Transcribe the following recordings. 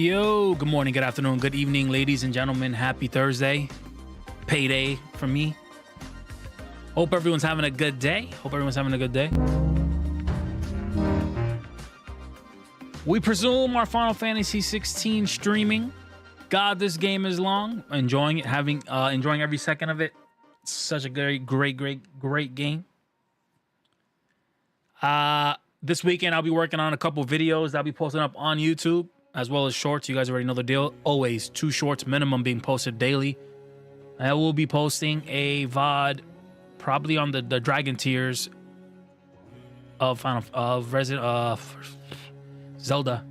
Yo, good morning, good afternoon, good evening, ladies and gentlemen. Happy Thursday. Payday for me. Hope everyone's having a good day. We presume our Final Fantasy 16 streaming. God, this game is long. Enjoying it, enjoying every second of it. It's such a great game. This weekend I'll be working on a couple videos that I'll be posting up on YouTube, as well as shorts. You guys already know the deal. Always 2 shorts minimum being posted daily. I will be posting a VOD probably on the Dragon tiers of Zelda.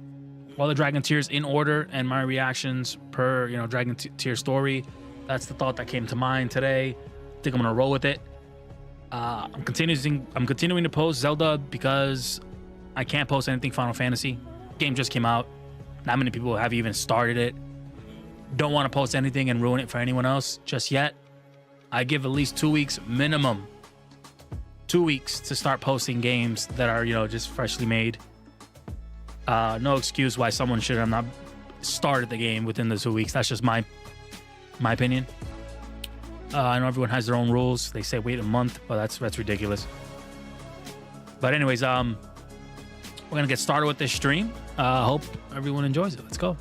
All the Dragon tiers in order and my reactions per Dragon tier story. That's the thought that came to mind today. I think I'm gonna roll with it. I'm continuing to post Zelda because I can't post anything Final Fantasy. Game just came out. Not many people have even started it. Don't want to post anything and ruin it for anyone else just yet. I give at least 2 weeks minimum. 2 weeks to start posting games that are, just freshly made. No excuse why someone should have not started the game within the 2 weeks. That's just my opinion. I know everyone has their own rules. They say wait a month, but that's ridiculous. But anyways, we're gonna get started with this stream. Hope everyone enjoys it. Let's go.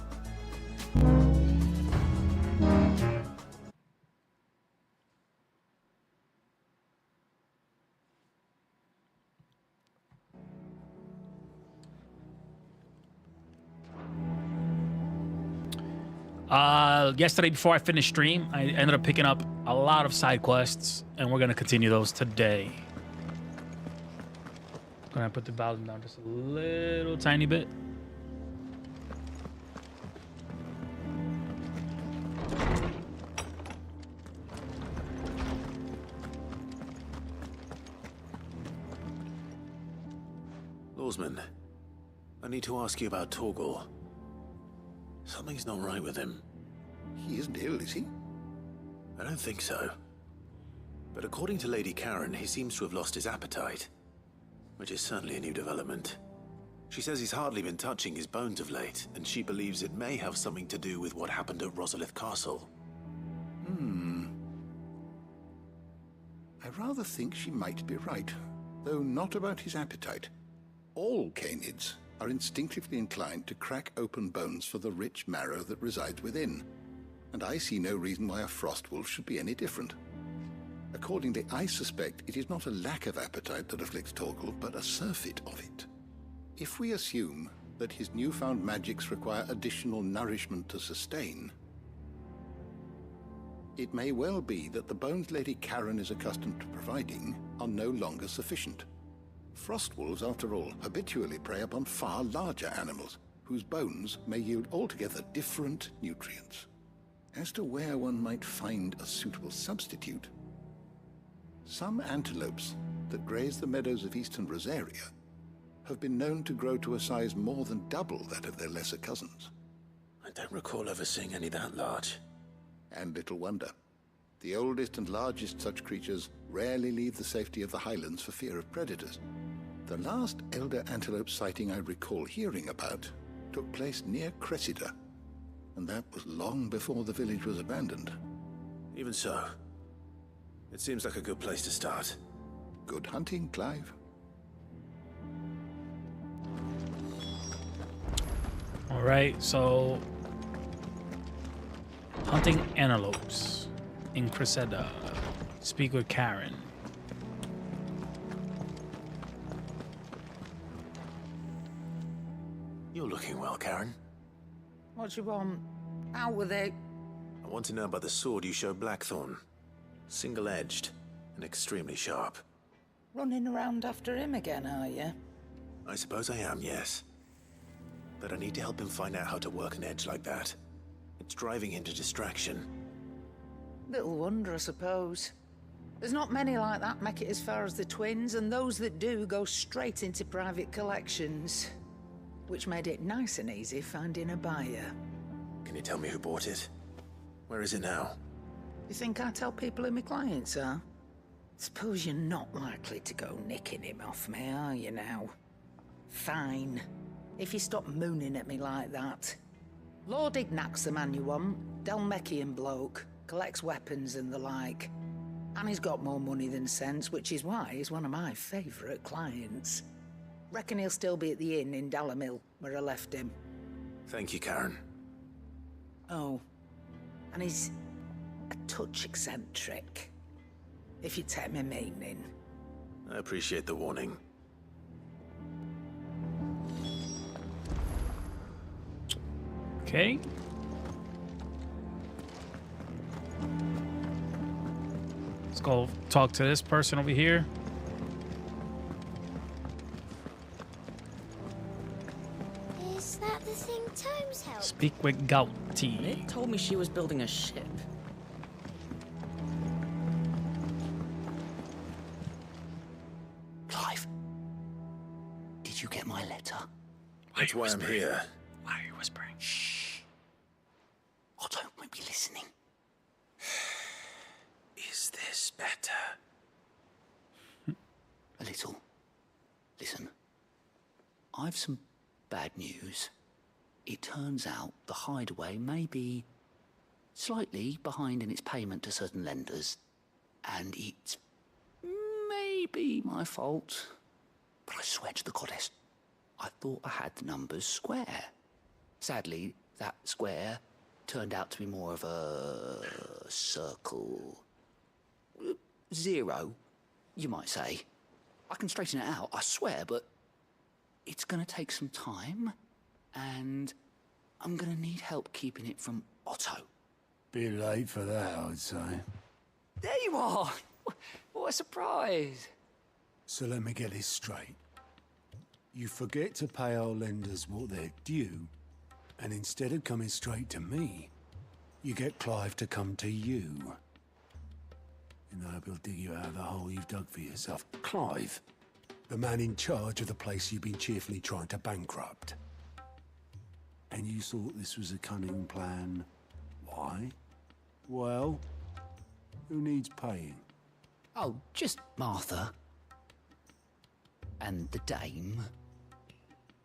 Yesterday, before I finished stream, I ended up picking up a lot of side quests, and we're gonna continue those today. Gonna put the volume down just a little tiny bit. Lawsman, I need to ask you about Torgal. Something's not right with him. He isn't ill, is he? I don't think so. But according to Lady Karen, he seems to have lost his appetite, which is certainly a new development. She says he's hardly been touching his bones of late, and she believes it may have something to do with what happened at Rosalith Castle. I rather think she might be right, though not about his appetite. All canids are instinctively inclined to crack open bones for the rich marrow that resides within, and I see no reason why a frost wolf should be any different. Accordingly, I suspect it is not a lack of appetite that afflicts Torgal, but a surfeit of it. If we assume that his newfound magics require additional nourishment to sustain, it may well be that the bones Lady Karen is accustomed to providing are no longer sufficient. Frost wolves, after all, habitually prey upon far larger animals, whose bones may yield altogether different nutrients. As to where one might find a suitable substitute, some antelopes that graze the meadows of eastern Rosaria have been known to grow to a size more than double that of their lesser cousins. I don't recall ever seeing any that large. And little wonder. The oldest and largest such creatures rarely leave the safety of the highlands for fear of predators. The last elder antelope sighting I recall hearing about took place near Cressida, and that was long before the village was abandoned. Even so, it seems like a good place to start. Good hunting, Clive. All right, so hunting antelopes in Cressida. Speak with Karen. You're looking well, Karen. What you want? Out with it. I want to know about the sword you showed Blackthorn. Single-edged and extremely sharp. Running around after him again, are you? I suppose I am, yes. But I need to help him find out how to work an edge like that. It's driving him to distraction. Little wonder, I suppose. There's not many like that make it as far as the twins, and those that do go straight into private collections. Which made it nice and easy finding a buyer. Can you tell me who bought it? Where is it now? You think I tell people who my clients are? Suppose you're not likely to go nicking him off me, are you now? Fine. If you stop mooning at me like that. Lord Ignac's the man you want. Dalmekian bloke. Collects weapons and the like. And he's got more money than sense, which is why he's one of my favourite clients. Reckon he'll still be at the inn in Dalamil, where I left him. Thank you, Karen. Oh, and he's a touch eccentric, if you take my meaning. I appreciate the warning. Okay. Let's go talk to this person over here. Is that the thing Tomes helped? Speak with Gauti. It told me she was building a ship. Clive, did you get my letter? That's why I'm here. Why are you whispering? Shh. Otto might be listening. Is this better? A little. Listen, I've some bad news. It turns out the hideaway may be slightly behind in its payment to certain lenders, and it's maybe my fault. But I swear to the goddess, I thought I had the numbers square. Sadly, that square turned out to be more of a circle. 0, you might say. I can straighten it out, I swear, but it's gonna take some time, and I'm gonna need help keeping it from Otto. Bit late for that, I'd say. There you are! What a surprise! So let me get this straight. You forget to pay our lenders what they're due, and instead of coming straight to me, you get Clive to come to you. And I hope he'll dig you out of the hole you've dug for yourself. Clive, the man in charge of the place you've been cheerfully trying to bankrupt. And you thought this was a cunning plan. Why? Well, who needs paying? Oh, just Martha. And the dame.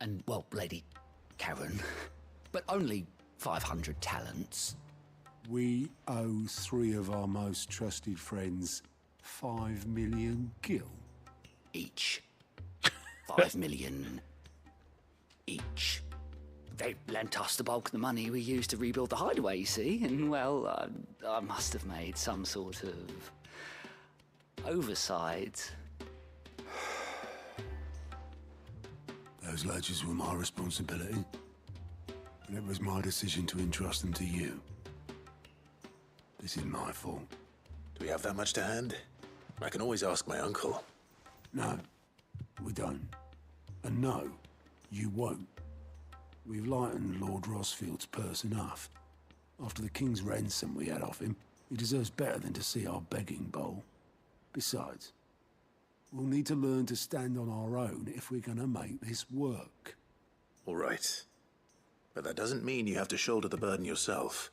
And, well, Lady Karen. But only 500 talents. We owe 3 of our most trusted friends 5 million gil. Each. 5 million each. They lent us the bulk of the money we used to rebuild the hideaway, you see, and, well, I must have made some sort of oversight. Those ledgers were my responsibility, and it was my decision to entrust them to you. This is my fault. Do we have that much to hand? I can always ask my uncle. No, we don't. And no, you won't. We've lightened Lord Rosfield's purse enough. After the king's ransom we had off him, he deserves better than to see our begging bowl. Besides, we'll need to learn to stand on our own if we're gonna make this work. All right. But that doesn't mean you have to shoulder the burden yourself.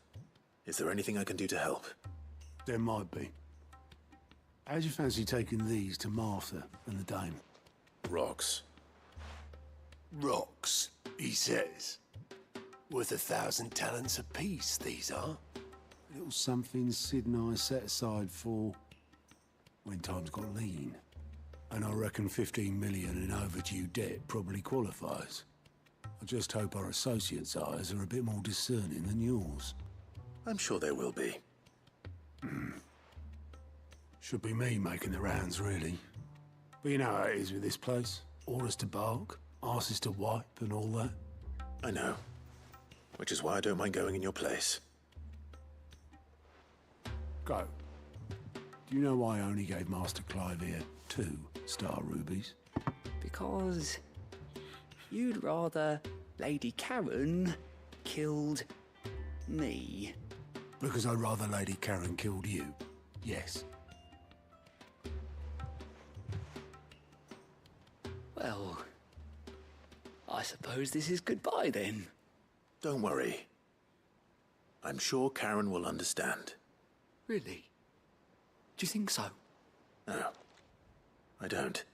Is there anything I can do to help? There might be. How'd you fancy taking these to Martha and the dame? Rocks. Rocks, he says. Worth 1,000 talents apiece, these are. A little something Sid and I set aside for when times got lean. And I reckon 15 million in overdue debt probably qualifies. I just hope our associates' eyes are a bit more discerning than yours. I'm sure there will be. Should be me making the rounds, really. But you know how it is with this place. Orders to bark, arses to wipe, and all that. I know. Which is why I don't mind going in your place. Go. Do you know why I only gave Master Clive here 2 star rubies? Because you'd rather Lady Karen killed me. Because I'd rather Lady Karen killed you. Yes. Well, I suppose this is goodbye then. Don't worry. I'm sure Karen will understand. Really? Do you think so? No, I don't.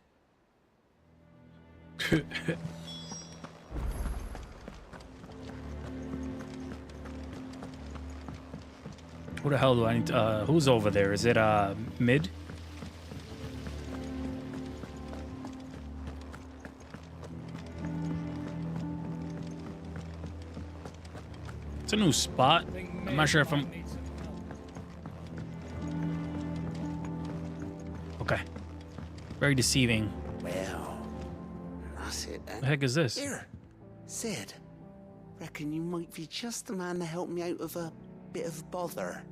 Who the hell do I need to, who's over there? Is it mid? It's a new spot. I'm not sure if I'm... Okay. Very deceiving. Well, that's it then. The heck is this? Here, Sid. Reckon you might be just the man to help me out of a bit of bother,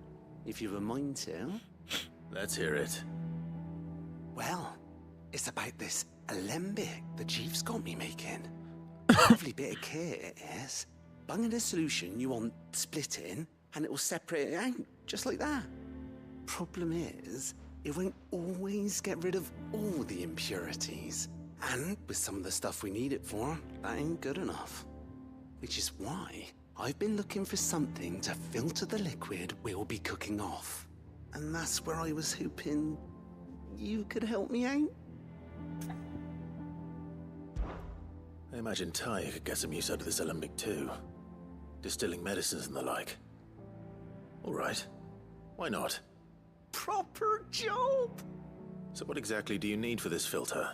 if you've a mind to. Let's hear it. Well, it's about this alembic the Chief's got me making. Lovely bit of kit it is. Bunging a solution you want splitting, and it will separate it out, just like that. Problem is, it won't always get rid of all the impurities. And with some of the stuff we need it for, that ain't good enough. Which is why I've been looking for something to filter the liquid we'll be cooking off. And that's where I was hoping you could help me out. I imagine Ty could get some use out of this alembic too. Distilling medicines and the like. All right. Why not? Proper job! So what exactly do you need for this filter?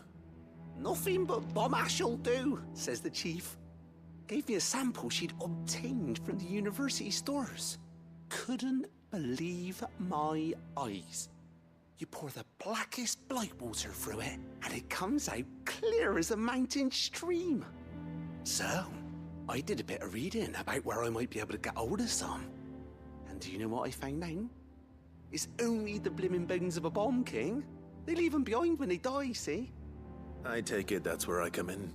Nothing but bomb ash'll do, says the Chief. Gave me a sample she'd obtained from the university stores. Couldn't believe my eyes. You pour the blackest blight water through it, and it comes out clear as a mountain stream. So, I did a bit of reading about where I might be able to get hold of some. And do you know what I found out? It's only the blimmin' bones of a bomb king. They leave them behind when they die, see? I take it that's where I come in.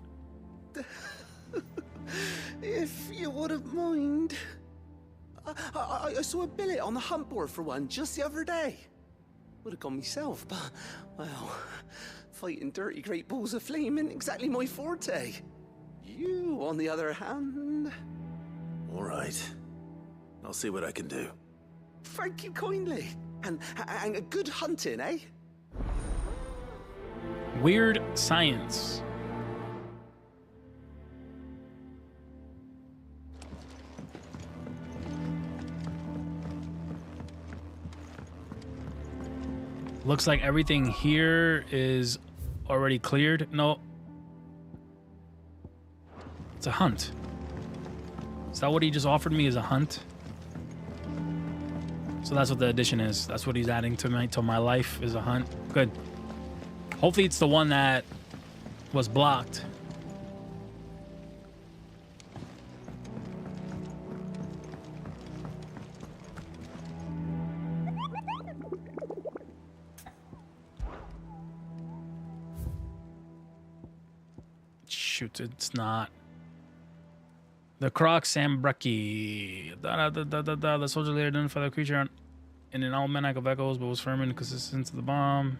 If you wouldn't mind. I saw a billet on the hunt board for one just the other day. Would have gone myself, but, well, fighting dirty great balls of flame ain't exactly my forte. You, on the other hand... All right. I'll see what I can do. Thank you kindly. And a good hunting, eh? Weird science. Looks like everything here is already cleared. No. It's a hunt. Is that what he just offered me, is a hunt? So that's what the addition is. That's what he's adding to my life, is a hunt. Good. Hopefully it's the one that was blocked. Shoot, it's not. The Croc Sambrecki. The soldier later identified the creature in an almanac of echoes, but was firm and consistent to the bomb.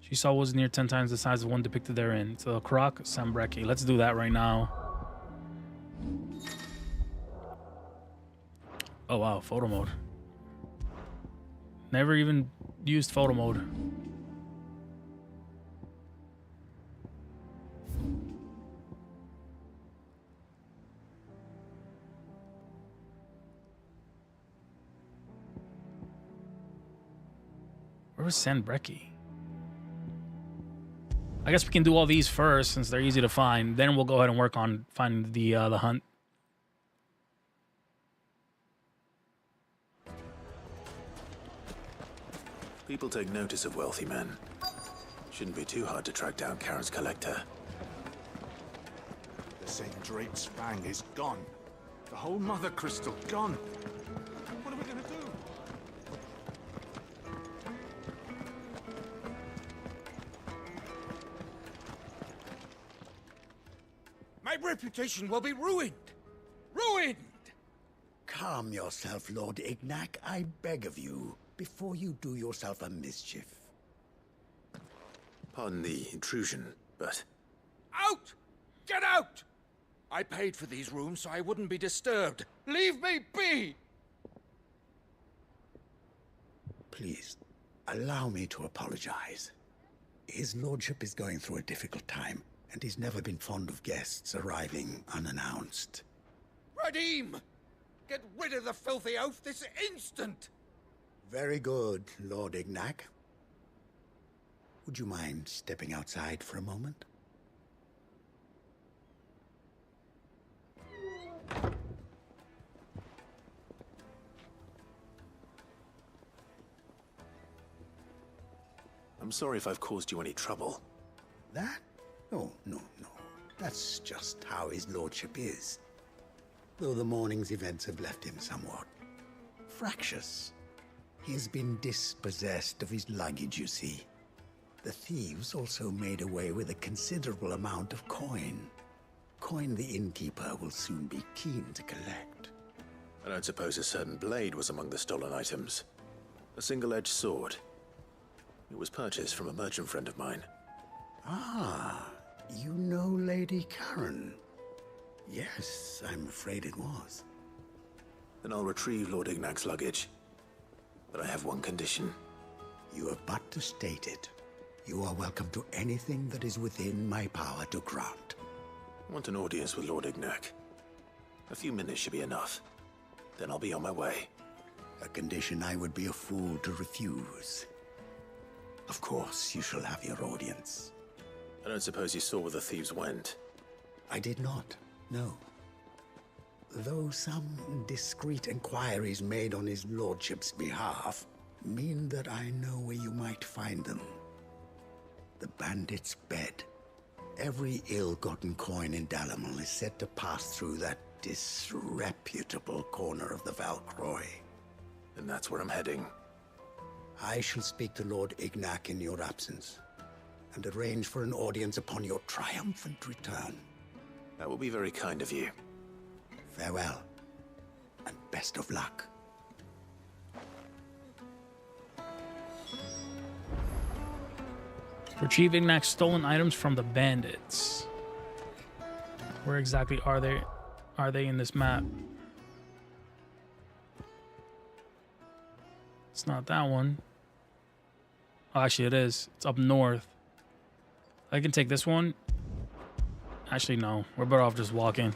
She saw was near 10 times the size of one depicted therein. So the Croc Sambrecki. Let's do that right now. Oh wow, photo mode. Never even used photo mode. Where was Sambrecki? I guess we can do all these first since they're easy to find. Then we'll go ahead and work on finding the hunt. People take notice of wealthy men. Shouldn't be too hard to track down Karen's collector. The St. Drake's Fang is gone. The whole Mother Crystal gone. What are we gonna do? My reputation will be ruined! Ruined! Calm yourself, Lord Ignac, I beg of you, before you do yourself a mischief. Pardon the intrusion, but... Out! Get out! I paid for these rooms so I wouldn't be disturbed. Leave me be! Please, allow me to apologize. His lordship is going through a difficult time, and he's never been fond of guests arriving unannounced. Radim! Get rid of the filthy oaf this instant! Very good, Lord Ignac. Would you mind stepping outside for a moment? I'm sorry if I've caused you any trouble. That? No, no, no. That's just how his lordship is. Though the morning's events have left him somewhat fractious. He has been dispossessed of his luggage, you see. The thieves also made away with a considerable amount of coin. Coin the innkeeper will soon be keen to collect. I don't suppose a certain blade was among the stolen items. A single-edged sword. It was purchased from a merchant friend of mine. Ah, you know Lady Karen. Yes, I'm afraid it was. Then I'll retrieve Lord Ignac's luggage. But I have one condition. You have but to state it. You are welcome to anything that is within my power to grant. I want an audience with Lord Ignac. A few minutes should be enough. Then I'll be on my way. A condition I would be a fool to refuse. Of course, you shall have your audience. I don't suppose you saw where the thieves went. I did not, no. Though some discreet inquiries made on his lordship's behalf mean that I know where you might find them. The bandit's bed. Every ill-gotten coin in Dalamel is said to pass through that disreputable corner of the Valcroy. And that's where I'm heading. I shall speak to Lord Ignac in your absence, and arrange for an audience upon your triumphant return. That will be very kind of you. Farewell, and best of luck. Retrieve Ignac's stolen items from the bandits. Where exactly are they? Are they in this map? It's not that one. Oh, actually, it is. It's up north. I can take this one. Actually, no. We're better off just walking.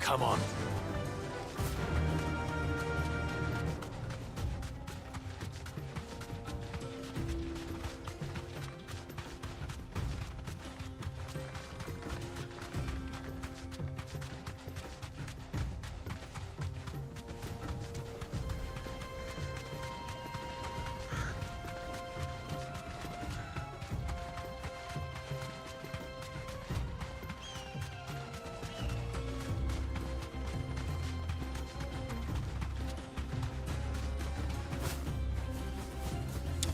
Come on.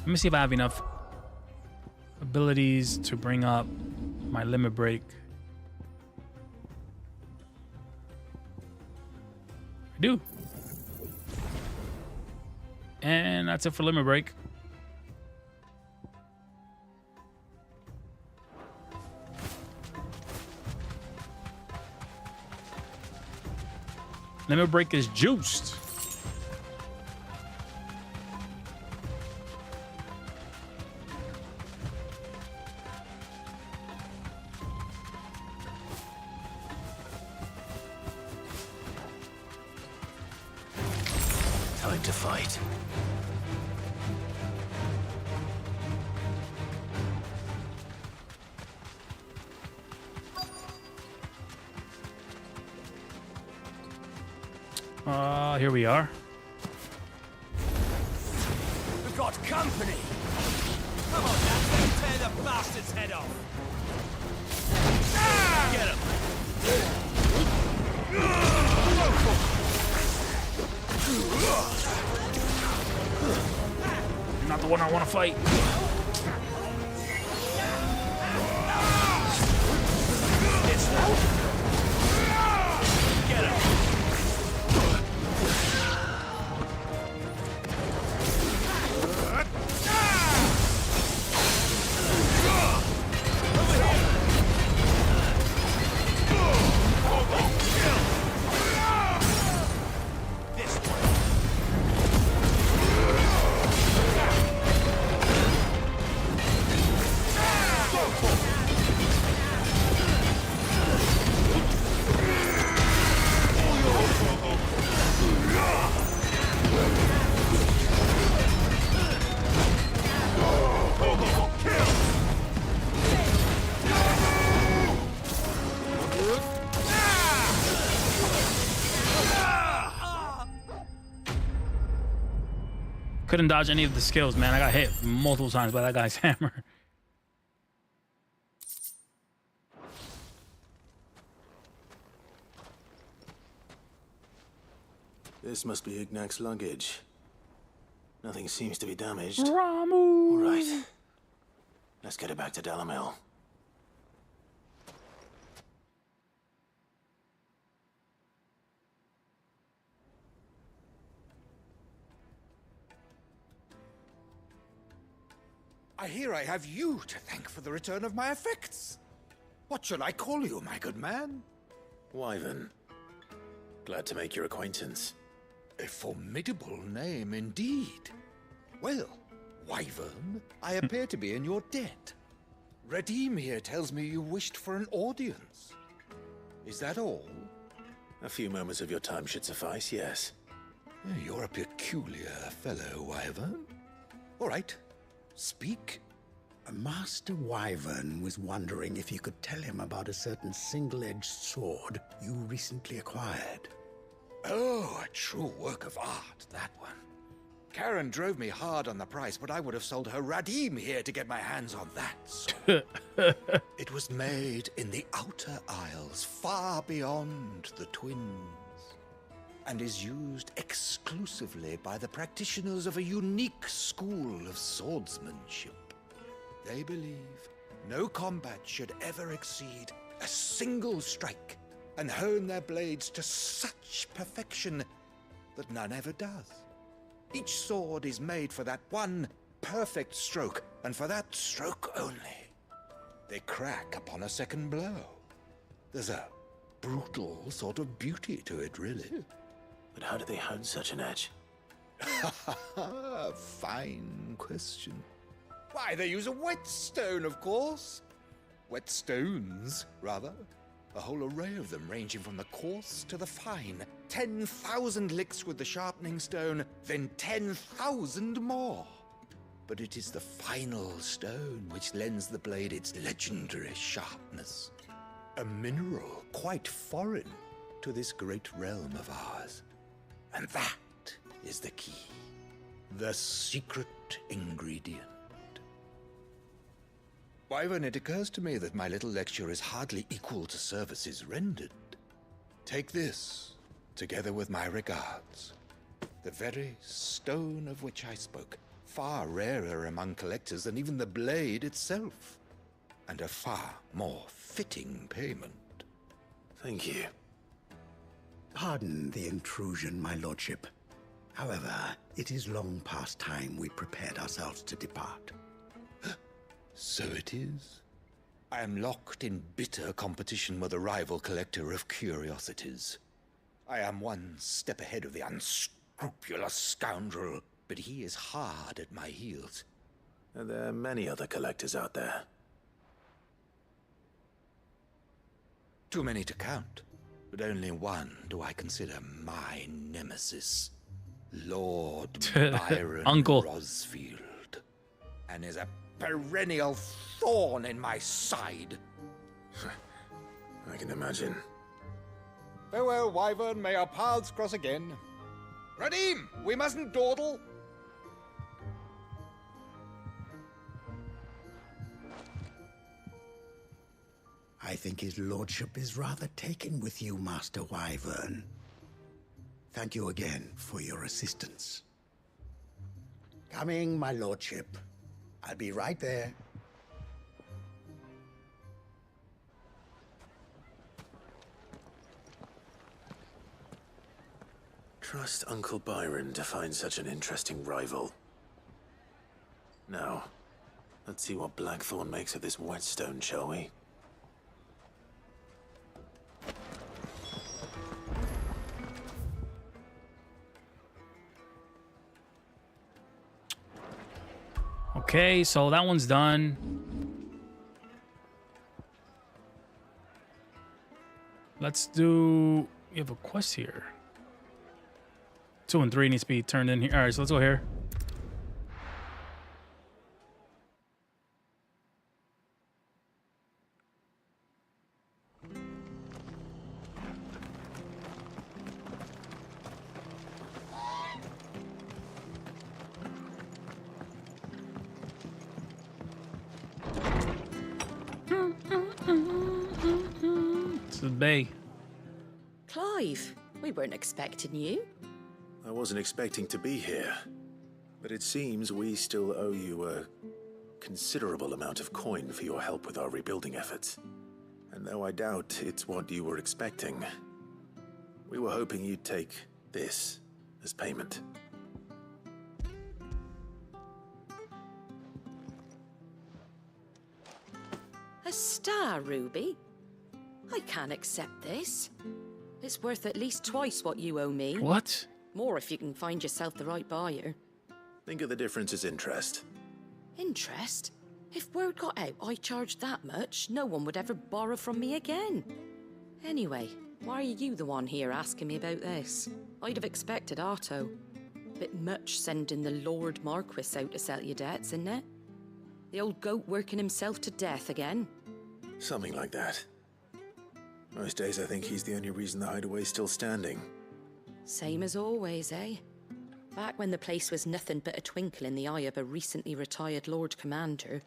Let me see if I have enough abilities to bring up my limit break. I do. And that's it for limit break. Limit break is juiced. Time to fight. Here we are. We've got company! Come on, lads, let's tear the bastard's head off! Get him! Not the one I want to fight. Get him! This Couldn't dodge any of the skills, man. I got hit multiple times by that guy's hammer. This must be Ignac's luggage. Nothing seems to be damaged. Ramu! All right. Let's get it back to Dalamil. I hear I have you to thank for the return of my effects. What shall I call you, my good man? Wyvern. Glad to make your acquaintance. A formidable name indeed. Well, Wyvern, I appear to be in your debt. Redeem here tells me you wished for an audience. Is that all? A few moments of your time should suffice, yes. You're a peculiar fellow, Wyvern. All right, speak. Master Wyvern was wondering if you could tell him about a certain single-edged sword you recently acquired. Oh, a true work of art, that one. Karen drove me hard on the price, but I would have sold her Radim here to get my hands on that sword. It was made in the Outer Isles, far beyond the Twins, and is used exclusively by the practitioners of a unique school of swordsmanship. They believe no combat should ever exceed a single strike, and hone their blades to such perfection that none ever does. Each sword is made for that one perfect stroke, and for that stroke only. They crack upon a second blow. There's a brutal sort of beauty to it, really. But how do they hone such an edge? Fine question. Why, they use a whetstone, of course. Whetstones, rather. A whole array of them, ranging from the coarse to the fine. 10,000 licks with the sharpening stone, then 10,000 more. But it is the final stone which lends the blade its legendary sharpness. A mineral quite foreign to this great realm of ours. And that is the key. The secret ingredient. Wyvern, it occurs to me that my little lecture is hardly equal to services rendered. Take this, together with my regards. The very stone of which I spoke, far rarer among collectors than even the blade itself, and a far more fitting payment. Thank you. Pardon the intrusion, my lordship. However, it is long past time we prepared ourselves to depart. So it is. I am locked in bitter competition with a rival collector of curiosities. I am one step ahead of the unscrupulous scoundrel, but he is hard at my heels. Are there many other collectors out there? Too many to count, but only one do I consider my nemesis. Lord Byron Uncle Rosfield, and is a perennial thorn in my side. I can imagine. Farewell, Wyvern. May our paths cross again. Radim, we mustn't dawdle. I think his lordship is rather taken with you, Master Wyvern. Thank you again for your assistance. Coming, my lordship. I'll be right there. Trust Uncle Byron to find such an interesting rival. Now, let's see what Blackthorn makes of this whetstone, shall we? Okay, so that one's done. Let's do... We have a quest here. 2 and 3 needs to be turned in here. All right, so let's go here. This is Bay. Clive, we weren't expecting you. I wasn't expecting to be here, but it seems we still owe you a considerable amount of coin for your help with our rebuilding efforts. And though I doubt it's what you were expecting, we were hoping you'd take this as payment. A star, Ruby? I can't accept this. It's worth at least twice what you owe me. What? More if you can find yourself the right buyer. Think of the difference as interest. Interest? If word got out I charged that much, no one would ever borrow from me again. Anyway, why are you the one here asking me about this? I'd have expected Otto. Bit much sending the Lord Marquis out to settle your debts, isn't it? The old goat working himself to death again. Something like that. Most days I think he's the only reason the hideaway's still standing. Same as always, eh? Back when the place was nothing but a twinkle in the eye of a recently retired Lord Commander,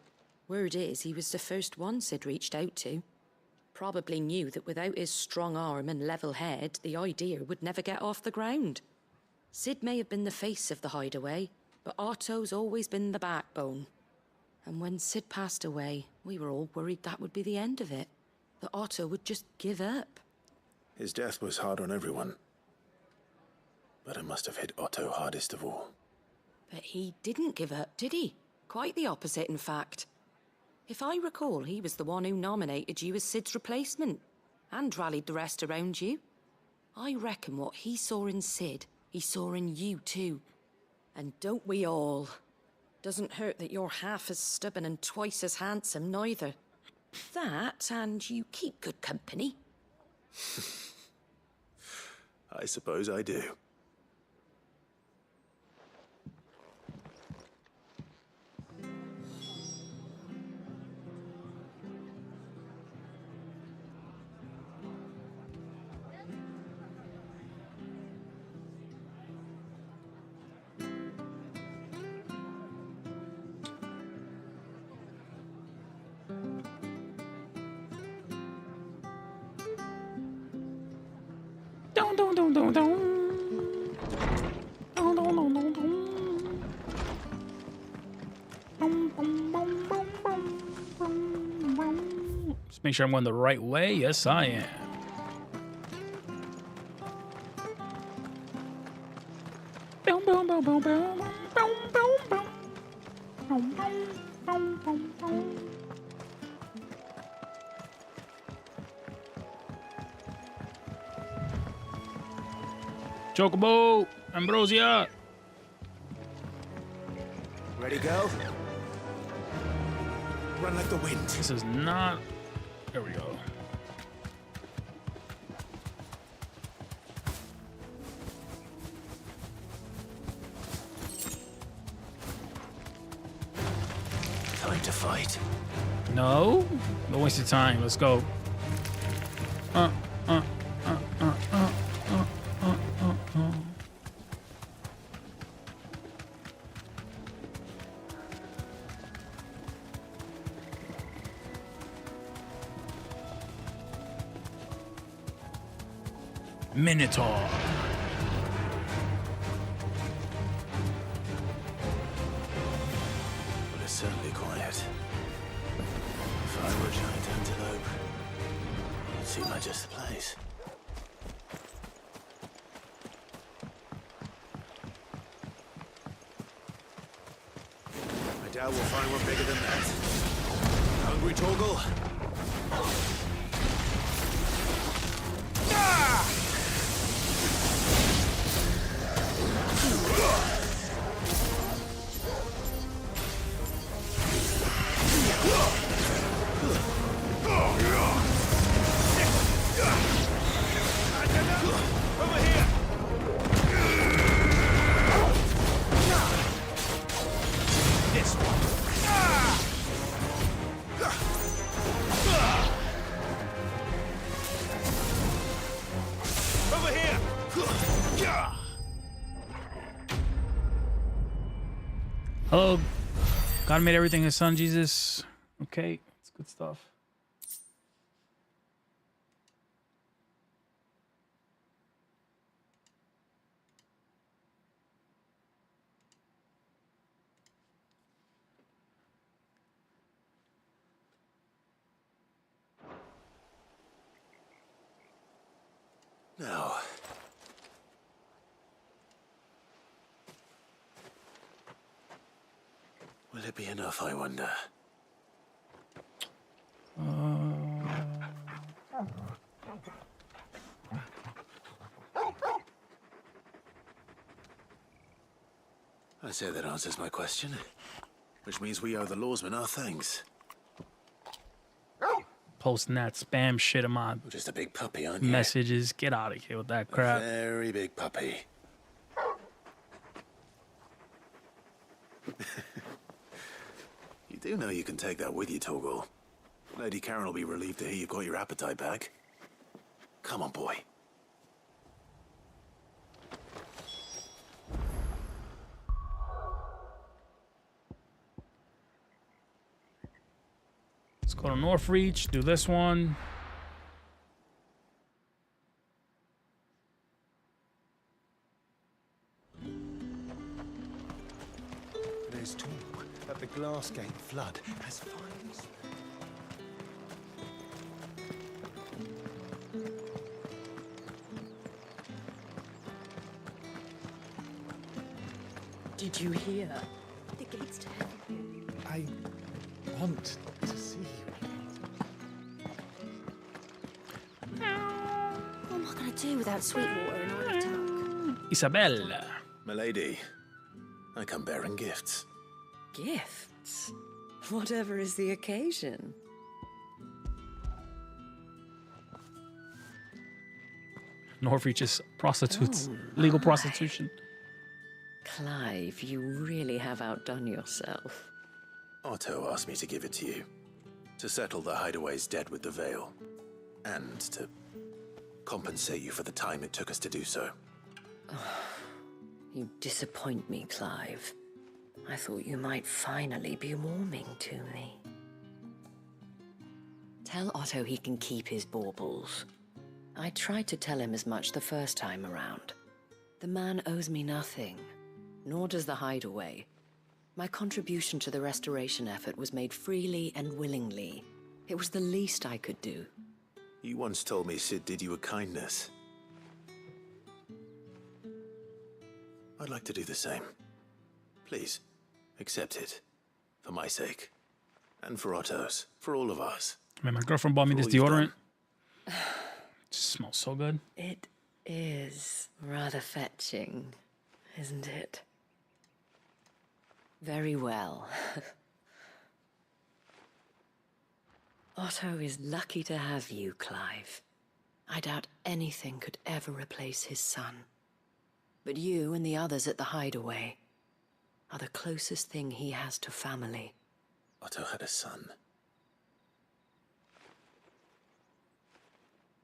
word is he was the first one Sid reached out to. Probably knew that without his strong arm and level head, the idea would never get off the ground. Sid may have been the face of the hideaway, but Otto's always been the backbone. And when Sid passed away, we were all worried that would be the end of it. That Otto would just give up. His death was hard on everyone. But it must have hit Otto hardest of all. But he didn't give up, did he? Quite the opposite, in fact. If I recall, he was the one who nominated you as Sid's replacement, and rallied the rest around you. I reckon what he saw in Sid, he saw in you too. And don't we all? Doesn't hurt that you're half as stubborn and twice as handsome, neither. That, and you keep good company. I suppose I do. Just make sure I'm going the right way. Yes, I am. Chocobo, Ambrosia. Ready, go? Run like the wind. This is not. There we go. Time to fight. No, don't waste your time. Let's go. Minotaur. But it's certainly quiet. If I were a giant antelope, it seemed like just the place. I doubt we'll find one bigger than that. Hungry, Torgal? Hello. God made everything his son, Jesus. Okay, that's good stuff. Now, will it be enough, I wonder? I say that answers my question, which means we owe the lawsman our thanks. Posting that spam shit in my You're just a big puppy, aren't you? messages. Get out of here with that crap. A very big puppy. You do know you can take that with you, Torgal. Lady Karen will be relieved to hear you've got your appetite back. Come on, boy. Let's go to Northreach, do this one. There's talk that the Glassgate flood has finally spread. Did you hear? The gates to heaven. I want to see you. What am I going to do without Sweetwater and all the talk? Isabella. Milady, I come bearing gifts. Gifts? Whatever is the occasion. Northreach is prostitutes. Legal prostitution. Clive, you really have outdone yourself. Otto asked me to give it to you. To settle the Hideaway's debt with DviL. And to compensate you for the time it took us to do so. You disappoint me, Clive. I thought you might finally be warming to me. Tell Otto he can keep his baubles. I tried to tell him as much the first time around. The man owes me nothing, nor does the Hideaway. My contribution to the restoration effort was made freely and willingly. It was the least I could do. You once told me Sid did you a kindness. I'd like to do the same. Please, accept it. For my sake. And for Otto's. For all of us. Man, my girlfriend bought me this deodorant. It smells so good. It is rather fetching, isn't it? Very well. Otto is lucky to have you, Clive. I doubt anything could ever replace his son. But you and the others at the Hideaway are the closest thing he has to family. Otto had a son.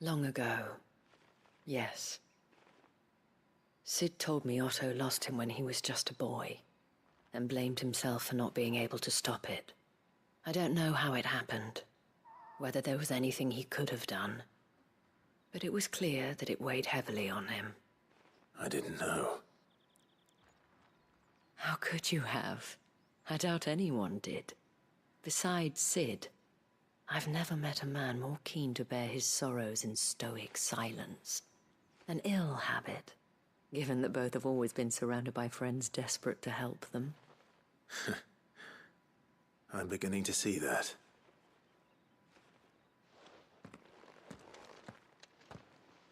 Long ago, yes. Sid told me Otto lost him when he was just a boy, and blamed himself for not being able to stop it. I don't know how it happened, whether there was anything he could have done, but it was clear that it weighed heavily on him. I didn't know. How could you have? I doubt anyone did. Besides Sid, I've never met a man more keen to bear his sorrows in stoic silence. An ill habit, given that both have always been surrounded by friends desperate to help them. I'm beginning to see that.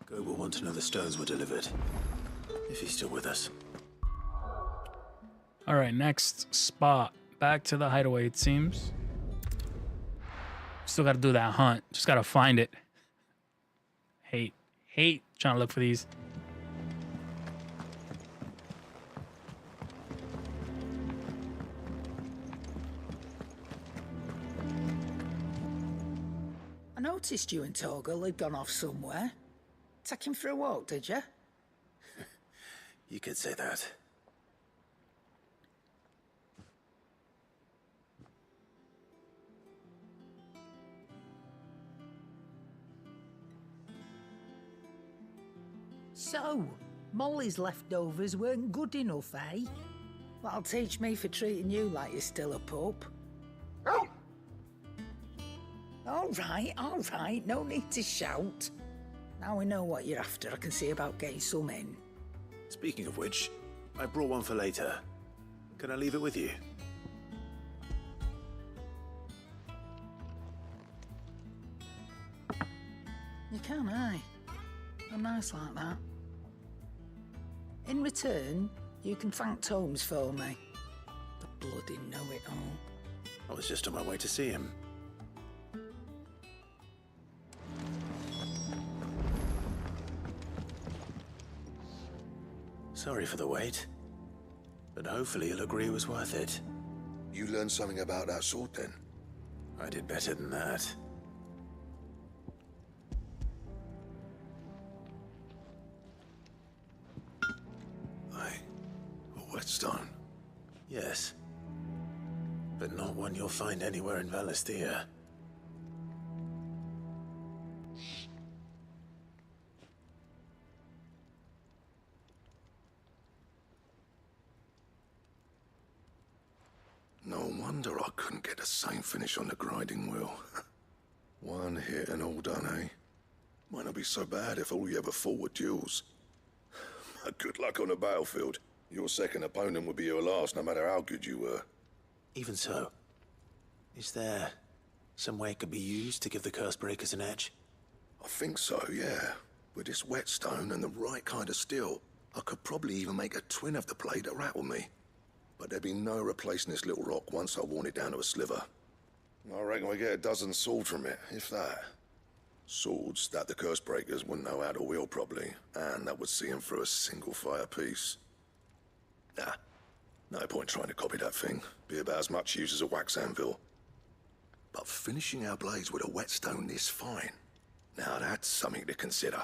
Go will want to know the stones were delivered. If he's still with us. All right, next spot. Back to the Hideaway, it seems. Still got to do that hunt. Just got to find it. Hate trying to look for these. I noticed you and Torgal had gone off somewhere. Take him for a walk, did you? You could say that. So, Molly's leftovers weren't good enough, eh? That'll teach me for treating you like you're still a pup. All right, no need to shout. Now we know what you're after, I can see about getting some in. Speaking of which, I brought one for later. Can I leave it with you? You can, aye. I'm nice like that. In return, you can thank Tomes for me. The bloody know-it-all. I was just on my way to see him. Sorry for the wait, but hopefully he'll agree it was worth it. You learned something about that sword then? I did better than that. A whetstone? Yes. But not one you'll find anywhere in Valisthea. No wonder I couldn't get the same finish on the grinding wheel. One hit and all done, eh? Might not be so bad if all you ever fought were duels. Good luck on the battlefield. Your second opponent would be your last, no matter how good you were. Even so, is there some way it could be used to give the curse breakers an edge? I think so, yeah. With this whetstone and the right kind of steel, I could probably even make a twin of the blade that rattled me. But there'd be no replacing this little rock once I worn it down to a sliver. I reckon we get a dozen swords from it, if that. Swords that the curse breakers wouldn't know how to wield properly, and that would see them through a single fire piece. Nah, no point trying to copy that thing. Be about as much use as a wax anvil. But finishing our blades with a whetstone this fine, now that's something to consider.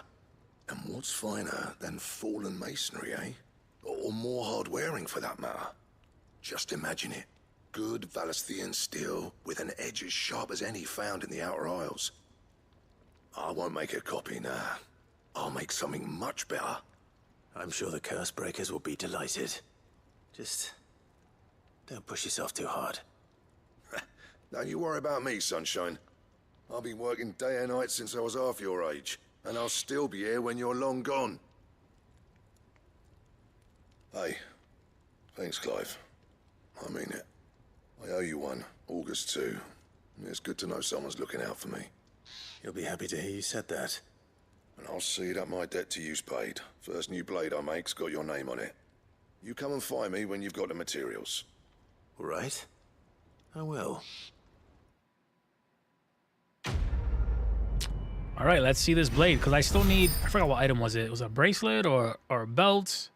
And what's finer than fallen masonry, eh? Or more hard-wearing, for that matter. Just imagine it. Good Valisthean steel with an edge as sharp as any found in the Outer Isles. I won't make a copy, nah. I'll make something much better. I'm sure the curse breakers will be delighted. Just don't push yourself too hard. Don't you worry about me, sunshine. I've been working day and night since I was half your age, and I'll still be here when you're long gone. Hey, thanks, Clive. I mean it. I owe you one, August too. It's good to know someone's looking out for me. You'll be happy to hear you said that. And I'll see that my debt to you's paid. First new blade I make's got your name on it. You come and find me when you've got the materials. All right. I will. All right, let's see this blade, because I still need... I forgot what item was it. It was a bracelet or a belt.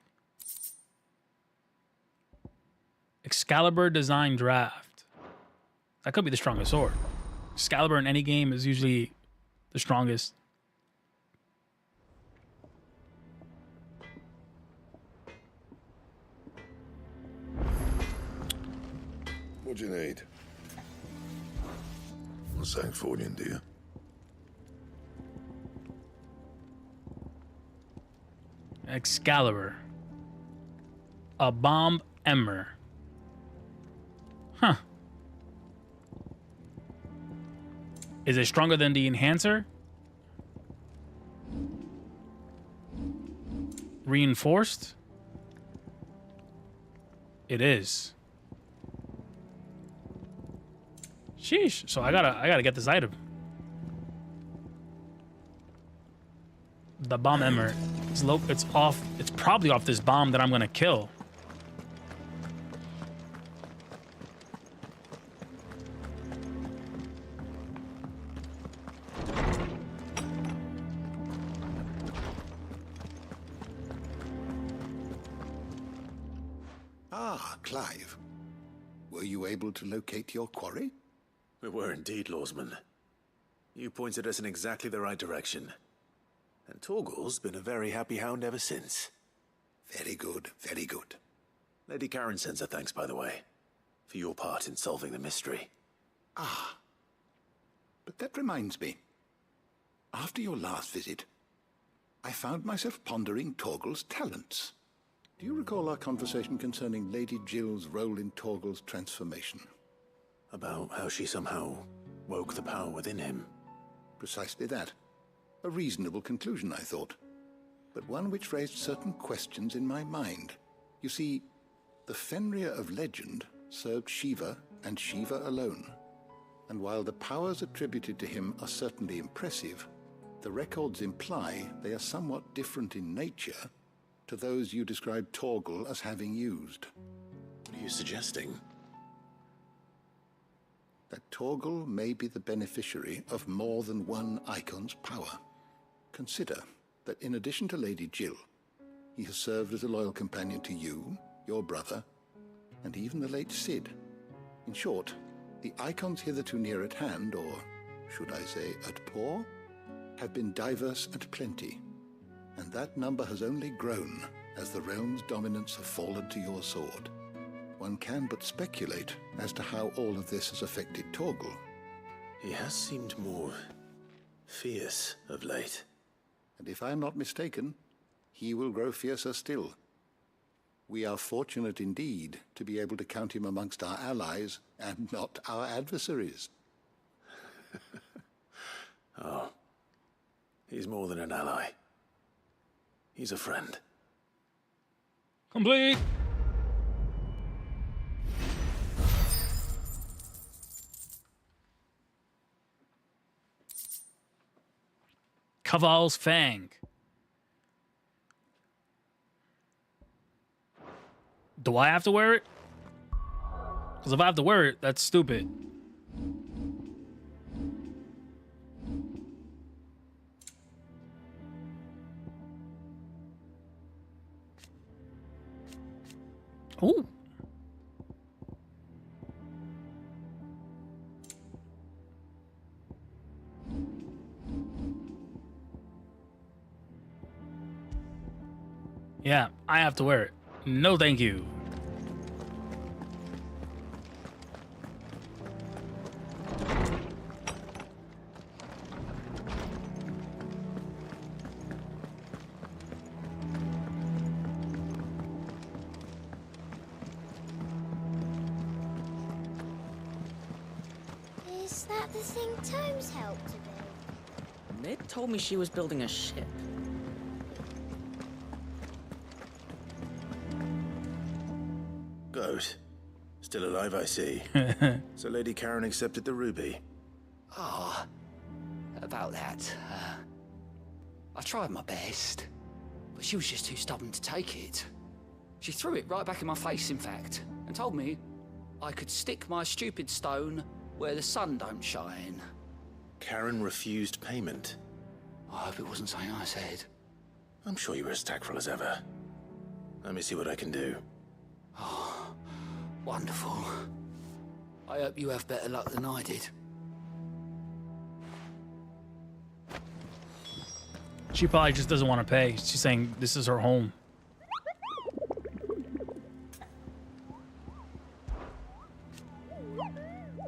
Excalibur Design Draft. That could be the strongest sword. Excalibur in any game is usually the strongest. What do you need? What's that for you, dear? Excalibur. A bomb emmer. Huh. Is it stronger than the enhancer? Reinforced? It is. Sheesh. So I gotta get this item. The bomb emmer. It's off. It's probably off this bomb that I'm gonna kill. Ah, Clive. Were you able to locate your quarry? We were indeed, Lawsman. You pointed us in exactly the right direction. And Torgal's been a very happy hound ever since. Very good, very good. Lady Karen sends her thanks, by the way, for your part in solving the mystery. Ah. But that reminds me. After your last visit, I found myself pondering Torgal's talents. Do you recall our conversation concerning Lady Jill's role in Torgal's transformation? About how she somehow woke the power within him. Precisely that. A reasonable conclusion, I thought, but one which raised certain questions in my mind. You see, the Fenrir of legend served Shiva and Shiva alone, and while the powers attributed to him are certainly impressive, the records imply they are somewhat different in nature to those you described Torgal as having used. What are you suggesting? That Torgal may be the beneficiary of more than one icon's power. Consider that in addition to Lady Jill, he has served as a loyal companion to you, your brother, and even the late Cid. In short, the icons hitherto near at hand, or should I say at paw, have been diverse and plenty, and that number has only grown as the realm's dominance have fallen to your sword. One can but speculate as to how all of this has affected Torgal. He has seemed more fierce of late. And if I am not mistaken, he will grow fiercer still. We are fortunate indeed to be able to count him amongst our allies and not our adversaries. Oh, he's more than an ally. He's a friend. Complete. Caval's Fang. Do I have to wear it? Because if I have to wear it, that's stupid. Ooh. Yeah, I have to wear it. No, thank you. Is that the thing Tomes helped to build? Mid told me she was building a ship. Goat. Still alive, I see. So Lady Karen accepted the ruby. Ah, about that. I tried my best, but she was just too stubborn to take it. She threw it right back in my face, in fact, and told me I could stick my stupid stone where the sun don't shine. Karen refused payment. I hope it wasn't something I said. I'm sure you were as tactful as ever. Let me see what I can do. Oh, wonderful. I hope you have better luck than I did. She probably just doesn't want to pay. She's saying this is her home.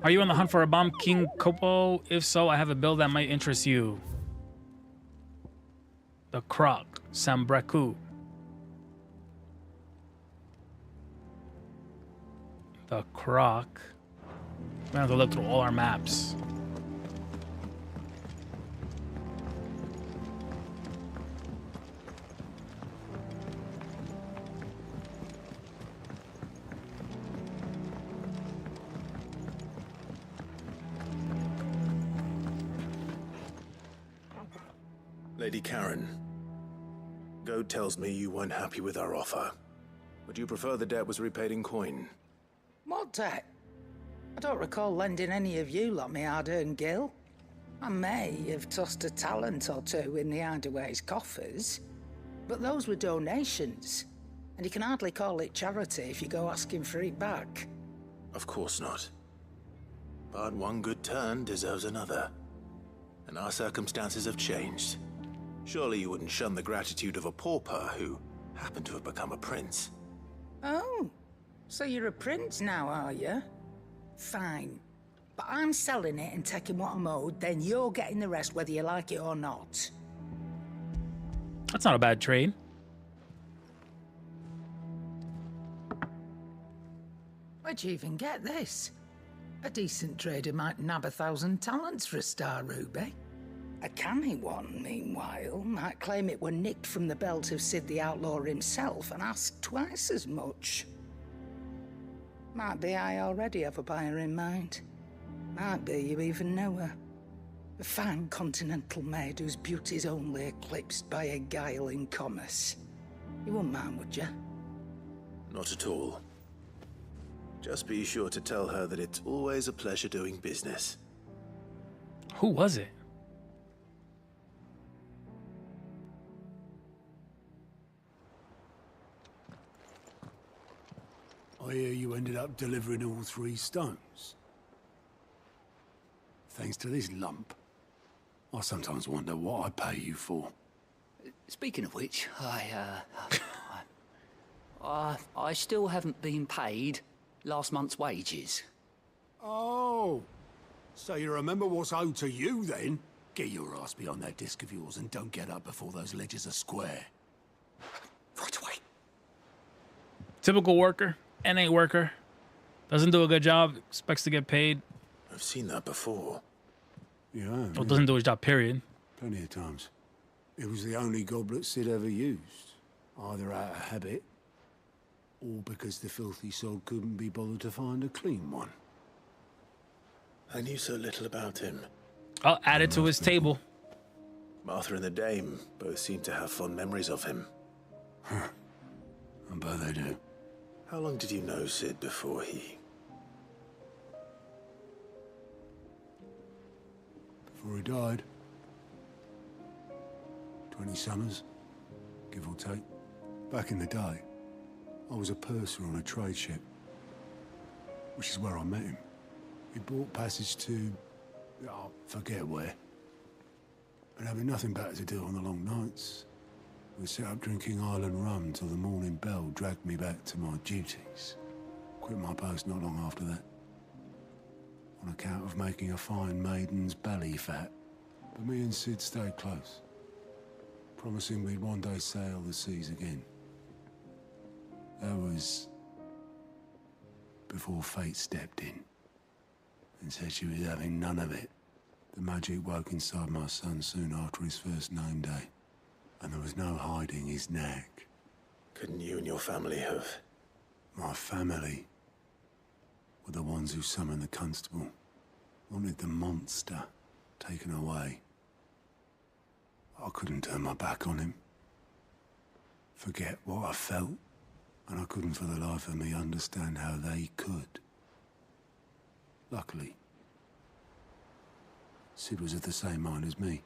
Are you on the hunt for a bomb King Kopo? If so, I have a build that might interest you. The Croc, Sambreku. The Croc. We're gonna have to look through all our maps. Lady Karen, Goad tells me you weren't happy with our offer. Would you prefer the debt was repaid in coin? What debt? I don't recall lending any of you lot me hard-earned gil. I may have tossed a talent or two in the Hideaway's coffers, but those were donations, and you can hardly call it charity if you go asking for it back. Of course not. But one good turn deserves another. And our circumstances have changed. Surely you wouldn't shun the gratitude of a pauper who happened to have become a prince. Oh, so you're a prince now, are you? Fine. But I'm selling it and taking what I'm owed, then you're getting the rest whether you like it or not. That's not a bad trade. Where'd you even get this? A decent trader might nab 1,000 talents for a star ruby. A canny one, meanwhile, might claim it were nicked from the belt of Sid the Outlaw himself and ask twice as much. Might be I already have a buyer in mind. Might be you even know her. A fine continental maid whose beauty's only eclipsed by a guile in commerce. You wouldn't mind, would you? Not at all. Just be sure to tell her that it's always a pleasure doing business. Who was it? I hear you ended up delivering all 3 stones. Thanks to this lump. I sometimes wonder what I pay you for. Speaking of which, I still haven't been paid last month's wages. Oh, so you remember what's owed to you then? Get your ass behind that disc of yours and don't get up before those ledgers are square. Right away. Typical worker, NA worker. Doesn't do a good job, expects to get paid. I've seen that before. Yeah. Or doesn't do his job, period. Plenty of times. It was the only goblet Sid ever used. Either out of habit, or because the filthy soul couldn't be bothered to find a clean one. I knew so little about him. I'll add it to his table. Martha and the Dame both seem to have fond memories of him. Huh. I bet they do. How long did you know Sid before he... Before he died. 20 summers, give or take. Back in the day, I was a purser on a trade ship, which is where I met him. He bought passage to, I forget where. And having nothing better to do on the long nights, we set up drinking island rum till the morning bell dragged me back to my duties. Quit my post not long after that, on account of making a fine maiden's belly fat. But me and Sid stayed close, promising we'd one day sail the seas again. That was before fate stepped in and said she was having none of it. The magic woke inside my son soon after his first name day, and there was no hiding his knack. Couldn't you and your family have... My family were the ones who summoned the constable, wanted the monster taken away. I couldn't turn my back on him, forget what I felt, and I couldn't for the life of me understand how they could. Luckily, Sid was of the same mind as me.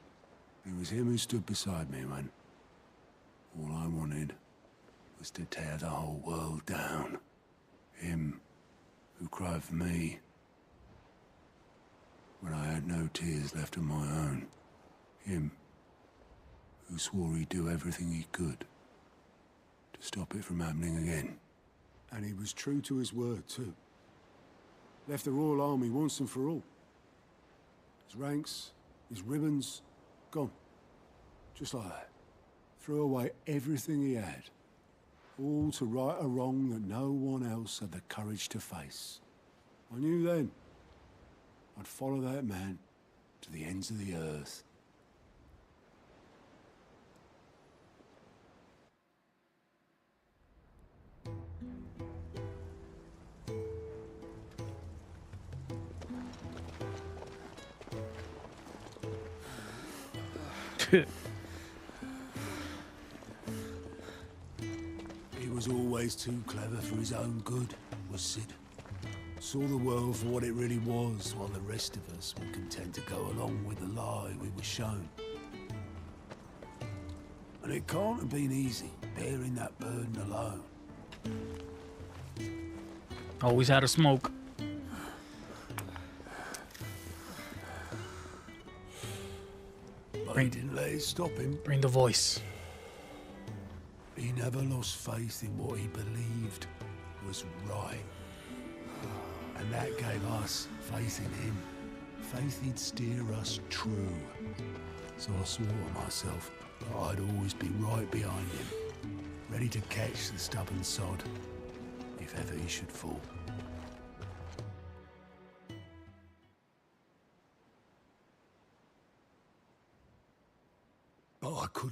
It was him who stood beside me when all I wanted was to tear the whole world down. Him who cried for me when I had no tears left of my own. Him who swore he'd do everything he could to stop it from happening again. And he was true to his word, too. Left the Royal Army once and for all. His ranks, his ribbons, gone. Just like that. Threw away everything he had. All to right a wrong that no one else had the courage to face. I knew then I'd follow that man to the ends of the earth. He was always too clever for his own good, was Sid. Saw the world for what it really was, while the rest of us were content to go along with the lie we were shown. And it can't have been easy, bearing that burden alone. Always had a smoke. But he didn't let it stop him. Bring the voice. He never lost faith in what he believed was right. And that gave us faith in him. Faith he'd steer us true. So I swore to myself that I'd always be right behind him, ready to catch the stubborn sod, if ever he should fall.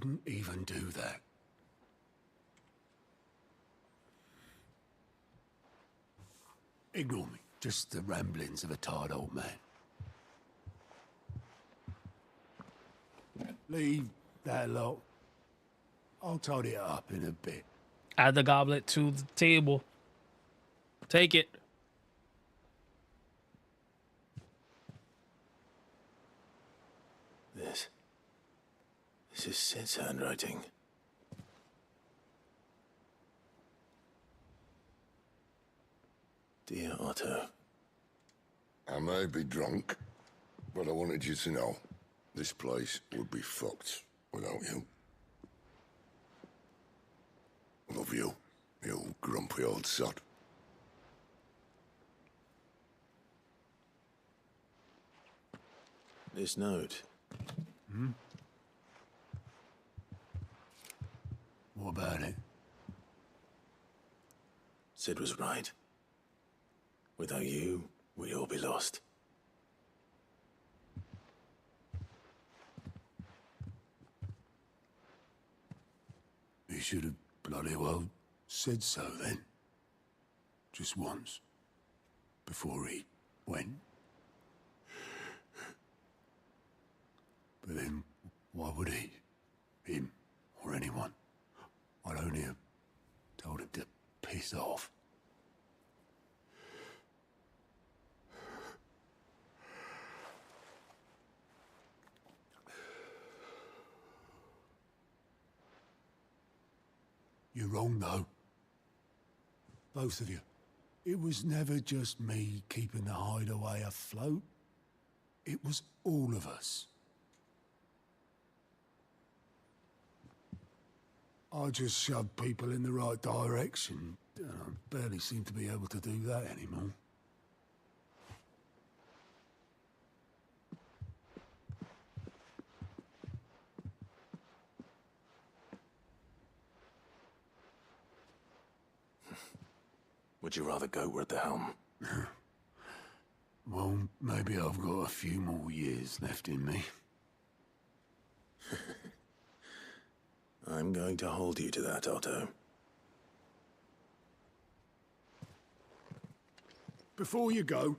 wouldn't even do that. Ignore me. Just the ramblings of a tired old man. Leave that lot. I'll tidy it up in a bit. Add the goblet to the table. Take it. This is Sid's handwriting. Dear Otto. I may be drunk, but I wanted you to know this place would be fucked without you. Love you, you grumpy old sod. This note. Hmm? What about it? Sid was right. Without you, we'd all be lost. He should have bloody well said so then. Just once. Before he went. But then, why would he? Him, or anyone? I'd only have told him to piss off. You're wrong, though. Both of you. It was never just me keeping the hideaway afloat. It was all of us. I just shoved people in the right direction, and I barely seem to be able to do that anymore. Would you rather go at the helm? Well, maybe I've got a few more years left in me. I'm going to hold you to that, Otto. Before you go,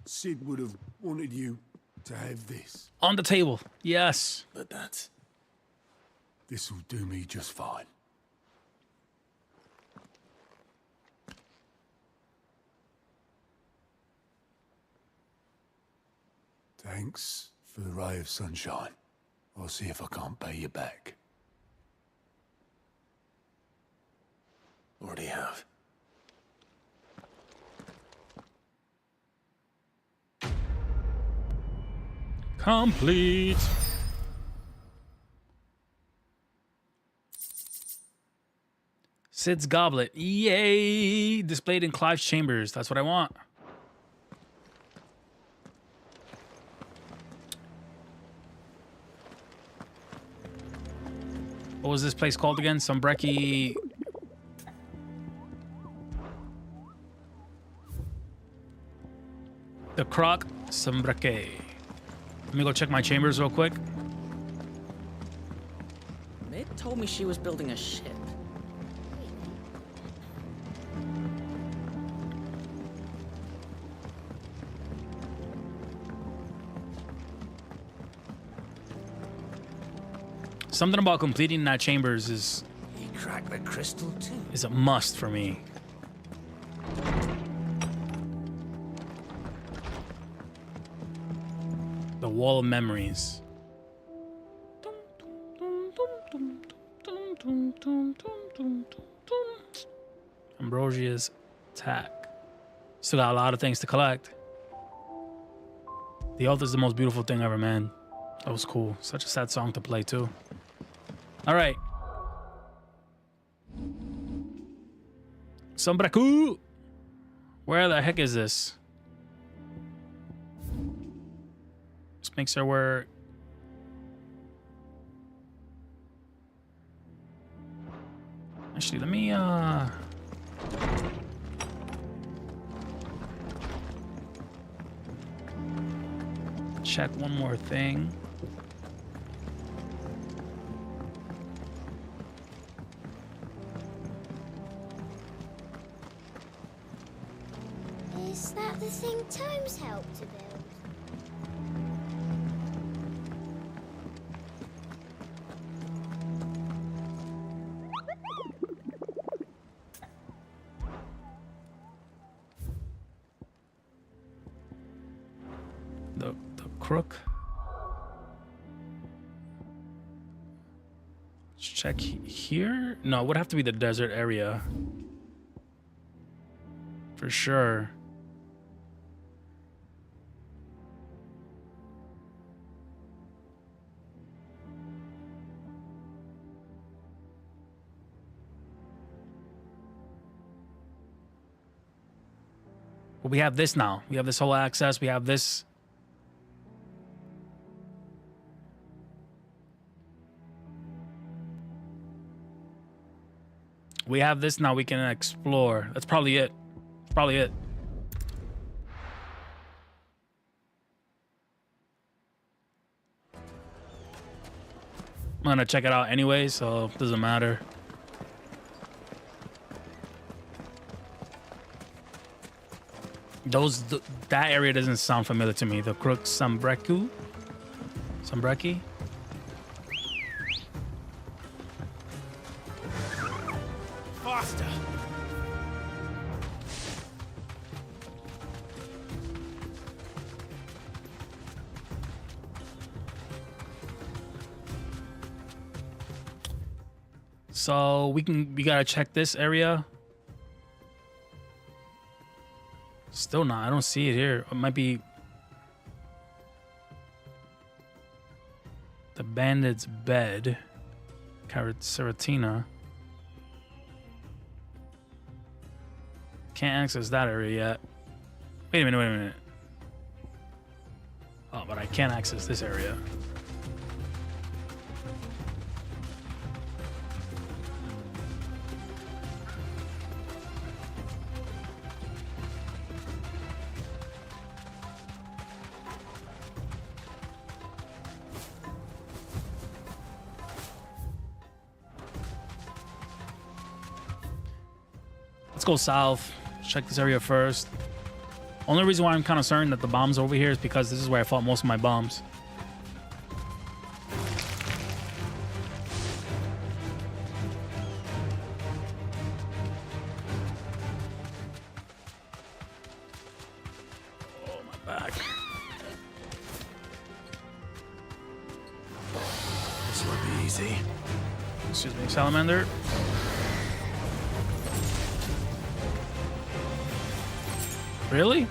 Sid would have wanted you to have this. On the table. Yes. But that's... This'll do me just fine. Thanks for the ray of sunshine. I'll see if I can't pay you back. Already have. Complete. Sid's goblet. Yay! Displayed in Clive's chambers. That's what I want. What was this place called again? Sombreki. The Croc Sombreke. Let me go check my chambers real quick. Mid told me she was building a ship. Something about completing that chambers is He cracked the crystal too. is a must for me. The Wall of Memories. Ambrosia's Attack. Still got a lot of things to collect. The Oath is the most beautiful thing ever, man. That was cool. Such a sad song to play, too. All right. Sombraku! Where the heck is this? Just make sure we're... Actually, let me, check one more thing. Is that the thing Tomes helped to build? The crook. Let's check here. No, it would have to be the desert area. For sure. But we have this now. We have this whole access. We have this. We have this now. We can explore. That's probably it. That's probably it. I'm gonna check it out anyway, so it doesn't matter. That area doesn't sound familiar to me. The Crook Sambreki. Faster. So we gotta check this area. Still not. I don't see it here. It might be the bandit's bed. Seratina. Can't access that area yet. Wait a minute. Oh, but I can't access this area. Let's go south. Check this area first. Only reason why I'm kind of certain that the bombs are over here is because this is where I fought most of my bombs. Oh, my back. This won't be easy. Excuse me, salamander. Really?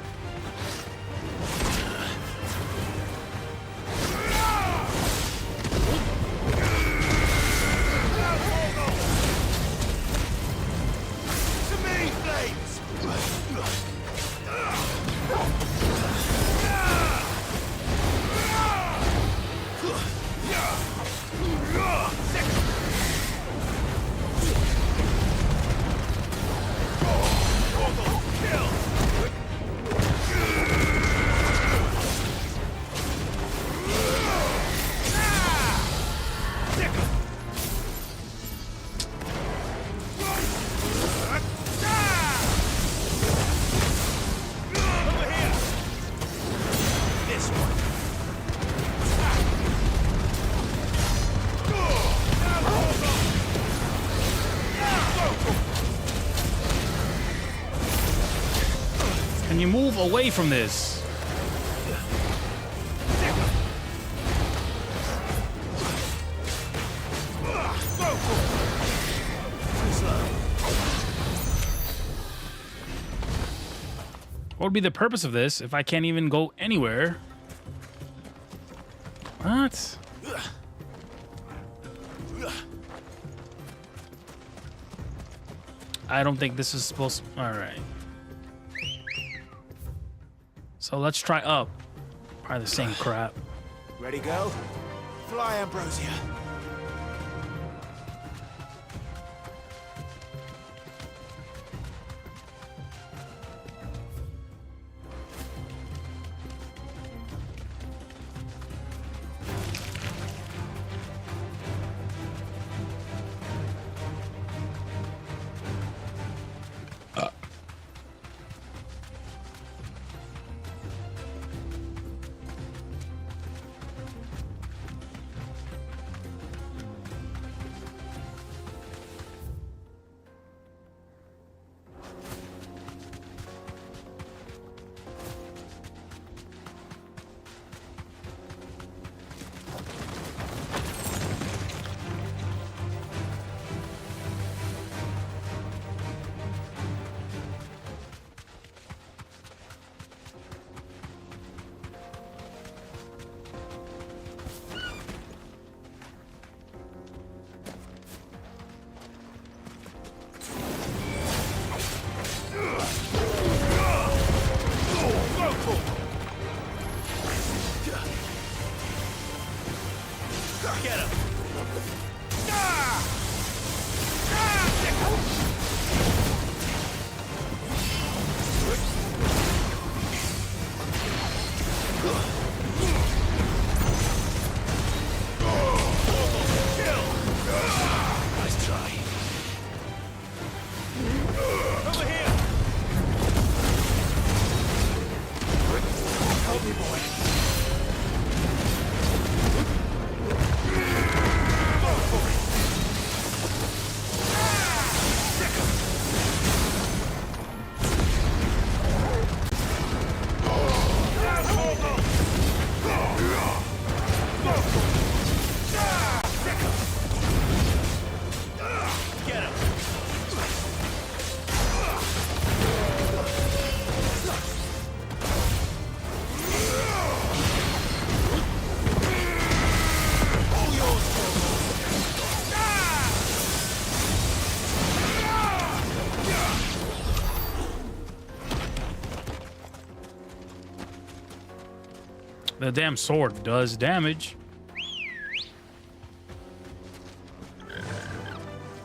Can you move away from this? What would be the purpose of this if I can't even go anywhere? What? I don't think this is supposed to... All right. So let's try up. Probably the same crap. Ready, go? Fly, Ambrosia. Get him! Nice try. Over here! Help me, boy. Go for it! Get him! All yours, The damn sword does damage.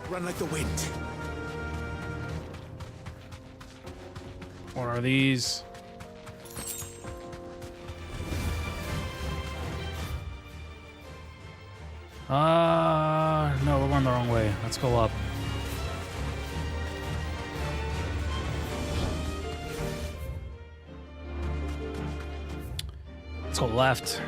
Run like the wind. What are these? No, we're going the wrong way. Let's go up. Let's go left.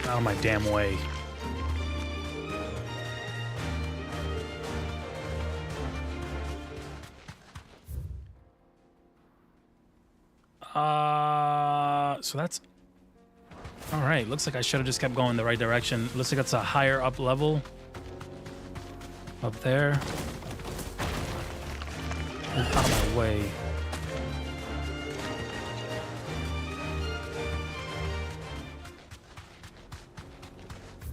Out of my damn way. So that's all right. Looks like I should have just kept going the right direction. Looks like it's a higher up level up there. Out of my way.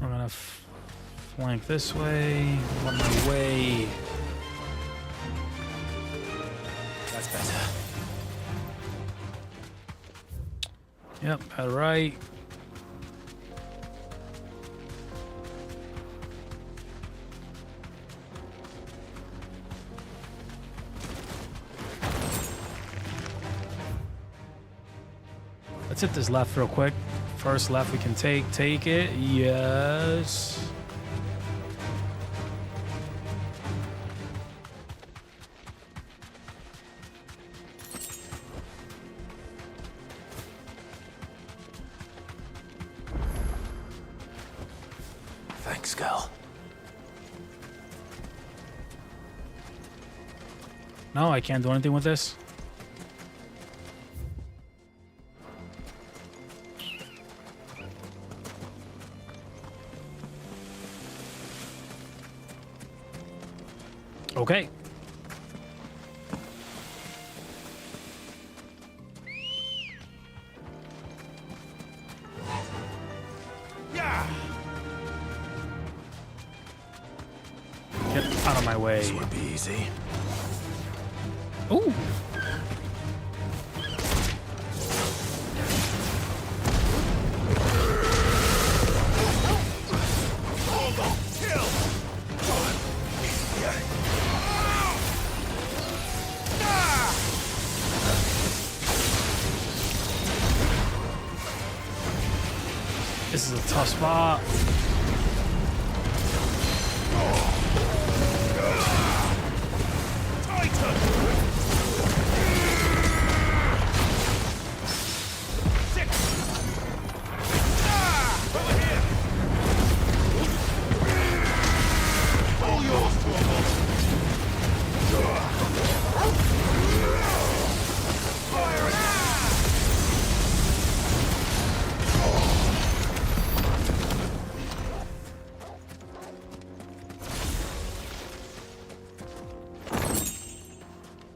We're gonna flank this way. On my way. That's better. Yep, head right. Let's hit this left real quick. First left we can take it. Yes. Thanks, girl. No, I can't do anything with this. Okay. Yeah. Get out of my way. This won't be easy. Ooh. This is a tough spot.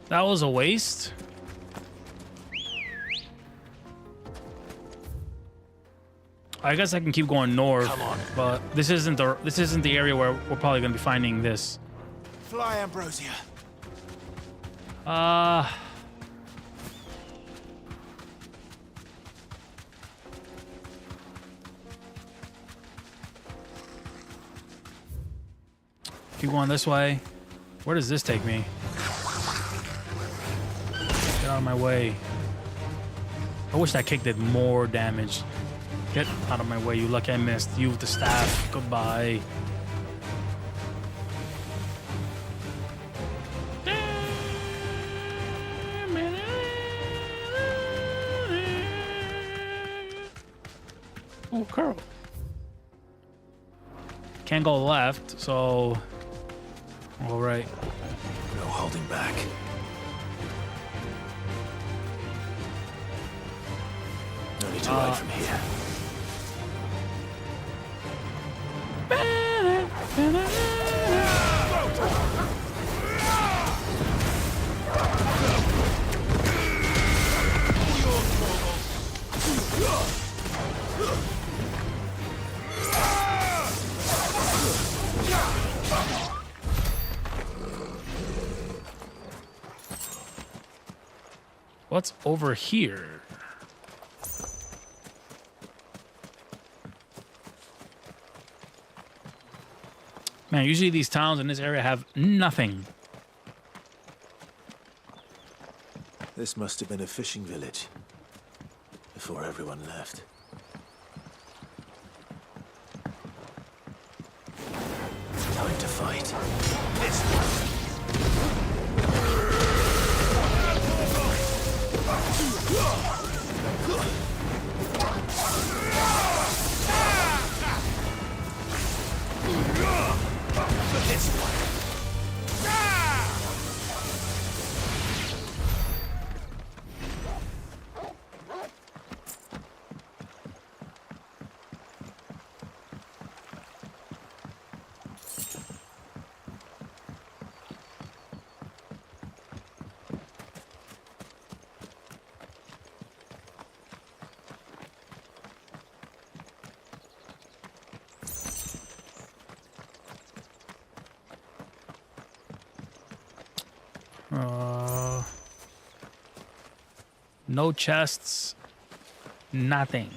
That was a waste. I guess I can keep going north. Come on. But this isn't the area where we're probably gonna be finding this. Fly, Ambrosia. Keep going this way. Where does this take me? Get out of my way. I wish that kick did more damage. Get out of my way, you lucky I missed. You with the staff. Goodbye. Oh, Carl. Can't go left, so... All right. No holding back. No need to ride from here. What's over here? Man, usually these towns in this area have nothing. This must have been a fishing village before everyone left. Time to fight. No chests, nothing.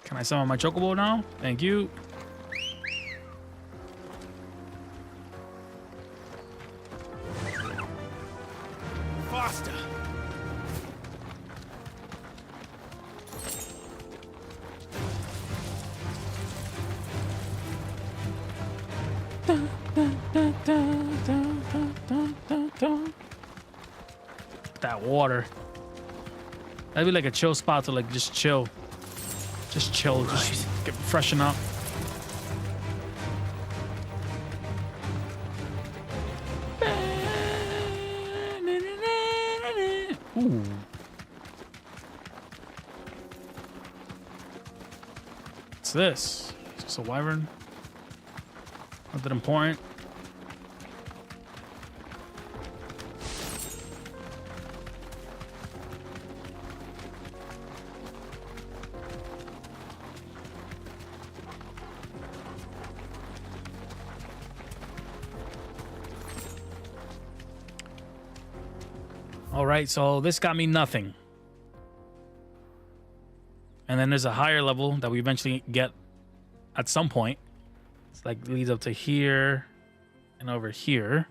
Can I summon my chocobo now? Thank you. Faster. That water. That'd be like a chill spot to like just chill. Just chill, just get freshen up. Ooh. What's this? Is this a wyvern? Nothing important. All right, so this got me nothing. And then there's a higher level that we eventually get at some point. It's like leads up to here and over here.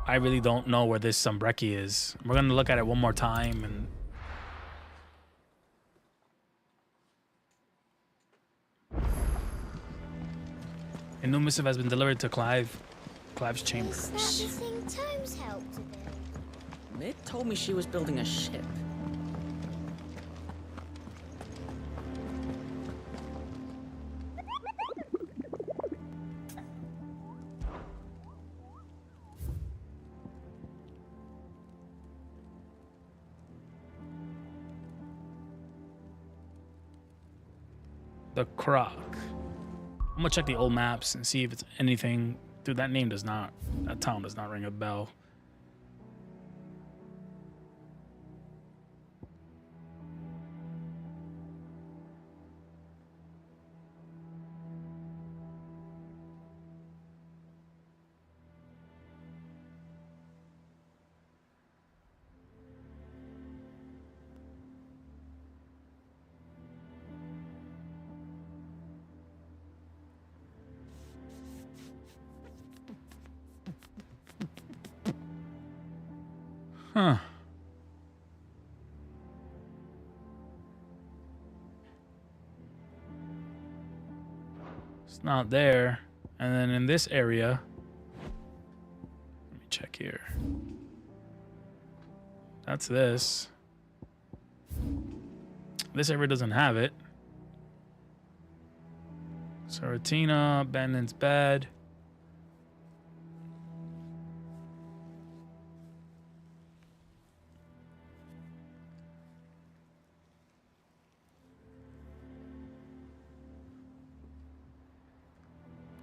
I really don't know where this Sombreki is. We're gonna look at it one more time and A new missive has been delivered to Clive's chambers. Is that the thing Tomes helped to build? Mid told me she was building a ship. The Croc. I'm gonna check the old maps and see if it's anything. Dude, that name does not, that town does not ring a bell. Huh. It's not there. And then in this area, let me check here. That's this. This area doesn't have it. Saratina, abandoned's bad.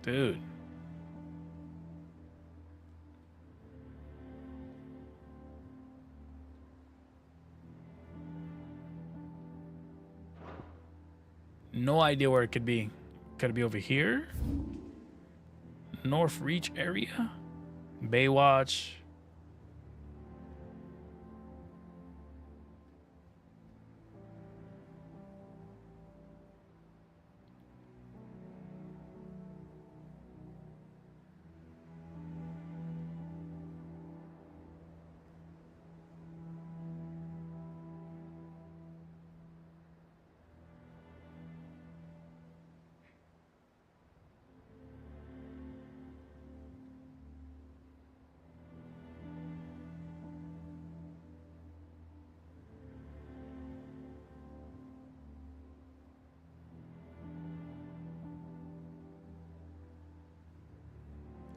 Dude. No idea where it could be. Could it be over here? North Reach area? Baywatch.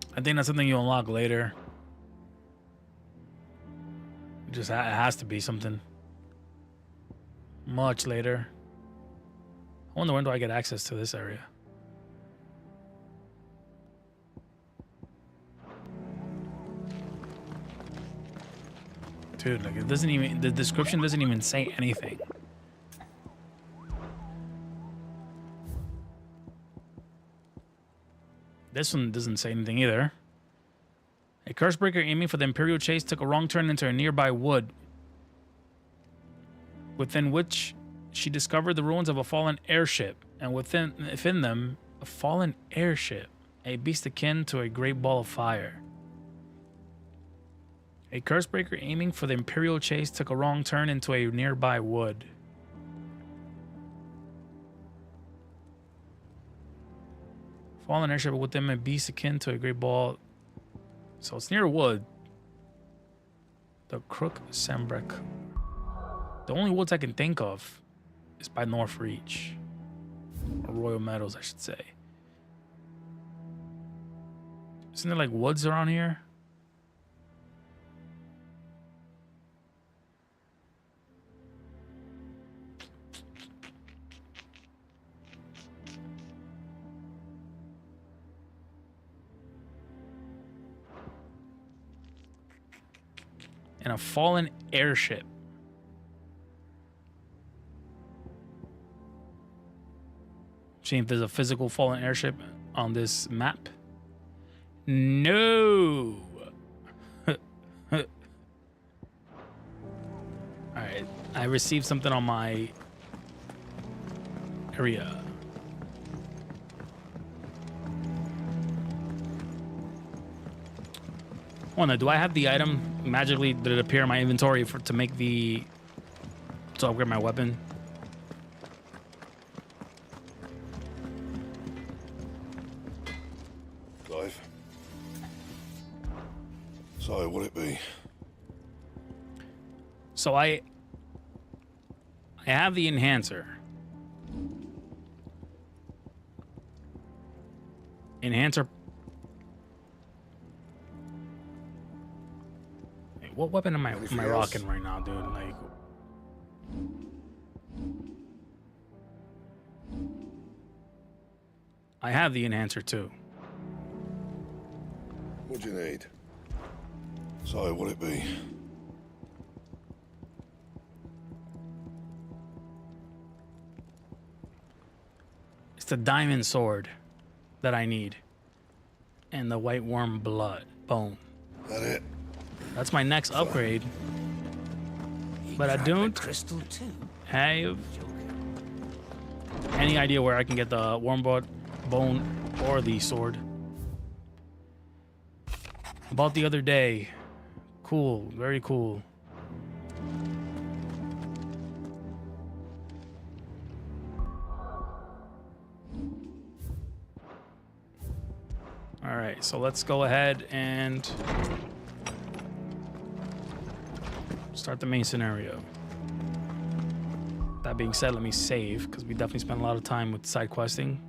I think that's something you unlock later. It has to be something much later. I wonder when do I get access to this area? Dude, like it doesn't even, the description doesn't even say anything. This one doesn't say anything either. A Cursebreaker aiming for the Imperial chase took a wrong turn into a nearby wood, within which she discovered the ruins of a fallen airship, and within them, a fallen airship, a beast akin to a great ball of fire. A Cursebreaker aiming for the Imperial chase took a wrong turn into a nearby wood. Fallen airship with them, a beast akin to a great ball. So it's near a wood. The Crook Sambrek. The only woods I can think of is by North Reach. Or Royal Meadows, I should say. Isn't there like woods around here? And a fallen airship. See if there's a physical fallen airship on this map. No. Alright. I received something on my area. Well, now, do I have the item magically? Did it appear in my inventory to make to upgrade my weapon? So, will it be? So I have the enhancer. Enhancer. Hey, what weapon am I rocking right now, dude? Like, I have the enhancer too. What do you need? So, will it be? It's the diamond sword that I need. And the white worm blood bone. That it? That's my next upgrade. But I don't crystal too. have any idea where I can get the worm blood bone or the sword. Bought the other day. Cool, very cool. All right, so let's go ahead and start the main scenario. That being said, let me save, because we definitely spent a lot of time with side questing.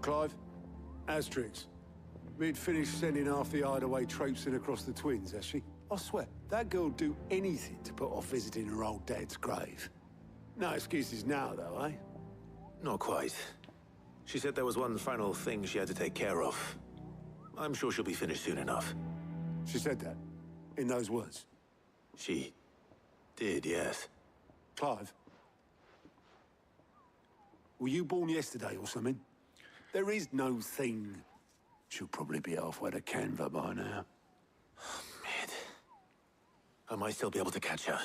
Clive? Asterix. We'd finished sending half the hideaway traipsing across the twins, has she? I swear, that girl'd do anything to put off visiting her old dad's grave. No excuses now, though, eh? Not quite. She said there was one final thing she had to take care of. I'm sure she'll be finished soon enough. She said that? In those words? She did, yes. Clive? Were you born yesterday or something? There is no thing. She'll probably be halfway to Canva by now. Mid. I might still be able to catch her.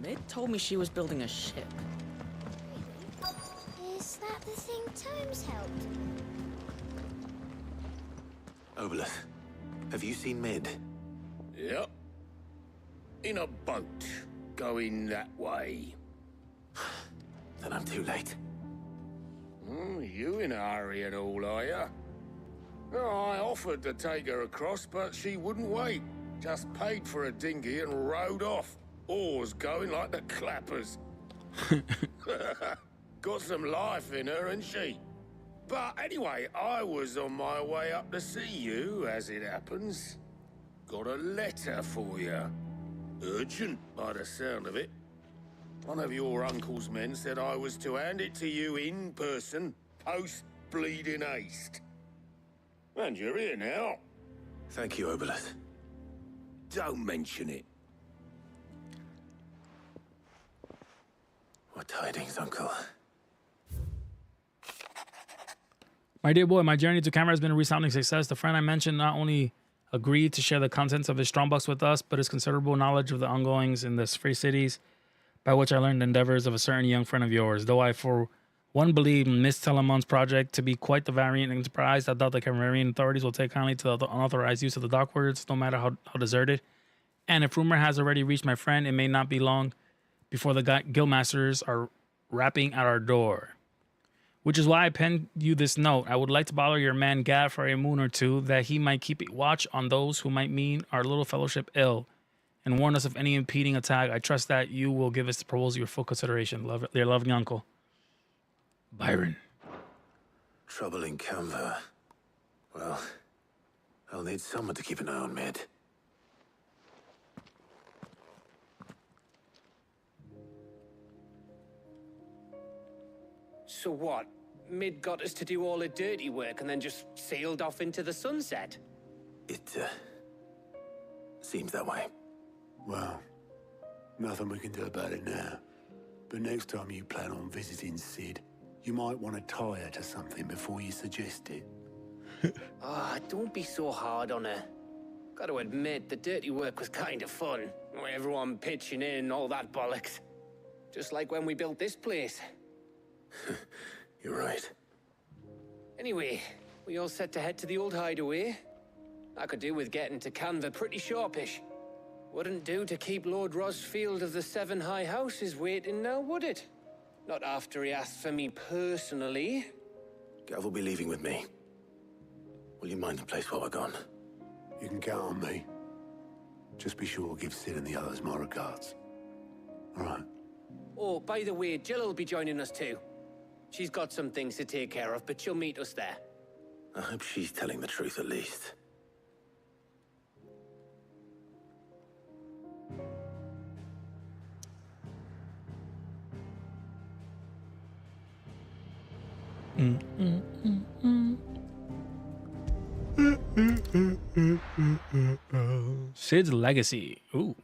Mid told me she was building a ship. Is that the thing Tomes helped? Obolus, have you seen Mid? Yep. In a boat, going that way. Then I'm too late. You in a hurry at all, are you? Oh, I offered to take her across, but she wouldn't wait. Just paid for a dinghy and rowed off. Oars going like the clappers. Got some life in her, ain't she? But anyway, I was on my way up to see you, as it happens. Got a letter for you. Urgent, by the sound of it. One of your uncle's men said I was to hand it to you in person, post-bleeding haste. And you're here now. Thank you, Obolus. Don't mention it. What tidings, Uncle? My dear boy, my journey to camera has been a resounding success. The friend I mentioned not only agreed to share the contents of his strongbox with us, but his considerable knowledge of the ongoings in the free cities, by which I learned the endeavors of a certain young friend of yours. Though I, for one, believe Miss Telemon's project to be quite the variant enterprise, I doubt the Cameroonian authorities will take kindly to the unauthorized use of the dock words, no matter how deserted. And if rumor has already reached my friend, it may not be long before the guildmasters are rapping at our door. Which is why I penned you this note. I would like to bother your man Gad for a moon or two, that he might keep a watch on those who might mean our little fellowship ill, and warn us of any impeding attack. I trust that you will give us the proposal your full consideration. Your loving uncle, Byron. Trouble in Canva. Well, I'll need someone to keep an eye on Mid. So what? Mid got us to do all the dirty work and then just sailed off into the sunset? It, seems that way. Well, nothing we can do about it now. But next time you plan on visiting Sid, you might want to tie her to something before you suggest it. Ah, don't be so hard on her. Got to admit, the dirty work was kind of fun. Everyone pitching in and all that bollocks. Just like when we built this place. You're right. Anyway, we all set to head to the old hideaway. I could do with getting to Canva pretty sharpish. Wouldn't do to keep Lord Rosfield of the Seven High Houses waiting now, would it? Not after he asked for me personally. Gav will be leaving with me. Will you mind the place while we're gone? You can count on me. Just be sure to give Sid and the others my regards. All right. Oh, by the way, Jill will be joining us too. She's got some things to take care of, but she'll meet us there. I hope she's telling the truth at least. Sid's legacy. Ooh.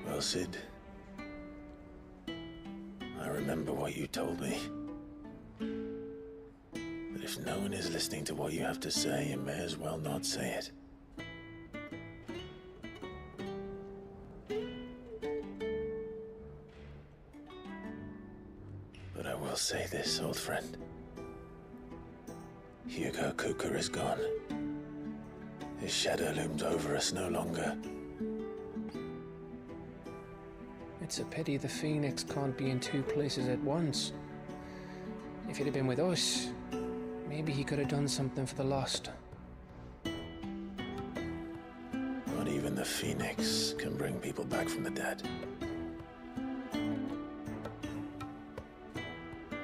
Well, Sid, I remember what you told me. But if no one is listening to what you have to say, you may as well not say it. But I will say this, old friend. Hugo Cooker is gone. His shadow looms over us no longer. It's a pity the Phoenix can't be in two places at once. If he'd have been with us, maybe he could have done something for the lost. Not even the Phoenix can bring people back from the dead.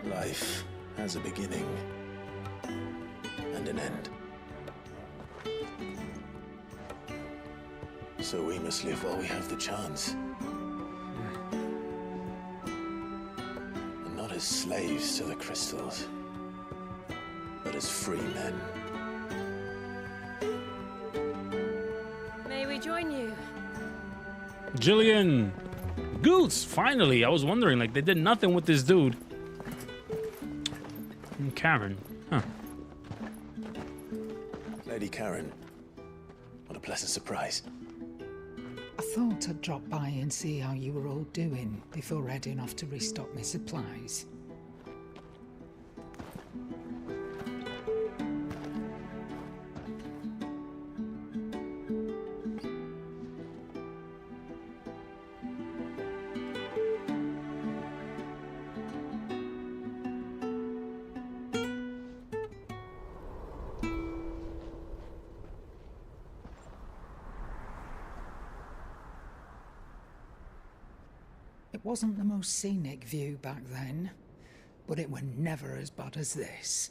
Life has a beginning and an end. So we must live while we have the chance. And not as slaves to the crystals, but as free men. May we join you? Jillian! Goose! Finally! I was wondering, like, they did nothing with this dude. And Karen. Huh. Lady Karen, what a pleasant surprise. I thought I'd drop by and see how you were all doing before heading off to restock my supplies. It wasn't the most scenic view back then, but it were never as bad as this.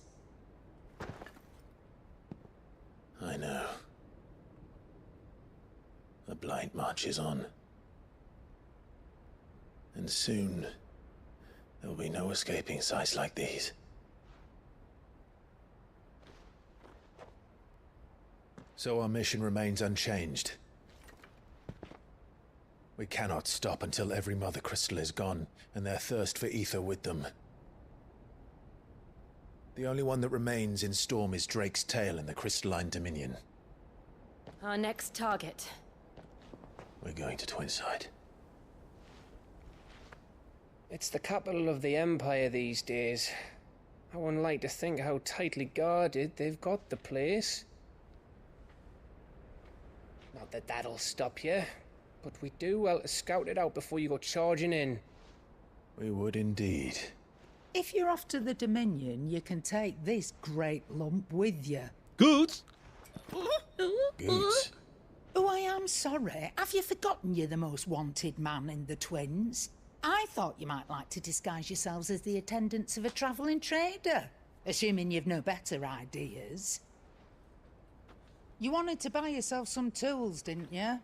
I know. The Blight March is on. And soon, there will be no escaping sights like these. So our mission remains unchanged. We cannot stop until every Mother Crystal is gone, and their thirst for ether with them. The only one that remains in Storm is Drake's tail in the Crystalline Dominion. Our next target. We're going to Twinside. It's the capital of the Empire these days. I wouldn't like to think how tightly guarded they've got the place. Not that that'll stop you, but we do well to scout it out before you go charging in. We would indeed. If you're off to the Dominion, you can take this great lump with you. Goods? Goods? Oh, I am sorry. Have you forgotten you're the most wanted man in the Twins? I thought you might like to disguise yourselves as the attendants of a travelling trader, assuming you've no better ideas. You wanted to buy yourself some tools, didn't you?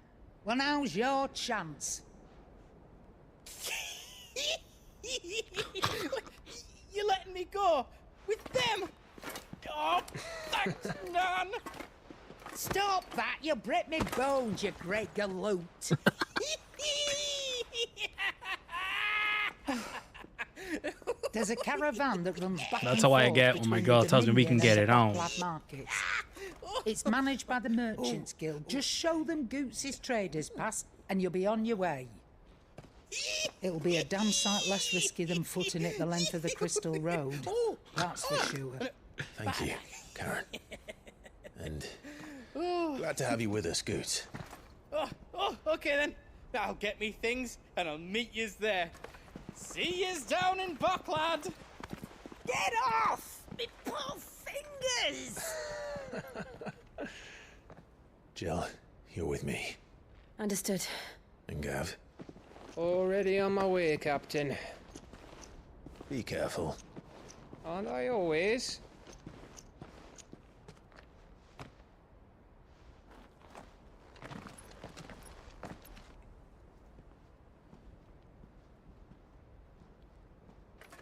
Well, now's your chance. You're letting me go with them? Oh, thanks, Nan. Stop that! You'll break me bones, you great galoot. There's a caravan that runs back That's and how I forth get when my between girl the tells me we can Dominion get and it on. Black markets. It's managed by the Merchants Guild. Just show them Goots's Traders Pass and you'll be on your way. It'll be a damn sight less risky than footing it the length of the Crystal Road. That's for sure. Thank you, Karen. And glad to have you with us, Goots. Oh, okay then. I'll get me things and I'll meet yous there. See yous down in Bucklad. Get off! Me poor fingers! Jill, you're with me. Understood. And Gav, Already on my way, Captain. be careful. Aren't I always?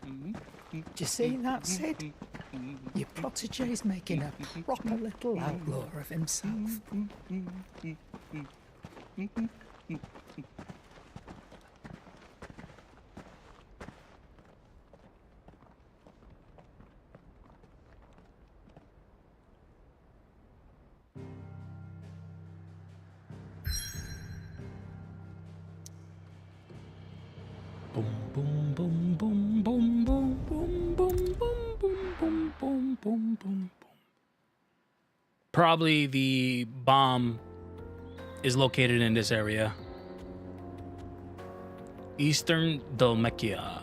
Do you see that, Sid? Your protege's making a proper little outlaw of himself. Boom, boom, boom, boom, boom, boom, boom, boom, boom, boom, boom, boom, boom. Probably the bomb is located in this area. Eastern Dalmatia.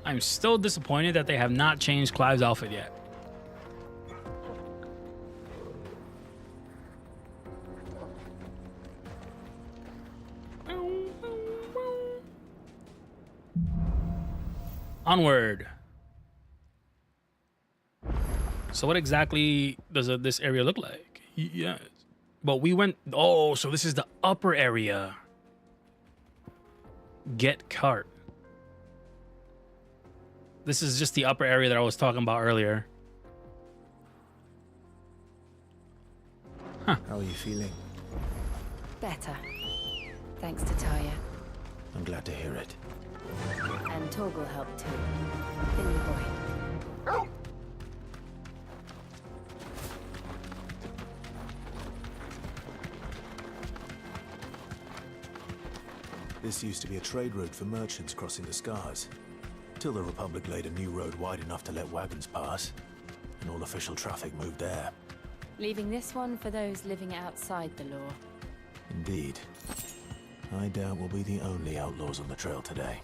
I'm still disappointed that they have not changed Clive's outfit yet. Onward. So what exactly does this area look like? Yes. But we went... Oh, so this is the upper area. Get cart. This is just the upper area that I was talking about earlier. Huh. How are you feeling? Better. Thanks to Taya. I'm glad to hear it. And Torgal helped too. The new boy. This used to be a trade route for merchants crossing the Scars, till the Republic laid a new road wide enough to let wagons pass, and all official traffic moved there. Leaving this one for those living outside the law. Indeed. I doubt we'll be the only outlaws on the trail today.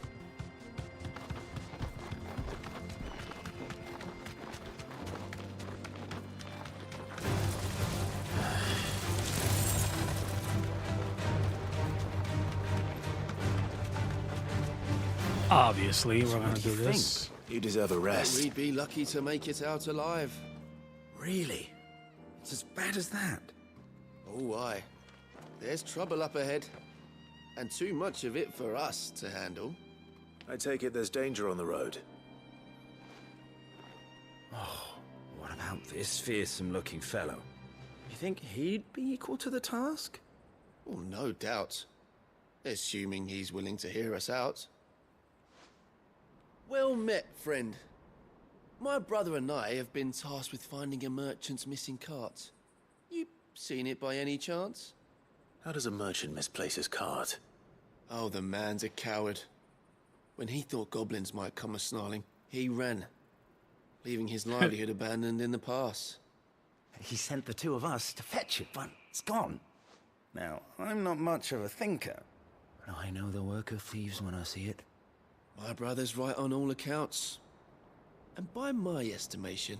Obviously, we're gonna do this. You deserve a rest. We'd be lucky to make it out alive. Really? It's as bad as that? Oh, aye. There's trouble up ahead. And too much of it for us to handle. I take it there's danger on the road. Oh, what about this fearsome-looking fellow? You think he'd be equal to the task? Well, no doubt. Assuming he's willing to hear us out. Well met, friend. My brother and I have been tasked with finding a merchant's missing cart. You seen it by any chance? How does a merchant misplace his cart? Oh, the man's a coward. When he thought goblins might come a-snarling, he ran, leaving his livelihood abandoned in the pass. He sent the two of us to fetch it, but it's gone. Now, I'm not much of a thinker, but I know the work of thieves when I see it. My brother's right on all accounts. And by my estimation,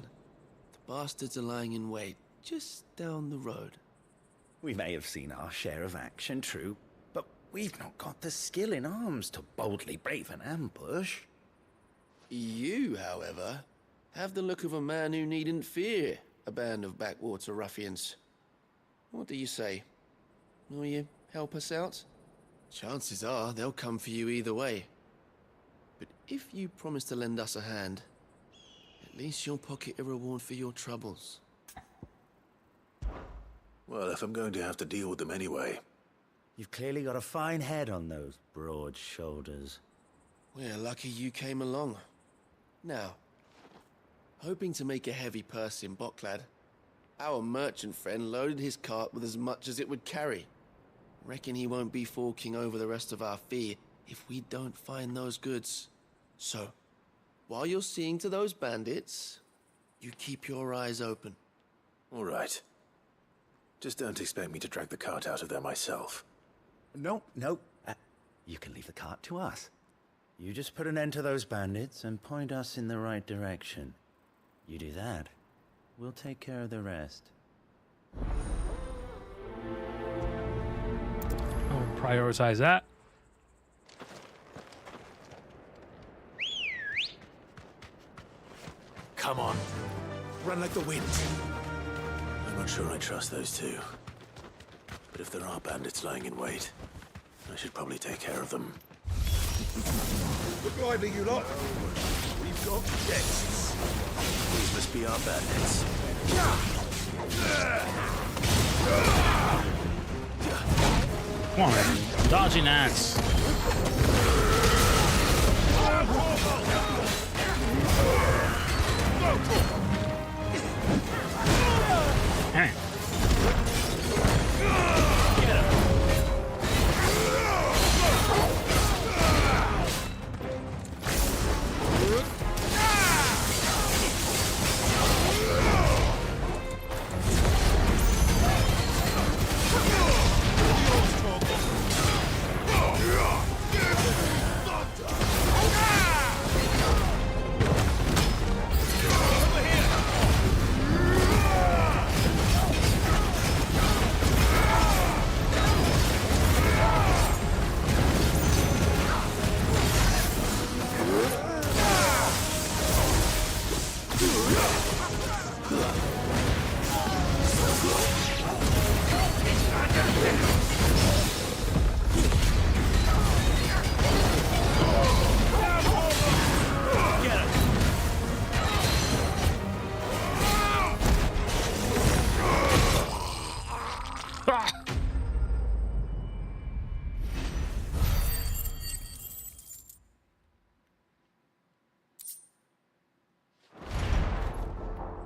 the bastards are lying in wait just down the road. We may have seen our share of action, true, but we've not got the skill in arms to boldly brave an ambush. You, however, have the look of a man who needn't fear a band of backwater ruffians. What do you say? Will you help us out? Chances are they'll come for you either way. But if you promise to lend us a hand, at least you'll pocket a reward for your troubles. Well, if I'm going to have to deal with them anyway. You've clearly got a fine head on those broad shoulders. We're lucky you came along. Now, hoping to make a heavy purse in Boklad, our merchant friend loaded his cart with as much as it would carry. Reckon he won't be forking over the rest of our fee if we don't find those goods. So, while you're seeing to those bandits, you keep your eyes open. All right. Just don't expect me to drag the cart out of there myself. No. You can leave the cart to us. You just put an end to those bandits and point us in the right direction. You do that, we'll take care of the rest. I'll prioritize that. Come on. Run like the wind. I'm not sure I trust those two. But if there are bandits lying in wait, I should probably take care of them. Look lively, you lot. We've got guests. These must be our bandits. Come on, man. Dodging ass. Hey.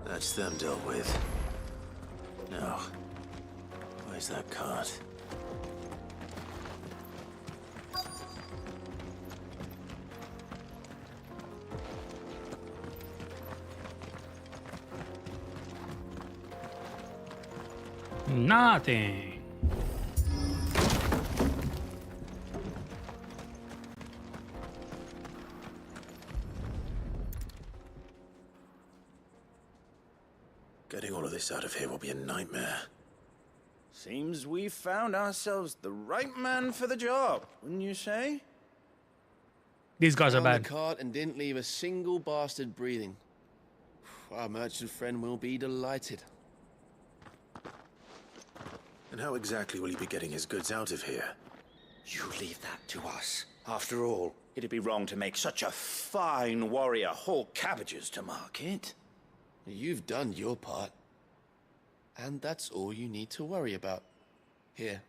That's them dealt with. Now, where's that cart? Nothing. Getting all of this out of here will be a nightmare. Seems we've found ourselves the right man for the job, wouldn't you say? These guys are Found bad. the cart and didn't leave a single bastard breathing. Our merchant friend will be delighted. And how exactly will he be getting his goods out of here? You leave that to us. After all, it'd be wrong to make such a fine warrior haul cabbages to market. You've done your part. And that's all you need to worry about. Here.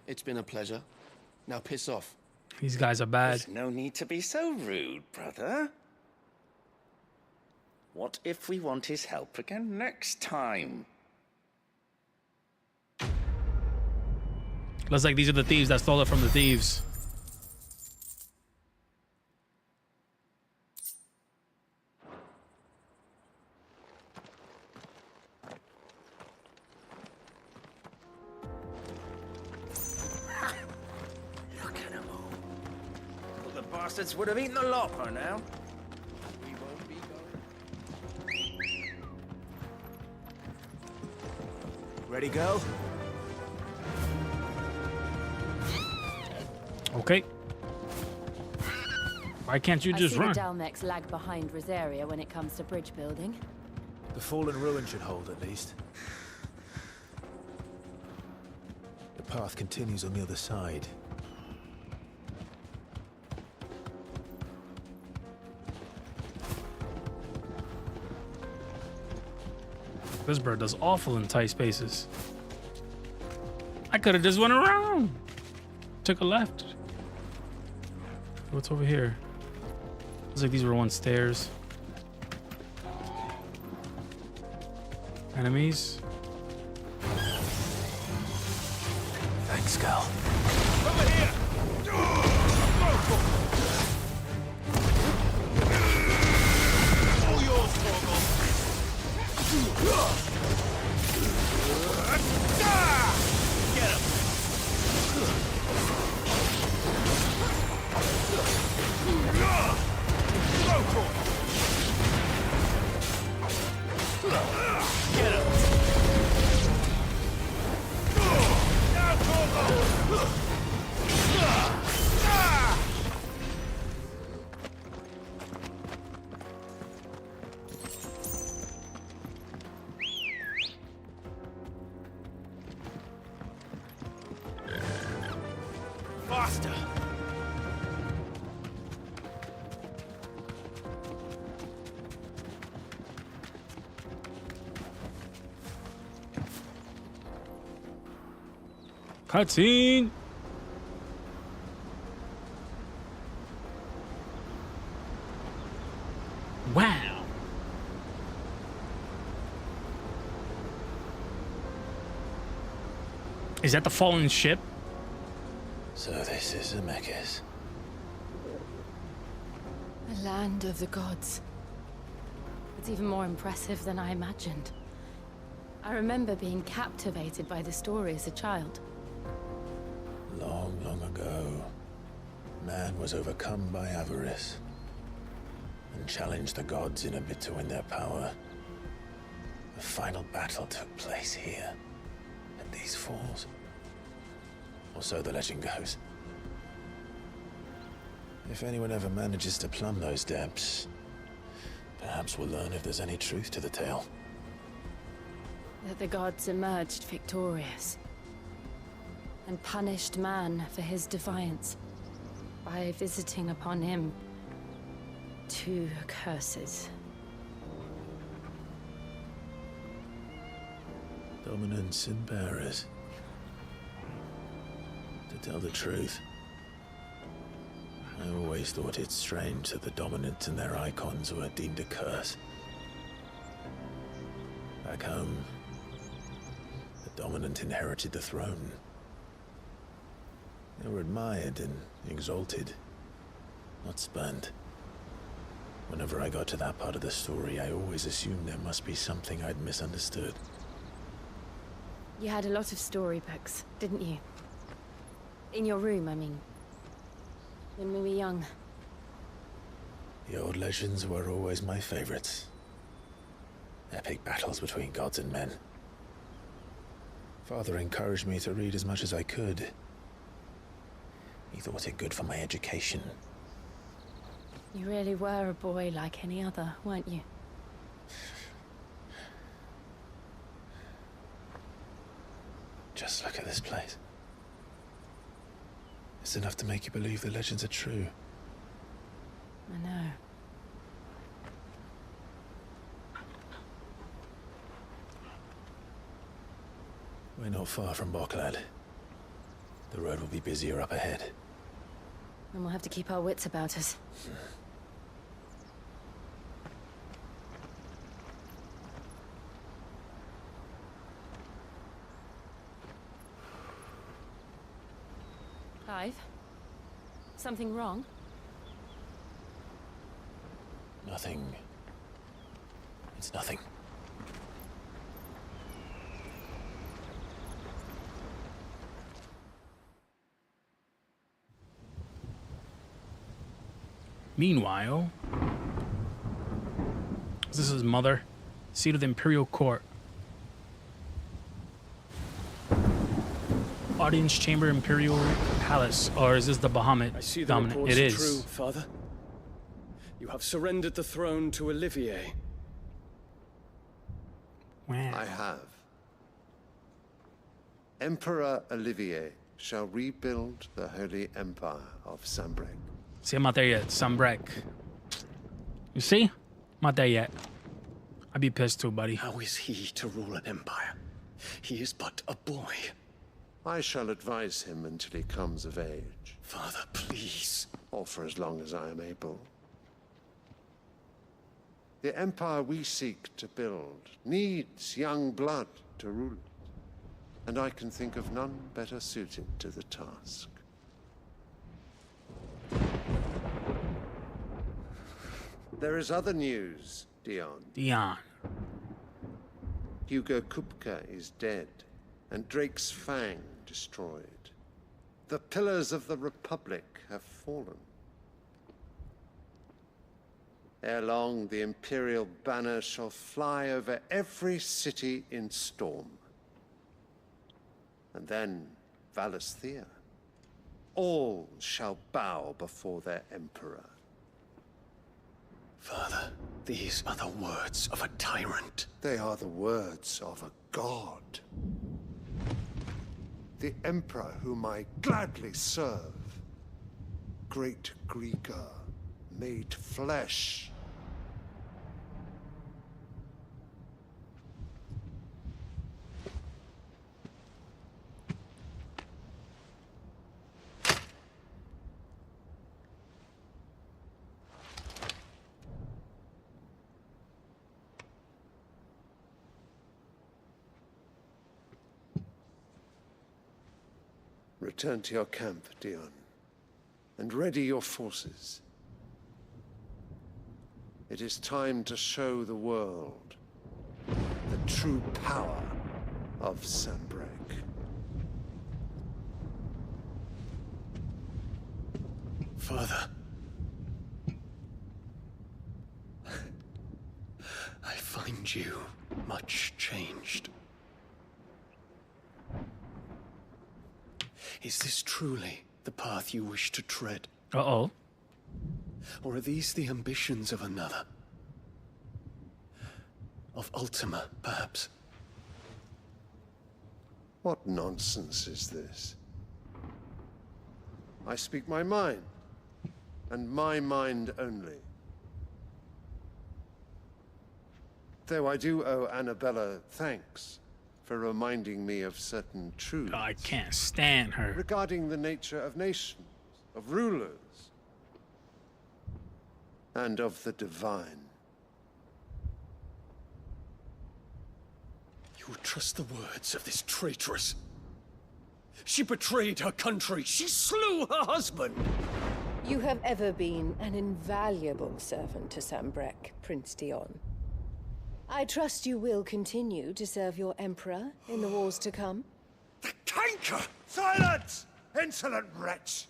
It's been a pleasure. Now piss off. These guys are bad. There's no need to be so rude, brother. What if we want his help again next time? Looks like these are the thieves that stole it from the thieves. Look at them bastards would have eaten the lot by now. We won't be going. Ready, go? Okay. Why can't you just run? I see the Dalmex lag behind Rosaria when it comes to bridge building. The fallen ruin should hold, at least. The path continues on the other side. This bird does awful in tight spaces. I could have just went around. Took a left. What's over here? Looks like these were once stairs. Enemies. Thanks, Cal. Over here! All yours, Torgal. Get him! Go for it! Get him! Now, Torgal! Faster! Cutscene. Wow. Is that the fallen ship? So this is Zemeckis. The land of the gods. It's even more impressive than I imagined. I remember being captivated by the story as a child. Long, long ago, man was overcome by avarice and challenged the gods in a bid to win their power. The final battle took place here, at these falls. Or so the legend goes. If anyone ever manages to plumb those depths, perhaps we'll learn if there's any truth to the tale. That the gods emerged victorious and punished man for his defiance by visiting upon him 2 curses. Dominance and bearers. To tell the truth, I always thought it strange that the dominant and their icons were deemed a curse. Back home, the dominant inherited the throne. They were admired and exalted, not spurned. Whenever I got to that part of the story, I always assumed there must be something I'd misunderstood. You had a lot of storybooks, didn't you? In your room, I mean. When we were young. The old legends were always my favorites. Epic battles between gods and men. Father encouraged me to read as much as I could. He thought it good for my education. You really were a boy like any other, weren't you? Just look at this place. It's enough to make you believe the legends are true. I know. We're not far from Boklad. The road will be busier up ahead. And we'll have to keep our wits about us. Clive? Something wrong? Nothing. It's nothing. Meanwhile, this is his mother. Seat of the Imperial Court. Audience Chamber, Imperial Palace. Or is this the Bahamut I see the dominant? reports It are is. true, Father. You have surrendered the throne to Olivier. I have. Emperor Olivier shall rebuild the Holy Empire of Sambrek. See, I'm not there yet. Sambrek. You see? I'm not there yet. I'd be pissed too, buddy. How is he to rule an empire? He is but a boy. I shall advise him until he comes of age. Father, please. Or for as long as I am able. The empire we seek to build needs young blood to rule it. And I can think of none better suited to the task. There is other news, Dion. Dion. Hugo Kupka is dead, and Drake's Fang destroyed. The pillars of the Republic have fallen. Ere long, the Imperial banner shall fly over every city in Storm. And then Valisthea. All shall bow before their Emperor. Father, these are the words of a tyrant. They are the words of a god. The Emperor whom I gladly serve. Great Grieger, made flesh. Return to your camp, Dion, and ready your forces. It is time to show the world the true power of Sambrek. Father. I find you much changed. Is this truly the path you wish to tread? Uh-oh. Or are these the ambitions of another? Of Ultima, perhaps? What nonsense is this? I speak my mind, and my mind only. Though I do owe Annabella thanks for reminding me of certain truths. I can't stand her. Regarding the nature of nations, of rulers, and of the divine. You would trust the words of this traitress? She betrayed her country. She slew her husband. You have ever been an invaluable servant to Sambrek, Prince Dion. I trust you will continue to serve your Emperor in the wars to come. The canker! Silence! Insolent wretch!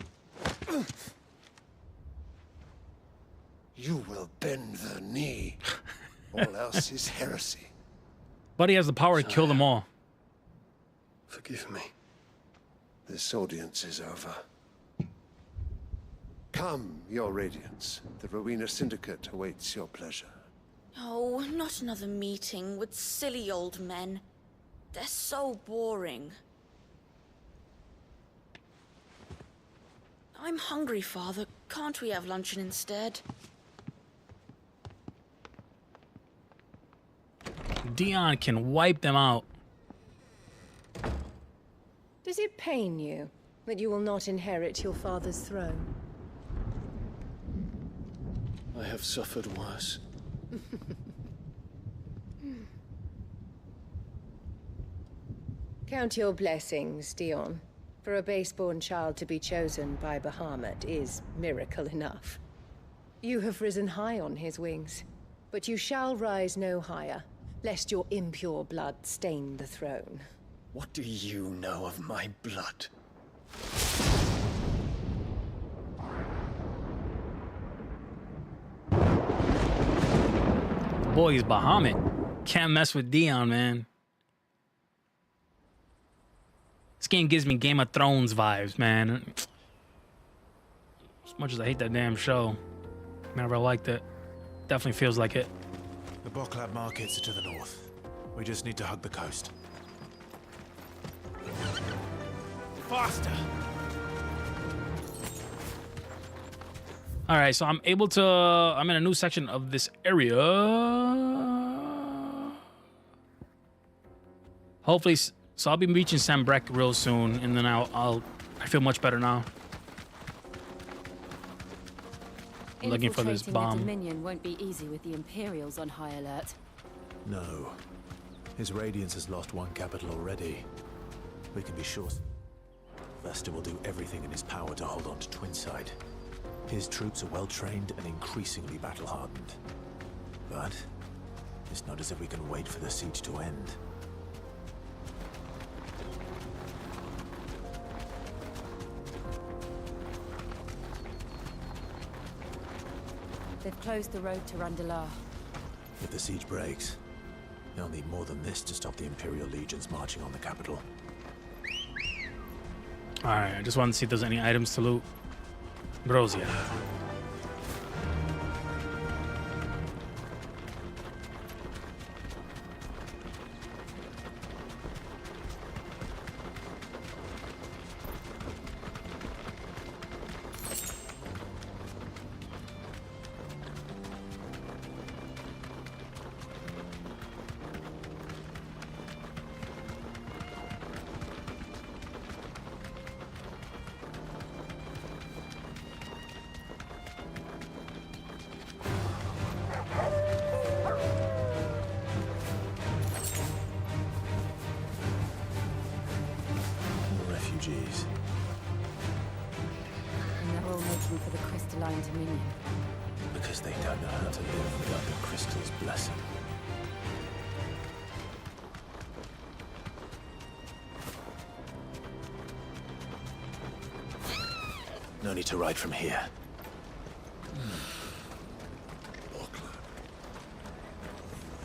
You will bend the knee. All else is heresy. Buddy has the power to kill them all. Forgive me. This audience is over. Come, your Radiance. The Rowena Syndicate awaits your pleasure. Oh, not another meeting with silly old men. They're so boring. I'm hungry, Father. Can't we have luncheon instead? Dion can wipe them out. Does it pain you that you will not inherit your father's throne? I have suffered worse. Count your blessings, Dion. For a base-born child to be chosen by Bahamut is miracle enough. You have risen high on his wings, but you shall rise no higher, lest your impure blood stain the throne. What do you know of my blood? Boy, he's Bahamut. Can't mess with Dion, man. This game gives me Game of Thrones vibes, man. As much as I hate that damn show, never liked it. Definitely feels like it. The Boklab markets are to the north. We just need to hug the coast. Faster! All right, so I'm able to, I'm in a new section of this area. Hopefully, so I'll be reaching Sambrek real soon, and then I feel much better now. I'm looking for this Infiltrating bomb. the Dominion won't be easy with the Imperials on high alert. No. His Radiance has lost one capital already. We can be sure Vesta will do everything in his power to hold on to Twinside. His troops are well-trained and increasingly battle-hardened. But it's not as if we can wait for the siege to end. They've closed the road to Randalar. If the siege breaks, they'll need more than this to stop the Imperial legions marching on the capital. All right, I just wanted to see if there's any items to loot. Brosia. Refugees. And they're all making for the crystalline Dominion. Because they don't know how to live without the crystal's blessing. No need to ride from here.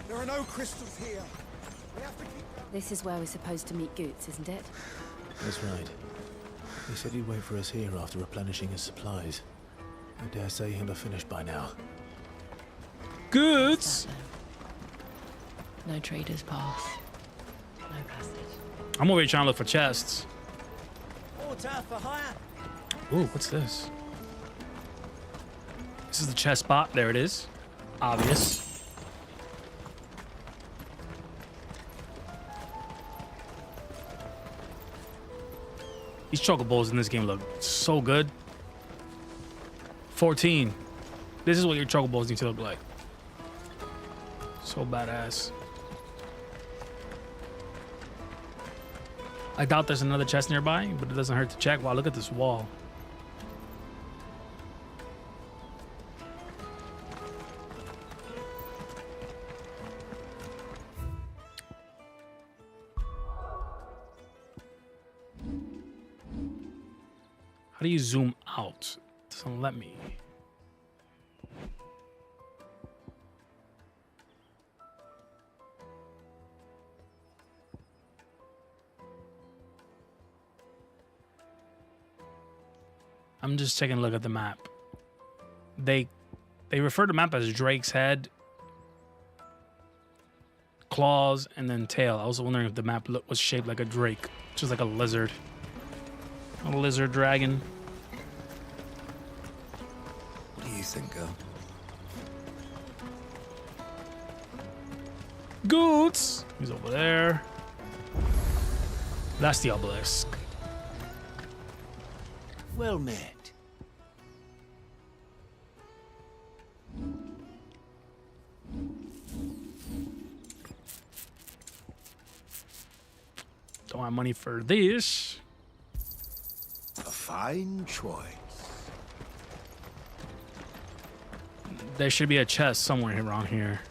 There are no crystals here. We have to keep... This is where we're supposed to meet Goots, isn't it? That's right. He said he'd wait for us here after replenishing his supplies. I dare say he'll have finished by now. Goods. No traders pass. No passage. I'm over here trying to look for chests. Water for hire. Ooh, what's this? This is the chest spot. There it is. Obvious. These chocobos in this game look so good. 14. This is what your chocobos need to look like. So badass. I doubt there's another chest nearby, but it doesn't hurt to check. Wow, look at this wall. How do you zoom out? It doesn't let me. I'm just taking a look at the map. They refer to the map as Drake's head, claws, and then tail. I was wondering if the map was shaped like a drake, just like a lizard. A lizard dragon. What do you think, girl? Goots! He's over there. That's the obelisk. Well met. Don't have money for this. A fine choice. There should be a chest somewhere around here.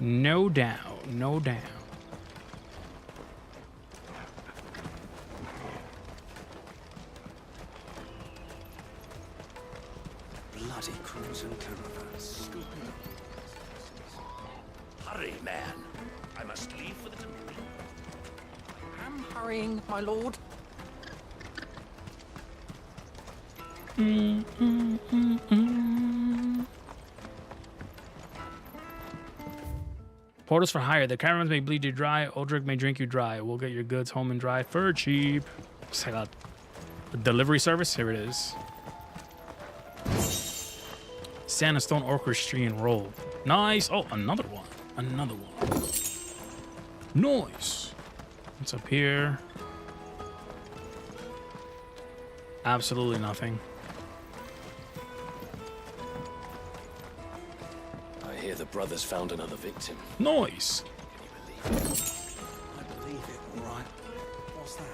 No doubt, no doubt. Bloody crimson caravans. man. I must leave for the Dominion. I am hurrying, my lord. Portals for hire. The caravans may bleed you dry. Oldrick may drink you dry. We'll get your goods home and dry for cheap. Looks like a delivery service. Here it is. Sandstone orchestrion roll. Nice. Oh, another one. Another one. Nice. What's up here? Absolutely nothing. I hear the brothers found another victim. Nice. Can you believe it? I believe it, all right. What's that?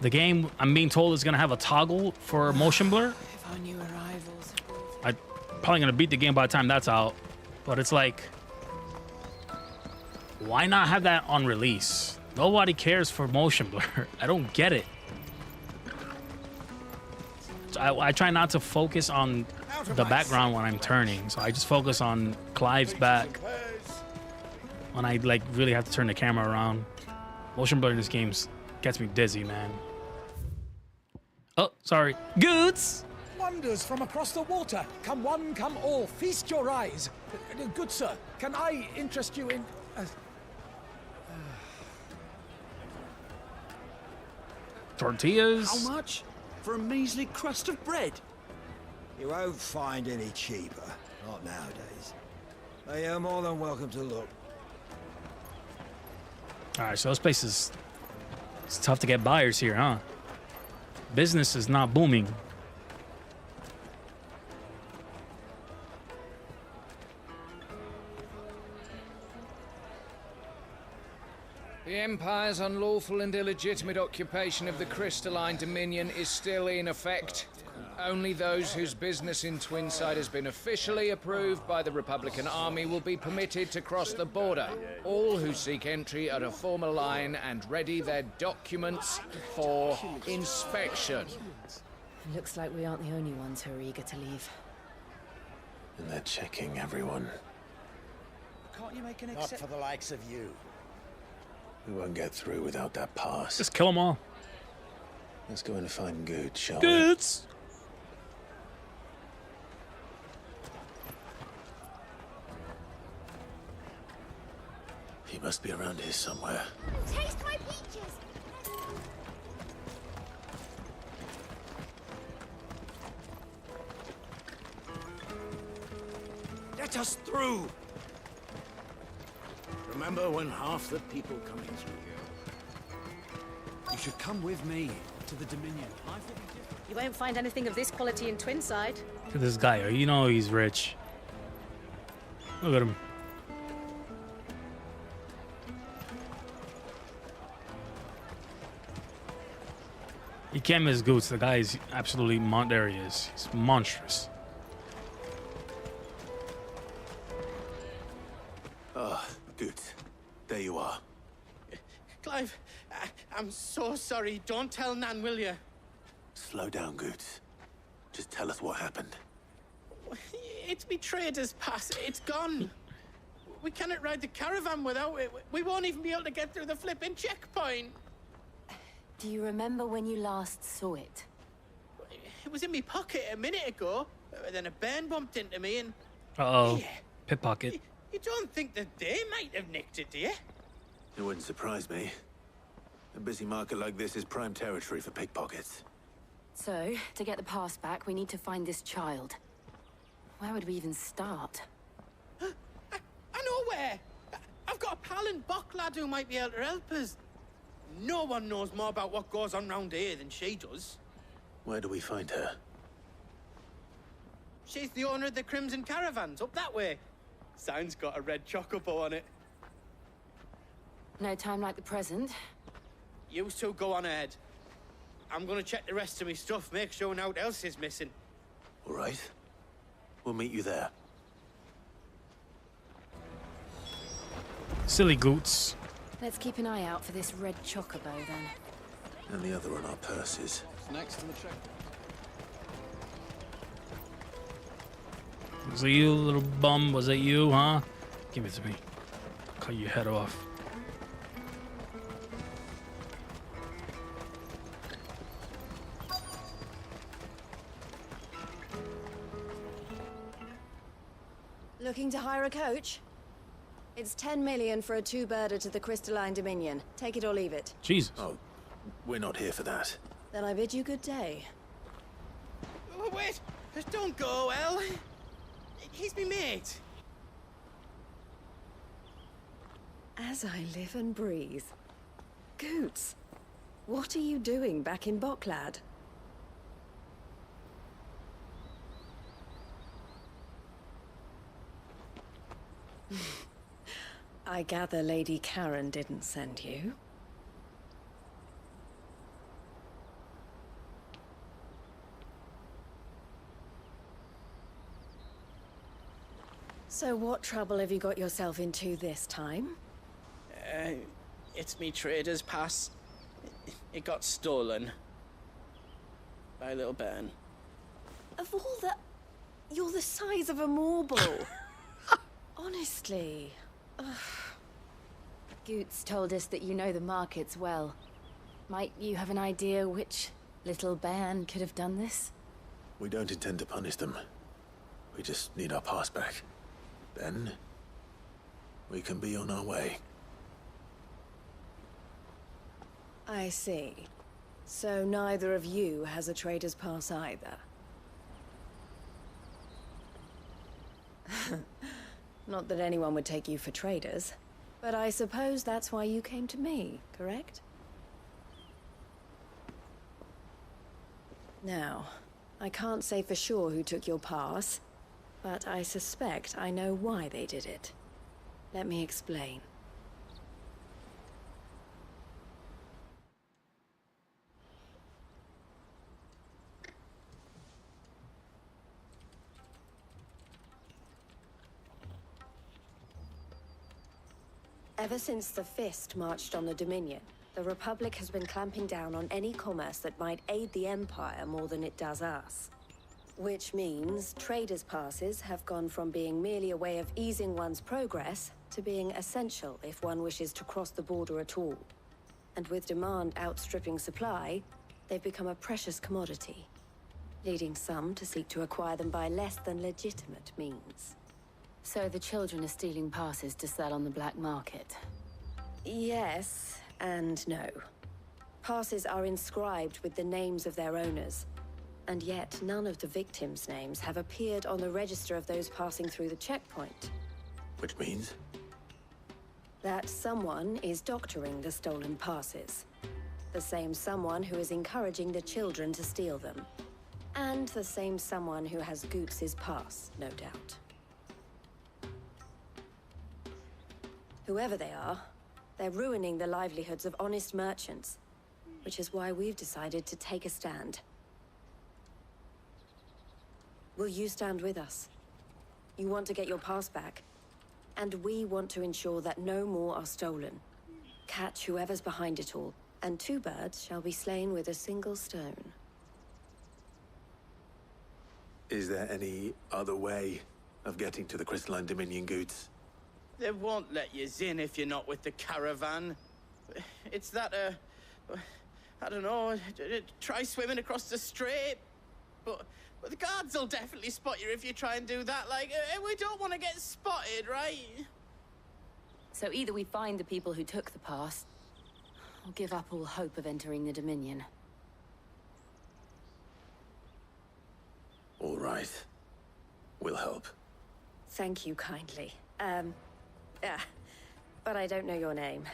The game, I'm being told, is going to have a toggle for motion blur. If our new arrivals. I'm probably going to beat the game by the time that's out. But it's like, why not have that on release? Nobody cares for motion blur. I don't get it. I try not to focus on the background when I'm turning. So I just focus on Clive's back when I like really have to turn the camera around. Motion blur in this game gets me dizzy, man. Oh, sorry. Goods! Wonders from across the water. Come one, come all. Feast your eyes. Good sir, can I interest you in... Tortillas? How much? For a measly crust of bread? You won't find any cheaper. Not nowadays. They are more than welcome to look. Alright, so this place is... It's tough to get buyers here, huh? Business is not booming. The Empire's unlawful and illegitimate occupation of the Crystalline Dominion is still in effect. Only those whose business in Twinside has been officially approved by the Republican Army will be permitted to cross the border. All who seek entry are to form a line and ready their documents for inspection. Looks like we aren't the only ones who are eager to leave. And they're checking everyone. Can't you make an exception? Not for the likes of you. We won't get through without that pass. Just kill them all. Let's go and find Good, shall we? Goods! He must be around here somewhere. Taste my peaches! Let us through! Remember when half the people coming through here? You should come with me to the Dominion. Life will be different. You won't find anything of this quality in Twinside. Look at this guy. You know he's rich. Look at him. He can't miss Goots. The guy is absolutely there he is. He's monstrous. Ah, Good. There you are. Clive, I'm so sorry. Don't tell Nan, will you? Slow down, Good. Just tell us what happened. It's me trader's pass. It's gone. We cannot ride the caravan without it. We won't even be able to get through the flipping checkpoint. Do you remember when you last saw it? It was in my pocket a minute ago. Then a bairn bumped into me and... Uh-oh. Yeah. Pickpocket. You don't think that they might have nicked it, do you? It wouldn't surprise me. A busy market like this is prime territory for pickpockets. So, to get the pass back, we need to find this child. Where would we even start? I know where! I've got a pal in Bock lad who might be able to help us. No one knows more about what goes on round here than she does. Where do we find her? She's the owner of the Crimson Caravans, up that way. Sign's got a red chocobo on it. No time like the present. You two go on ahead. I'm gonna check the rest of my stuff, make sure nothing else is missing. All right. We'll meet you there. Silly goots. Let's keep an eye out for this red chocobo then. And the other on our purses. Next to the check. Was it you, little bum? Was it you, huh? Give it to me. Cut your head off. Looking to hire a coach? It's 10 million for a two-birder to the Crystalline Dominion. Take it or leave it. Jesus. Oh, we're not here for that. Then I bid you good day. Wait! Don't go, El. He's me mate. As I live and breathe. Goots, what are you doing back in Boklad? I gather Lady Karen didn't send you. So what trouble have you got yourself into this time? It's me trader's pass. It got stolen. By little Ben. Of all the... You're the size of a marble. Honestly. Ugh. Goots told us that you know the markets well. Might you have an idea which little bairn could have done this? We don't intend to punish them. We just need our pass back. Then, we can be on our way. I see. So neither of you has a trader's pass either. Not that anyone would take you for traders, but I suppose that's why you came to me, correct? Now, I can't say for sure who took your pass, but I suspect I know why they did it. Let me explain. Ever since the Fist marched on the Dominion, the Republic has been clamping down on any commerce that might aid the Empire more than it does us. Which means traders' passes have gone from being merely a way of easing one's progress to being essential if one wishes to cross the border at all. And with demand outstripping supply, they've become a precious commodity, leading some to seek to acquire them by less than legitimate means. So the children are stealing passes to sell on the black market? Yes, and no. Passes are inscribed with the names of their owners, and yet none of the victims' names have appeared on the register of those passing through the checkpoint. Which means? That someone is doctoring the stolen passes. The same someone who is encouraging the children to steal them. And the same someone who has Goots' pass, no doubt. Whoever they are, they're ruining the livelihoods of honest merchants, which is why we've decided to take a stand. Will you stand with us? You want to get your pass back, and we want to ensure that no more are stolen. Catch whoever's behind it all, and two birds shall be slain with a single stone. Is there any other way of getting to the Crystalline Dominion, Goots? They won't let you in if you're not with the caravan. It's that, I don't know, try swimming across the strait. But the guards will definitely spot you if you try and do that. Like, we don't want to get spotted, right? So either we find the people who took the pass, or give up all hope of entering the Dominion. All right. We'll help. Thank you kindly. But I don't know your name.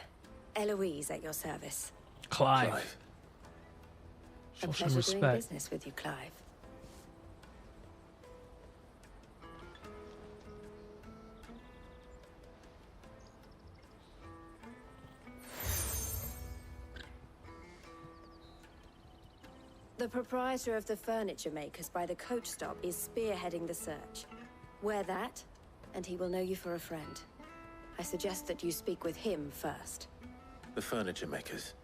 Eloise at your service. Clive. A Show some pleasure doing respect. business with you, Clive. The proprietor of the furniture makers by the coach stop is spearheading the search. Wear that, and he will know you for a friend. I suggest that you speak with him first. The furniture makers.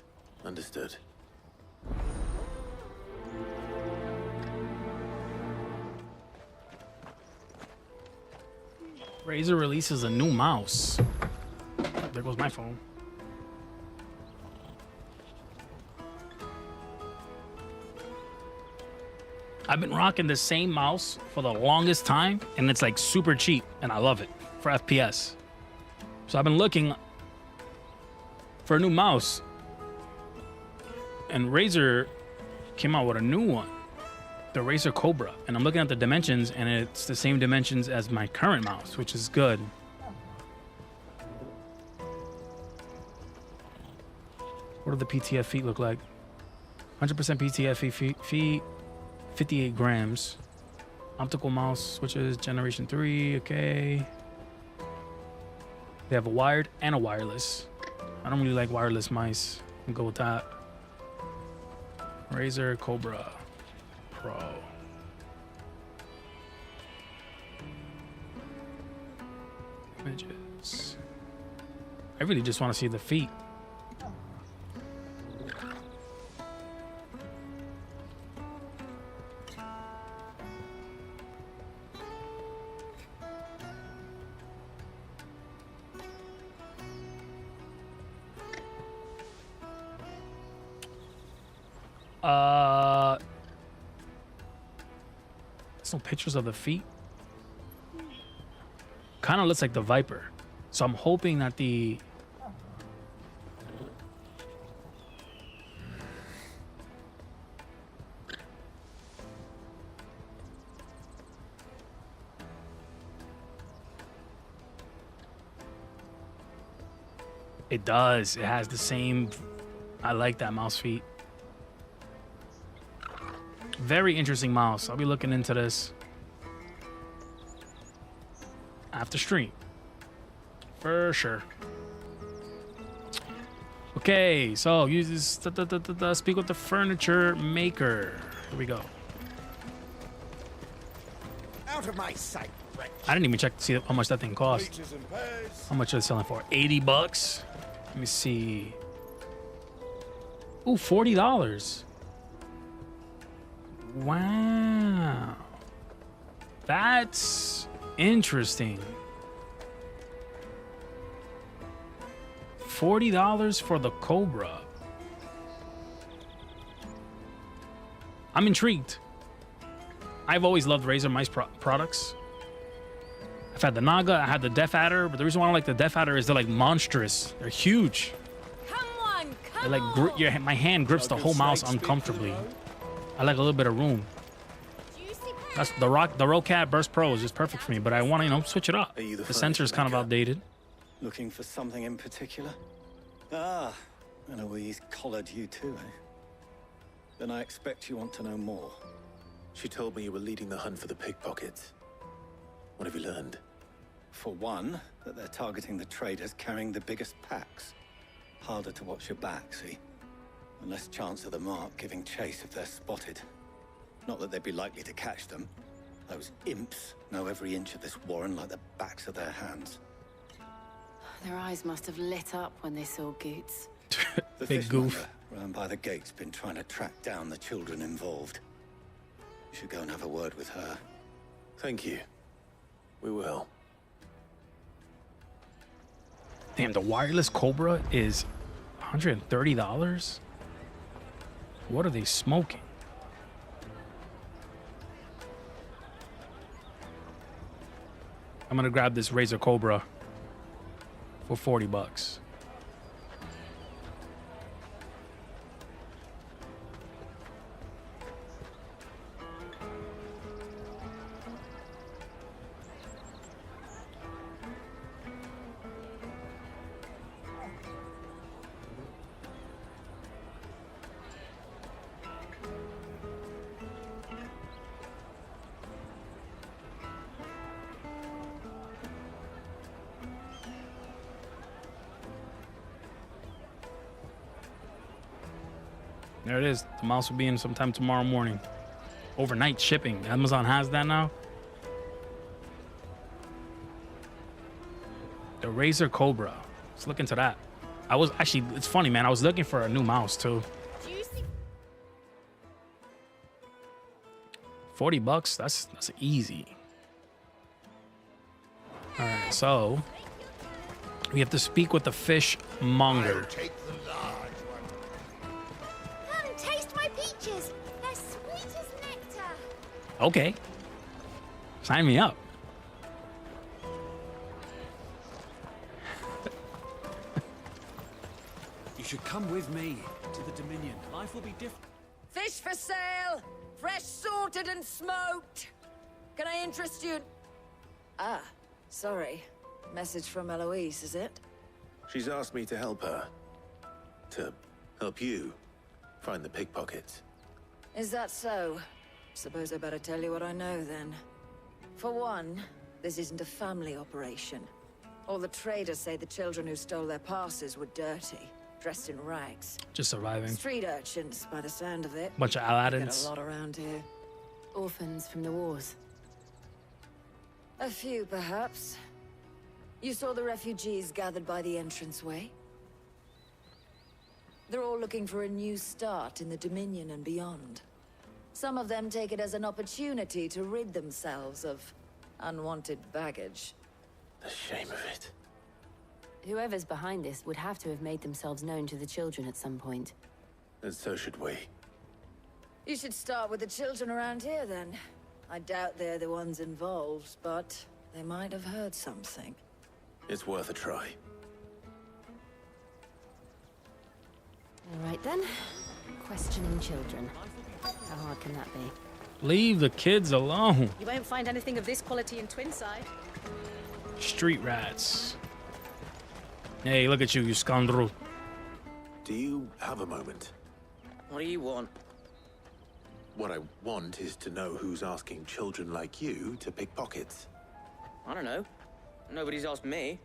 Understood. Razer releases a new mouse. Oh, there goes my phone. I've been rocking the same mouse for the longest time, and it's like super cheap, and I love it for FPS. So I've been looking for a new mouse, and Razer came out with a new one, the Razer Cobra, and I'm looking at the dimensions, and it's the same dimensions as my current mouse, which is good. What do the PTF feet look like? 100% PTF feet, 58 grams. Optical mouse switches, generation 3, okay. They have a wired and a wireless. I don't really like wireless mice. I'll go with that. Razer Cobra Pro. Images. I really just want to see the feet. There's no pictures of the feet. Kind of looks like the Viper. So I'm hoping that the... It does. It has the same... I like that mouse feet. Very interesting mouse. I'll be looking into this after stream for sure. Okay, so use this speak with the furniture maker. Here we go. Out of my sight. I didn't even check to see how much that thing cost. How much are they selling for? 80 bucks. Let me see. Ooh, $40. Wow. That's interesting. $40 for the Cobra. I'm intrigued. I've always loved Razer mice products. I've had the Naga, I had the Death Adder, but the reason why I like the Death Adder is they're like monstrous. They're huge. Come on, They're like my hand grips the whole mouse uncomfortably. I like a little bit of room. That's the Rocat Burst Pro is just perfect for me, but I want to, switch it up. The sensor is kind of outdated. Looking for something in particular? Ah, and Eloise collared you too, eh? Then I expect you want to know more. She told me you were leading the hunt for the pickpockets. What have you learned? For one, that they're targeting the traders carrying the biggest packs. Harder to watch your back, see? And less chance of the mark giving chase if they're spotted. Not that they'd be likely to catch them. Those imps know every inch of this warren like the backs of their hands. Their eyes must have lit up when they saw Goots. The Big goof. fishmonger round by the gate's been trying to track down the children involved. You should go and have a word with her. Thank you. We will. Damn, the wireless Cobra is $130? What are they smoking? I'm gonna grab this Razer Cobra for 40 bucks. There it is. The mouse will be in sometime tomorrow morning. Overnight shipping. Amazon has that now. The Razer Cobra. Let's look into that. I was actually, it's funny, man. I was looking for a new mouse too. $40. That's easy. All right, so we have to speak with the fishmonger. Come taste my peaches. They're sweet as nectar. Okay, sign me up. You should come with me to the Dominion. Life will be different. Fish for sale! Fresh sorted and smoked! Can I interest you? Ah, sorry. Message from Eloise, is it? She's asked me to help her. To help you find the pickpockets. Is that so? Suppose I better tell you what I know then. For one, this isn't a family operation. All the traders say the children who stole their passes were dirty, dressed in rags. Just surviving. Street urchins, by the sound of it. Bunch of Get Aladdins. a lot around here. Orphans from the wars. A few, perhaps. You saw the refugees gathered by the entranceway? They're all looking for a new start in the Dominion and beyond. Some of them take it as an opportunity to rid themselves of unwanted baggage. The shame of it. Whoever's behind this would have to have made themselves known to the children at some point. And so should we. You should start with the children around here, then. I doubt they're the ones involved, but they might have heard something. It's worth a try. All right then. Questioning children. How hard can that be? Leave the kids alone. You won't find anything of this quality in Twinside. Street rats. Hey, look at you, you scoundrel. Do you have a moment? What do you want? What I want is to know who's asking children like you to pick pockets. I don't know. Nobody's asked me.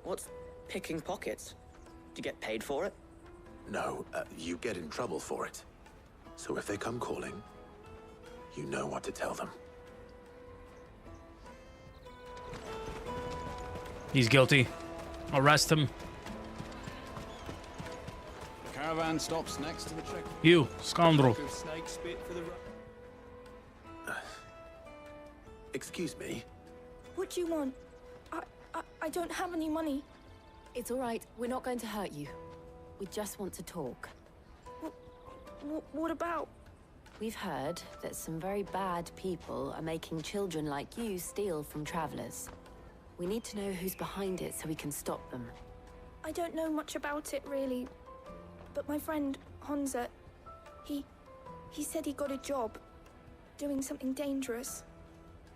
What's picking pockets? Do you get paid for it? No, you get in trouble for it. So if they come calling, you know what to tell them. He's guilty. Arrest him. The caravan stops next to the check. You, scoundrel. Snake spit for the Excuse me? What do you want? I don't have any money. It's all right. We're not going to hurt you. We just want to talk. What about? We've heard that some very bad people are making children like you steal from travelers. We need to know who's behind it so we can stop them. I don't know much about it, really. But my friend, Honza, he said he got a job doing something dangerous.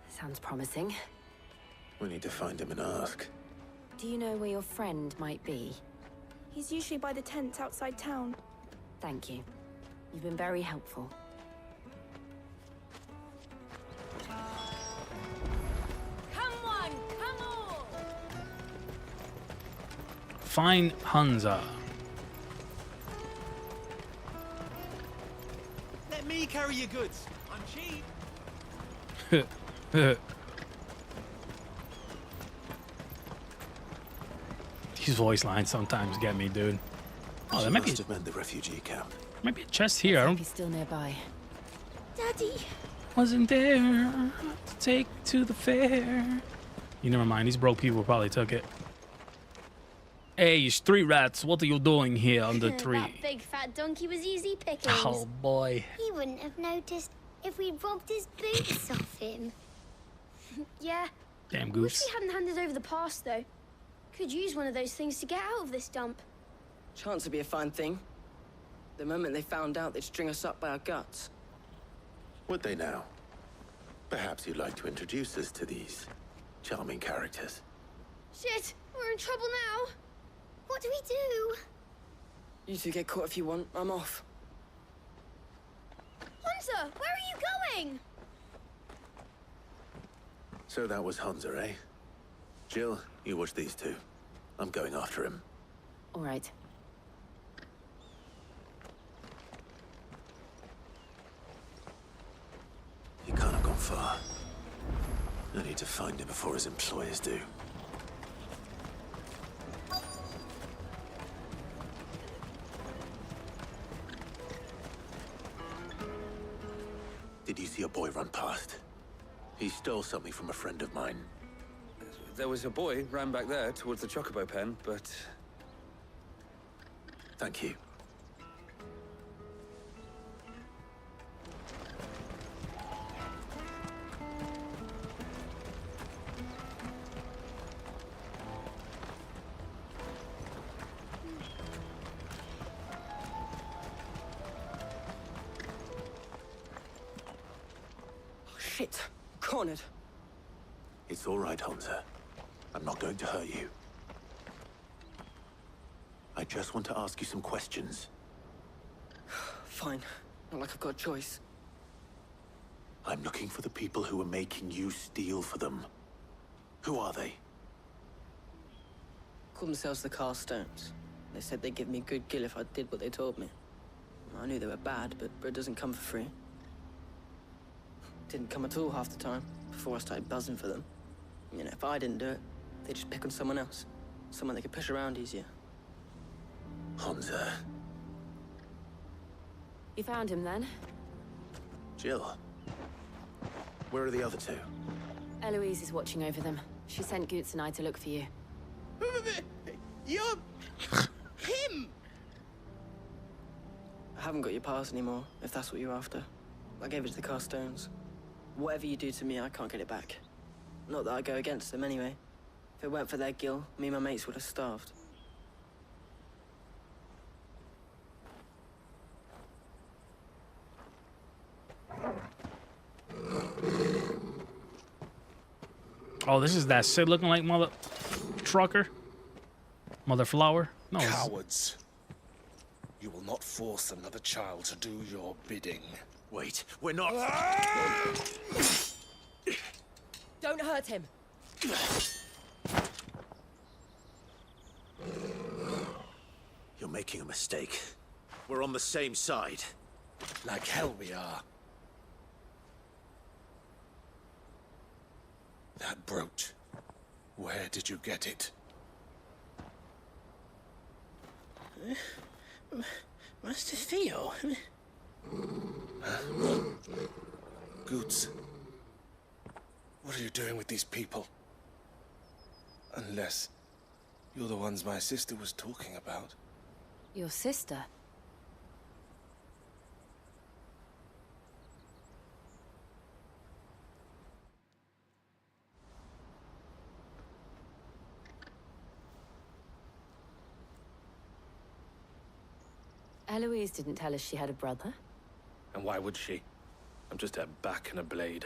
Sounds promising. We need to find him and ask. Do you know where your friend might be? He's usually by the tents outside town. Thank you. You've been very helpful. Come on, come on! Find Hunza. Let me carry your goods. I'm cheap. These voice lines sometimes get me, dude. Oh, there might be, have meant the refugee camp. might be a chest here. I don't. He's still nearby. Daddy. Wasn't there to take to the fair. You never mind. These broke people probably took it. Hey, you street rats! What are you doing here on the tree? That big fat donkey was easy pickings. Oh boy. He wouldn't have noticed if we'd robbed his boots off him. Yeah. Damn Wish goose. we hadn't handed over the pass, though. Could use one of those things to get out of this dump. Chance would be a fine thing. The moment they found out, they'd string us up by our guts. Would they now? Perhaps you'd like to introduce us to these charming characters. Shit, we're in trouble now. What do we do? You two get caught if you want. I'm off. Hunter, where are you going? So that was Hunza, eh? Jill, you watch these two. I'm going after him. All right. He can't have gone far. I need to find him before his employers do. Did you see a boy run past? He stole something from a friend of mine. There was a boy ran back there towards the chocobo pen, but... Thank you. Shit. Cornered. It's all right, Hansa. I'm not going to hurt you. I just want to ask you some questions. Fine. Not like I've got a choice. I'm looking for the people who are making you steal for them. Who are they? Call themselves the Carstones. They said they'd give me good gill if I did what they told me. I knew they were bad, but bread doesn't come for free. Didn't come at all half the time, before I started buzzing for them. You know, if I didn't do it, they'd just pick on someone else. Someone they could push around easier. Hansa. You found him then? Jill. Where are the other two? Eloise is watching over them. She sent Goots and I to look for you. You're... him! I haven't got your pass anymore, if that's what you're after. I gave it to the Carstones. Whatever you do to me, I can't get it back. Not that I go against them anyway. If it weren't for their gill, me and my mates would have starved. Oh, this is that Sid looking like mother trucker? Mother flower? No. Cowards. You will not force another child to do your bidding. Wait, we're not... Don't hurt him. You're making a mistake. We're on the same side. Like hell we are. That brooch. Where did you get it? Master Theo? Goots. What are you doing with these people? Unless you're the ones my sister was talking about. Your sister? Eloise didn't tell us she had a brother. And why would she? I'm just her back and a blade.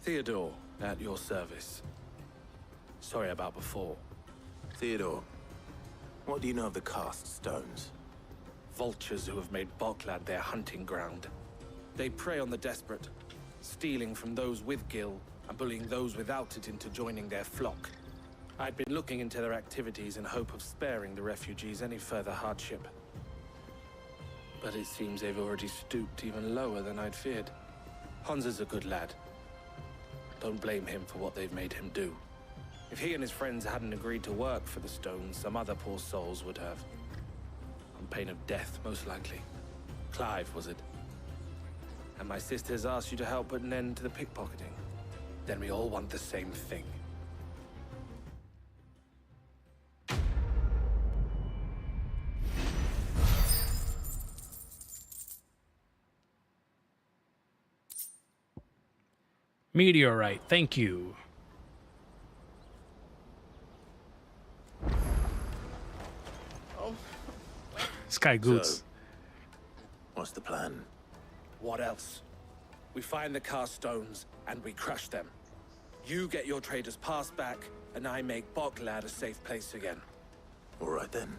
Theodore, at your service. Sorry about before. Theodore, what do you know of the Cast Stones? Vultures who have made Boklad their hunting ground. They prey on the desperate, stealing from those with gill and bullying those without it into joining their flock. I'd been looking into their activities in hope of sparing the refugees any further hardship. But it seems they've already stooped even lower than I'd feared. Hansa's a good lad. Don't blame him for what they've made him do. If he and his friends hadn't agreed to work for the Stones, some other poor souls would have. On pain of death, most likely. Clive, was it? And my sisters asked you to help put an end to the pickpocketing. Then we all want the same thing. Meteorite, thank you. Sky Goots. So, what's the plan? What else? We find the Carstones and we crush them. You get your trader's pass back, and I make Boklad a safe place again. All right then.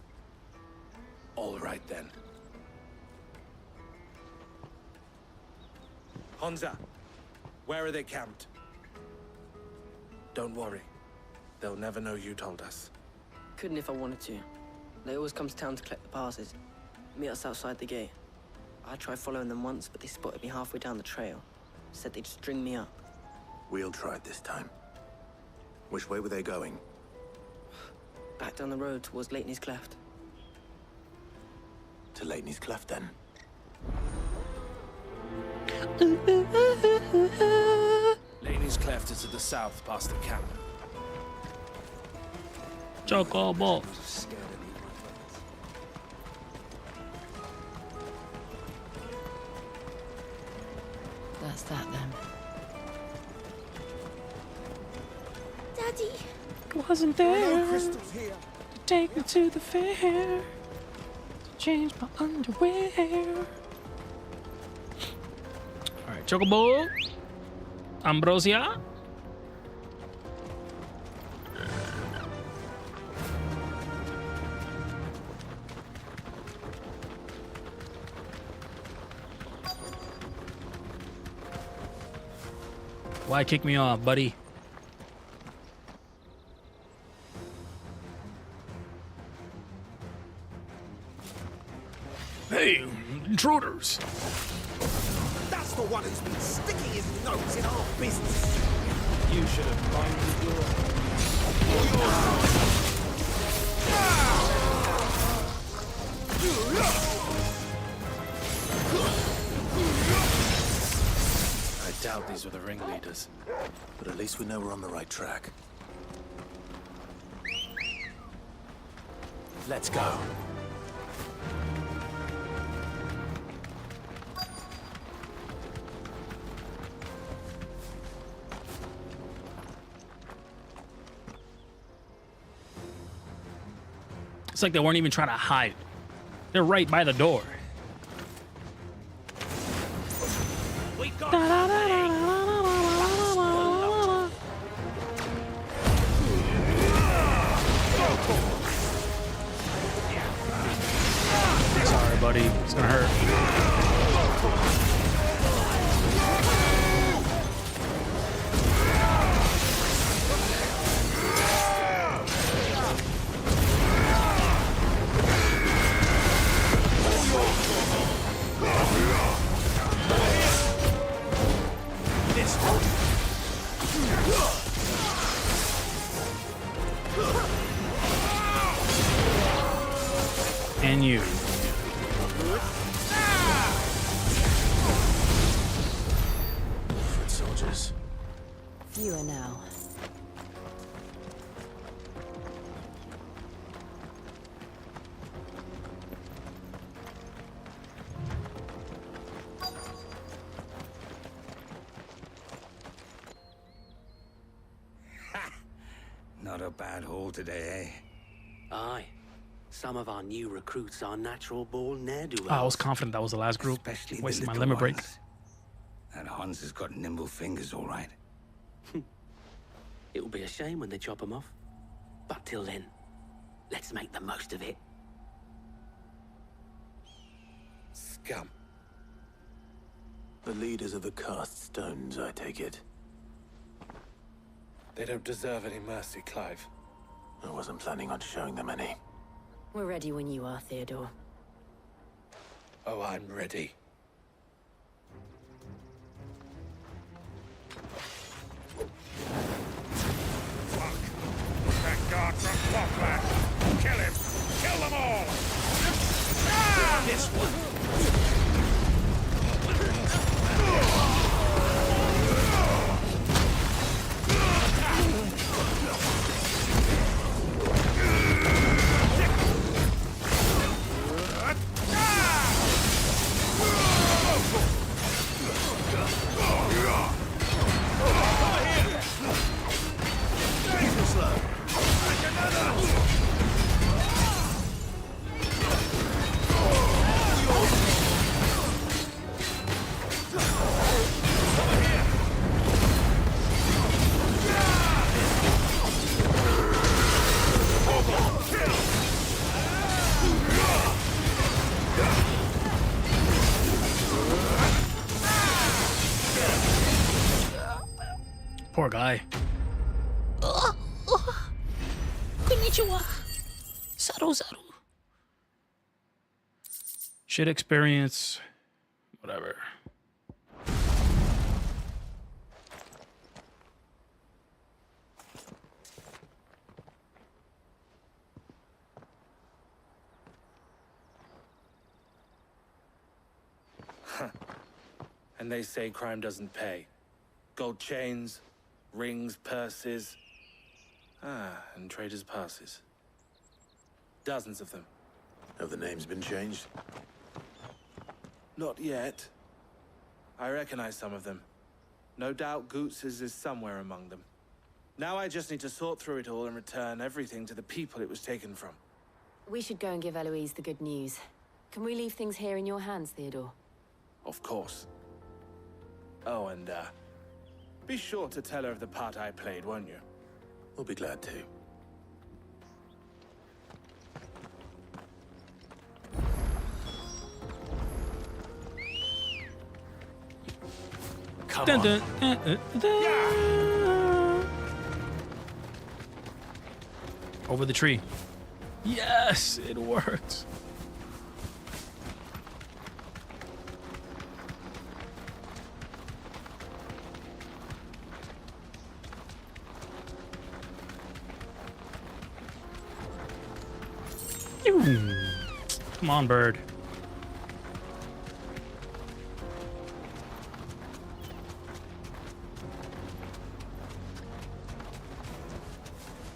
All right then. Hansa, where are they camped? Don't worry. They'll never know you told us. Couldn't if I wanted to. They always come to town to collect the passes. Meet us outside the gate. I tried following them once, but they spotted me halfway down the trail. Said they'd string me up. We'll try it this time. Which way were they going? Back down the road towards Leighton's Cleft. To Leighton's Cleft, then? Laney's Cleft is to the south, past the camp. Chocobo. That's that then. Daddy! Wasn't there to take me to the fair, to change my underwear. Alright, Chocobo. Ambrosia. Why kick me off, buddy? Hey, intruders! That's the one who's been sticking his nose in our business. You should have minded I doubt these were the ringleaders, but at least we know we're on the right track. Let's go. It's like they weren't even trying to hide. They're right by the door. Sorry, buddy. It's gonna hurt. And you. Foot soldiers. Fewer now. Not a bad haul today, eh? Aye. Some of our new recruits are natural-born ne'er-do-wells. I was confident that was the last group. Especially Wasting my the limit little break. ones. That Hans has got nimble fingers, all right. It will be a shame when they chop them off. But till then, let's make the most of it. Scum. The leaders of the cast stones, I take it. They don't deserve any mercy, Clive. I wasn't planning on showing them any. We're ready when you are, Theodore. Oh, I'm ready. That guard from Boklat! Kill him! Kill them all! This one! Poor guy. Konnichiwa. Saru. Shit experience. Whatever. And they say crime doesn't pay. Gold chains, rings, purses. And traders' passes. Dozens of them. Have the names been changed? Not yet. I recognize some of them. No doubt Goots's is somewhere among them. Now I just need to sort through it all and return everything to the people it was taken from. We should go and give Eloise the good news. Can we leave things here in your hands, Theodore? Of course. Oh, and, be sure to tell her of the part I played, won't you? We'll be glad to. Come on. Over the tree. Yes, it worked. Come on, bird.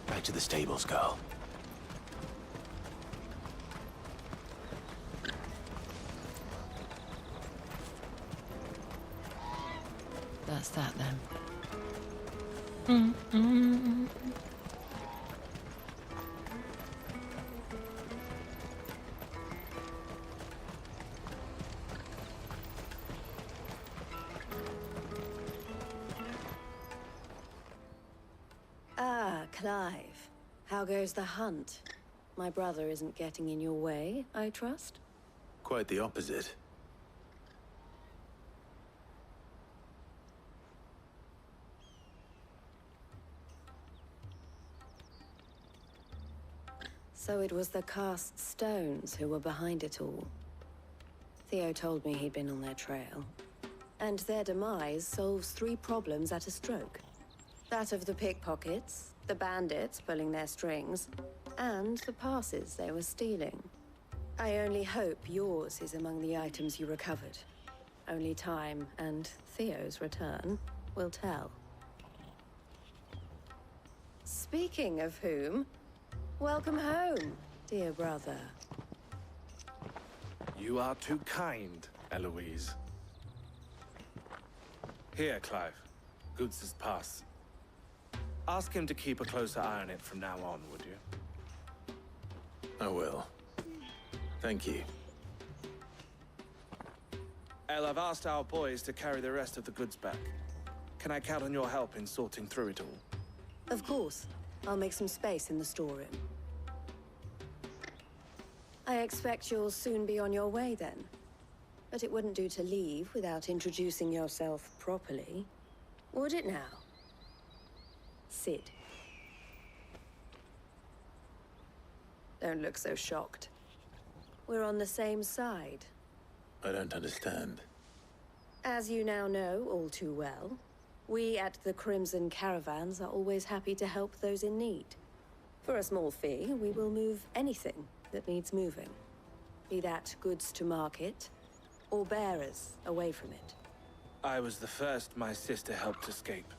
Back to the stables, girl. That's that then. Clive, how goes the hunt? My brother isn't getting in your way, I trust? Quite the opposite. So it was the cast stones who were behind it all. Theo told me he'd been on their trail. And their demise solves 3 problems at a stroke. That of the pickpockets, the bandits pulling their strings, and the passes they were stealing. I only hope yours is among the items you recovered. Only time and Theo's return will tell. Speaking of whom, welcome home, dear brother. You are too kind, Eloise. Here, Clive. Goods' pass. Ask him to keep a closer eye on it from now on, would you? I will. Thank you. El, I've asked our boys to carry the rest of the goods back. Can I count on your help in sorting through it all? Of course. I'll make some space in the storeroom. I expect you'll soon be on your way then. But it wouldn't do to leave without introducing yourself properly. Would it now? Sid. Don't look so shocked. We're on the same side. I don't understand. As you now know all too well, we at the Crimson Caravans are always happy to help those in need. For a small fee, we will move anything that needs moving. Be that goods to market, or bearers away from it. I was the first my sister helped escape.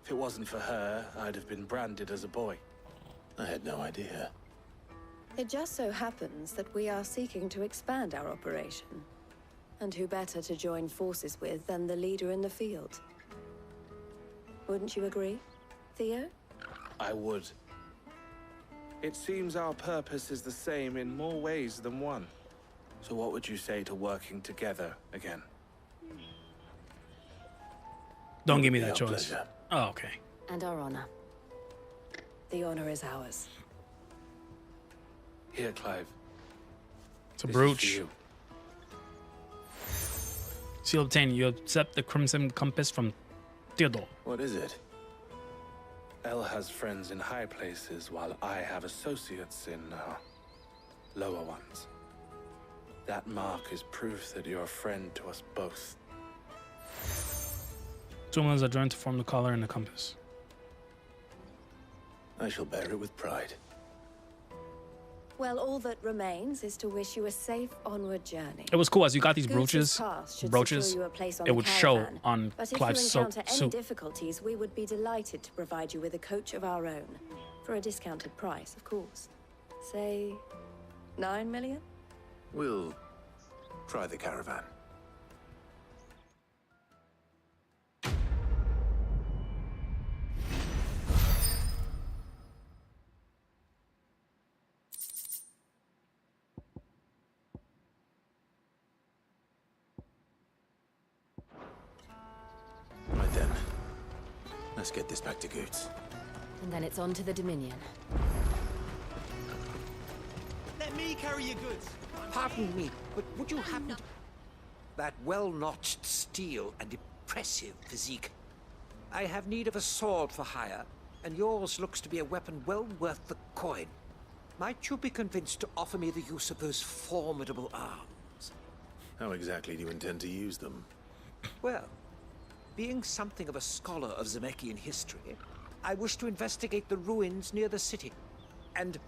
If it wasn't for her, I'd have been branded as a boy. I had no idea. It just so happens that we are seeking to expand our operation. And who better to join forces with than the leader in the field? Wouldn't you agree, Theo? I would. It seems our purpose is the same in more ways than one. So what would you say to working together again? Don't give me that choice. Oh, okay. And our honor. The honor is ours. Here, Clive. It's a brooch. Seal obtained. You accept the Crimson Compass from Theodore. What is it? El has friends in high places, while I have associates in, lower ones. That mark is proof that you're a friend to us both. Two ones are joined to form the collar and the compass. I shall bear it with pride. Well, all that remains is to wish you a safe onward journey. It was cool as you got these Goose's brooches. pass should Brooches. secure you a place on It the would show caravan. on But if Clive's you encounter any suit. difficulties, we would be delighted to provide you with a coach of our own. For a discounted price, of course. Say, 9 million? We'll try the caravan. Right then. Let's get this back to Goots. And then it's on to the Dominion. Let me carry your goods. Pardon me, but would you happen to... That well-notched steel and impressive physique. I have need of a sword for hire, and yours looks to be a weapon well worth the coin. Might you be convinced to offer me the use of those formidable arms? How exactly do you intend to use them? Well, being something of a scholar of Zemeckis history, I wish to investigate the ruins near the city. And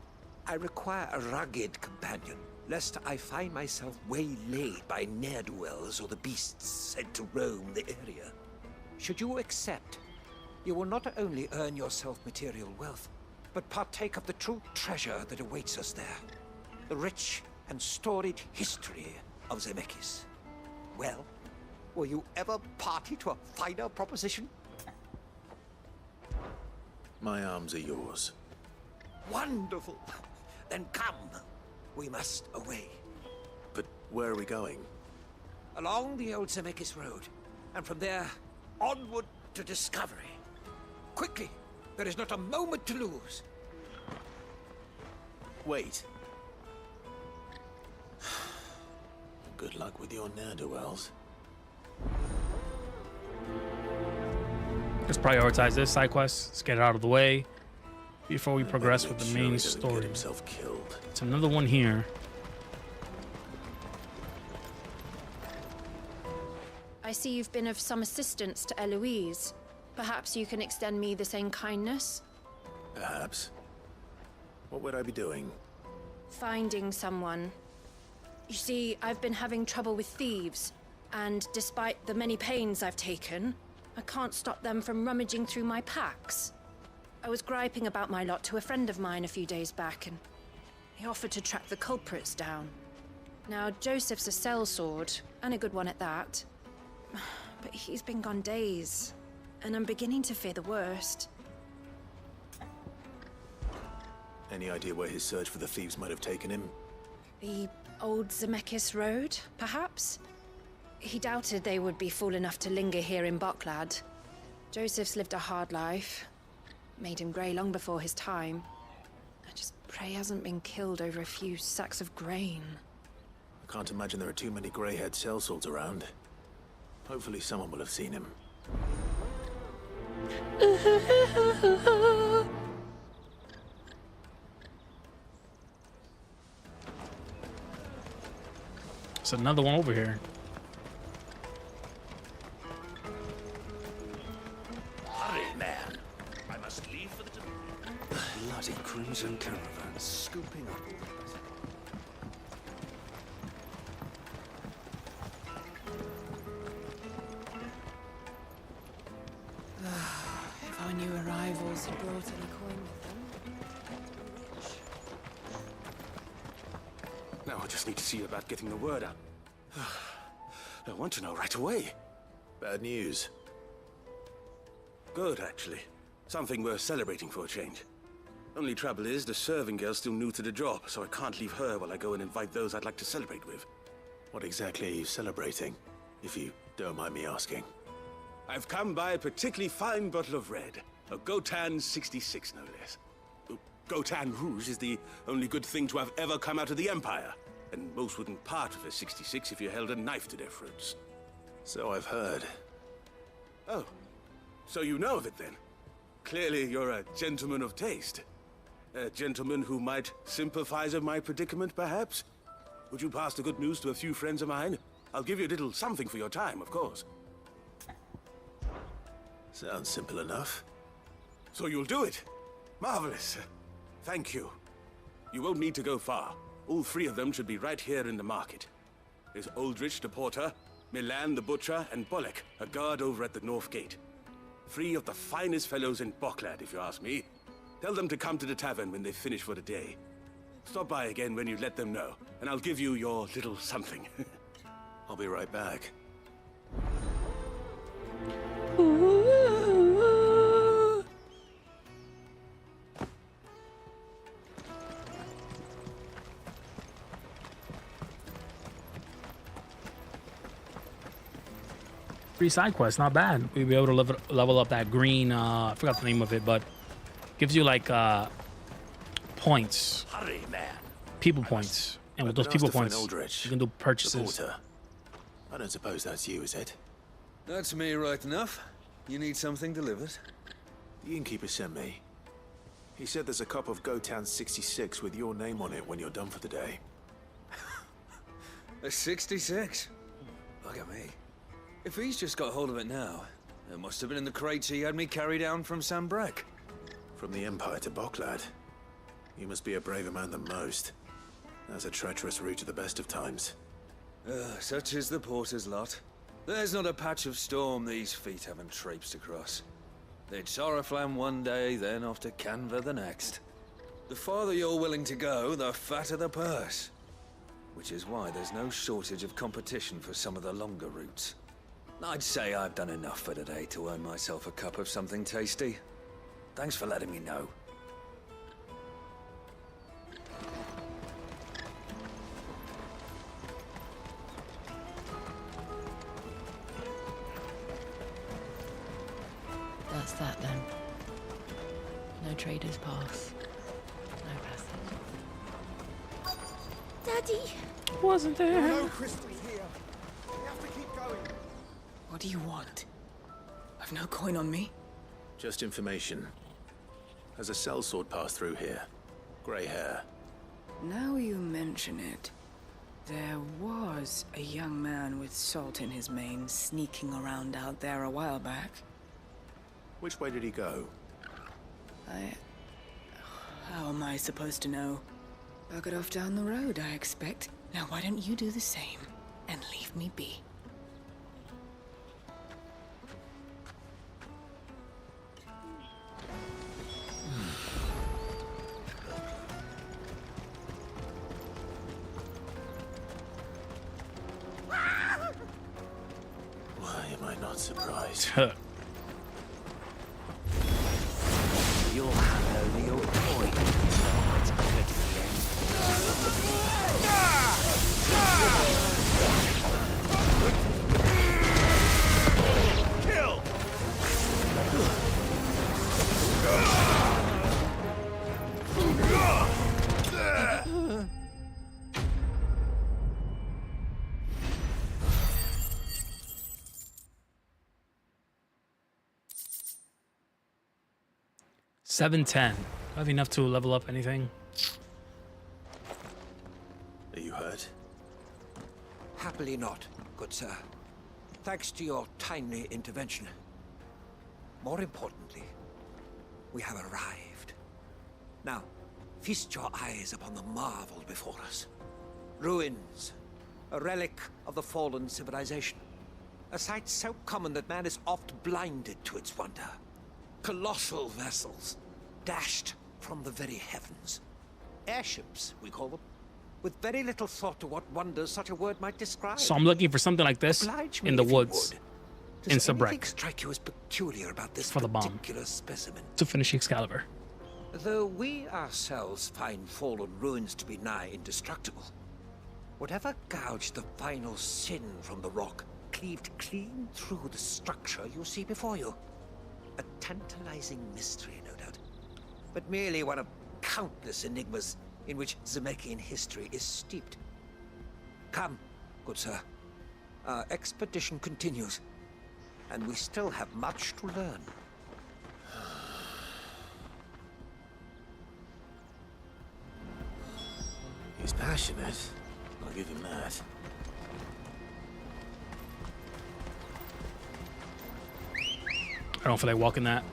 I require a rugged companion, lest I find myself waylaid by ne'er-do-wells or the beasts sent to roam the area. Should you accept, you will not only earn yourself material wealth, but partake of the true treasure that awaits us there. The rich and storied history of Zemeckis. Well, were you ever party to a finer proposition? My arms are yours. Wonderful! Then come. We must away. But where are we going? Along the old Zemeckis Road, and from there, onward to discovery. Quickly! There is not a moment to lose. Wait. Good luck with your ne'er-do-wells. Let's prioritize this side quest. Let's get it out of the way before we progress with the main story. Get himself killed. It's another one here. I see you've been of some assistance to Eloise. Perhaps you can extend me the same kindness? Perhaps. What would I be doing? Finding someone. You see, I've been having trouble with thieves, and despite the many pains I've taken, I can't stop them from rummaging through my packs. I was griping about my lot to a friend of mine a few days back, and he offered to track the culprits down. Now, Joseph's a sellsword, and a good one at that. But he's been gone days, and I'm beginning to fear the worst. Any idea where his search for the thieves might have taken him? The old Zemeckis Road, perhaps? He doubted they would be fool enough to linger here in Boklad. Joseph's lived a hard life. Made him grey long before his time. I just pray he hasn't been killed over a few sacks of grain. I can't imagine there are too many grey-haired sellswords around. Hopefully someone will have seen him. There's another one over here. Hurry, man. I must leave for the... Bloody crimson caravan scooping up all If our new arrivals had brought any coin with them. Now I just need to see about getting the word out. I want to know right away. Bad news. Good, actually. Something worth celebrating for a change. Only trouble is, the serving girl's still new to the job, so I can't leave her while I go and invite those I'd like to celebrate with. What exactly are you celebrating, if you don't mind me asking? I've come by a particularly fine bottle of red. A Gotan 66, no less. Gotan Rouge is the only good thing to have ever come out of the Empire. And most wouldn't part with a 66 if you held a knife to their throats. So I've heard. Oh, so you know of it then? Clearly you're a gentleman of taste. A gentleman who might sympathize with my predicament, perhaps? Would you pass the good news to a few friends of mine? I'll give you a little something for your time, of course. Sounds simple enough. So you'll do it? Marvelous. Thank you. You won't need to go far. All three of them should be right here in the market. There's Aldrich the porter, Milan the butcher, and Bolek, a guard over at the north gate. 3 of the finest fellows in Boklad, if you ask me. Tell them to come to the tavern when they finish for the day. Stop by again when you let them know, and I'll give you your little something. I'll be right back. Free side quest, not bad. We'll be able to level up that green, I forgot the name of it, but gives you like points. Hurry, man. People points. And with those people points, Aldrich, you can do purchases. I don't suppose that's you, is it? That's me right enough. You need something delivered? The innkeeper sent me. He said there's a cup of Gotown 66 with your name on it when you're done for the day. A 66? Look at me. If he's just got hold of it now, it must have been in the crates he had me carry down from Sambrek. From the Empire to Boklad. You must be a braver man than most. That's a treacherous route at the best of times. Such is the porter's lot. There's not a patch of storm these feet haven't traipsed across. They'd Soraflam one day, then off to Canva the next. The farther you're willing to go, the fatter the purse. Which is why there's no shortage of competition for some of the longer routes. I'd say I've done enough for today to earn myself a cup of something tasty. Thanks for letting me know. That's that then. No traders pass. No passage. Daddy! Wasn't there? No crystals here. We have to keep going. What do you want? I've no coin on me. Just information. Has a sellsword passed through here? Grey hair. Now you mention it, there was a young man with salt in his mane sneaking around out there a while back. Which way did he go? How am I supposed to know? Buggered off down the road, I expect. Now why don't you do the same and leave me be? Why am I not surprised? You'll have only your coin. It's good Kill! 710. Do I have enough to level up anything? Are you hurt? Happily not, good sir. Thanks to your timely intervention. More importantly, we have arrived. Now, feast your eyes upon the marvel before us. Ruins, a relic of the fallen civilization. A sight so common that man is oft blinded to its wonder. Colossal vessels, dashed from the very heavens. Airships, we call them. With very little thought to what wonders such a word might describe. So I'm looking for something like this Oblige me in the if you woods would. in Does anything Sabrek strike you as peculiar about this for the bomb particular specimen? to finish Excalibur. Though we ourselves find fallen ruins to be nigh indestructible, whatever gouged the final sin from the rock cleaved clean through the structure you see before you. A tantalizing mystery, no doubt, but merely one of countless enigmas in which Zemeckis history is steeped. Come, good sir. Our expedition continues, and we still have much to learn. He's passionate. I'll give him that. I don't feel like walking that.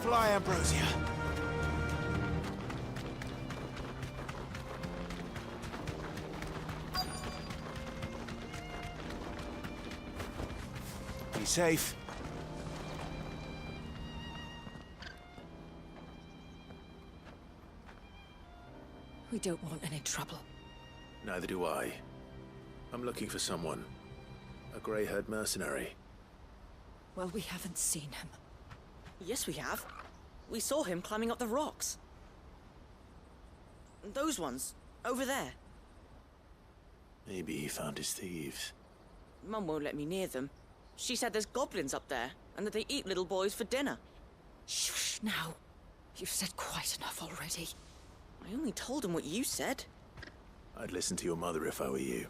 Fly, Ambrosia. Be safe. We don't want any trouble. Neither do I. I'm looking for someone. A grey-haired mercenary. Well, we haven't seen him. Yes, we have. We saw him climbing up the rocks. Those ones, over there. Maybe he found his thieves. Mum won't let me near them. She said there's goblins up there, and that they eat little boys for dinner. Shush, now. You've said quite enough already. I only told him what you said. I'd listen to your mother if I were you.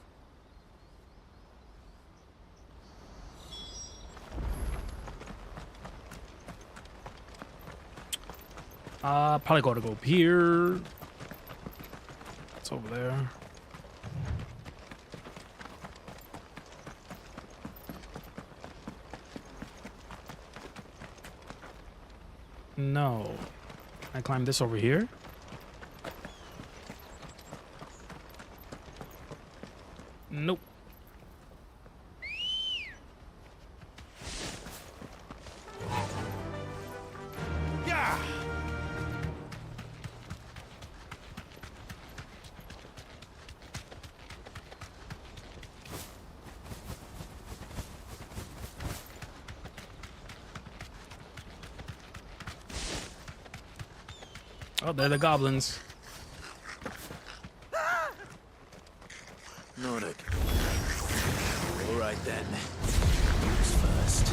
Probably gotta go up here. It's over there. No. Can I climb this over here? Nope. Yeah. Oh, they're the goblins. Nordic. All right then. Who's first?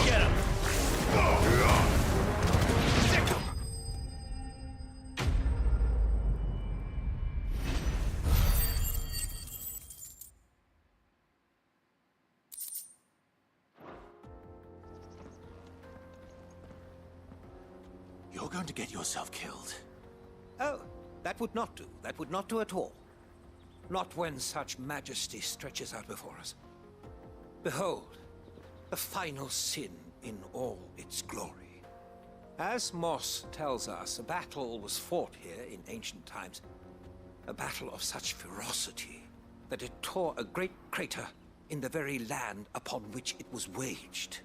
Get him! You're going to get yourself killed. Oh, that would not do. That would not do at all. Not when such majesty stretches out before us. Behold, the final sin in all its glory. As Moss tells us, a battle was fought here in ancient times. A battle of such ferocity that it tore a great crater in the very land upon which it was waged.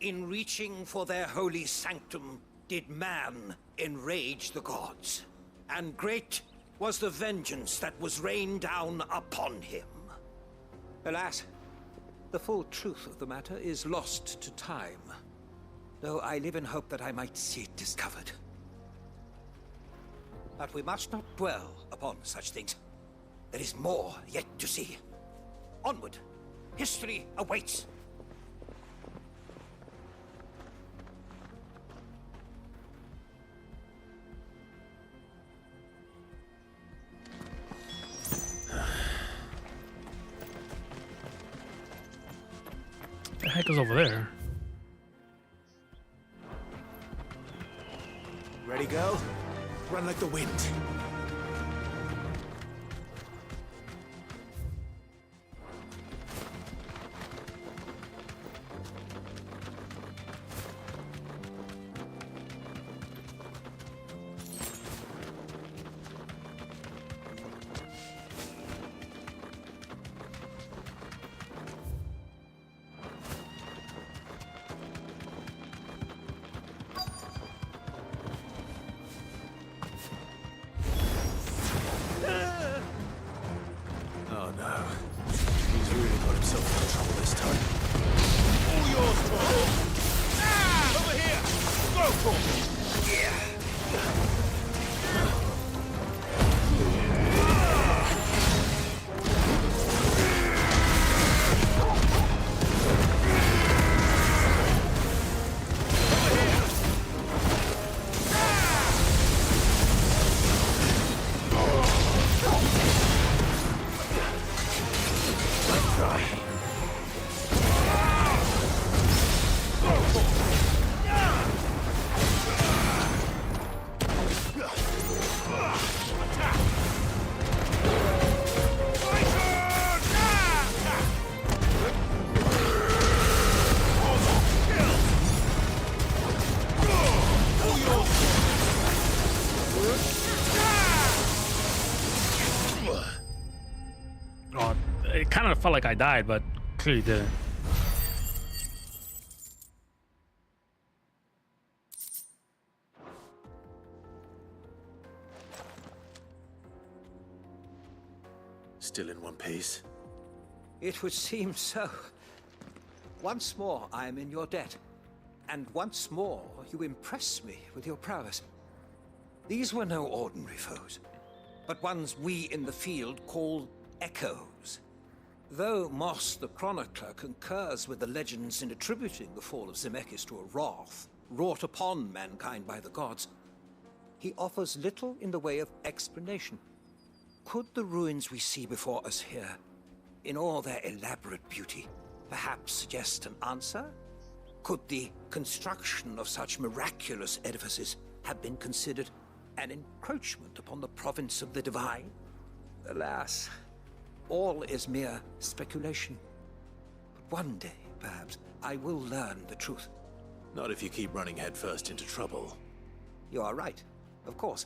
In reaching for their holy sanctum, did man enrage the gods, and great was the vengeance that was rained down upon him. Alas, the full truth of the matter is lost to time, though I live in hope that I might see it discovered. But we must not dwell upon such things. There is more yet to see. Onward! History awaits! The heck is over there? Ready, go? Run like the wind. felt like I died, but clearly didn't. Still in one piece. It would seem so. Once more, I am in your debt. And once more, you impress me with your prowess. These were no ordinary foes, but ones we in the field call echoes. Though Moss the Chronicler concurs with the legends in attributing the fall of Zemeckis to a wrath wrought upon mankind by the gods, he offers little in the way of explanation. Could the ruins we see before us here, in all their elaborate beauty, perhaps suggest an answer? Could the construction of such miraculous edifices have been considered an encroachment upon the province of the divine? Alas, all is mere speculation. But one day, perhaps, I will learn the truth. Not if you keep running headfirst into trouble. You are right, of course.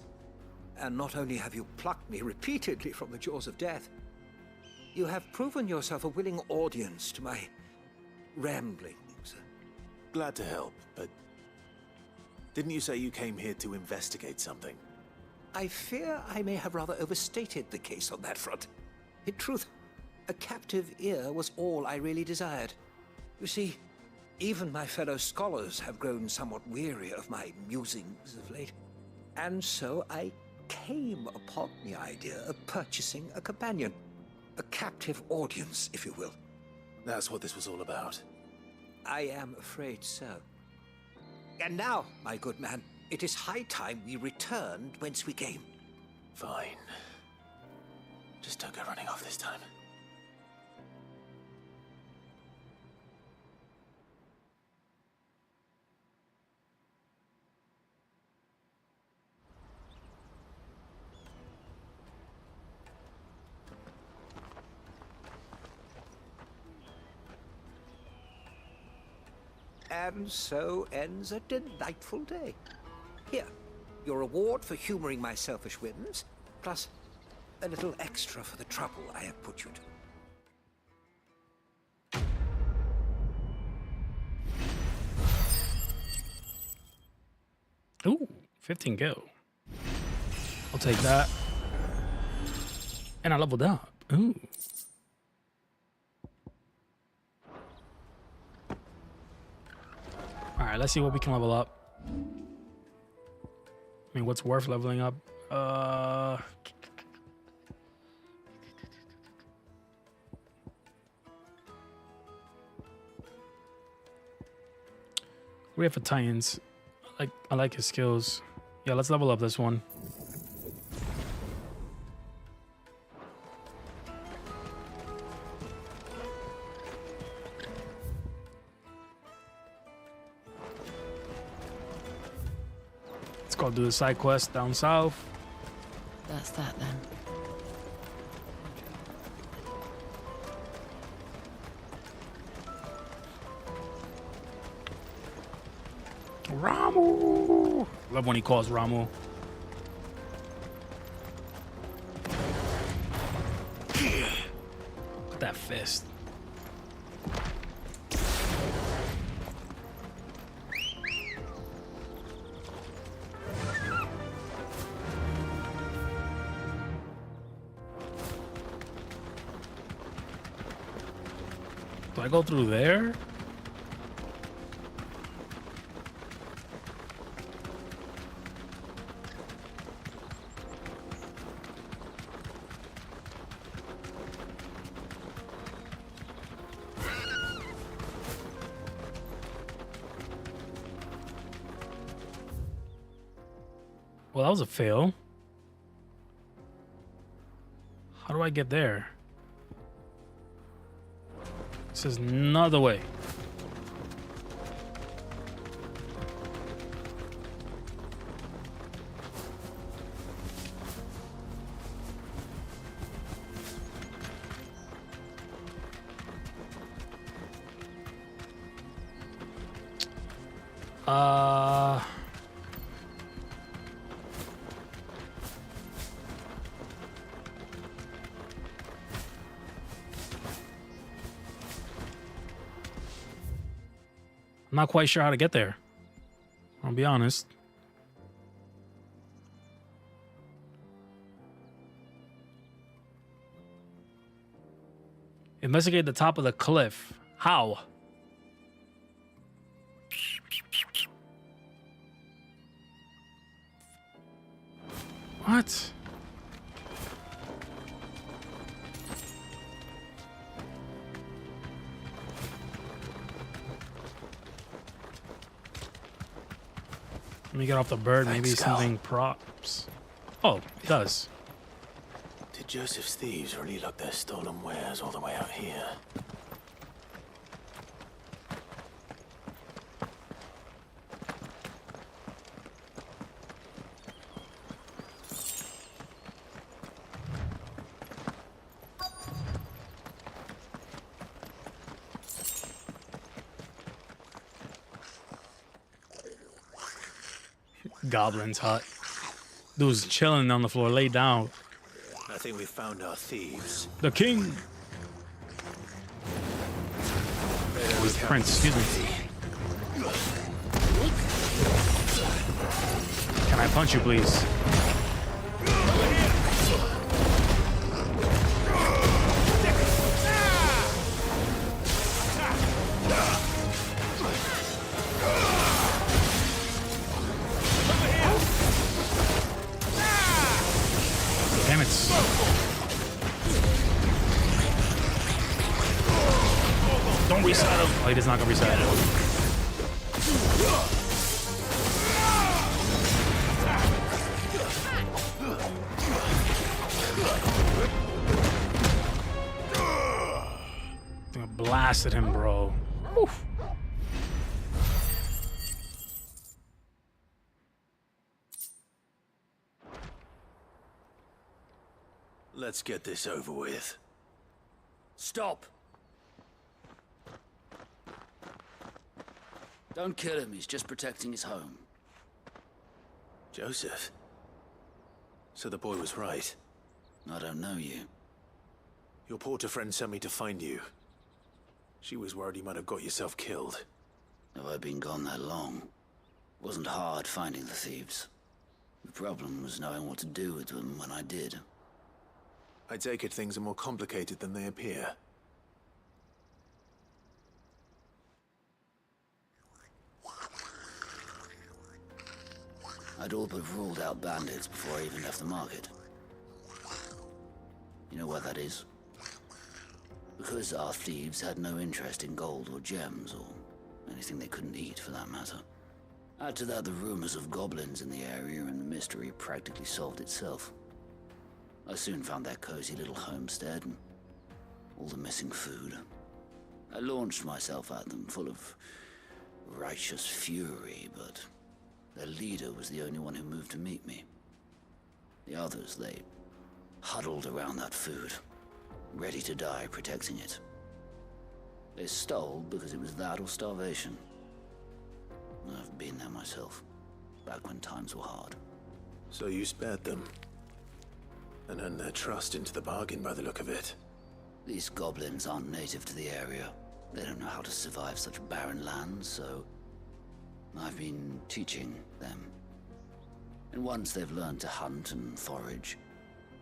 And not only have you plucked me repeatedly from the jaws of death, you have proven yourself a willing audience to my ramblings. Glad to help, but didn't you say you came here to investigate something? I fear I may have rather overstated the case on that front. In truth, a captive ear was all I really desired. You see, even my fellow scholars have grown somewhat weary of my musings of late. And so I came upon the idea of purchasing a companion. A captive audience, if you will. That's what this was all about. I am afraid so. And now, my good man, it is high time we returned whence we came. Fine. Just don't go running off this time. And so ends a delightful day. Here, your reward for humoring my selfish whims, plus a little extra for the trouble I have put you to. Ooh, 15 gil. I'll take that. And I leveled up. Ooh. Alright, let's see what we can level up. I mean, what's worth leveling up? We have for Titans. I like his skills. Yeah, let's level up this one. Go do the side quest down south. That's that then. Ramu! Love when he calls Ramu. Look at that fist. Do I go through there? Well, that was a fail. How do I get there? This is another way. I'm not quite sure how to get there. I'll be honest. Investigate the top of the cliff. How? What? Let me get off the bird. Thanks, Maybe Cal. something props. Oh, it does. Did Joseph's thieves really lug their stolen wares all the way out here? Goblin's hut. Dude's chilling on the floor, laid down. I think we found our thieves. The king. Oh, he's the prince, excuse me. Can I punch you, please? Damn it. Don't reset him. Oh, he does not gonna reset him. I blasted him, bro. Oof. Let's get this over with. Stop! Don't kill him, he's just protecting his home. Joseph? So the boy was right. I don't know you. Your porter friend sent me to find you. She was worried you might have got yourself killed. Have I been gone that long? It wasn't hard finding the thieves. The problem was knowing what to do with them when I did. I take it things are more complicated than they appear. I'd all but ruled out bandits before I even left the market. You know why that is? Because our thieves had no interest in gold or gems, or anything they couldn't eat for that matter. Add to that the rumors of goblins in the area, and the mystery practically solved itself. I soon found their cozy little homestead and all the missing food. I launched myself at them, full of righteous fury, but their leader was the only one who moved to meet me. The others, they huddled around that food, ready to die protecting it. They stole because it was that or starvation. I've been there myself, back when times were hard. So you spared them? And earned their trust into the bargain by the look of it. These goblins aren't native to the area. They don't know how to survive such barren lands, so I've been teaching them. And once they've learned to hunt and forage,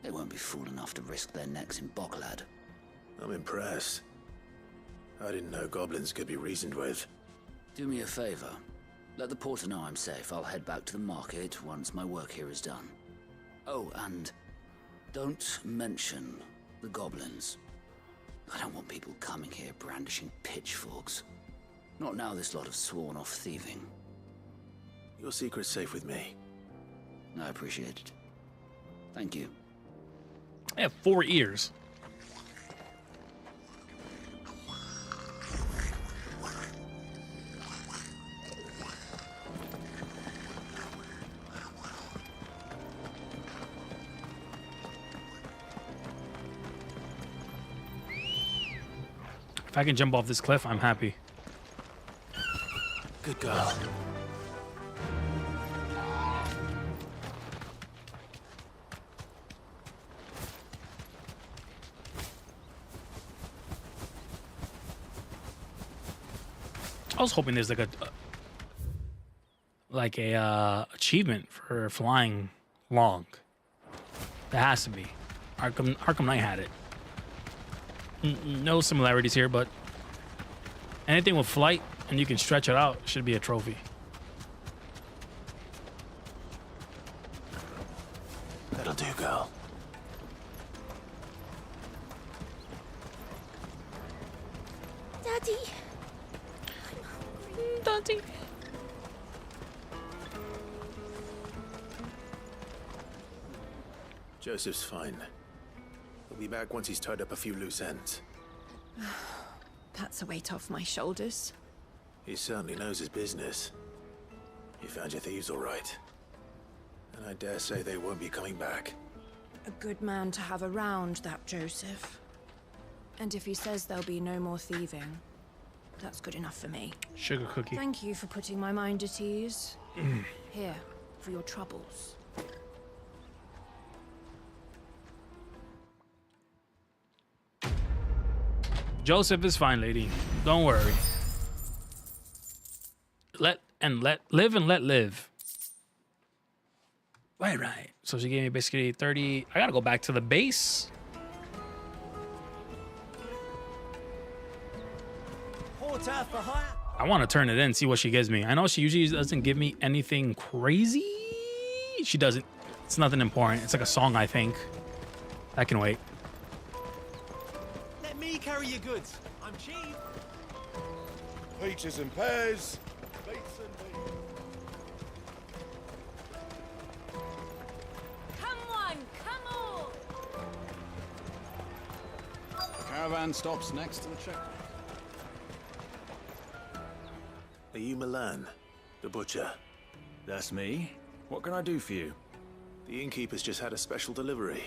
they won't be fool enough to risk their necks in Boklad. I'm impressed. I didn't know goblins could be reasoned with. Do me a favor. Let the porter know I'm safe. I'll head back to the market once my work here is done. Oh, and don't mention the goblins. I don't want people coming here brandishing pitchforks. Not now this lot have sworn off thieving. Your secret's safe with me. I appreciate it. Thank you. I have 4 ears. If I can jump off this cliff, I'm happy. Good girl. I was hoping there's like a achievement for flying long. There has to be. Arkham Knight had it. No similarities here, but anything with flight and you can stretch it out should be a trophy. That'll do, girl. Daddy. Daddy. Joseph's fine. He'll be back once he's tied up a few loose ends. That's a weight off my shoulders. He certainly knows his business. You found your thieves all right. And I dare say they won't be coming back. A good man to have around, that Joseph. And if he says there'll be no more thieving, that's good enough for me. Sugar cookie. Thank you for putting my mind at ease. Here, for your troubles. Joseph is fine, lady. Don't worry. Live and let live. Right. So she gave me basically 30. I gotta go back to the base. Porter for hire. I want to turn it in, see what she gives me. I know she usually doesn't give me anything crazy. She doesn't. It's nothing important. It's like a song, I think. I can wait. Let me carry your goods. I'm cheap. Peaches and pears. Beets and beans. Come on, come on! The caravan stops next to the checkpoint. Are you Milan, the butcher? That's me. What can I do for you? The innkeeper's just had a special delivery.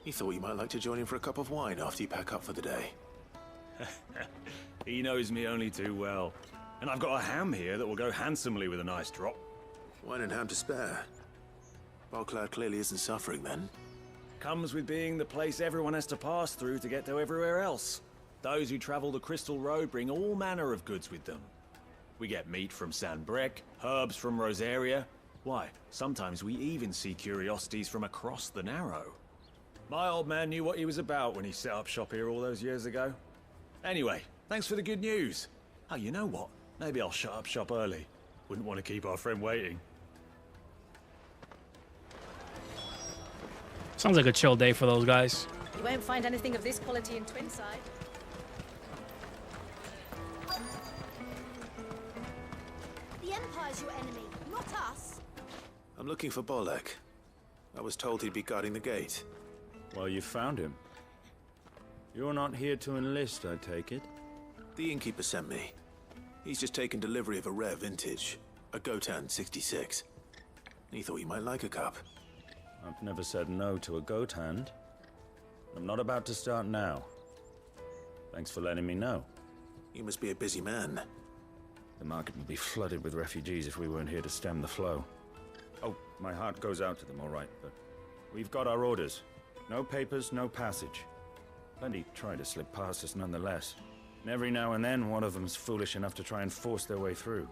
He thought you might like to join him for a cup of wine after you pack up for the day. He knows me only too well. And I've got a ham here that will go handsomely with a nice drop. Wine and ham to spare. Barclad clearly isn't suffering then. Comes with being the place everyone has to pass through to get to everywhere else. Those who travel the Crystal Road bring all manner of goods with them. We get meat from San Brec, herbs from Rosaria. Why, sometimes we even see curiosities from across the Narrow. My old man knew what he was about when he set up shop here all those years ago. Anyway, thanks for the good news. Oh, you know what? Maybe I'll shut up shop early. Wouldn't want to keep our friend waiting. Sounds like a chill day for those guys. You won't find anything of this quality in Twinside. The Empire's your enemy, not us. I'm looking for Bolek. I was told he'd be guarding the gate. Well, you found him. You're not here to enlist, I take it? The innkeeper sent me. He's just taken delivery of a rare vintage, a Gotan 66. He thought you might like a cup. I've never said no to a goat hand. I'm not about to start now. Thanks for letting me know. You must be a busy man. The market would be flooded with refugees if we weren't here to stem the flow. Oh, my heart goes out to them, all right, but we've got our orders. No papers, no passage. Plenty try to slip past us nonetheless. And every now and then, one of them's foolish enough to try and force their way through.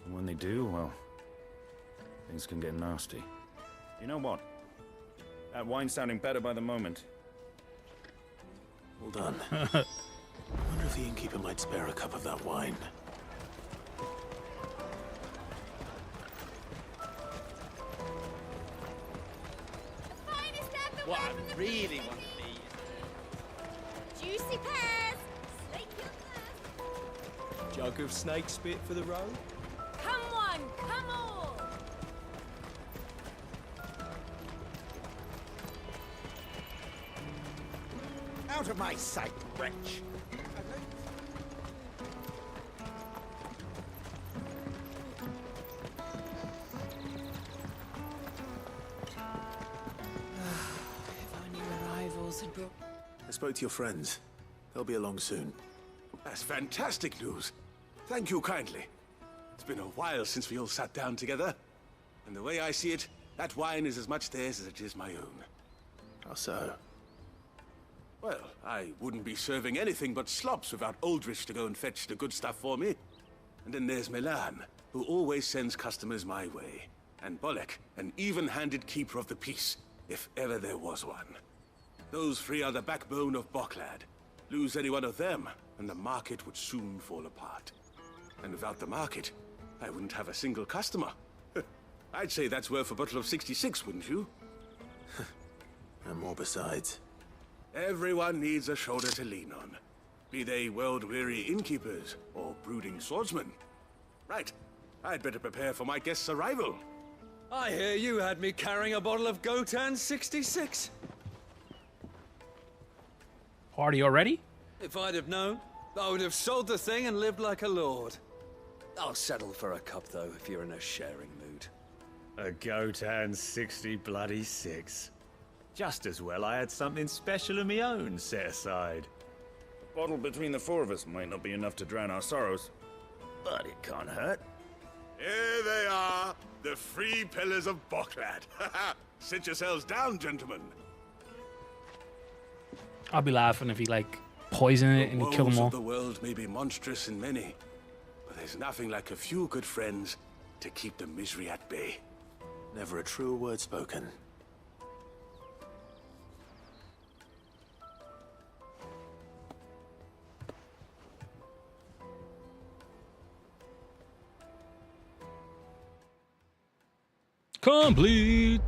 And when they do, well, things can get nasty. You know what? That wine's sounding better by the moment. Well done. I wonder if the innkeeper might spare a cup of that wine. What I really want to be. Juicy pears. Snake your thirst. Jug of snake spit for the road. Come on, come on! Out of my sight, wretch! I spoke to your friends. They'll be along soon. That's fantastic news. Thank you kindly. It's been a while since we all sat down together. And the way I see it, that wine is as much theirs as it is my own. How so? Well, I wouldn't be serving anything but slops without Aldrich to go and fetch the good stuff for me. And then there's Milan, who always sends customers my way. And Bolek, an even-handed keeper of the peace, if ever there was one. Those three are the backbone of Boklad. Lose any one of them, and the market would soon fall apart. And without the market, I wouldn't have a single customer. I'd say that's worth a bottle of 66, wouldn't you? And more besides. Everyone needs a shoulder to lean on. Be they world-weary innkeepers or brooding swordsmen. Right, I'd better prepare for my guest's arrival. I hear you had me carrying a bottle of Gotan 66. Party already? If I'd have known, I would have sold the thing and lived like a lord. I'll settle for a cup, though, if you're in a sharing mood. A Gotan 60 bloody 6. Just as well I had something special of my own set aside. A bottle between the four of us might not be enough to drown our sorrows, but it can't hurt. Here they are, the three pillars of Boklad. Sit yourselves down, gentlemen. I'll be laughing if he like poison it and he kill them The woes all. of the world may be monstrous in many, but there's nothing like a few good friends to keep the misery at bay. Never a truer word spoken. Complete.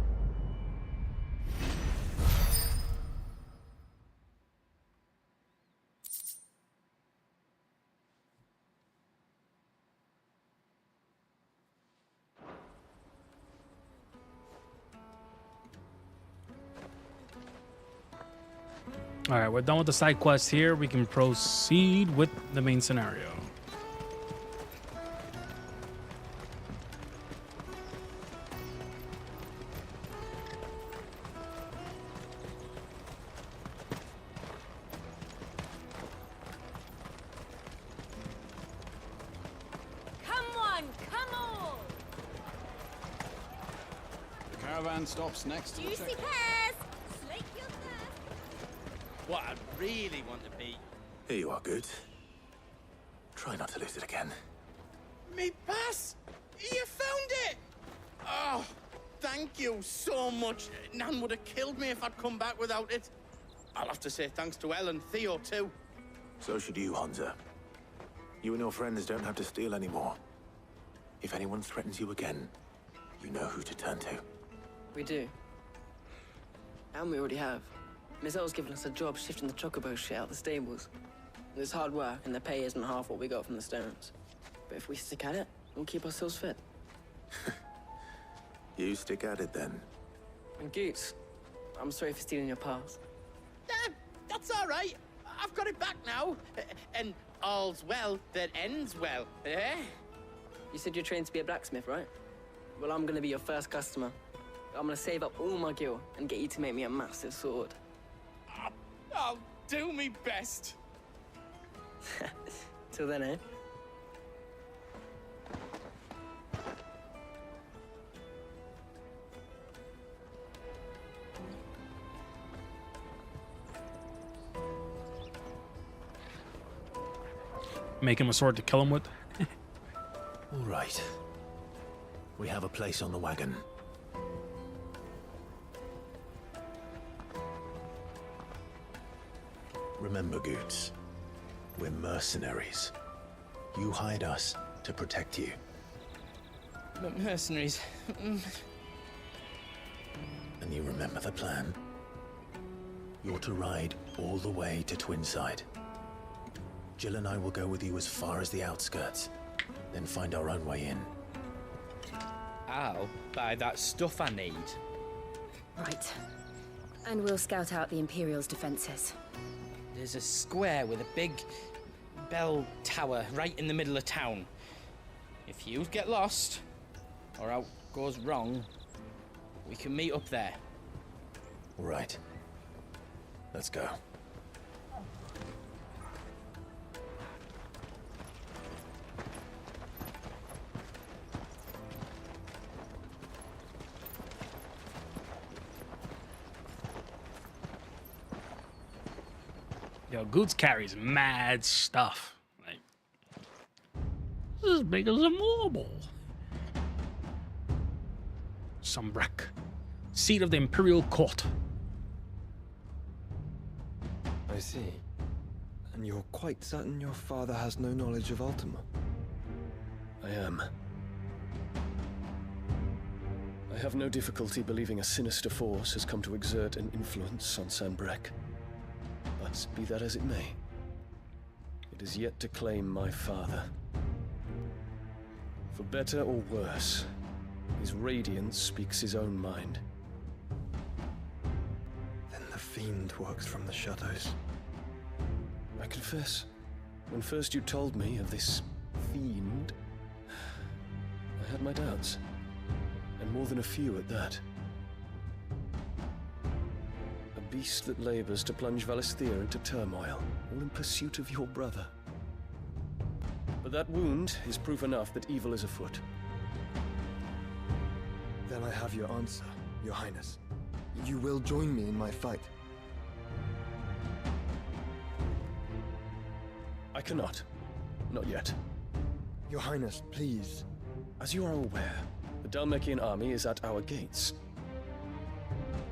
All right, we're done with the side quest here. We can proceed with the main scenario. Come on, come on! The caravan stops next to the Juicy checkpoint. pears! Slake your thirst! What I really want to be. Here you are, Good. Try not to lose it again. Me pass! You found it! Oh, thank you so much. Nan would have killed me if I'd come back without it. I'll have to say thanks to Elle and Theo, too. So should you, Hansa. You and your friends don't have to steal anymore. If anyone threatens you again, you know who to turn to. We do. And we already have. Miss L's given us a job shifting the chocobo shit out the stables. It's hard work, and the pay isn't half what we got from the stones. But if we stick at it, we'll keep ourselves fit. You stick at it then. And Goots, I'm sorry for stealing your pass. That's all right. I've got it back now. And all's well that ends well, eh? You said you're trained to be a blacksmith, right? Well, I'm gonna be your first customer. I'm gonna save up all my gil and get you to make me a massive sword. I'll do me best. Till then, eh? Make him a sword to kill him with. All right. We have a place on the wagon. Remember, Goots, we're mercenaries. You hired us to protect you. But mercenaries. And you remember the plan? You're to ride all the way to Twinside. Jill and I will go with you as far as the outskirts, then find our own way in. I'll buy that stuff I need. Right. And we'll scout out the Imperial's defenses. There's a square with a big bell tower right in the middle of town. If you get lost, or out goes wrong, we can meet up there. All right. Let's go. Yo, Goots carries mad stuff. Like, this is big as a marble. Sunbreak, seat of the Imperial Court. I see. And you're quite certain your father has no knowledge of Ultima? I am. I have no difficulty believing a sinister force has come to exert an influence on Sanbreque. But be that as it may, it is yet to claim my father. For better or worse, his radiance speaks his own mind. Then the fiend works from the shadows. I confess, when first you told me of this fiend, I had my doubts. And more than a few at that. A beast that labors to plunge Valisthea into turmoil, all in pursuit of your brother. But that wound is proof enough that evil is afoot. Then I have your answer, Your Highness. You will join me in my fight. I cannot. Not yet. Your Highness, please. As you are aware, the Dhalmekian army is at our gates.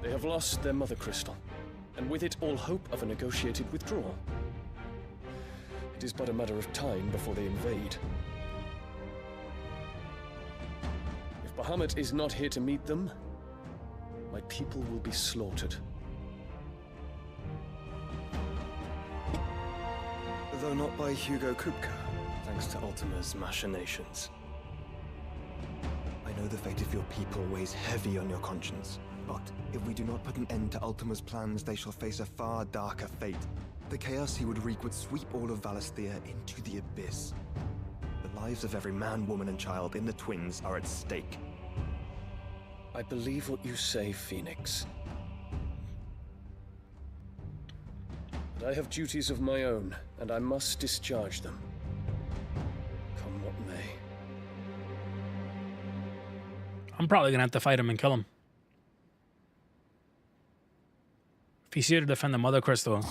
They have lost their mother crystal, and with it all hope of a negotiated withdrawal. It is but a matter of time before they invade. If Bahamut is not here to meet them, my people will be slaughtered. Though not by Hugo Kupka, thanks to Ultima's machinations. I know the fate of your people weighs heavy on your conscience, but if we do not put an end to Ultima's plans, they shall face a far darker fate. The chaos he would wreak would sweep all of Valisthea into the abyss. The lives of every man, woman, and child in the Twins are at stake. I believe what you say, Phoenix. But I have duties of my own, and I must discharge them. Come what may. I'm probably gonna have to fight him and kill him. If he's here to defend the Mother Crystal,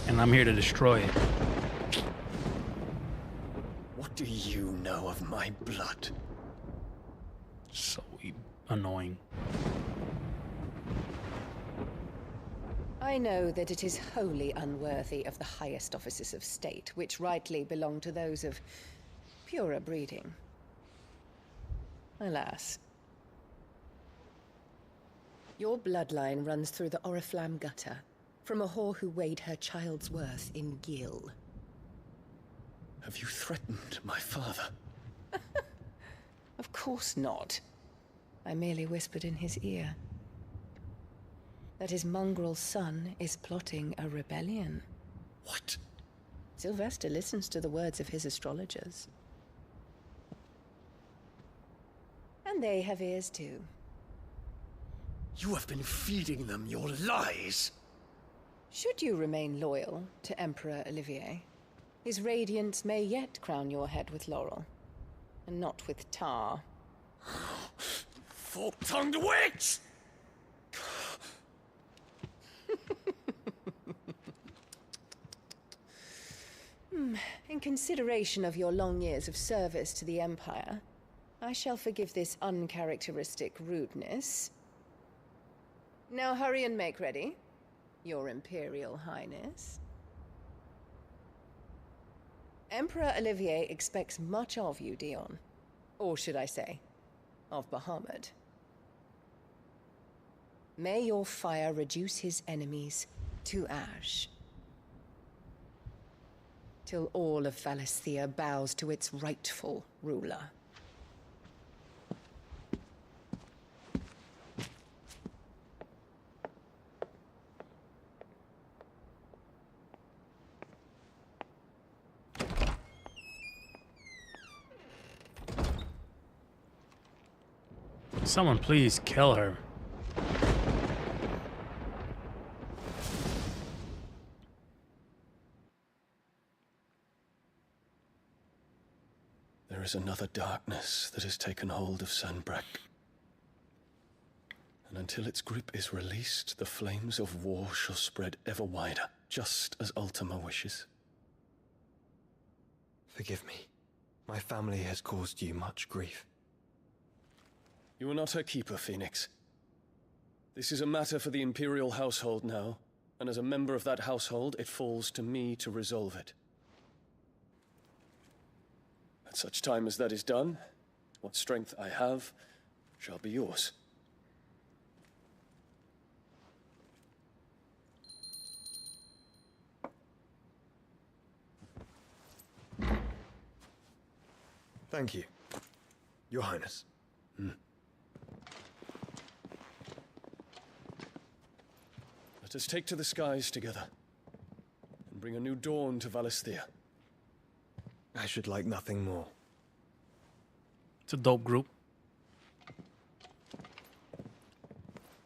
and I'm here to destroy it. What do you know of my blood? So annoying. I know that it is wholly unworthy of the highest offices of state, which rightly belong to those of purer breeding. Alas. Your bloodline runs through the Oriflamme gutter, from a whore who weighed her child's worth in gill. Have you threatened my father? Of course not. I merely whispered in his ear that his mongrel son is plotting a rebellion. What? Sylvester listens to the words of his astrologers. And they have ears too. You have been feeding them your lies! Should you remain loyal to Emperor Olivier, his radiance may yet crown your head with laurel, and not with tar. Fork-tongued witch! In consideration of your long years of service to the Empire, I shall forgive this uncharacteristic rudeness. Now hurry and make ready, Your Imperial Highness. Emperor Olivier expects much of you, Dion. Or should I say, of Bahamut. May your fire reduce his enemies to ash. Till all of Valisthea bows to its rightful ruler. Someone please kill her. There is another darkness that has taken hold of Sanbreque. And until its grip is released, the flames of war shall spread ever wider, just as Ultima wishes. Forgive me. My family has caused you much grief. You are not her keeper, Phoenix. This is a matter for the Imperial household now, and as a member of that household, it falls to me to resolve it. At such time as that is done, what strength I have shall be yours. Thank you, Your Highness. Let us take to the skies together, and bring a new dawn to Valisthea. I should like nothing more. It's a dope group.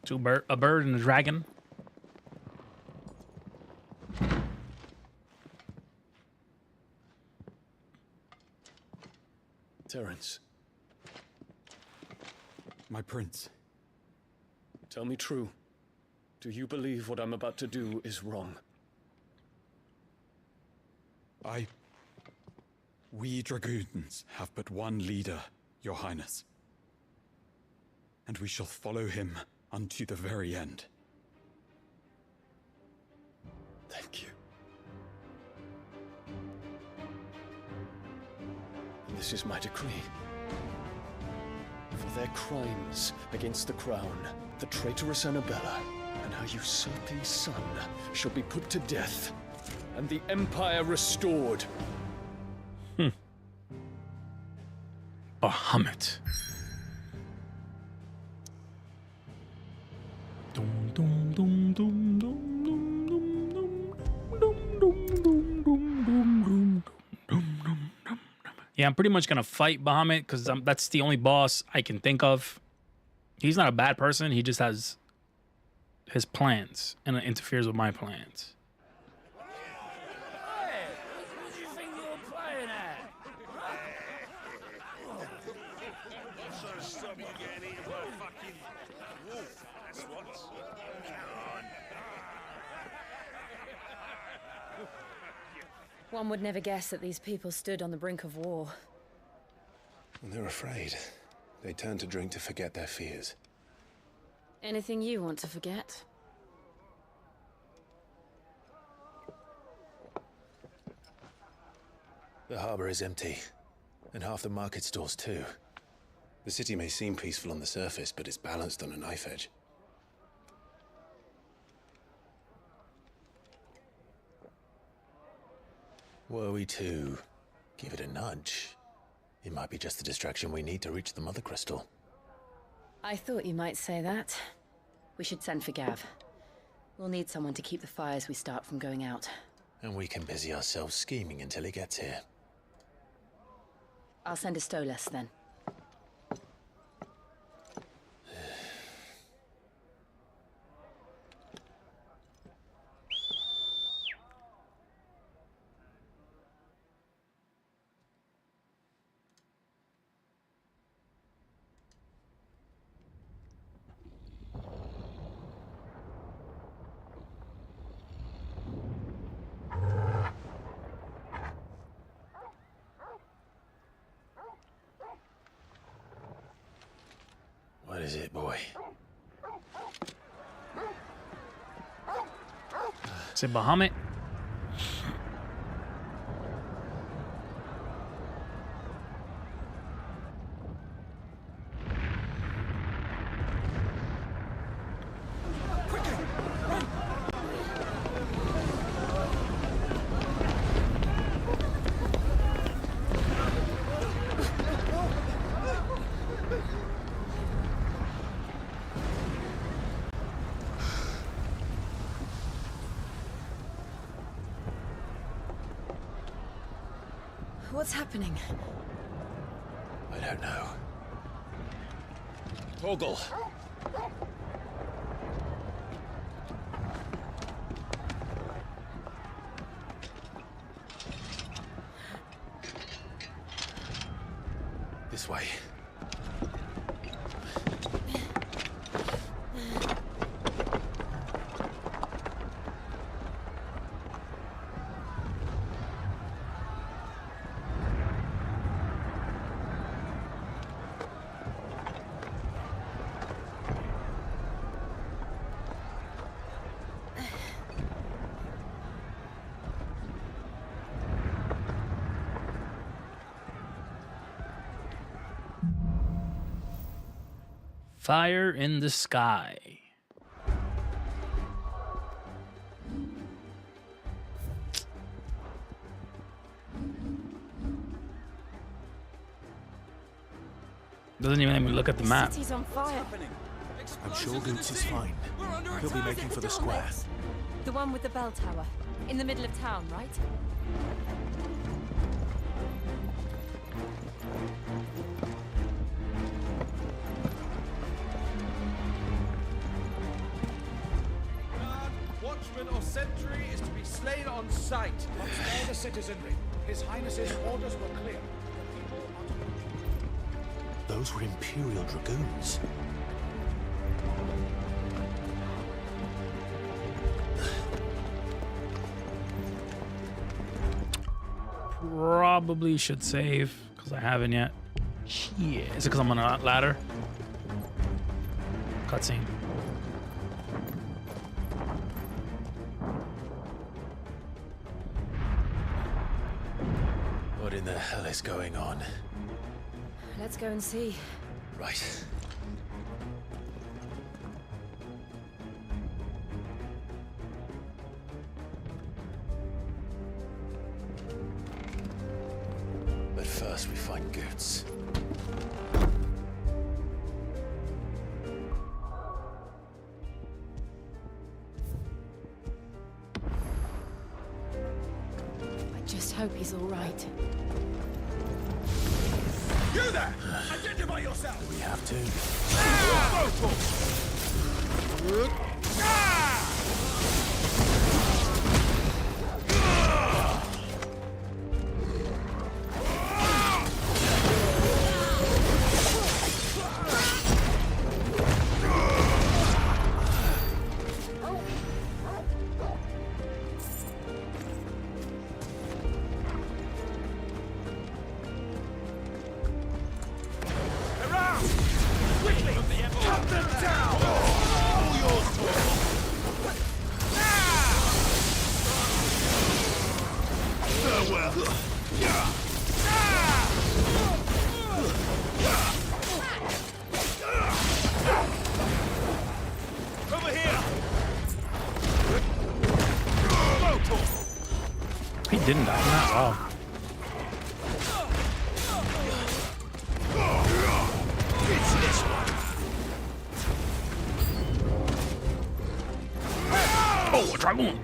A bird and a dragon. Terence. My prince. Tell me true. Do you believe what I'm about to do is wrong? We dragoons have but one leader, Your Highness. And we shall follow him unto the very end. Thank you. And this is my decree. For their crimes against the crown, the traitorous Annabella and her usurping son shall be put to death, and the Empire restored. Bahamut. Yeah, I'm pretty much gonna fight Bahamut because that's the only boss I can think of. He's not a bad person. He just has his plans and it interferes with my plans. One would never guess that these people stood on the brink of war. And they're afraid. They turn to drink to forget their fears. Anything you want to forget? The harbor is empty, and half the market stalls too. The city may seem peaceful on the surface, but it's balanced on a knife edge. Were we to give it a nudge, it might be just the distraction we need to reach the Mother Crystal. I thought you might say that. We should send for Gav. We'll need someone to keep the fires we start from going out. And we can busy ourselves scheming until he gets here. I'll send a Stolas then. What is it, boy? Is it Bahamut? What's happening? I don't know. Torgal! This way. Fire in the sky. Doesn't even let me look at the map. City's on fire. I'm sure Goots is fine. He'll be making for the square. The one with the bell tower. In the middle of town, right? Watchman or sentry is to be slain on sight. Spare the citizenry. His Highness's orders were clear. Those were Imperial Dragoons. Probably should save because I haven't yet. Shit. Is it because I'm on a ladder? Cutscene. What in the hell is going on? Let's go and see. Right. But first we find Goots. I just hope he's all right. You there! Identify yourself! Do we have to? He didn't die from that. Wow. Oh, a dragoon.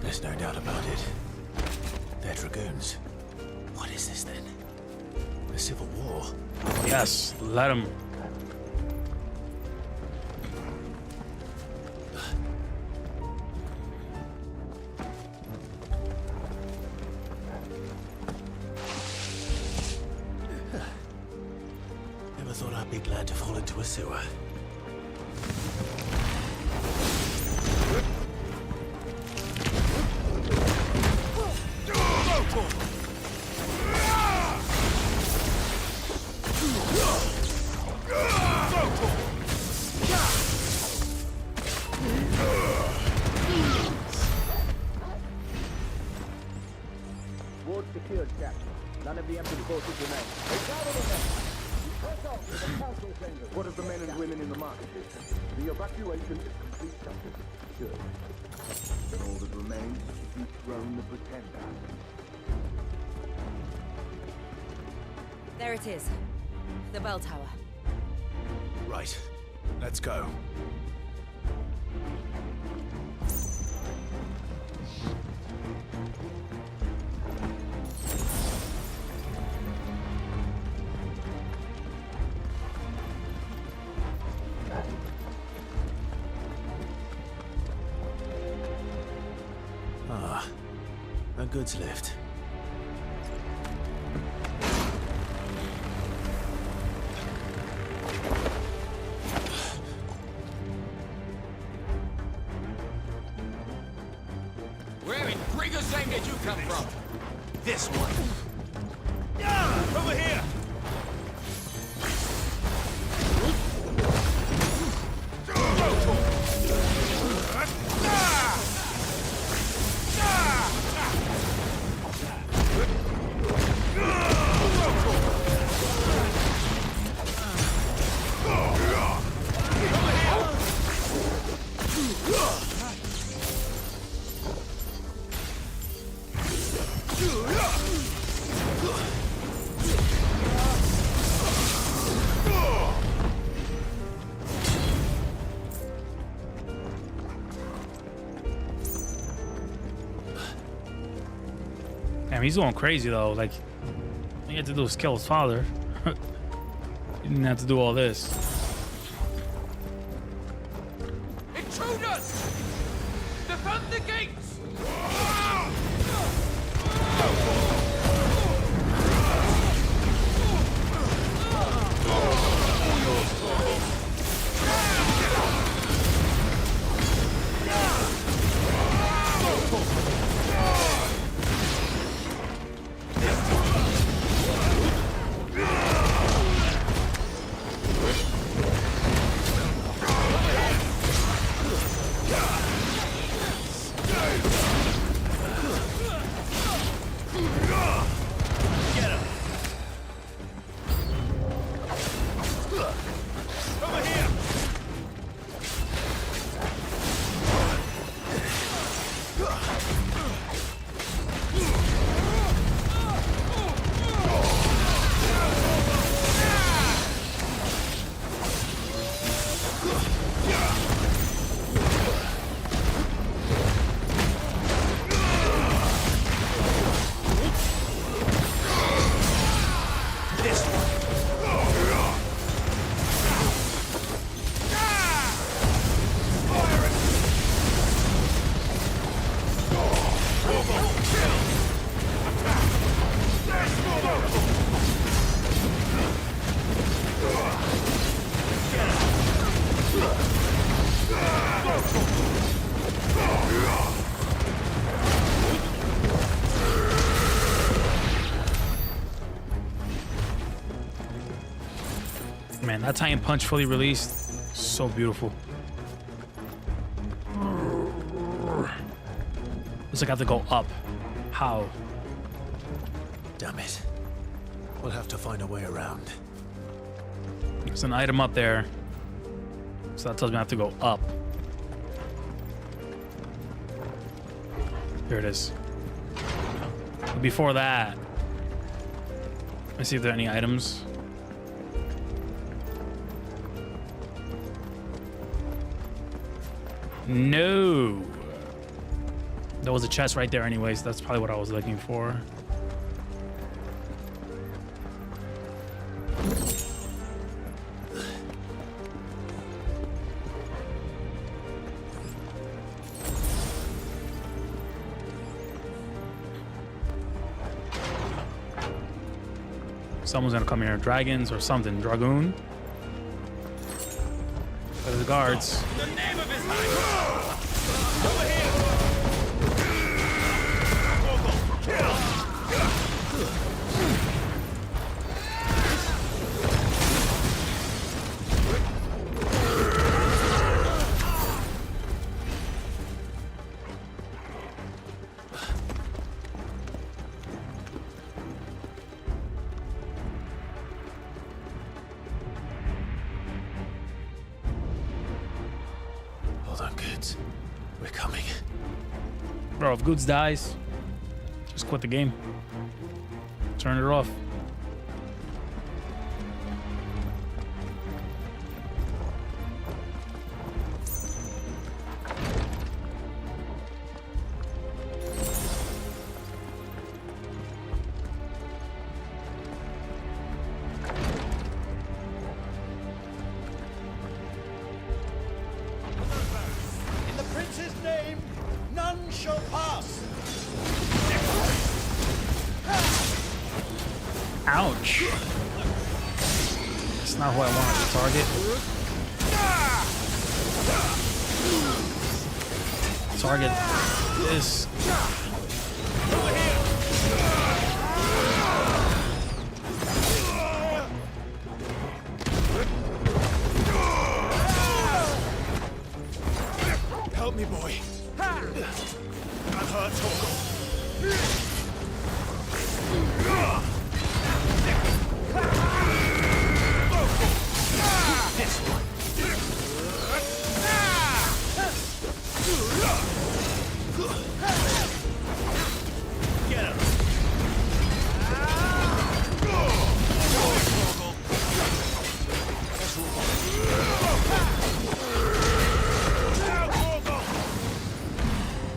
There's no doubt about it. They're Dragoons. What is this then? A civil war? Yes, let him. Never thought I'd be glad to fall into a sewer. Ward secured, Captain. None of the Emperor's forces remain. What of the men and women in the market? The evacuation is complete, Captain. Good. Then all that remains is to dethrone the Pretender. There it is. The bell tower. Right. Let's go. Ah, a goods lift. Where in Brigger's name did you come from? This one. Yeah, over here. Damn, he's going crazy though. Like, all he had to do was kill his father. He didn't have to do all this. Intruders! Defend the gates! Man, that Titan Punch fully released, so beautiful. Looks like I have to go up. How? Damn it. We'll have to find a way around. There's an item up there, so that tells me I have to go up. Here it is. But before that, let's see if there are any items. No. There was a chest right there anyways. That's probably what I was looking for. Someone's gonna come here. Dragons or something. Dragoon. There's the guards. In the name of his highness! Over here! Hold on, kids. We're coming. Bro, if Goods dies, just quit the game. Turn it off. Ouch. That's not who I wanted to target. Target this. Help me, boy. That hurts, This one. Get him.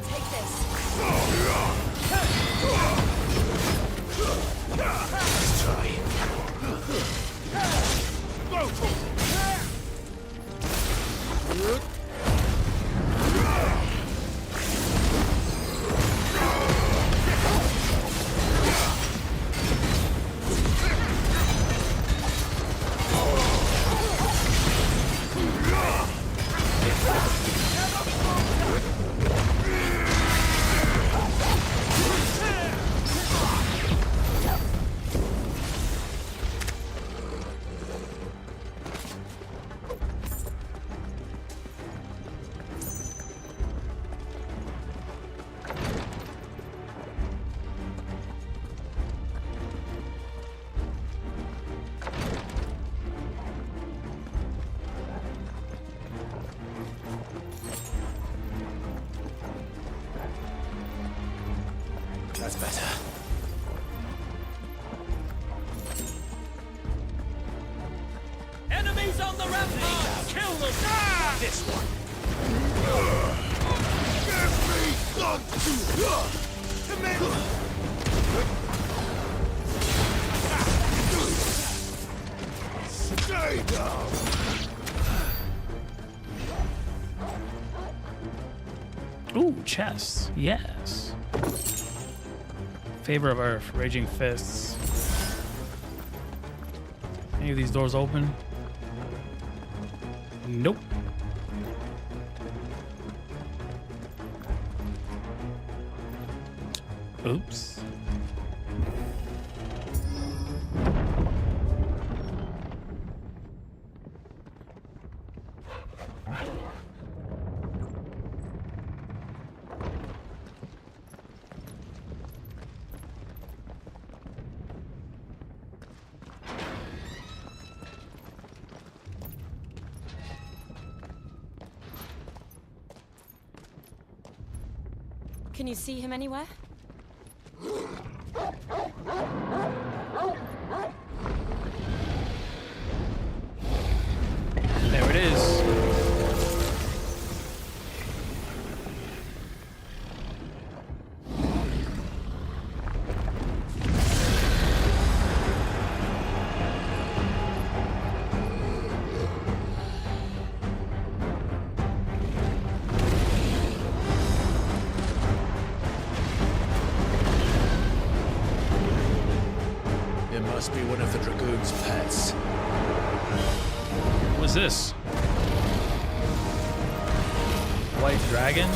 Take this. Let's try. That's better. Enemies on the rampart! Kill them! This one. Stay down! Ooh, chests. Yes. Favor of Earth. Raging Fists. Any of these doors open? Nope. Oops. Can you see him anywhere? There it is. It must be one of the Dragoon's pets. What's this? White dragon?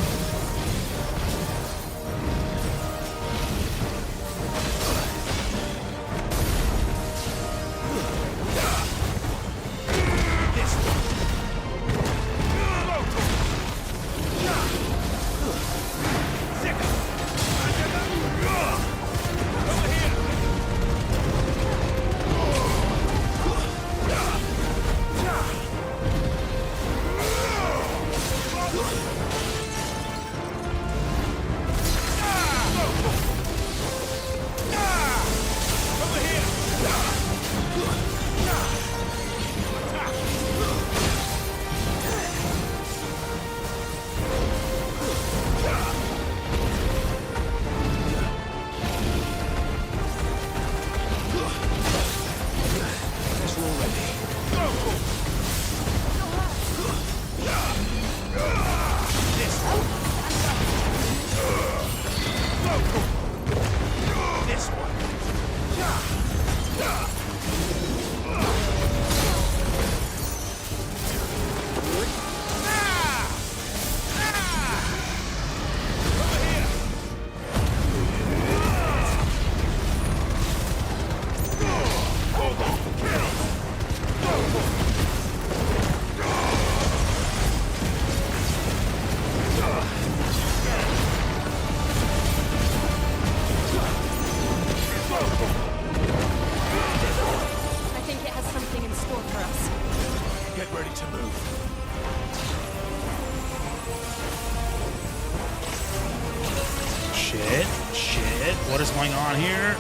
Shit. Shit. What is going on here?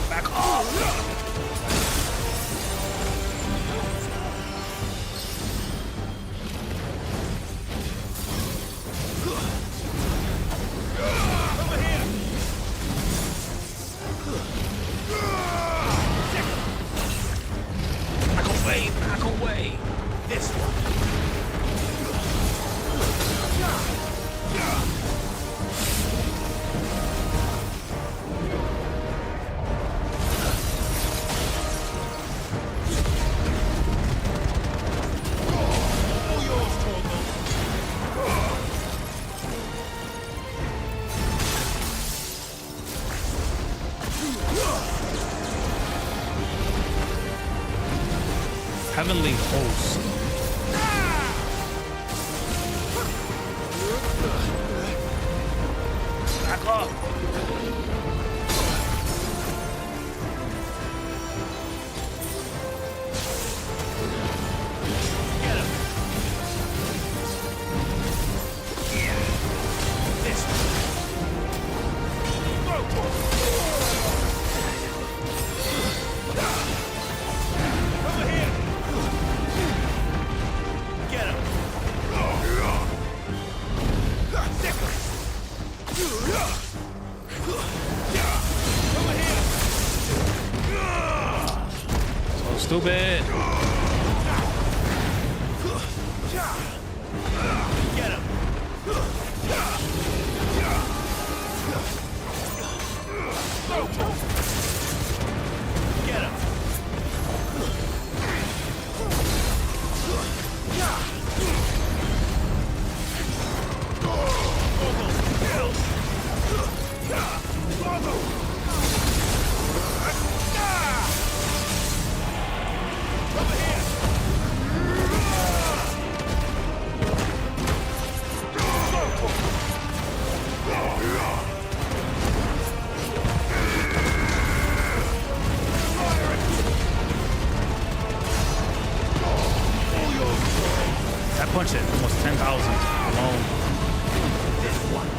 Back off. Back away! This one! Heavenly host. Back up. Get him. Yeah. This Over here. Get him! Over here! So stupid! Get him! Get him! That punch hit almost 10,000 alone. This one.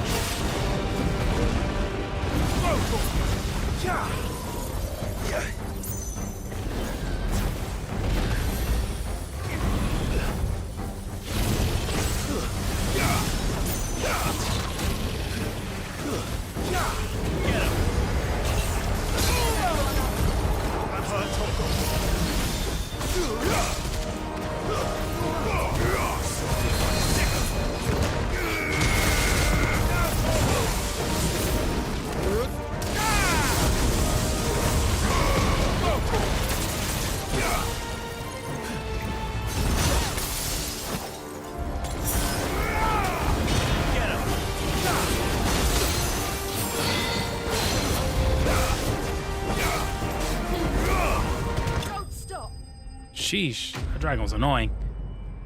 Sheesh, that dragon was annoying.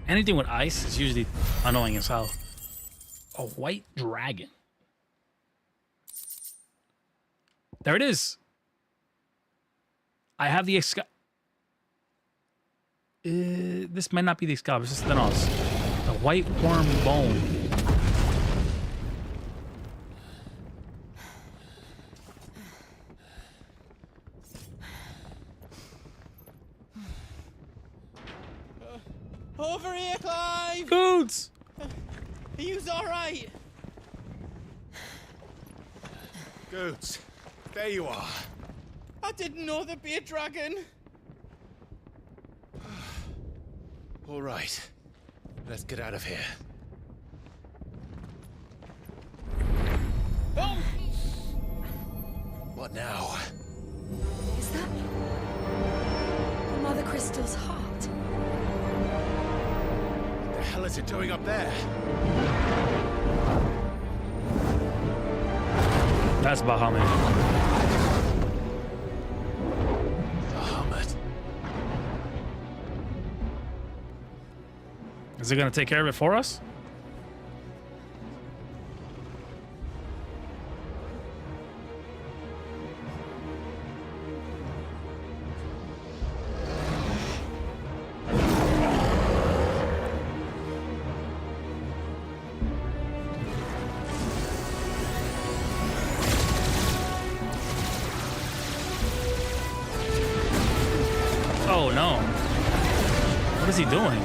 Anything with ice is usually annoying as hell. A white dragon. There it is. I have the this might not be the Excalibur, this is the Thanos. The white worm bone. Over here, Clive! Goods! Are you alright? Goods, there you are. I didn't know there'd be a dragon. All right, let's get out of here. Oh! What now? Is that Mother Crystal's heart? What the hell is it doing up there? That's Bahamut. Bahamut. Is it gonna take care of it for us? is he doing?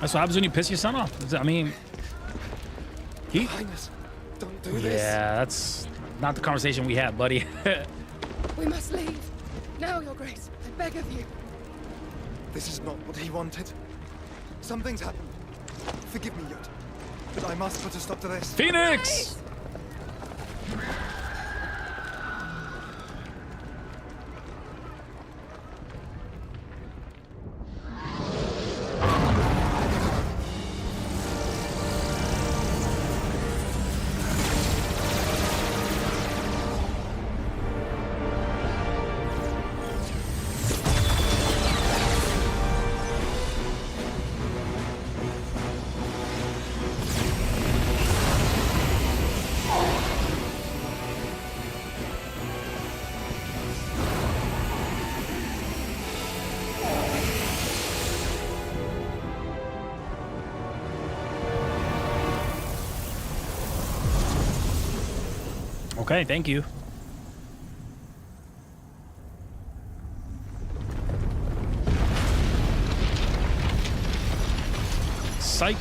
That's what happens when you piss your son off. I mean, Highness, don't do this. Yeah, that's not the conversation we had, buddy. We must leave. Now, Your Grace. I beg of you. This is not what he wanted. Something's happened. Forgive me, Yod. But I must put a stop to this. Phoenix! Okay, thank you. Psych.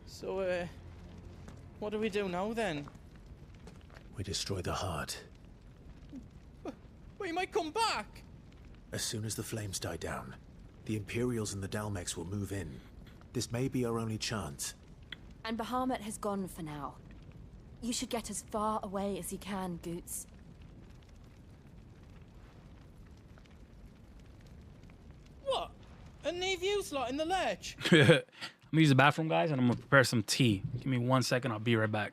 So, what do we do now then? We destroy the heart. We might come back! As soon as the flames die down, the Imperials and the Dalmex will move in. This may be our only chance. And Bahamut has gone for now. You should get as far away as you can, Goots. What? And leave you slot in the lurch? I'm gonna use the bathroom, guys, and I'm gonna prepare some tea. Give me 1 second. I'll be right back.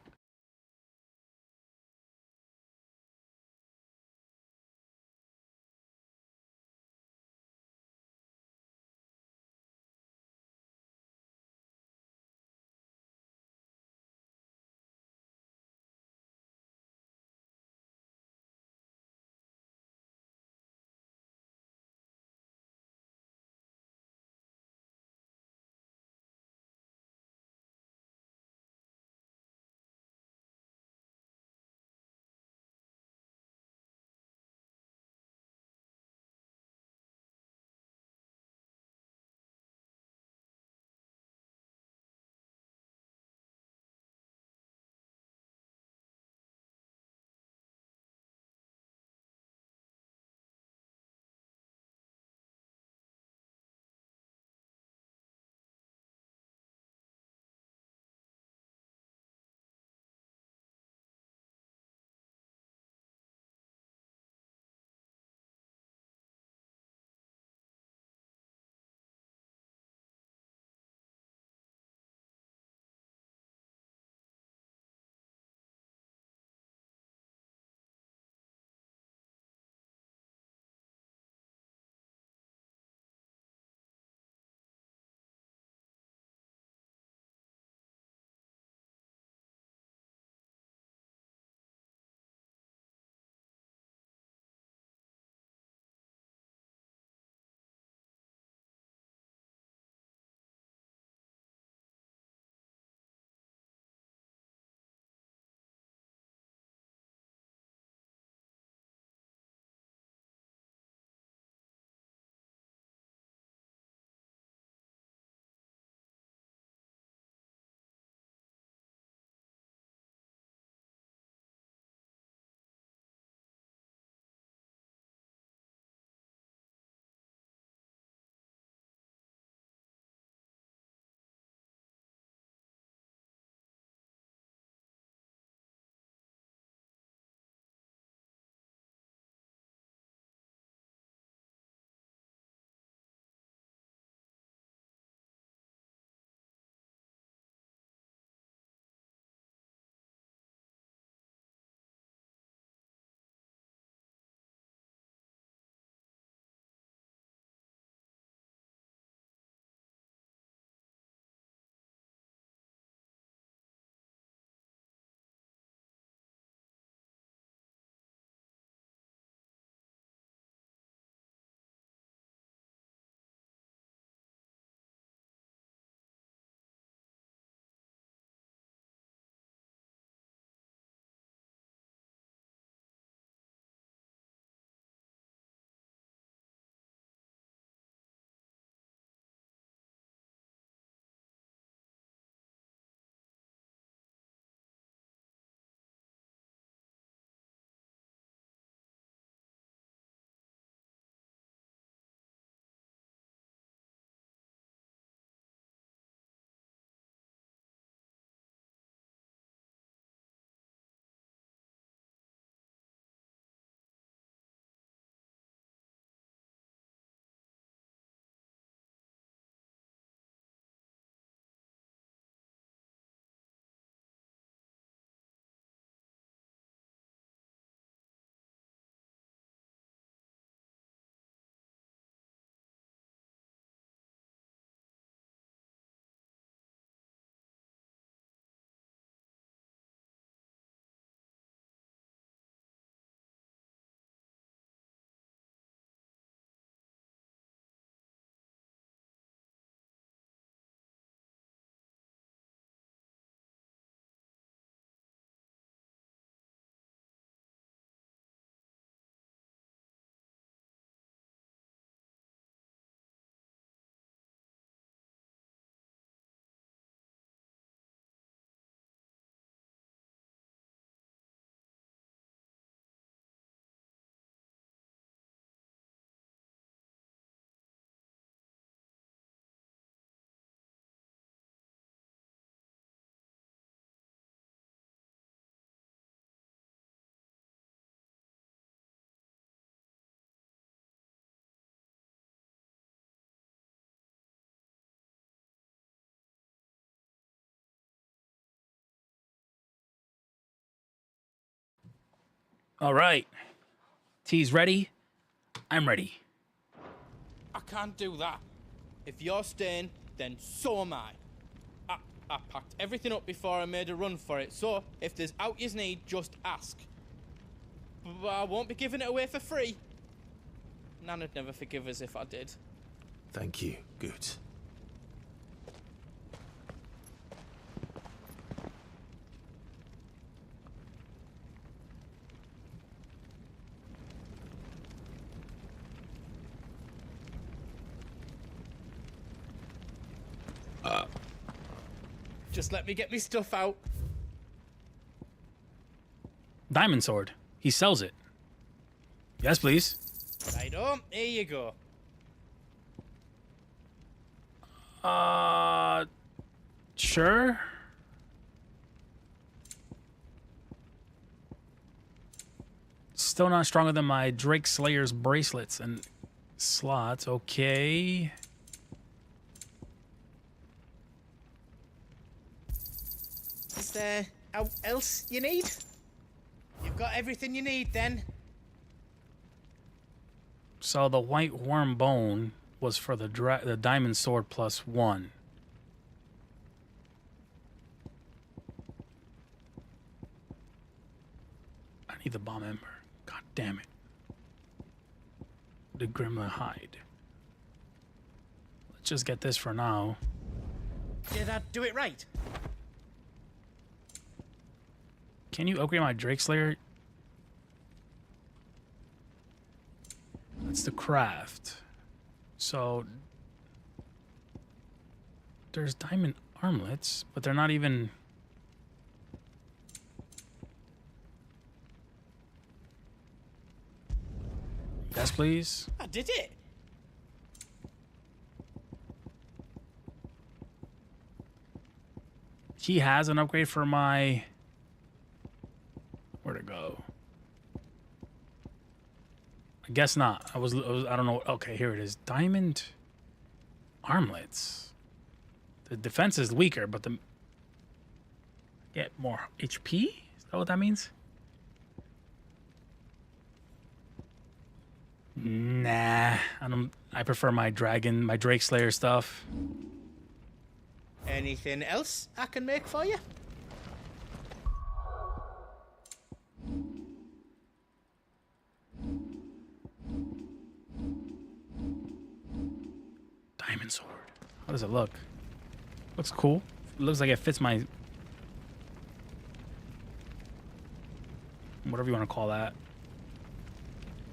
All right. T's ready. I'm ready. I can't do that. If you're staying, then so am I. I packed everything up before I made a run for it, so if there's out you need, just ask. But I won't be giving it away for free. Nan'd never forgive us if I did. Thank you, Goots. Just let me get me stuff out. Diamond sword. He sells it. Yes, please. Righto, here you go. Sure. Still not stronger than my Drake Slayer's bracelets and slots. Okay. Is there else you need? You've got everything you need then. So the white worm bone was for the diamond sword +1. I need the bomb ember. God damn it. The gremlin hide. Let's just get this for now. Did I do it right? Can you upgrade my Drake Slayer? That's the craft. So there's diamond armlets, but they're not even. Yes, please. I did it. He has an upgrade for my. Where'd it go? I guess not. I don't know. Okay, here it is. Diamond armlets. The defense is weaker, but the get more HP? Is that what that means? Nah, I prefer my Drake Slayer stuff. Anything else I can make for you? Diamond sword. How does it look? Looks cool. Looks like it fits my. Whatever you want to call that.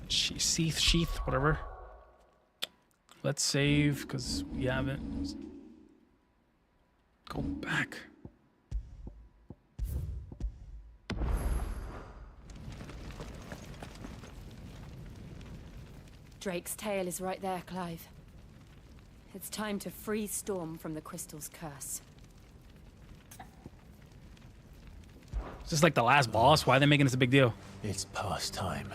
Sheath, whatever. Let's save because we haven't. Go back. Drake's tail is right there, Clive. It's time to free Storm from the crystal's curse. Is this like the last boss? Why are they making this a big deal? It's past time.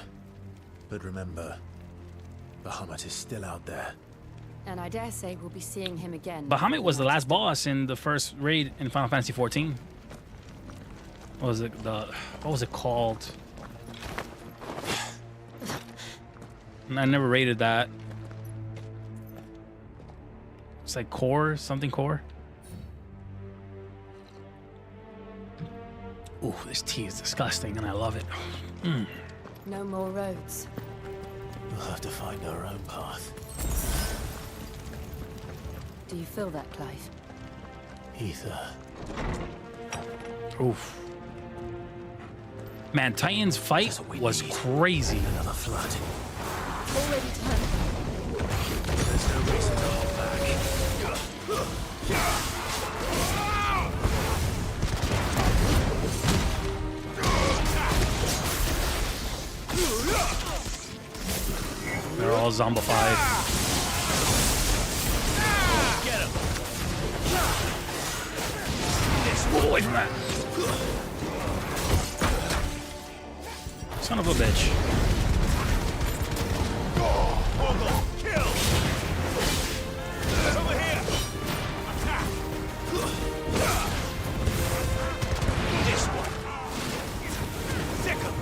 But remember, Bahamut is still out there. And I dare say we'll be seeing him again. Bahamut was the last boss in the first raid in Final Fantasy XIV. What was it? What was it called? I never raided that. It's like something core. Ooh, this tea is disgusting and I love it. Mm. No more roads. We'll have to find our own path. Do you feel that, Clive? Ether. Oof. Man, Titan's fight was crazy. Another flood. Already turned. There's no reason to hold back. They're all zombified. Get him! Move away from that. Son of a bitch. Kill! Over here! Attack! This one! Sick 'em!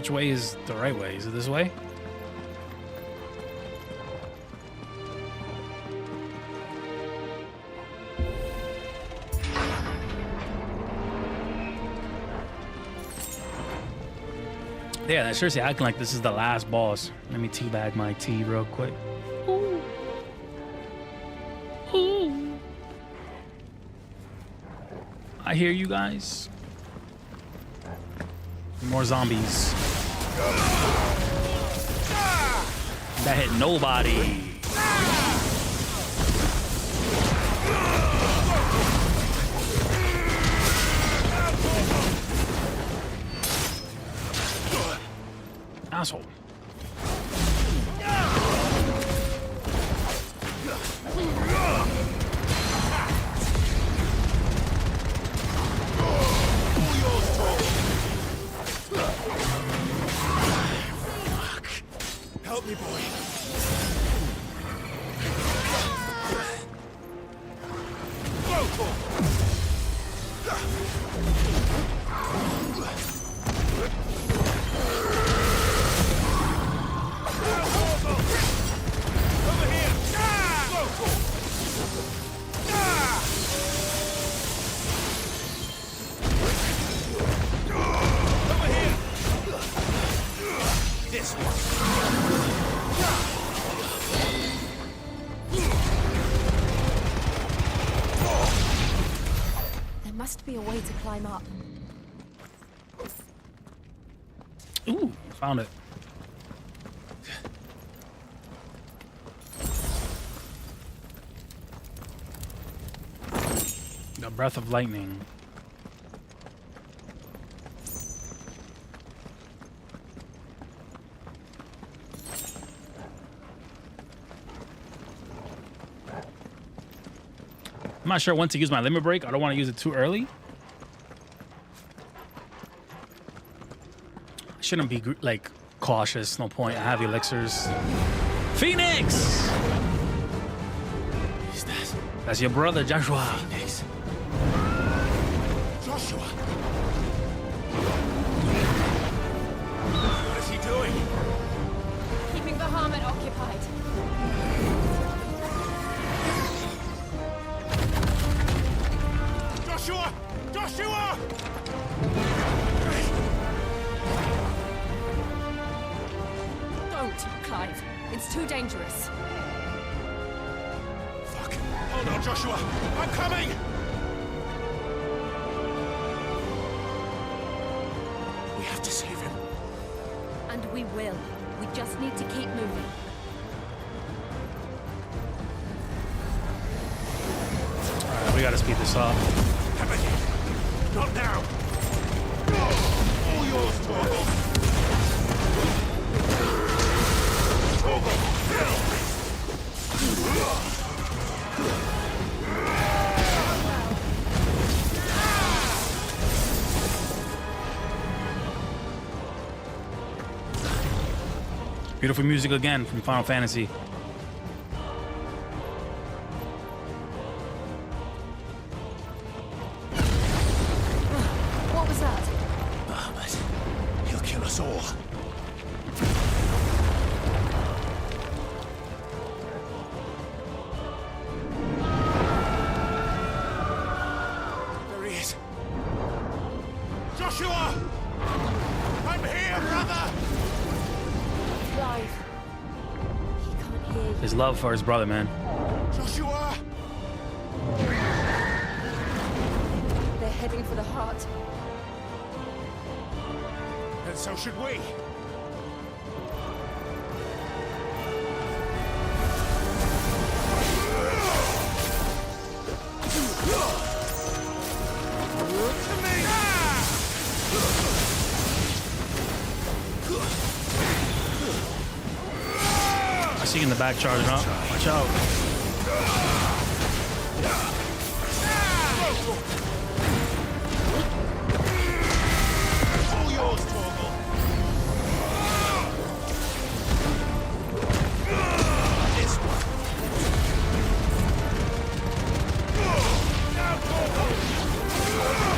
Which way is the right way? Is it this way? Yeah, they're seriously acting like this is the last boss. Let me teabag my tea real quick. Ooh. Ooh. I hear you guys. More zombies. That hit nobody. Asshole. Help me, boy. There must be a way to climb up. Ooh, found it. The breath of lightning. I'm not sure when to use my limit break. I don't want to use it too early. I shouldn't be like cautious. No point. I have elixirs. Phoenix! Who's that? That's your brother, Joshua. Phoenix. Joshua. What is he doing? Keeping the Bahamut occupied. Joshua! Joshua! Don't, Clive. It's too dangerous. Fuck. Hold on, Joshua. I'm coming! We have to save him. And we will. We just need to keep moving. Alright, we gotta speed this up. Not now! All yours, Torgal! Torgal, kill! Beautiful music again from Final Fantasy. What was that? Bahamut. He'll kill us all. There he is. Joshua! I'm here, brother! Clive. He can't hear you. His love for his brother, man. Joshua! They're heading for the heart. And so should we. I see you in the back charging up. Watch out. All yours, Torgal. This one. Now, Torgal.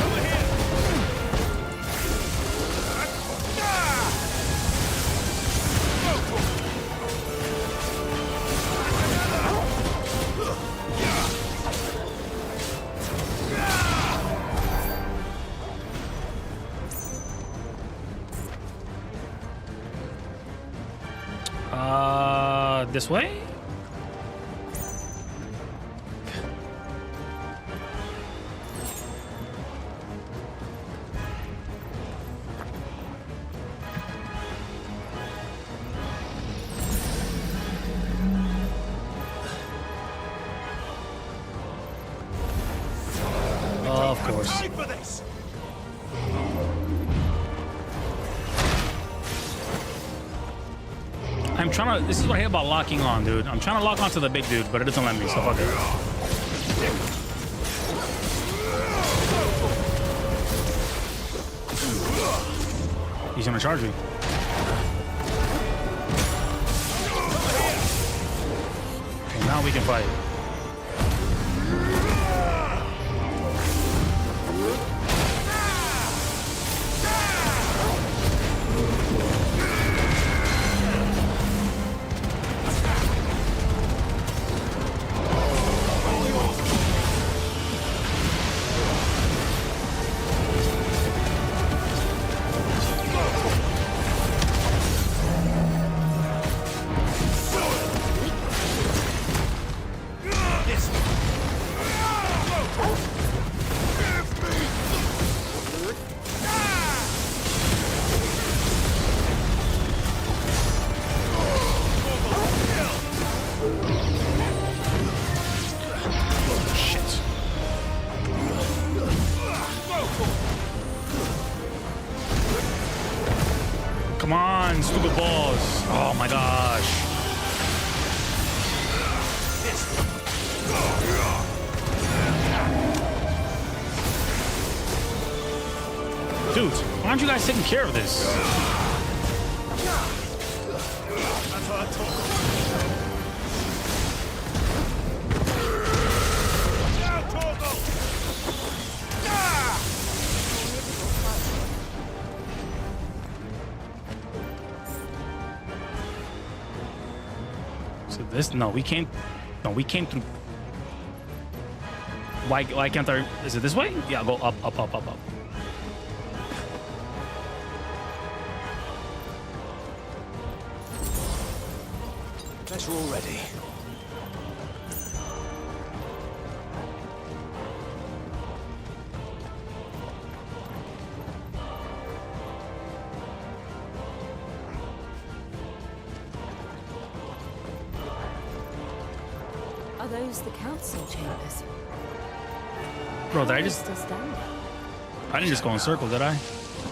Over here. This way? Of course. I'm trying to. This is what I hate about locking on, dude. I'm trying to lock onto the big dude, but it doesn't let me, so fuck it. He's gonna charge me. Okay, now we can fight. Come on, stupid balls. Oh my gosh. Dudes, why aren't you guys taking care of this? That's what I talk. So this, no, we came through. Why can't I? Is it this way? Yeah, go up. Guess we're all ready. Are those the council chambers? Bro, did I How just? still standing? I didn't just go in circles, did I?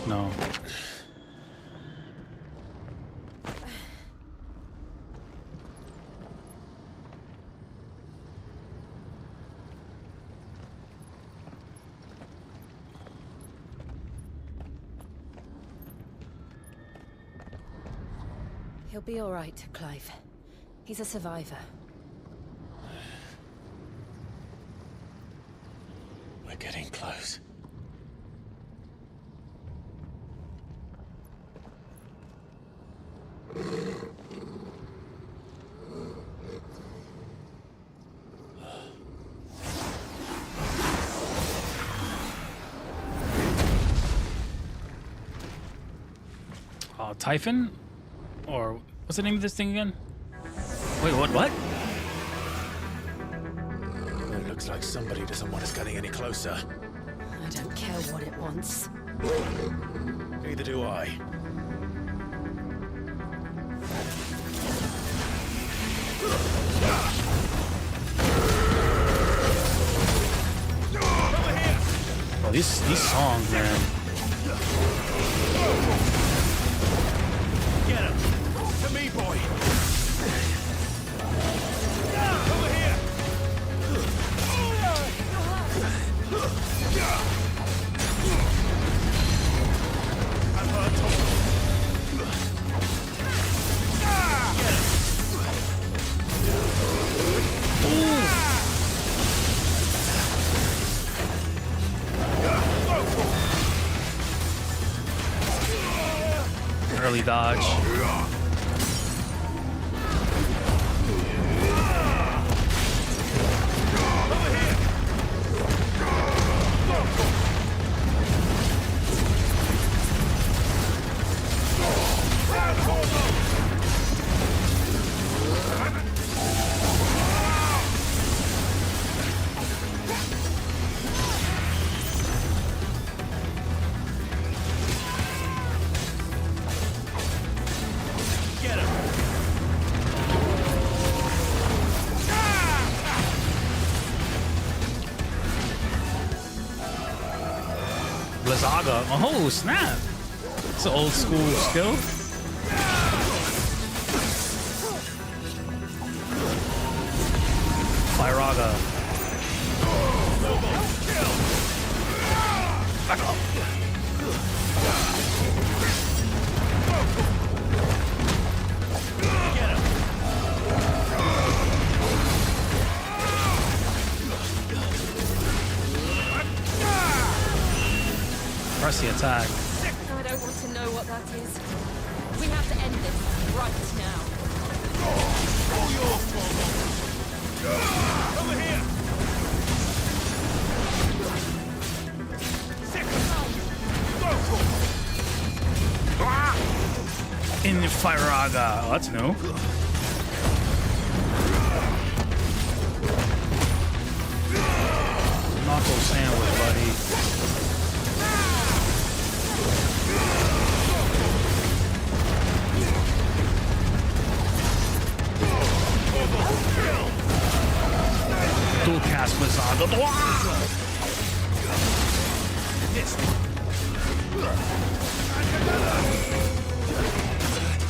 No. He'll be all right, Clive. He's a survivor. We're getting close. Typhon? Or what's the name of this thing again? Wait, what? It looks like somebody doesn't want us getting any closer. I don't care what it wants. Neither do I. Oh, these songs, man. Get him! To me, boy! Over here! I've heard talk. Early dodge. Blizzaga. Oh, snap. It's an old school skill. Firaga. Back up. Press the attack. I don't want to know what that is. We have to end this right now. Over here! In the Firaga. Oh, that's new. Knuckle sandwich, buddy. Dual cast Blizzaga.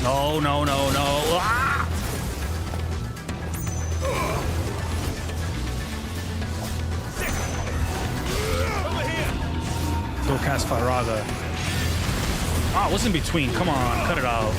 No, no, no, no. Ah! Dual cast Firaga. Ah, what's in between? Come on, cut it out.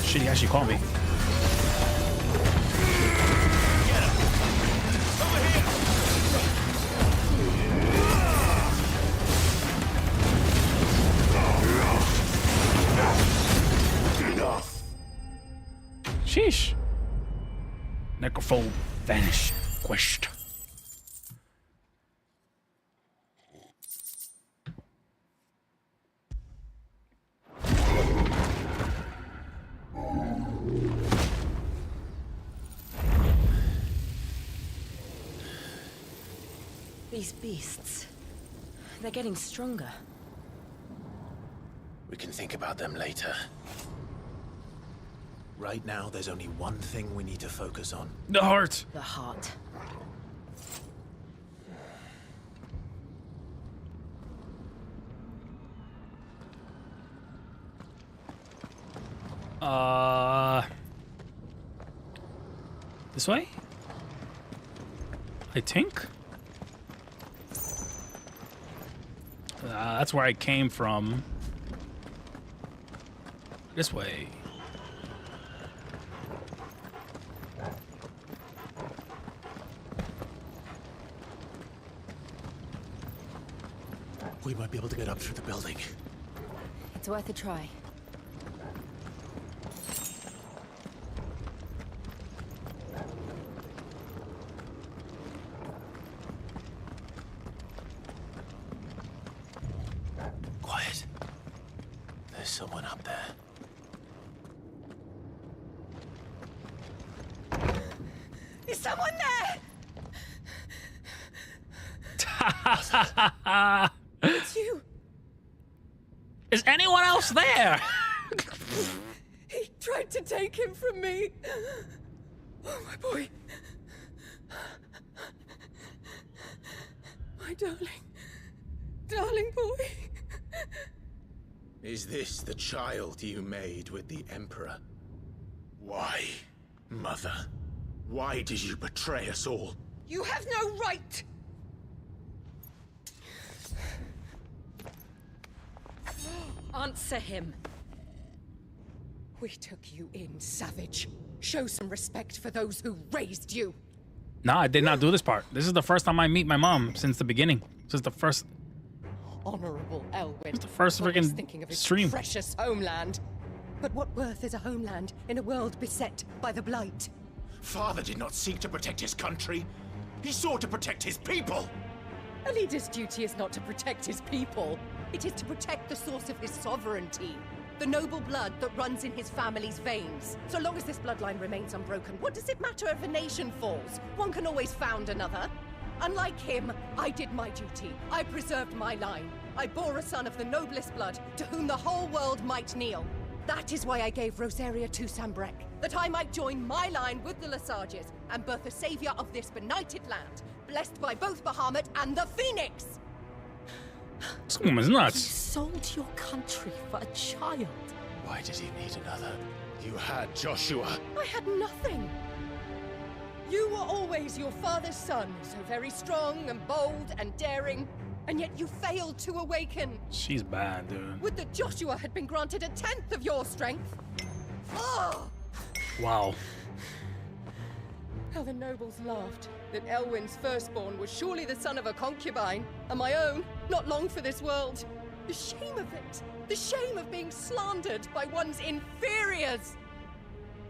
Shit, he actually caught me. Sheesh. Necrophobe vanished. Quest. These beasts, they're getting stronger. We can think about them later. Right now, there's only one thing we need to focus on. The heart. The heart. This way? I think. That's where I came from. This way. We might be able to get up through the building. It's worth a try. Quiet. There's someone up there. Is someone there? It's you. Is anyone else there? He tried to take him from me. Oh, my boy. My darling. Darling boy. Is this the child you made with the Emperor? Why, Mother? Why did you betray us all? You have no right. Answer him. We took you in, savage. Show some respect for those who raised you. Nah, I did not do this part. This is the first time I meet my mom since the beginning. This is the first. Honorable Elwyn. It's the first always freaking thinking of his stream. precious homeland. But what worth is a homeland in a world beset by the Blight? Father did not seek to protect his country. He sought to protect his people. A leader's duty is not to protect his people. It is to protect the source of his sovereignty. The noble blood that runs in his family's veins. So long as this bloodline remains unbroken, what does it matter if a nation falls? One can always found another. Unlike him, I did my duty. I preserved my line. I bore a son of the noblest blood, to whom the whole world might kneel. That is why I gave Rosaria to Sambrek, that I might join my line with the Lesages and birth a savior of this benighted land, blessed by both Bahamut and the Phoenix! This woman's nuts. You sold your country for a child. Why did he need another? You had Joshua. I had nothing. You were always your father's son, so very strong and bold and daring, and yet you failed to awaken. She's bad, dude. Would that Joshua had been granted a tenth of your strength? Oh! Wow. How the nobles laughed that Elwyn's firstborn was surely the son of a concubine, and my own, not long for this world. The shame of it! The shame of being slandered by one's inferiors!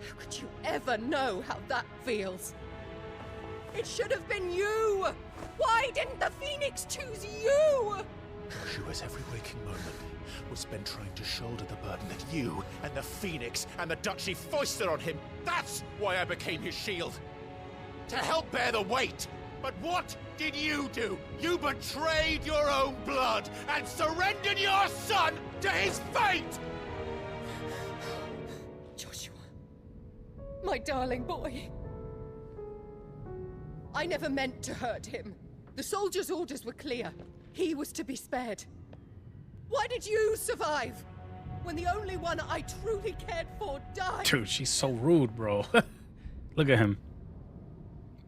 How could you ever know how that feels? It should have been you! Why didn't the Phoenix choose you? Joshua's every waking moment was spent trying to shoulder the burden that you and the Phoenix and the Duchy foisted on him. That's why I became his shield. To help bear the weight. But what did you do? You betrayed your own blood and surrendered your son to his fate! Joshua. My darling boy. I never meant to hurt him. The soldiers' orders were clear. He was to be spared. Why did you survive? When the only one I truly cared for died. Dude, she's so rude, bro. Look at him.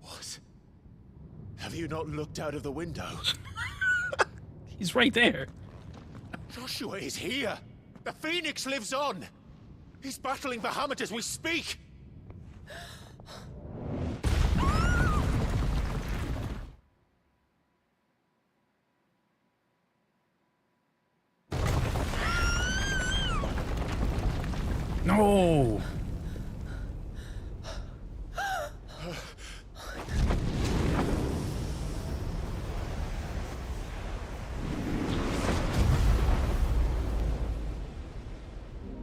What? Have you not looked out of the window? He's right there. Joshua is here. The Phoenix lives on. He's battling Bahamut as we speak. No.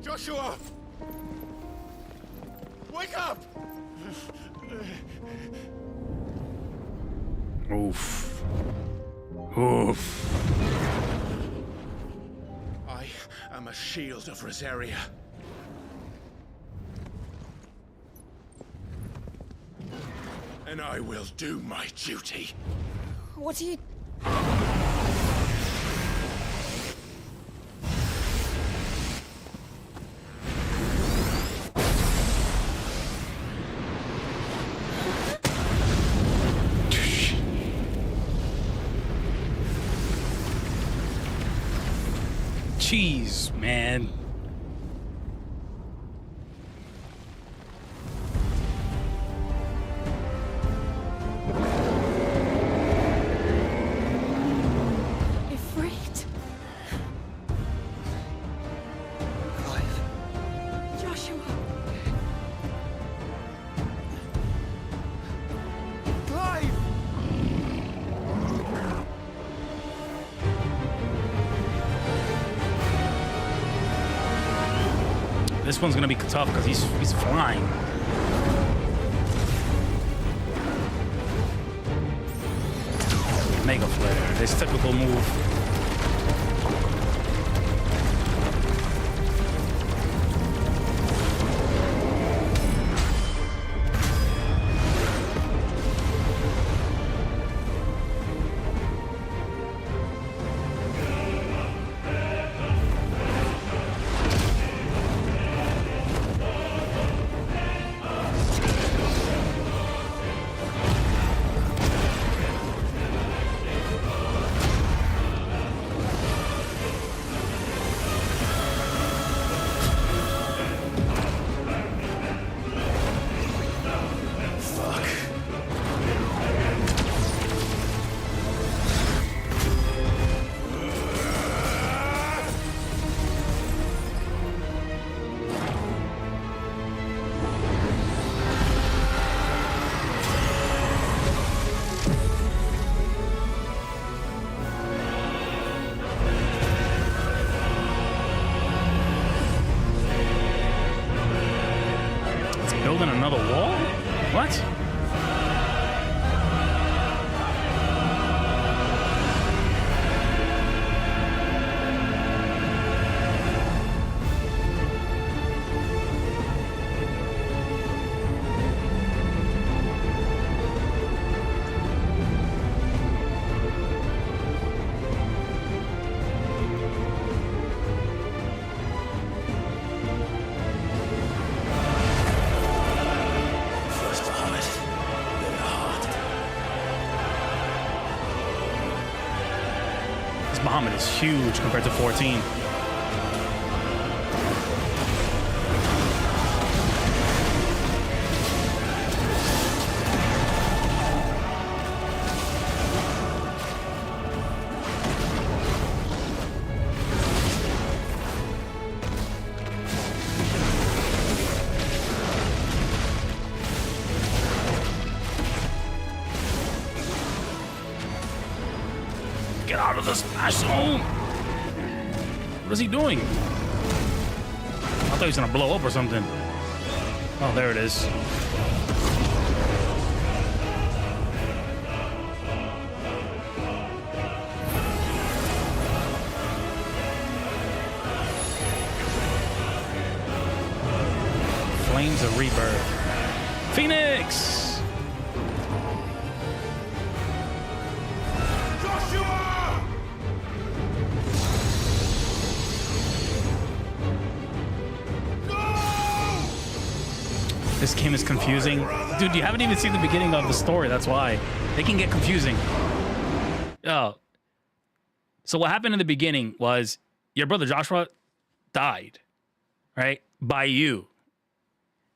Joshua! Wake up! Oof. Oof. I am a shield of Rosaria. And I will do my duty. What are you... Jeez, man. This one's gonna be tough because he's flying. Mega flare, this typical move. Building another wall? What? Bahamut is huge compared to 14. Get out of the smash zone! What is he doing? I thought he was gonna blow up or something. Oh, there it is. Flames of Rebirth. Phoenix! This game is confusing. Dude, you haven't even seen the beginning of the story. That's why. They can get confusing. Oh. So what happened in the beginning was your brother Joshua died, right? By you.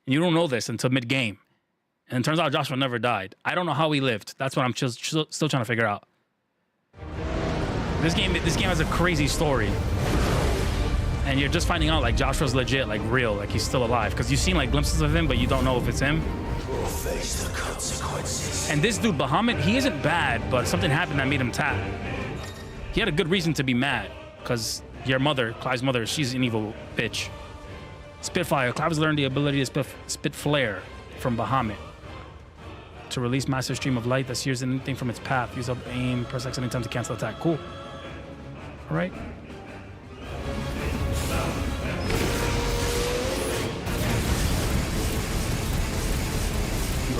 And you don't know this until mid-game. And it turns out Joshua never died. I don't know how he lived. That's what I'm still trying to figure out. This game has a crazy story. And you're just finding out like Joshua's legit, like real, like he's still alive. Because you've seen like glimpses of him, but you don't know if it's him. We'll face the consequences. And this dude, Bahamut, he isn't bad, but something happened that made him tap. He had a good reason to be mad. Because your mother, Clive's mother, she's an evil bitch. Spitfire. Clive has learned the ability to spit flare from Bahamut. To release massive stream of light that sears anything from its path. Use up aim, press X anytime to cancel attack. Cool. All right.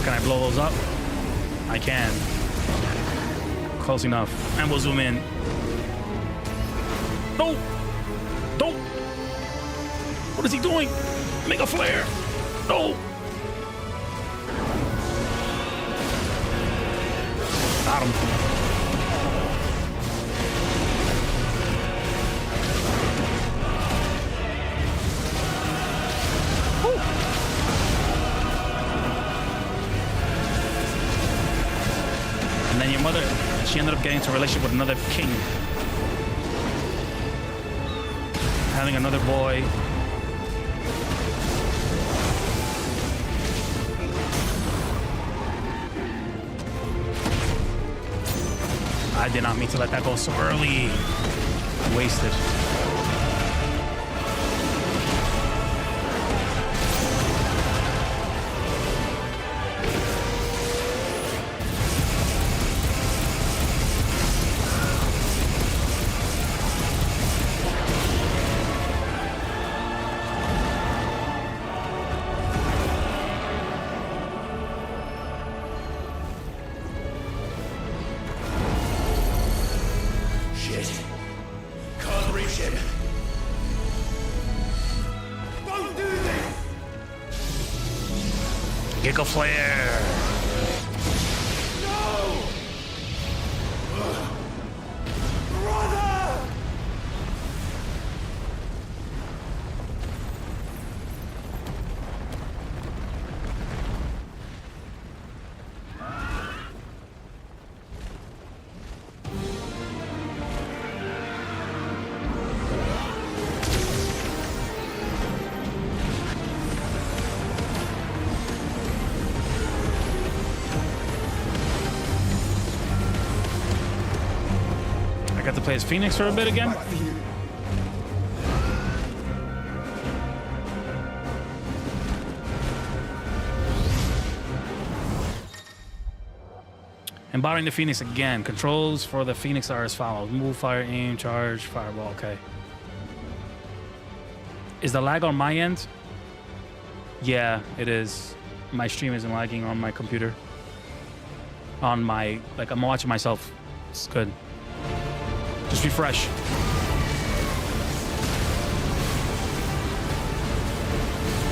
Can I blow those up? I can. Close enough. And we'll zoom in. No! Don't! What is he doing? Make a flare! No! Got him. And then your mother, she ended up getting into a relationship with another king. Having another boy. I did not mean to let that go so early. I wasted. Giga Flare! No! Brother! I got to play as Phoenix for a bit again. Embodying the Phoenix again. Controls for the Phoenix are as follows. Move, fire, aim, charge, fireball. Okay. Is the lag on my end? Yeah, it is. My stream isn't lagging on my computer. On my, like, I'm watching myself. It's good. Just refresh.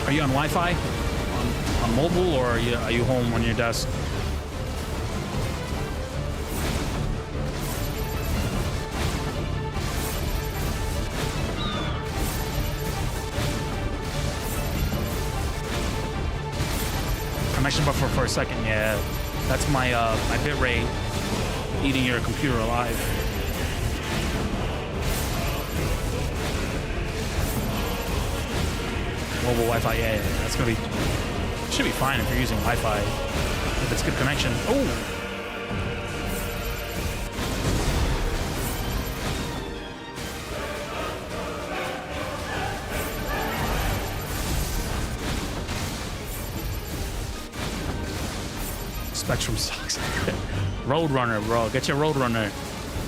Are you on Wi-Fi? On mobile, or are you home on your desk? Connection buffer for a second, yeah. That's my my bit rate eating your computer alive. Mobile Wi-Fi, yeah, that's gonna be, should be fine if you're using Wi-Fi, if it's good connection. Oh! Spectrum sucks. Roadrunner, bro. Get your Roadrunner.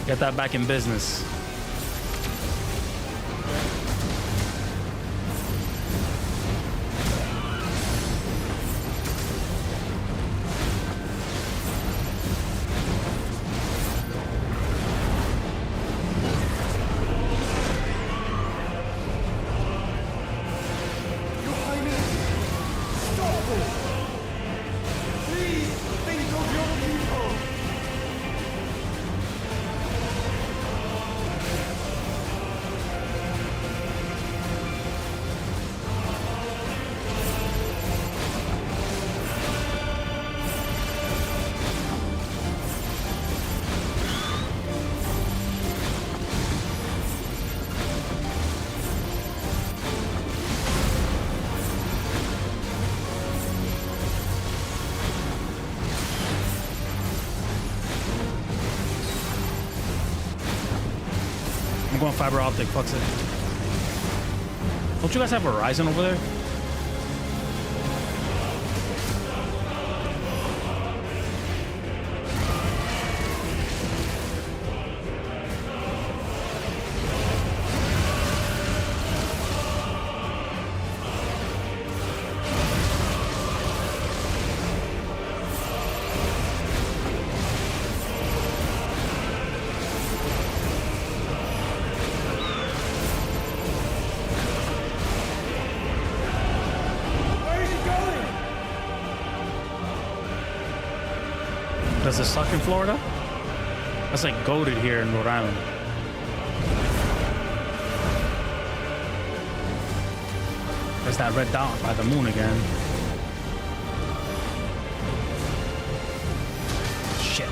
Get that back in business. I'm going fiber optic, fucks it. Don't you guys have a Ryzen over there? Does it suck in Florida? That's like goated here in Rhode Island. There's that red dot by the moon again. Shit.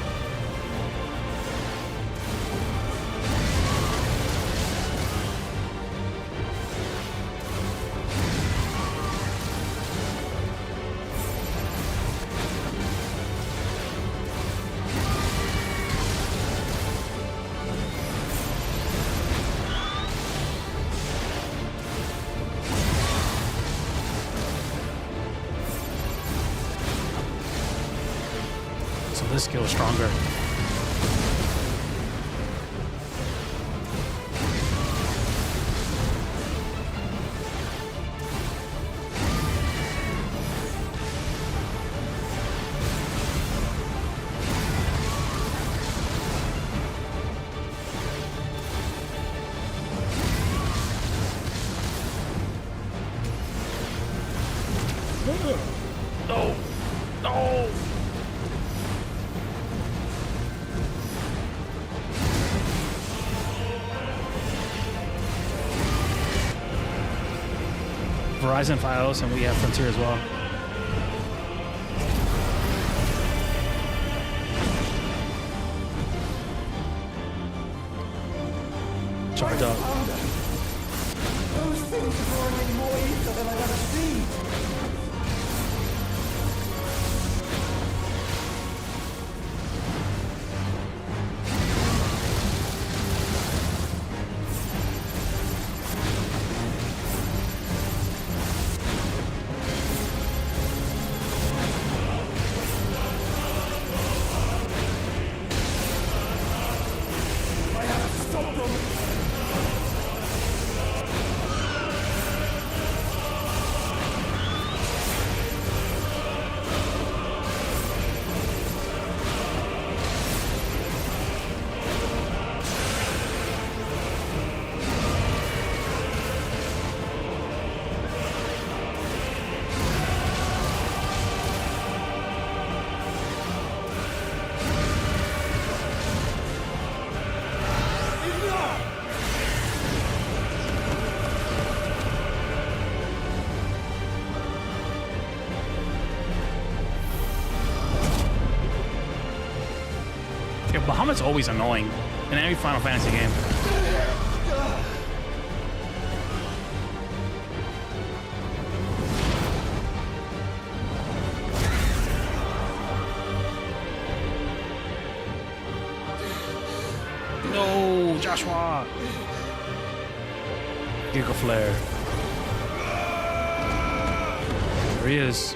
This skill is stronger. No! No! Ryzen FiOS, and we have Frontier as well. Charge up. Those things are burning more ether than I've ever seen. Yeah, Bahamut's always annoying in every Final Fantasy game. No, Joshua. Giga Flare. There he is.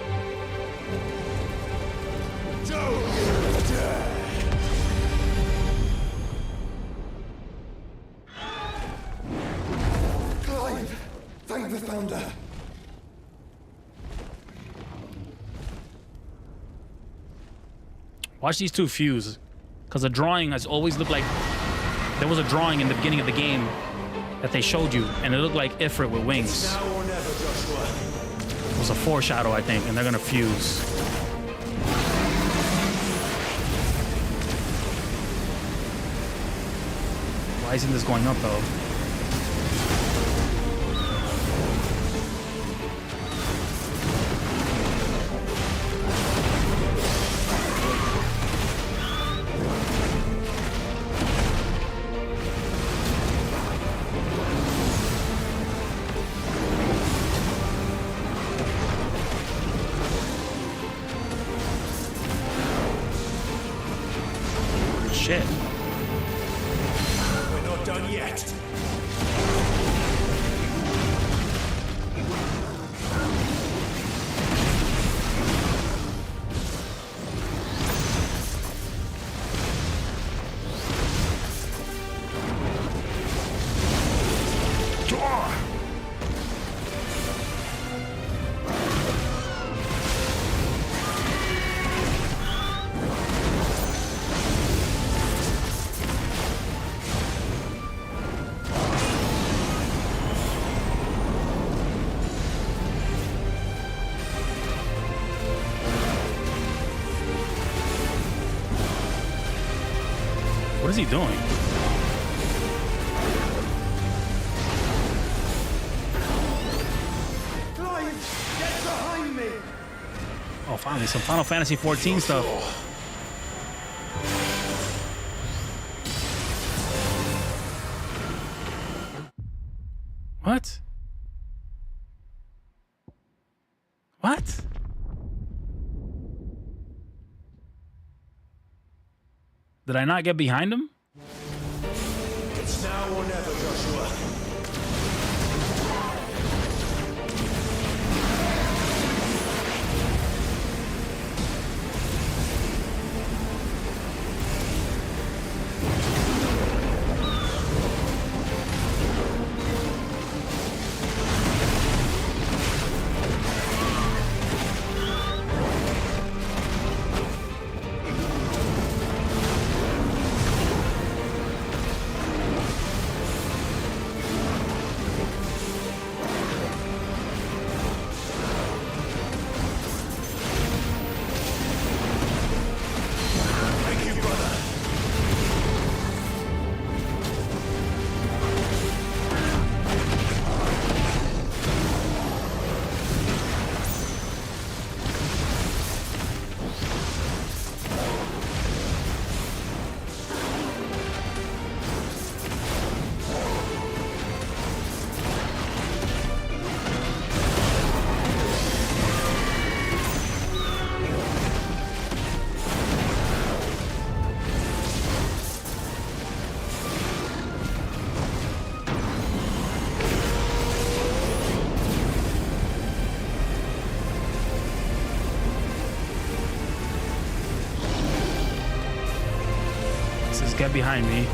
Clive! Thank the Founder! Watch these two fuse. Because the drawing has always looked like... There was a drawing in the beginning of the game that they showed you, and it looked like Ifrit with wings. Now or never, Joshua. It was a foreshadow, I think, and they're gonna fuse. Why isn't this going up, though? Shit. We're not done yet. What is he doing? Clive, get behind me. Oh, finally, some Final Fantasy 14 stuff. What? What? Did I not get behind him? It's now or never, Joshua. Get behind me.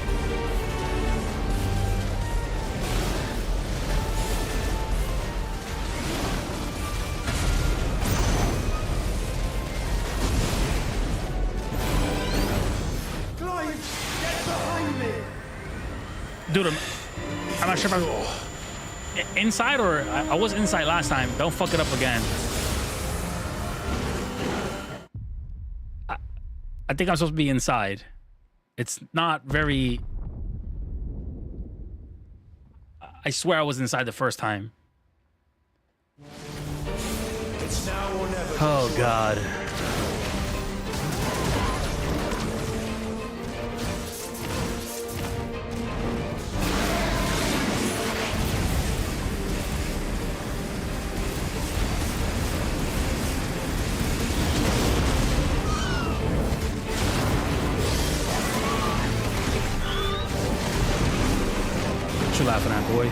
Clive, get behind me. Dude, I'm not sure if I'm inside or I was inside last time. Don't fuck it up again. I think I'm supposed to be inside. It's not very... I swear I was inside the first time. It's now or never. Oh, God. laughing at, boy.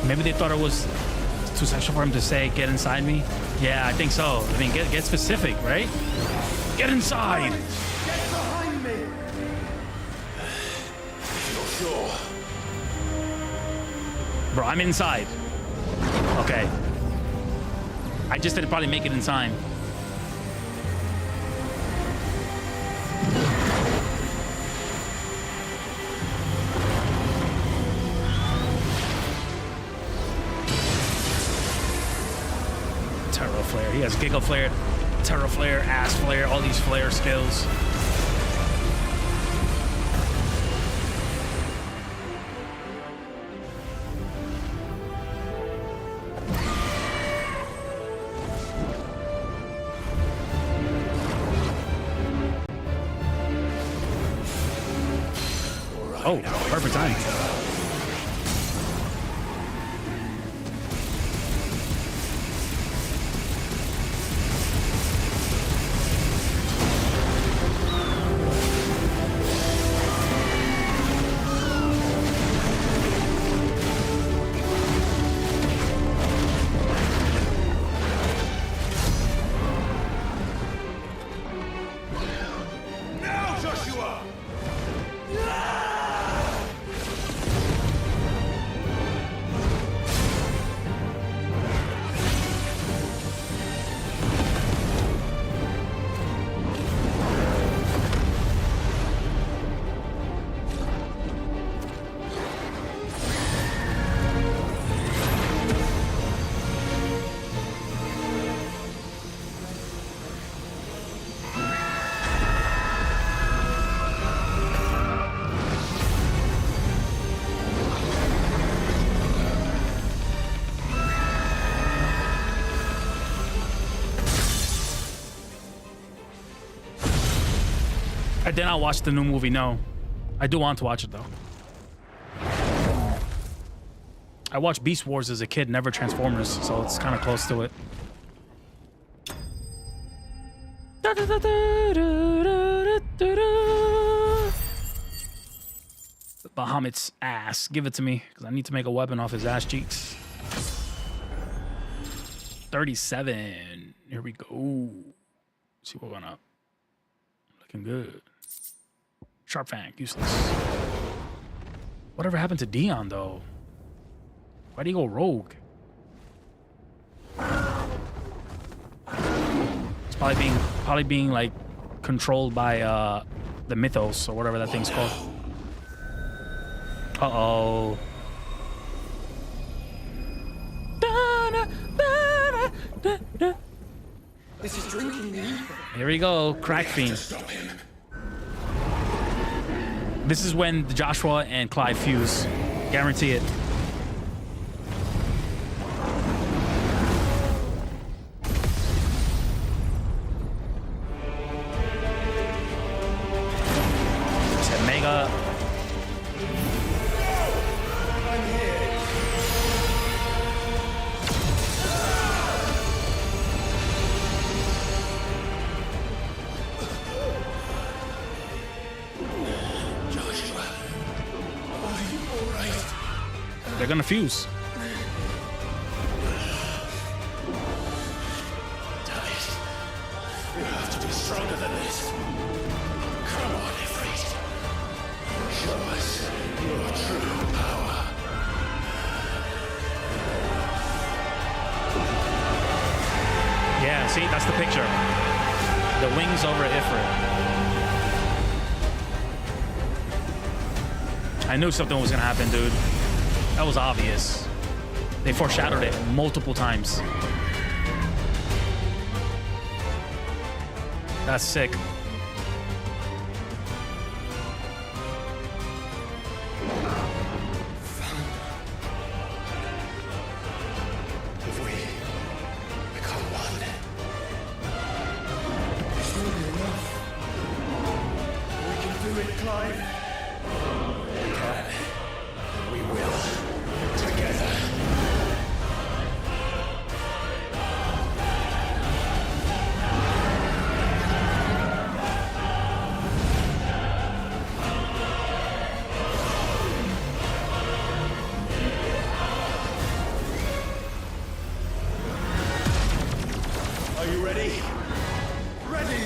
Maybe they thought it was too sexual for him to say, get inside me. Yeah, I think so. I mean, get specific, right? Get inside. Get behind me. Not sure. Bro, I'm inside. Okay. I just didn't probably make it in time. Terra Flare. He has Giga Flare, Terra Flare, Ass Flare, all these flare skills. Oh, perfect time. Now, Joshua. I did not watch the new movie, no. I do want to watch it, though. I watched Beast Wars as a kid, never Transformers, so it's kind of close to it. Bahamut's ass. Give it to me, because I need to make a weapon off his ass cheeks. 37. Here we go. Let's see what went up. Looking good. Sharp Fang, useless. Whatever happened to Dion, though? Why'd he go rogue? It's probably being like controlled by the Mythos or whatever that thing's called. Uh-oh. This is drinking me. Here we go, Crack Fiend. This is when Joshua and Clive fuse. Guarantee it. It's a mega. gonna fuse. You have to be stronger than this. Come on, Ifrit. Show us your true power. Yeah, see, that's the picture. The wings over Ifrit. I knew something was gonna happen, dude. That was obvious. They foreshadowed it multiple times. That's sick. If we become one, Surely enough. We can do it, Clive. we can. We will. Together. Are you ready? Ready!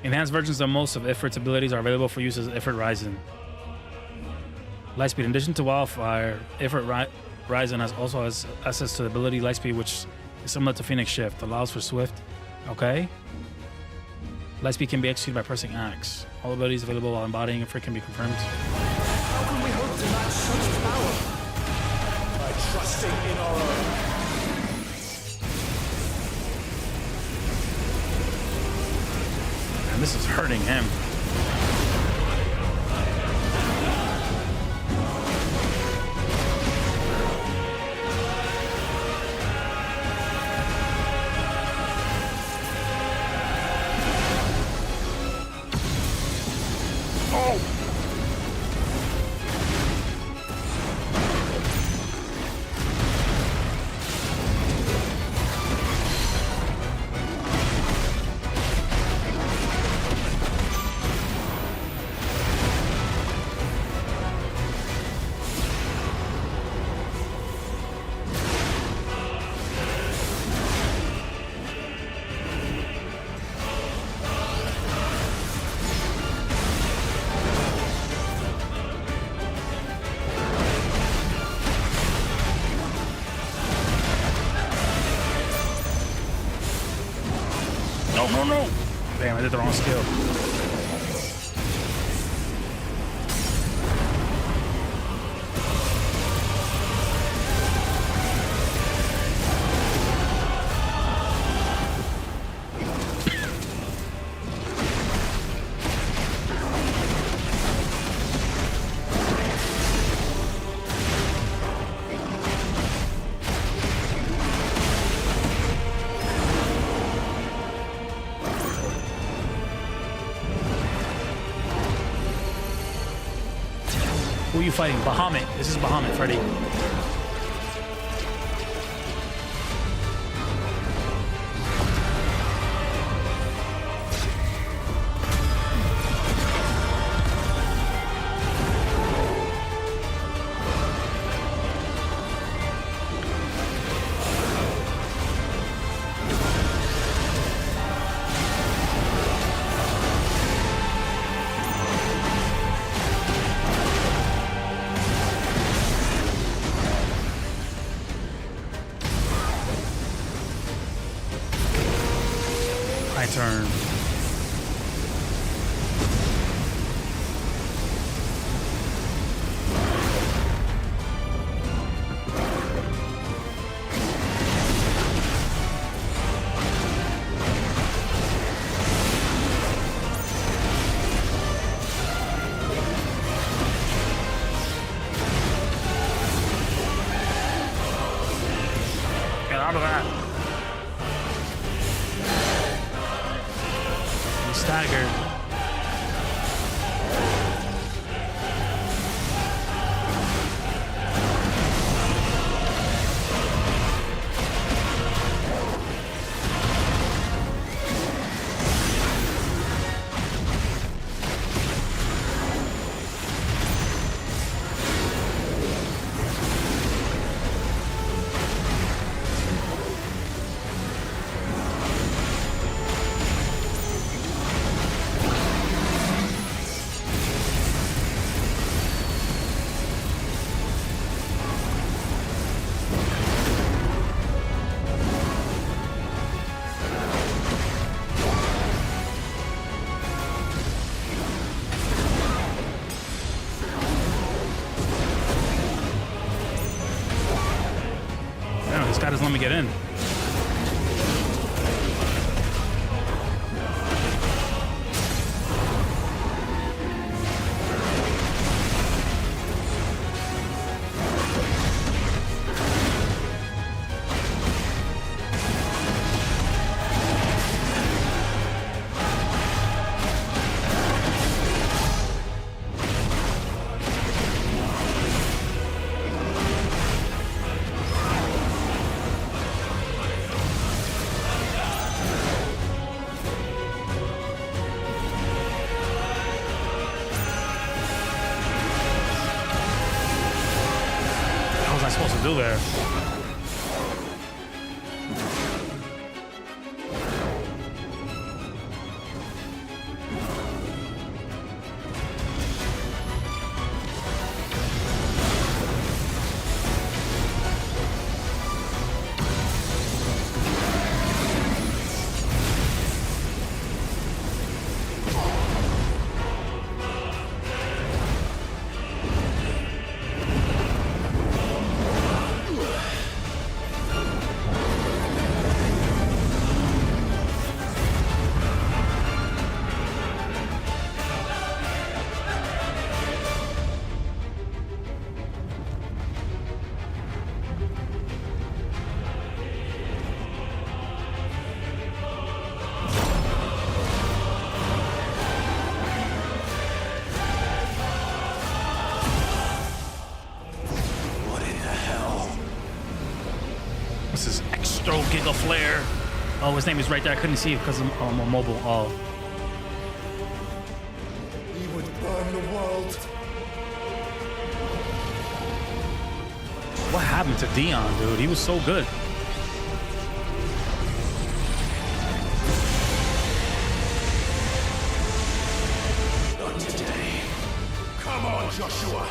Enhanced versions of most of Ifrit's abilities are available for use as Ifrit Ryzen. Lightspeed. In addition to Wildfire, Ifrit Ryzen also has access to the ability Lightspeed, which is similar to Phoenix Shift. Allows for swift. Okay. Lightspeed can be executed by pressing X. All abilities available while embodying Ifrit can be confirmed. How can we hope to match such power? By trusting in our own. And this is hurting him. No. Damn, I did the wrong skill. Who are you fighting? Bahamut. This is Bahamut, Freddy. My turn. This guy doesn't let me get in. What was I supposed to do there? What's this extra giga flare? Oh, his name is right there. I couldn't see it because I'm on mobile. Oh. He would burn the world. What happened to Dion, dude? He was so good. Not today. Come on, Joshua.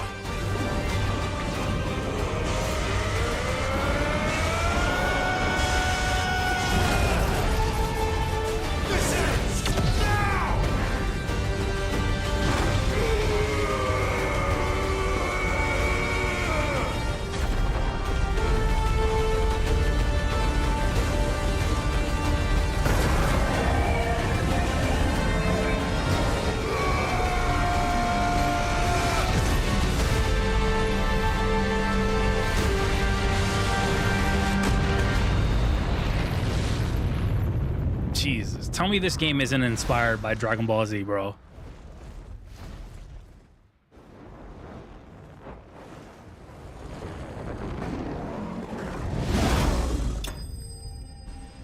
Jesus. Tell me this game isn't inspired by Dragon Ball Z, bro.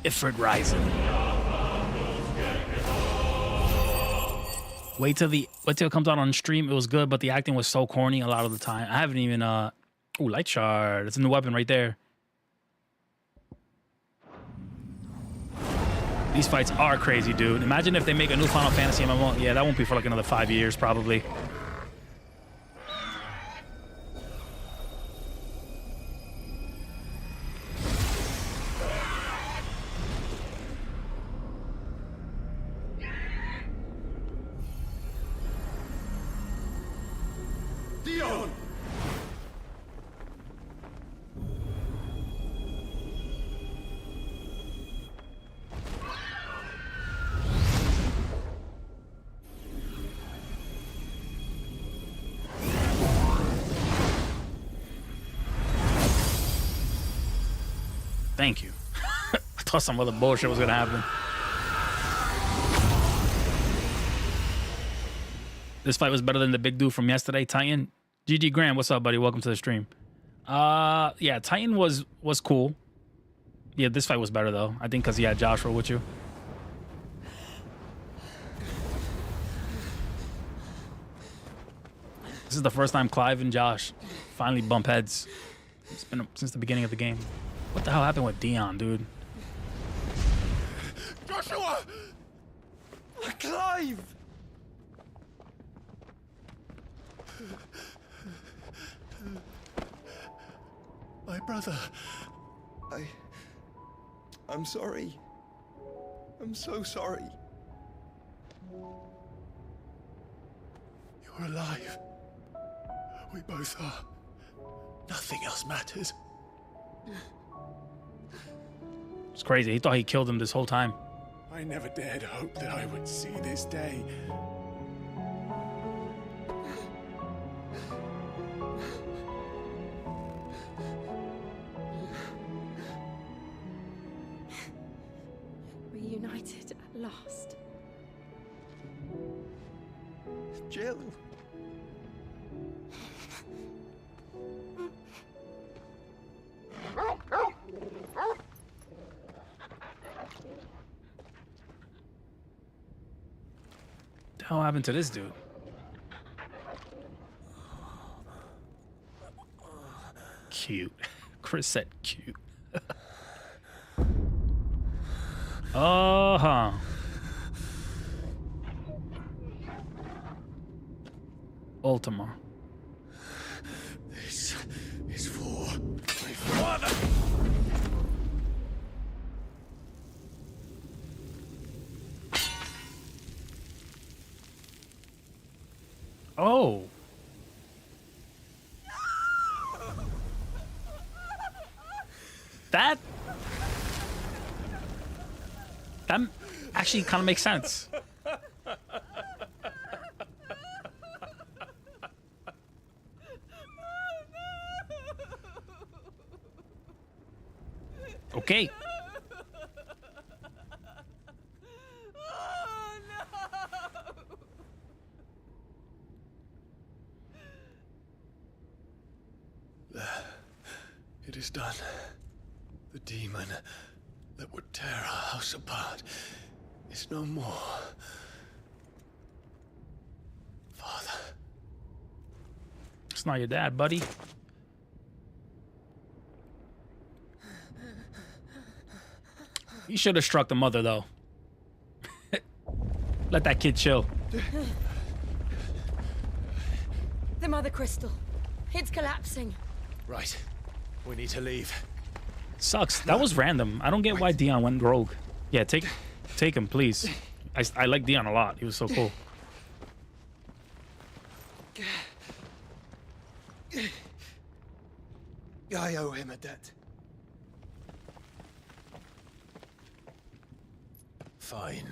Ifrit Ryzen. Wait till it comes out on stream. It was good, but the acting was so corny a lot of the time. I haven't even ooh, light shard. It's a new weapon right there. These fights are crazy, dude. Imagine if they make a new Final Fantasy MMO. Yeah, that won't be for like another 5 years, probably. Dion! Thank you. I thought some other bullshit was gonna happen. This fight was better than the big dude from yesterday, Titan. GG Graham, what's up, buddy? Welcome to the stream. Yeah, Titan was cool. Yeah, this fight was better though. I think because he had Joshua with you. This is the first time Clive and Josh finally bump heads. It's been since the beginning of the game. What the hell happened with Dion, dude? Joshua! Clive! My brother. I'm sorry. I'm so sorry. You're alive. We both are. Nothing else matters. It's crazy. He thought he killed him this whole time. I never dared hope that I would see this day. Reunited at last. Jill. What the hell happened to this dude? Cute. Chris said cute. Uh-huh. Ultima. This is for my father. Oh. That actually kind of makes sense. Okay. It is done. The demon that would tear our house apart is no more. Father. It's not your dad, buddy. You should have struck the mother, though. Let that kid chill. The Mother Crystal. It's collapsing. Right. We need to leave. Sucks. That was random. I don't get why Dion went rogue. Yeah, take him, please. I like Dion a lot. He was so cool. I owe him a debt. Fine.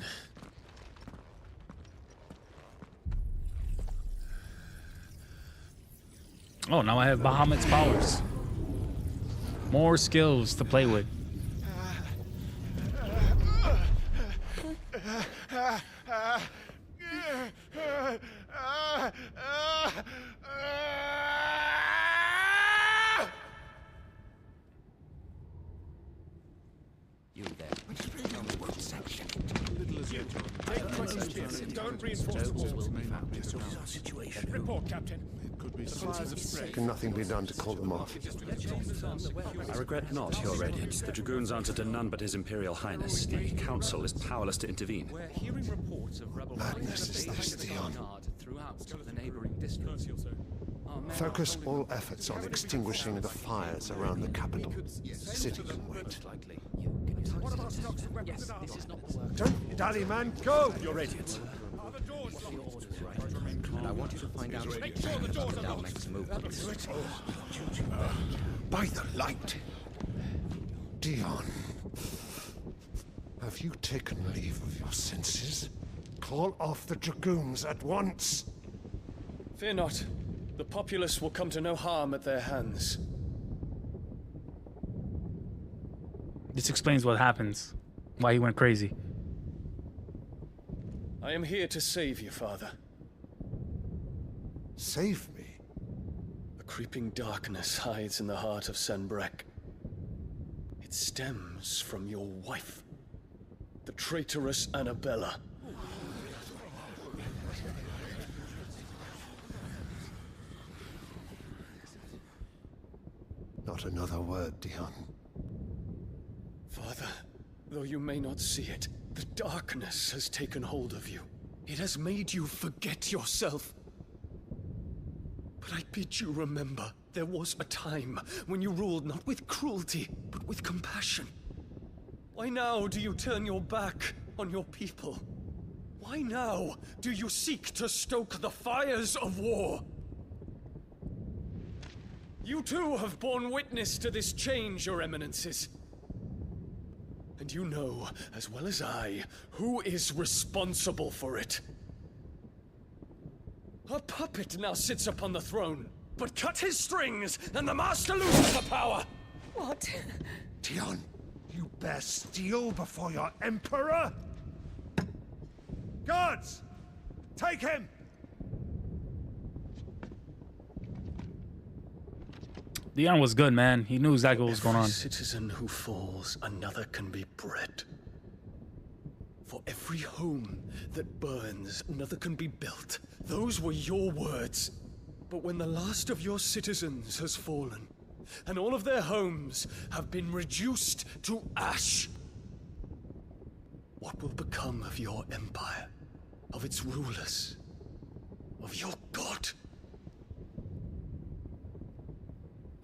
Oh, now I have Bahamut's powers. More skills to play with. You there. Don't reinforce the walls. Report, Captain. Can nothing be done to call them off? I regret not, Your Radiance. The Dragoons answer to none but His Imperial Highness. The Council is powerless to intervene. We're hearing reports of rebel Madness is this, Dion. throughout the neighboring districts. Focus all efforts on extinguishing the fires around the capital. The city can wait. Don't dally, man. Go! Your Radiance. And I want you to find out the next movement. By the light! Dion, have you taken leave of your senses? Call off the Dragoons at once! Fear not. The populace will come to no harm at their hands. This explains what happens. Why he went crazy. I am here to save you, Father. Save me? A creeping darkness hides in the heart of Sanbreque. It stems from your wife, the traitorous Annabella. Not another word, Dion. Father, though you may not see it, the darkness has taken hold of you. It has made you forget yourself. But I bid you remember, there was a time when you ruled not with cruelty, but with compassion. Why now do you turn your back on your people? Why now do you seek to stoke the fires of war? You too have borne witness to this change, Your Eminences. And you know, as well as I, who is responsible for it. A puppet now sits upon the throne, but cut his strings, and the master loses the power! What? Dion, you bear steel before your emperor? Guards! Take him! Dion was good, man. He knew exactly what was going on. For every citizen who falls, another can be bred. For every home that burns, another can be built. Those were your words. But when the last of your citizens has fallen, and all of their homes have been reduced to ash, what will become of your empire, of its rulers, of your god?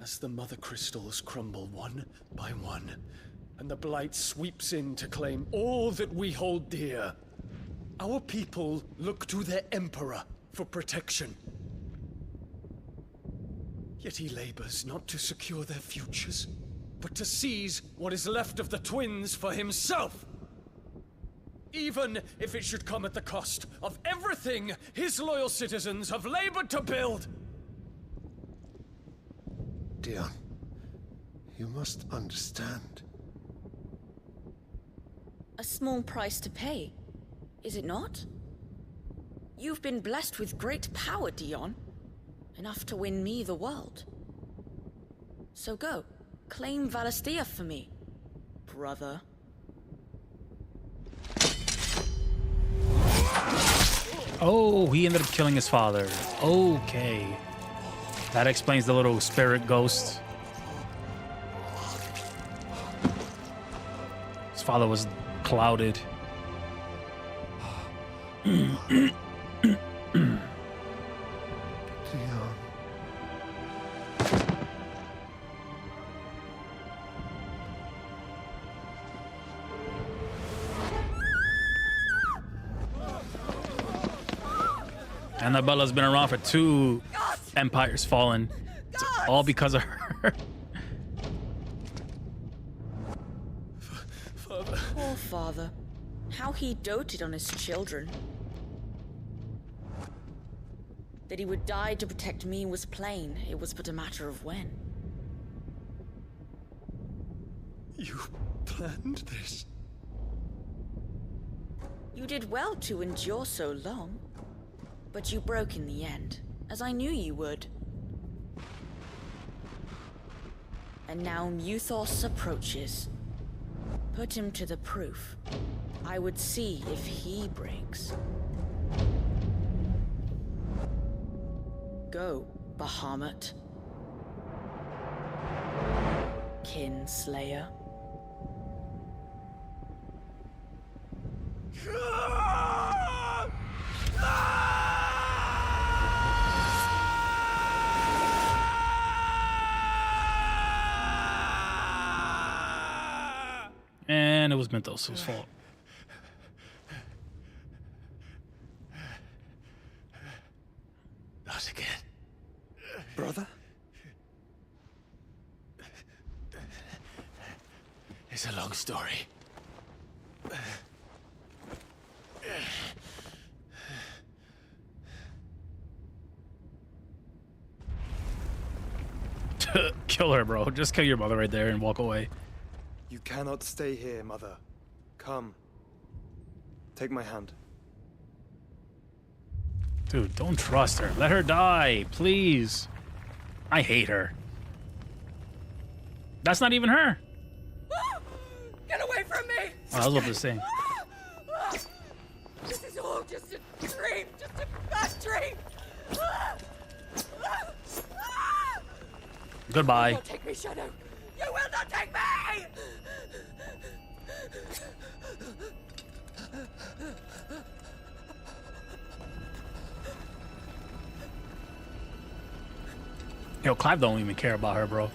As the mother crystals crumble one by one, and the blight sweeps in to claim all that we hold dear, our people look to their emperor for protection. Yet he labors not to secure their futures, but to seize what is left of the twins for himself. Even if it should come at the cost of everything his loyal citizens have labored to build. Dion, you must understand. A small price to pay, is it not? You've been blessed with great power, Dion. Enough to win me the world. So go, claim Valisthea for me, brother. Oh, he ended up killing his father. Okay. That explains the little spirit ghost. His father was clouded. Annabella's been around for 2 empires fallen. It's all because of her. Father. Poor father. How he doted on his children. That he would die to protect me was plain. It was but a matter of when. You planned this? You did well to endure so long. But you broke in the end, as I knew you would. And now Muthos approaches. Put him to the proof. I would see if he breaks. Go, Bahamut. Kinslayer. And it was Mentos' fault. Not again. Brother? It's a long story. Kill her, bro. Just kill your mother right there and walk away. You cannot stay here, Mother. Come. Take my hand. Dude, don't trust her. Let her die, please. I hate her. That's not even her. Get away from me! Oh, I was about to say. This is all just a dream, just a bad dream. Goodbye. You will not take me, Shadow. You will not take me! Yo, Clive don't even care about her, bro.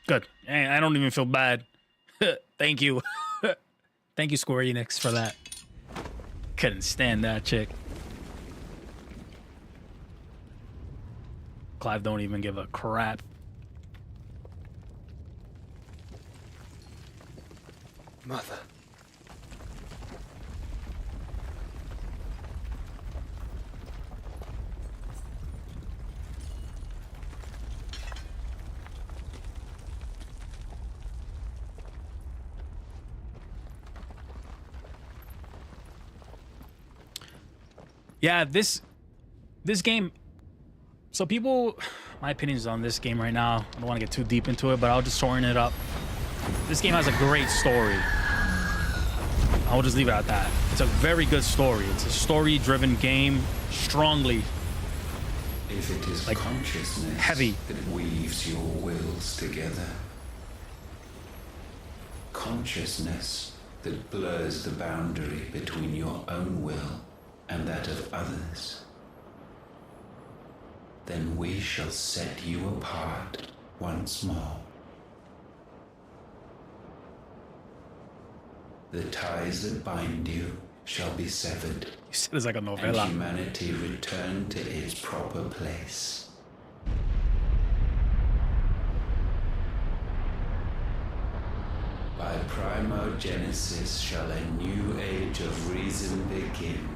Good. I don't even feel bad. Thank you. Thank you, Square Enix, for that. Couldn't stand that chick. Clive don't even give a crap. Mother. Yeah, this game. So people, my opinions on this game right now. I don't want to get too deep into it, but I'll just shorten it up. This game has a great story. I'll just leave it at that. It's a very good story. It's a story-driven game, strongly. If it is like consciousness heavy that weaves your wills together, consciousness that blurs the boundary between your own will and that of others, then we shall set you apart once more. The ties that bind you shall be severed. You said it's like a novella. And humanity return to its proper place. By primogenesis shall a new age of reason begin.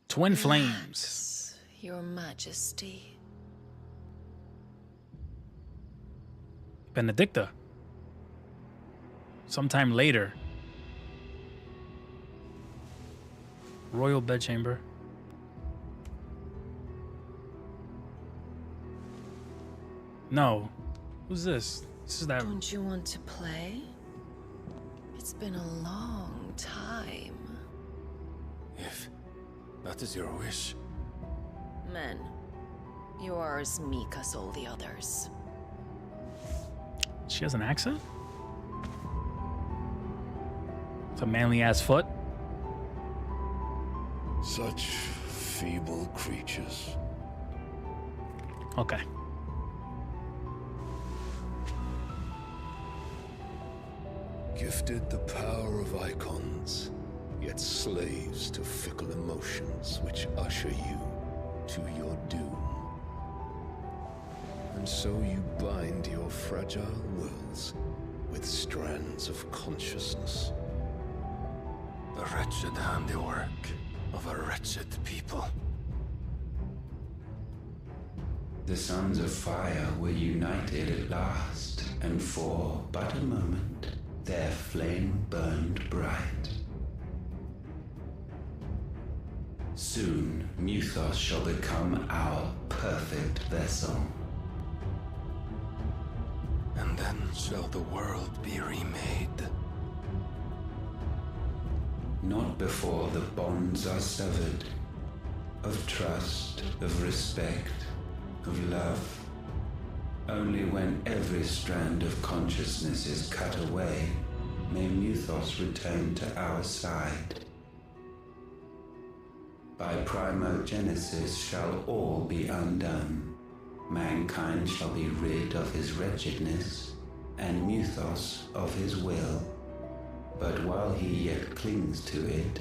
Twin flames. Your Majesty. Benedicta. Sometime later. Royal bedchamber. No. Who's this? This is that. Don't you want to play? It's been a long time. If that is your wish. Men, you are as meek as all the others. She has an accent? It's a manly ass foot. Such feeble creatures. Okay. Gifted the power of icons, yet slaves to fickle emotions which usher you to your doom. And so you bind your fragile wills with strands of consciousness. The wretched handiwork of a wretched people. The sons of fire were united at last, and for but a moment, their flame burned bright. Soon, Muthos shall become our perfect vessel. And then shall the world be remade. Not before the bonds are severed, of trust, of respect, of love. Only when every strand of consciousness is cut away, may Muthos return to our side. By primogenesis shall all be undone. Mankind shall be rid of his wretchedness, and Muthos of his will. But while he yet clings to it,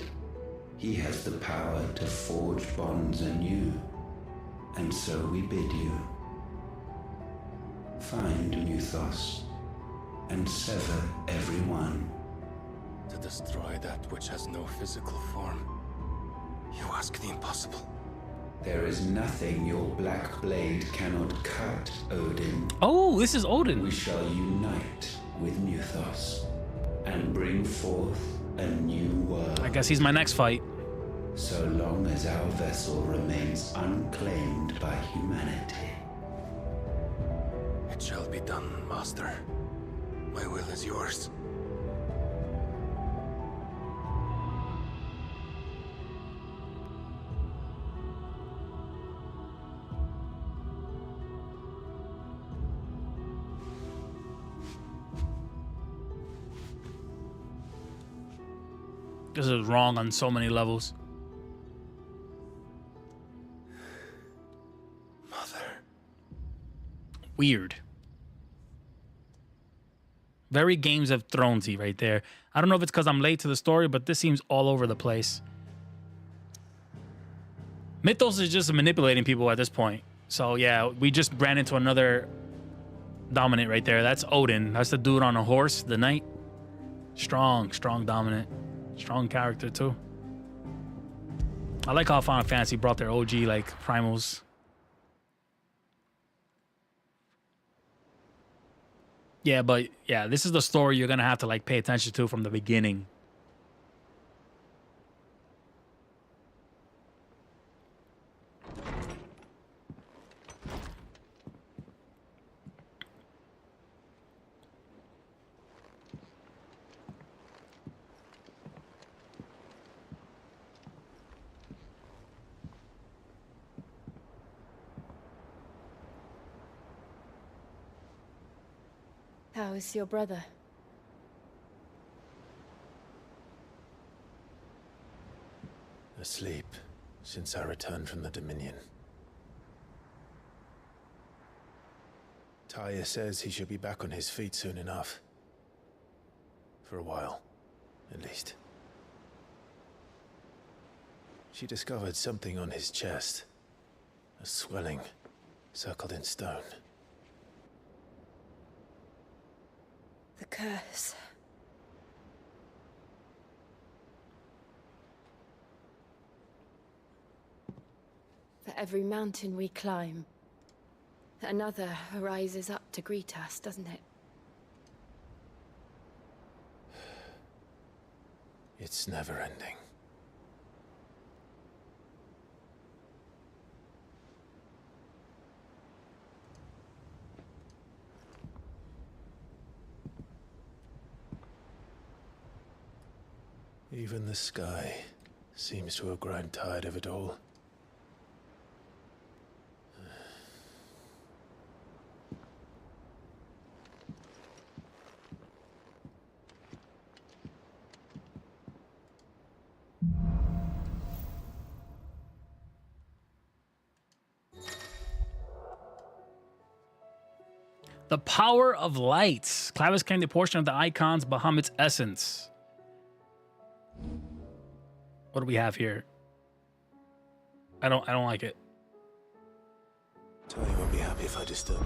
he has the power to forge bonds anew. And so we bid you, find Muthos, and sever everyone. To destroy that which has no physical form, you ask the impossible. There is nothing your black blade cannot cut, Odin. Oh, this is Odin. We shall unite with Muthos and bring forth a new world. I guess he's my next fight. So long as our vessel remains unclaimed by humanity. It shall be done, Master. My will is yours. This is wrong on so many levels. Mother. Weird. Very Games of Thronesy right there. I don't know if it's because I'm late to the story, but this seems all over the place. Mythos is just manipulating people at this point. So yeah, we just ran into another dominant right there. That's Odin. That's the dude on a horse, the knight. Strong dominant. Strong character too. I like how Final Fantasy brought their OG like primals. Yeah, but yeah, this is the story you're gonna have to like pay attention to from the beginning. How is your brother? Asleep since I returned from the Dominion. Taya says he should be back on his feet soon enough. For a while, at least. She discovered something on his chest. A swelling, circled in stone. The curse. For every mountain we climb, another rises up to greet us, doesn't it? It's never ending. Even the sky seems to have grown tired of it all. The power of lights. Clavis claimed a portion of the icon's Bahamut's essence. What do we have here? I don't like it. Taya won't be happy if I disturb.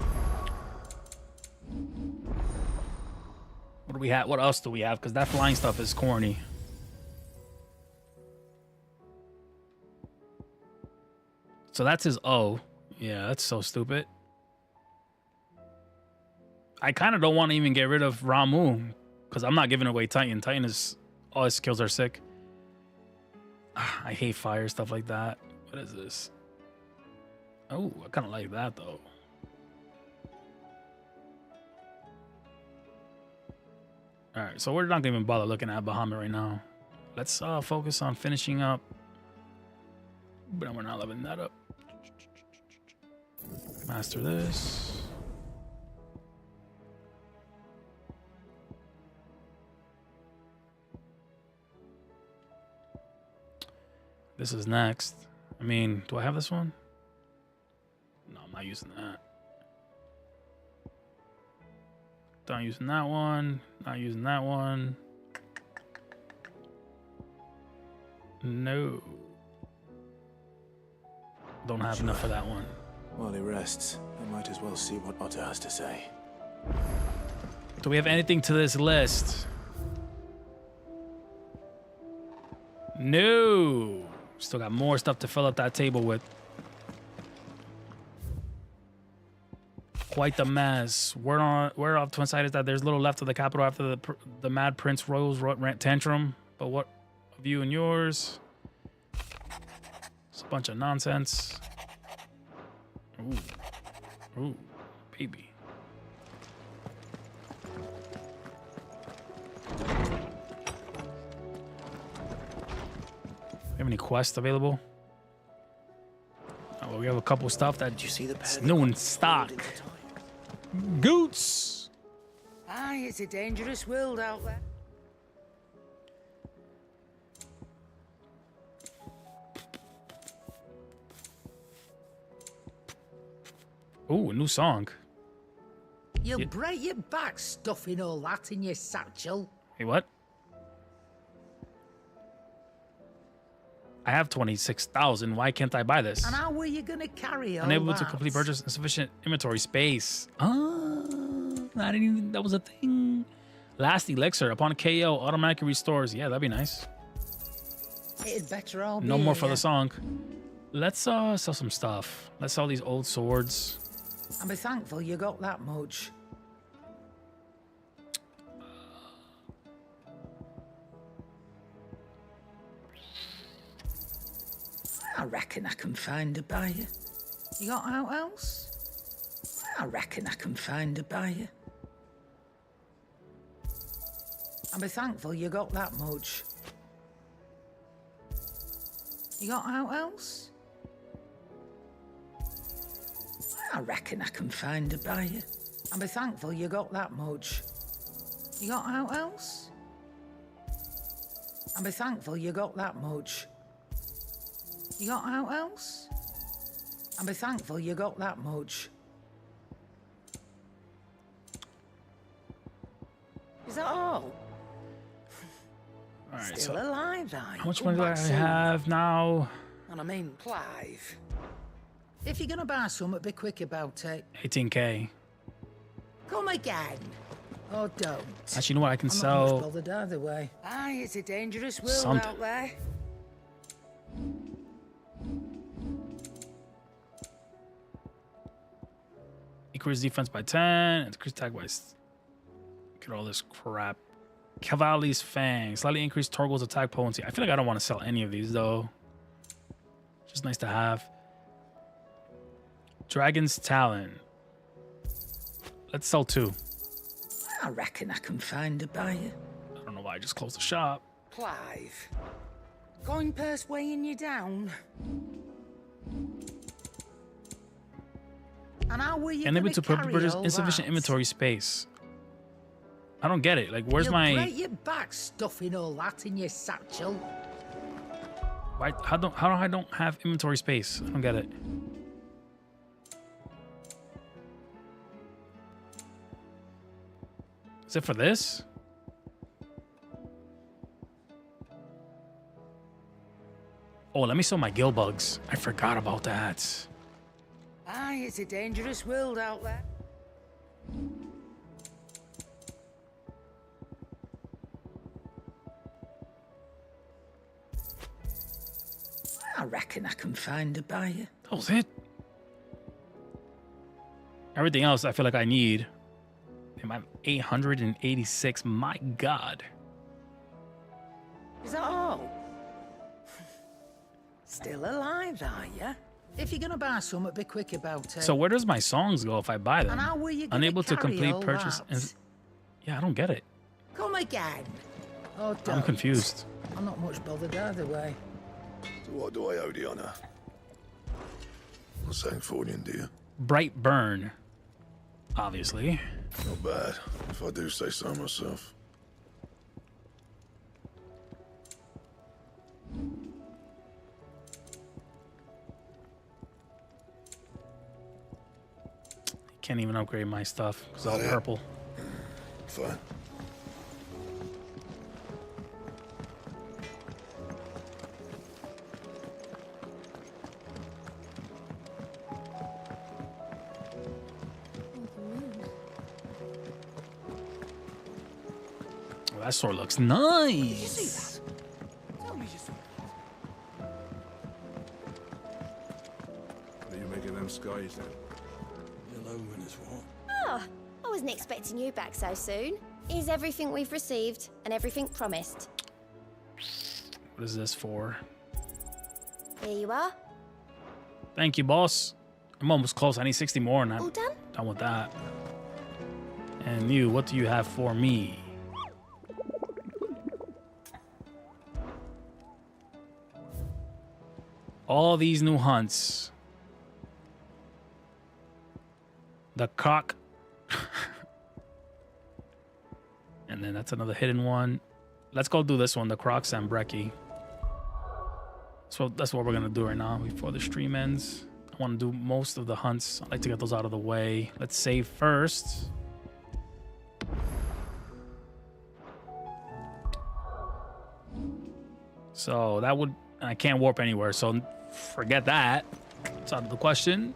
What do we have? What else do we have? Because that flying stuff is corny. So that's his O. Yeah, that's so stupid. I kind of don't want to even get rid of Ramu because I'm not giving away Titan. Titan is all his skills are sick. I hate fire stuff like that. What is this? Oh, I kind of like that though. All right, so we're not gonna even bother looking at Bahamut right now. Let's focus on finishing up. But we're not leveling that up. Master this. This is next. I mean, do I have this one? No, I'm not using that. Not using that one. Not using that one. No. Don't have enough for that one. While he rests, I might as well see what Otto has to say. Do we have anything to this list? No. Still got more stuff to fill up that table with. Quite the mess. Word off to inside is that there's little left of the capital after the Mad Prince Rose rant tantrum. But what of you and yours? It's a bunch of nonsense. Ooh. Ooh, baby. Have any quests available? Oh, well, we have a couple stuff that you see the new in stock. Goots. Aye, it's a dangerous world out there. Ooh, a new song. You'll break your back stuffing all that in your satchel. Hey, what? I have 26,000. Why can't I buy this? And how were you gonna carry all Unable that? to complete purchase, insufficient inventory space. I didn't even, that was a thing. Last elixir upon KO automatically restores. Yeah, that'd be nice. It'd better all No be, more for yeah. the song. Let's sell some stuff. Let's sell these old swords. And be thankful you got that much. I reckon I can find a buyer. You got out else? I reckon I can find a buyer. And be thankful you got that much. You got out else? I reckon I can find a buyer. And be thankful you got that much. You got out else? And be thankful you got that much. You got out else? And be thankful you got that much. Is that all? All right, Still so alive, are you? how much Come money do I back soon. have now? And I mean, Clive. If you're gonna buy something, be quick about it. 18K. Come again. Or don't. Actually, you know what? I can I'm not sell much bothered either way. Aye, it's a dangerous world something. out there. Increase defense by 10. Increase attack by... Get all this crap. Cavalry's Fang. Slightly increase Torgal's attack potency. I feel like I don't want to sell any of these, though. Just nice to have. Dragon's Talon. Let's sell 2. I reckon I can find a buyer. I don't know why I just closed the shop. Clive. Coin purse weighing you down. And how were you Unable gonna to carry purchase all insufficient that? inventory space. I don't get it. Like, where's You'll my... break your back stuffing all that in your satchel. Why? How I don't have inventory space? I don't get it. Is it for this? Oh, let me sell my gill bugs. I forgot about that. Aye, it's a dangerous world out there. I reckon I can find a buyer. That was it. Everything else I feel like I need. Damn, I have 886. My God. Is that all? Still alive, are you? If you're gonna buy something, be quick about it. So where does my songs go if I buy them? And how were you gonna Unable to carry complete all purchase. that? Yeah, I don't get it. Come again. Oh, I'm don't. confused. I'm not much bothered either way. So what do I owe the honor? What's saying for you, dear? Bright burn. Obviously. Not bad, if I do say so myself. Can't even upgrade my stuff because Is that it's it? purple. Fine. Oh, that sword looks nice. Tell me you saw What are you making them skies then? Yellow and his what? Oh, I wasn't expecting you back so soon. Here's everything we've received and everything promised. What is this for? Here you are. Thank you, boss. I'm almost close. I need 60 more and I'm All done? done with that. And you, what do you have for me? All these new hunts. The cock. And then that's another hidden one. Let's go do this one, the Crocs and Brecky. So that's what we're gonna do right now before the stream ends. I want to do most of the hunts. I like to get those out of the way. Let's save first. So that would, and I can't warp anywhere. So forget that. It's out of the question.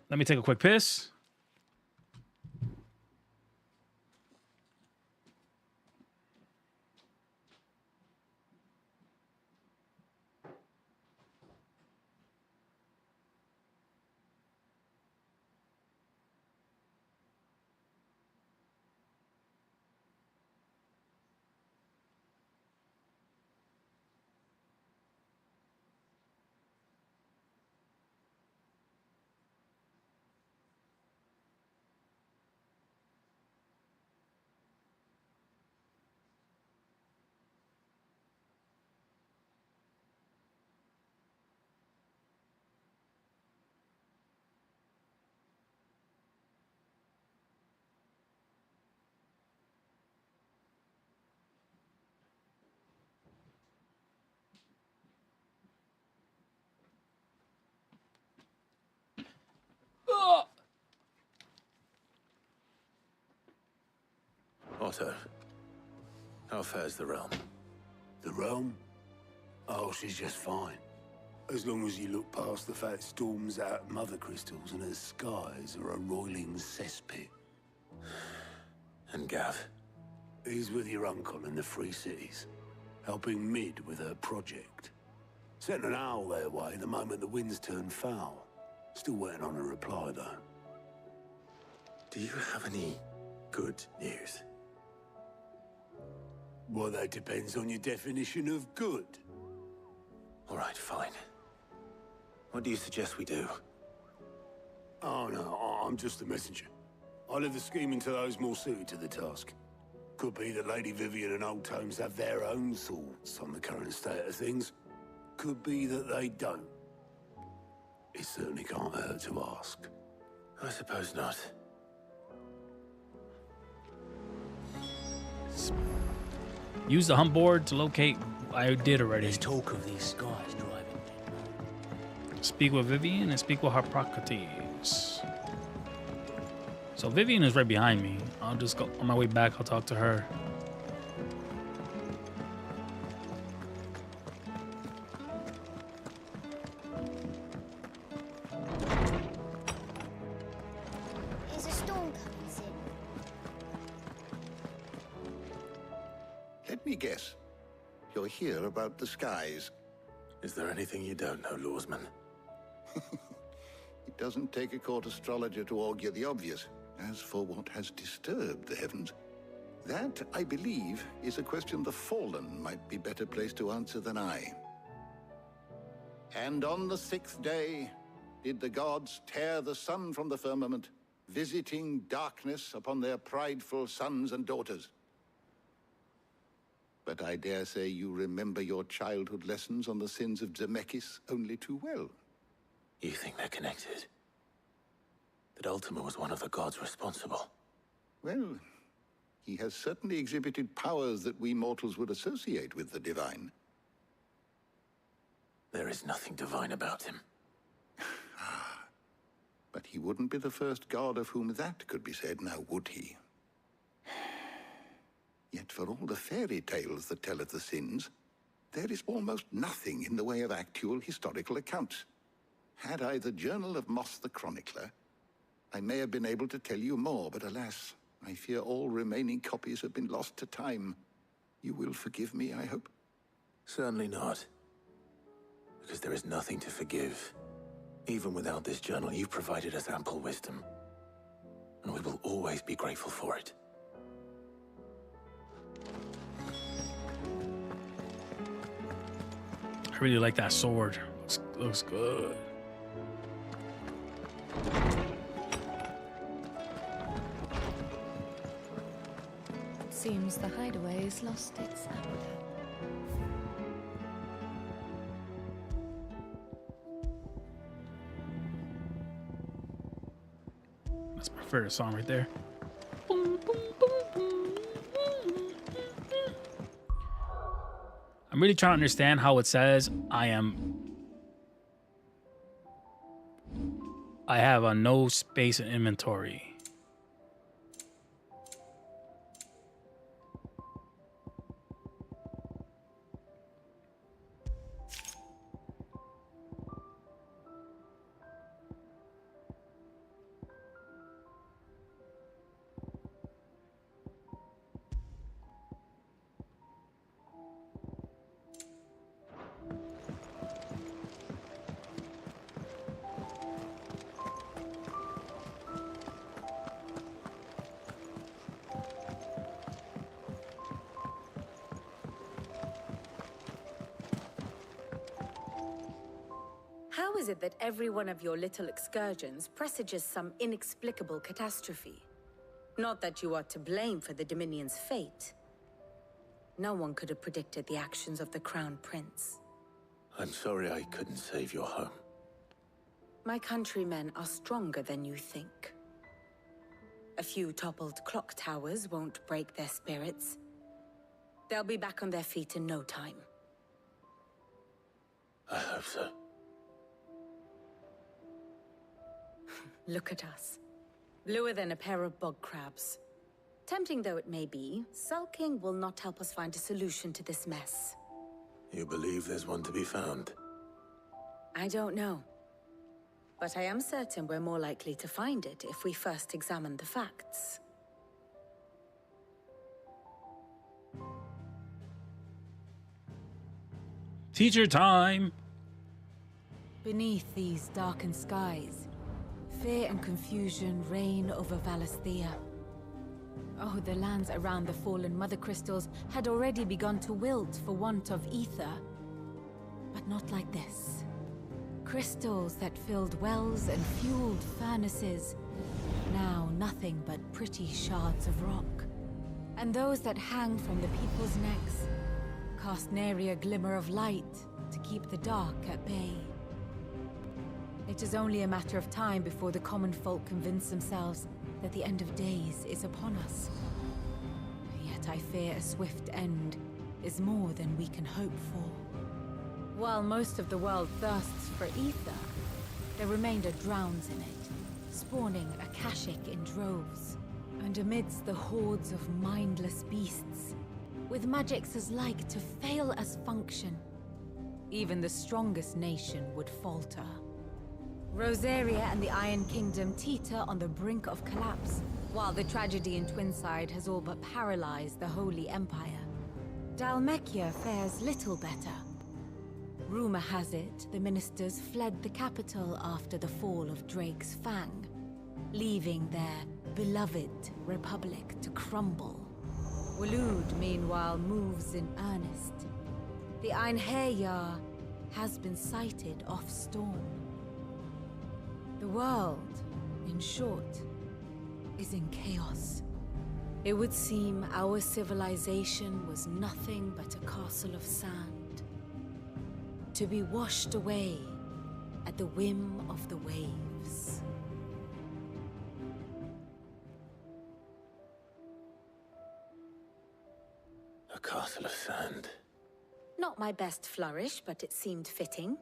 Let me take a quick piss. Otto, how fares the realm? The realm? Oh, she's just fine. As long as you look past the fat storms out mother crystals and her skies are a roiling cesspit. And Gav? He's with your uncle in the Free Cities, helping Mid with her project. Sent an owl their way the moment the winds turned foul. Still waiting on a reply, though. Do you have any good news? Well, that depends on your definition of good. All right, fine. What do you suggest we do? Oh, no, I'm just the messenger. I leave the scheming to those more suited to the task. Could be that Lady Vivian and Old Tomes have their own thoughts on the current state of things. Could be that they don't. It certainly can't hurt to ask. I suppose not. Use the hunt board to locate. I did already. There's talk of these skies driving. Speak with Vivian and speak with Hippocrates. So Vivian is right behind me. I'll just go on my way back. I'll talk to her. Is a storm coming soon? Let me guess. You're here about the skies. Is there anything you don't know, Lawsman? It doesn't take a court astrologer to augur the obvious. As for what has disturbed the heavens, that, I believe, is a question the Fallen might be better placed to answer than I. And on the 6th day did the gods tear the sun from the firmament, visiting darkness upon their prideful sons and daughters. But I dare say you remember your childhood lessons on the sins of Zemeckis only too well. You think they're connected? That Ultima was one of the gods responsible? Well, he has certainly exhibited powers that we mortals would associate with the divine. There is nothing divine about him. But he wouldn't be the first god of whom that could be said, now would he? Yet for all the fairy tales that tell of the sins, there is almost nothing in the way of actual historical accounts. Had I the Journal of Moss the Chronicler, I may have been able to tell you more, but alas, I fear all remaining copies have been lost to time. You will forgive me, I hope? Certainly not. Because there is nothing to forgive. Even without this journal, you've provided us ample wisdom. And we will always be grateful for it. I really like that sword. Looks good. It seems the hideaway has lost its appetite. That's my favorite song right there. I'm really trying to understand how it says I have a no space in inventory. How is it that every one of your little excursions presages some inexplicable catastrophe? Not that you are to blame for the Dominion's fate. No one could have predicted the actions of the Crown Prince. I'm sorry I couldn't save your home. My countrymen are stronger than you think. A few toppled clock towers won't break their spirits. They'll be back on their feet in no time. I hope so. Look at us. Bluer than a pair of bog crabs. Tempting though it may be, sulking will not help us find a solution to this mess. You believe there's one to be found? I don't know. But I am certain we're more likely to find it if we first examine the facts. Teacher time! Beneath these darkened skies, fear and confusion reign over Valisthea. Oh, the lands around the fallen Mother Crystals had already begun to wilt for want of ether. But not like this. Crystals that filled wells and fueled furnaces. Now nothing but pretty shards of rock. And those that hang from the people's necks cast nary a glimmer of light to keep the dark at bay. It is only a matter of time before the common folk convince themselves that the end of days is upon us. Yet I fear a swift end is more than we can hope for. While most of the world thirsts for ether, the remainder drowns in it, spawning Akashic in droves. And amidst the hordes of mindless beasts, with magics as like to fail as function, even the strongest nation would falter. Rosaria and the Iron Kingdom teeter on the brink of collapse, while the tragedy in Twinside has all but paralyzed the Holy Empire. Dhalmekia fares little better. Rumor has it the ministers fled the capital after the fall of Drake's Fang, leaving their beloved republic to crumble. Waloed, meanwhile, moves in earnest. The Einherjar has been sighted off Storm. The world, in short, is in chaos. It would seem our civilization was nothing but a castle of sand, to be washed away at the whim of the waves. A castle of sand. Not my best flourish, but it seemed fitting.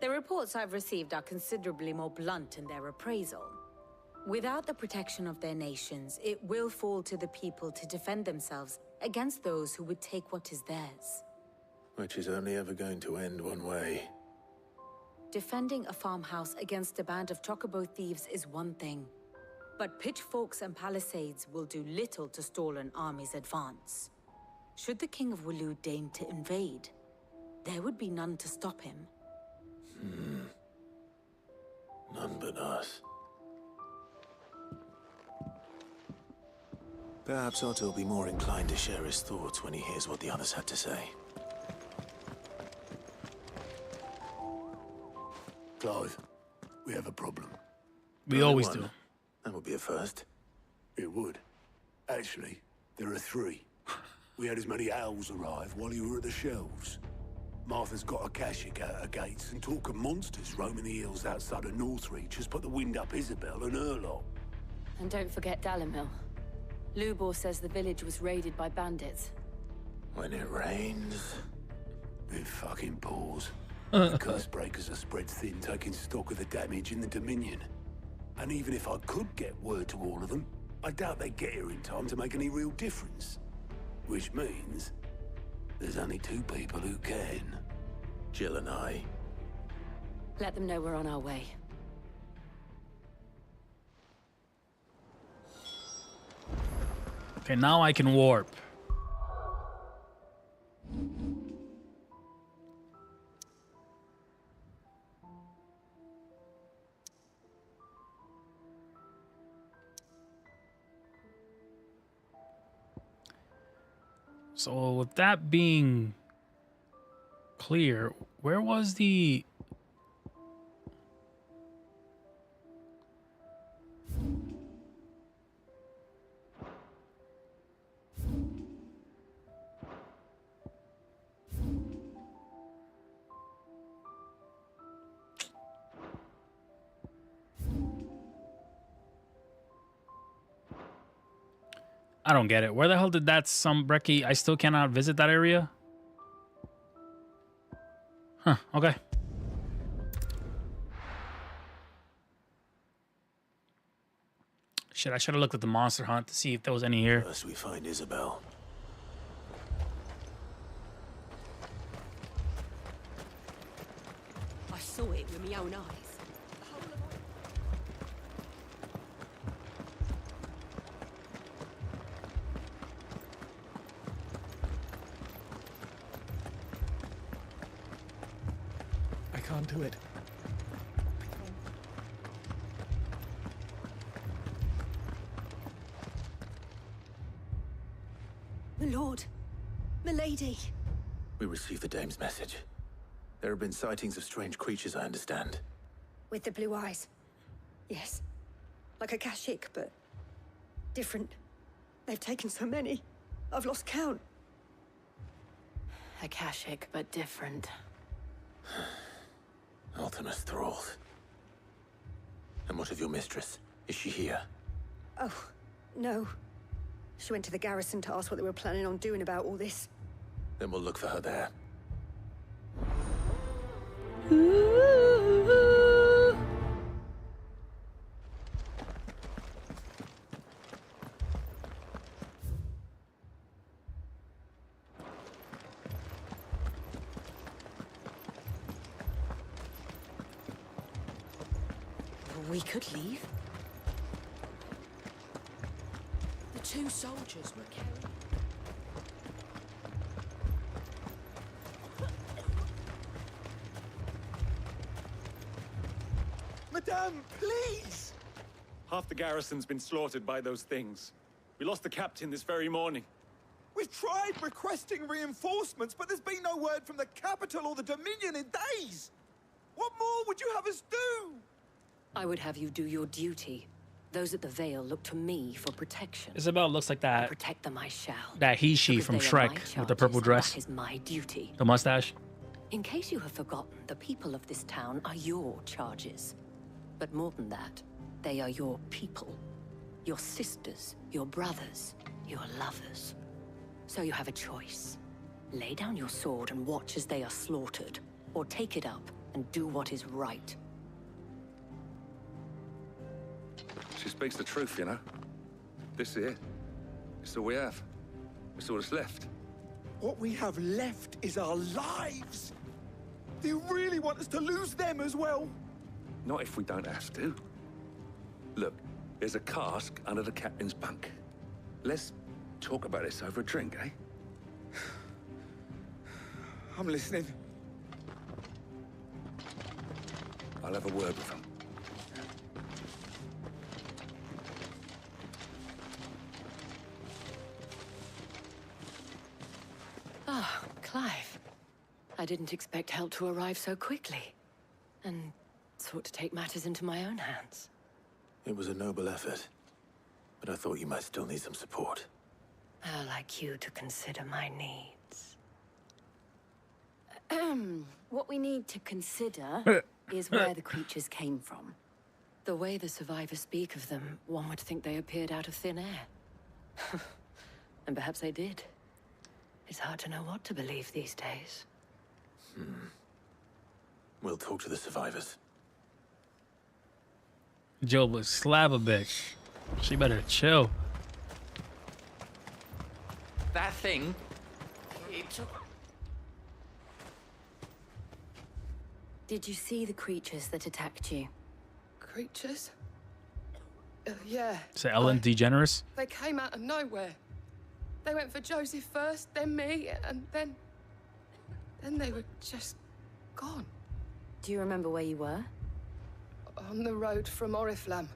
The reports I've received are considerably more blunt in their appraisal. Without the protection of their nations, it will fall to the people to defend themselves against those who would take what is theirs. Which is only ever going to end one way. Defending a farmhouse against a band of chocobo thieves is one thing, but pitchforks and palisades will do little to stall an army's advance. Should the King of Waloed deign to invade, there would be none to stop him. None but us. Perhaps Otto will be more inclined to share his thoughts when he hears what the others had to say. Clive, we have a problem. We always do. That would be a first. It would. Actually, there are three. We had as many owls arrive while you were at the shelves. Martha's got Akashic out her gates, and talk of monsters roaming the hills outside of Northreach has put the wind up Isabel and her lot. And don't forget Dalimil. Lubor says the village was raided by bandits. When it rains... It fucking pours. The curse breakers are spread thin, taking stock of the damage in the Dominion. And even if I could get word to all of them, I doubt they'd get here in time to make any real difference. Which means... there's only two people who can. Jill and I. Let them know we're on our way. Okay, now I can warp. So with that being clear, where was the I don't get it. Where the hell did that Brekkie? I still cannot visit that area. Huh, okay. Shit, I should have looked at the monster hunt to see if there was any here. First we find Isabel. I saw it with my own eyes. I can't do it. My lord, my lady. We received the dame's message. There have been sightings of strange creatures, I understand. With the blue eyes. Yes. Like a Kashik, but different. They've taken so many. I've lost count. Akashic, but different. Ultimus thralls. And what of your mistress? Is she here? Oh, no. She went to the garrison to ask what they were planning on doing about all this. Then we'll look for her there. We could leave. The two soldiers were carrying... Madame, please! Half the garrison's been slaughtered by those things. We lost the captain this very morning. We've tried requesting reinforcements, but there's been no word from the capital or the Dominion in days! What more would you have us do? I would have you do your duty. Those at the Veil look to me for protection. Isabel looks like that. Protect them I shall. That she from Shrek with the purple dress. That is my duty. The mustache. In case you have forgotten, the people of this town are your charges. But more than that, they are your people. Your sisters, your brothers, your lovers. So you have a choice. Lay down your sword and watch as they are slaughtered, or take it up and do what is right. She speaks the truth, you know. This here, it's all we have. It's all that's left. What we have left is our lives! Do you really want us to lose them as well? Not if we don't have to. Look, there's a cask under the captain's bunk. Let's talk about this over a drink, eh? I'm listening. I'll have a word with him. Ah, Clive. I didn't expect help to arrive so quickly. And sought to take matters into my own hands. It was a noble effort, but I thought you might still need some support. I'd like you to consider my needs. What we need to consider is where the creatures came from. The way the survivors speak of them, one would think they appeared out of thin air. And perhaps they did. It's hard to know what to believe these days. We'll talk to the survivors. Joe was slab a bitch. She better chill. That thing, it took... Did you see the creatures that attacked you? Creatures? Yeah. Say Ellen DeGeneres? They came out of nowhere. They went for Joseph first, then me, and then they were just gone. Do you remember where you were? On the road from Oriflamme.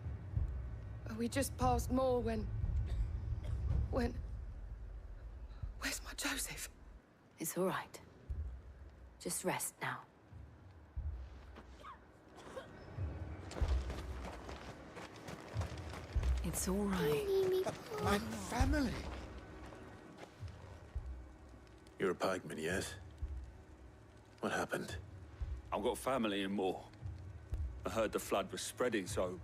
We just passed Moor when... Where's my Joseph? It's all right. Just rest now. It's all right. My family. You're a pikeman, yes? What happened? I've got family in Moor. I heard the flood was spreading, so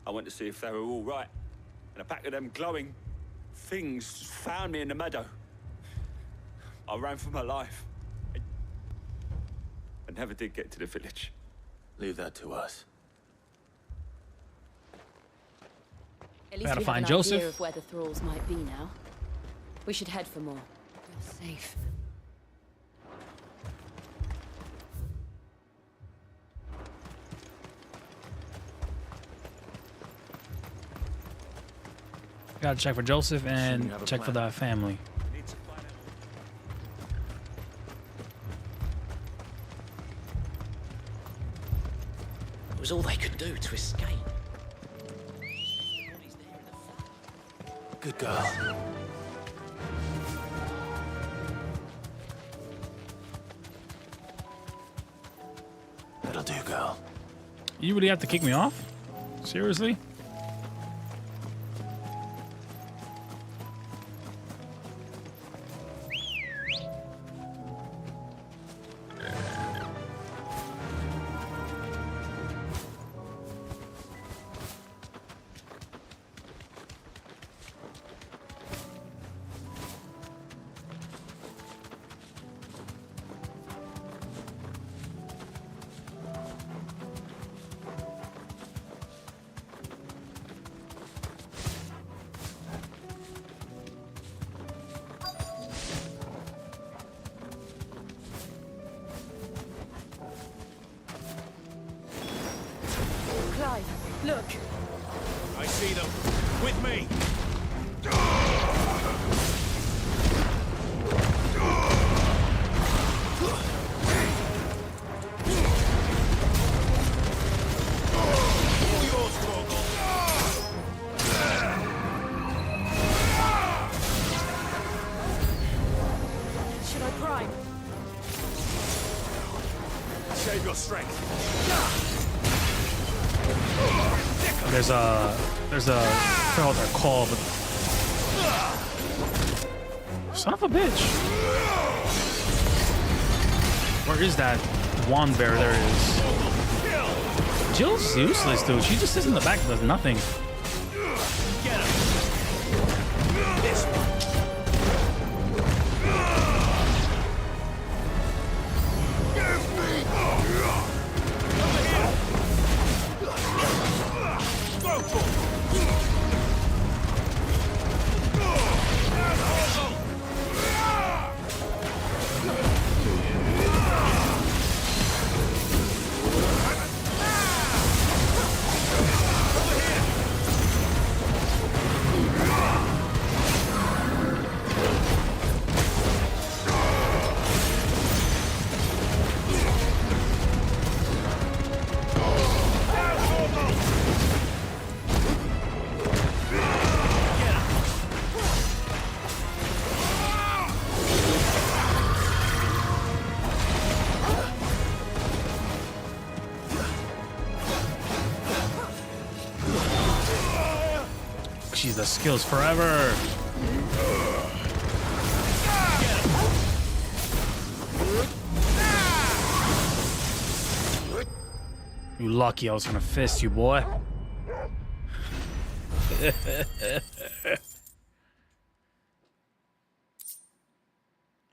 I went to see if they were all right. And a pack of them glowing things found me in the meadow. I ran for my life. I never did get to the village. Leave that to us. At least Gotta we find have an Joseph. idea of where the thralls might be now. We should head for more. You're safe. Gotta check for Joseph and you have a check for plan? the family. It was all they could do to escape. Good girl. That'll do, girl. You really have to kick me off? Seriously? Look. I see them. With me. All yours, Torgal. Should I prime? Save your strength. There's a I forgot what they're called, but son of a bitch. Where is that wand bear? There it is. Jill's useless, dude. She just sits in the back and does nothing. Get him. This one. She's the skills forever. You lucky I was gonna fist you, boy.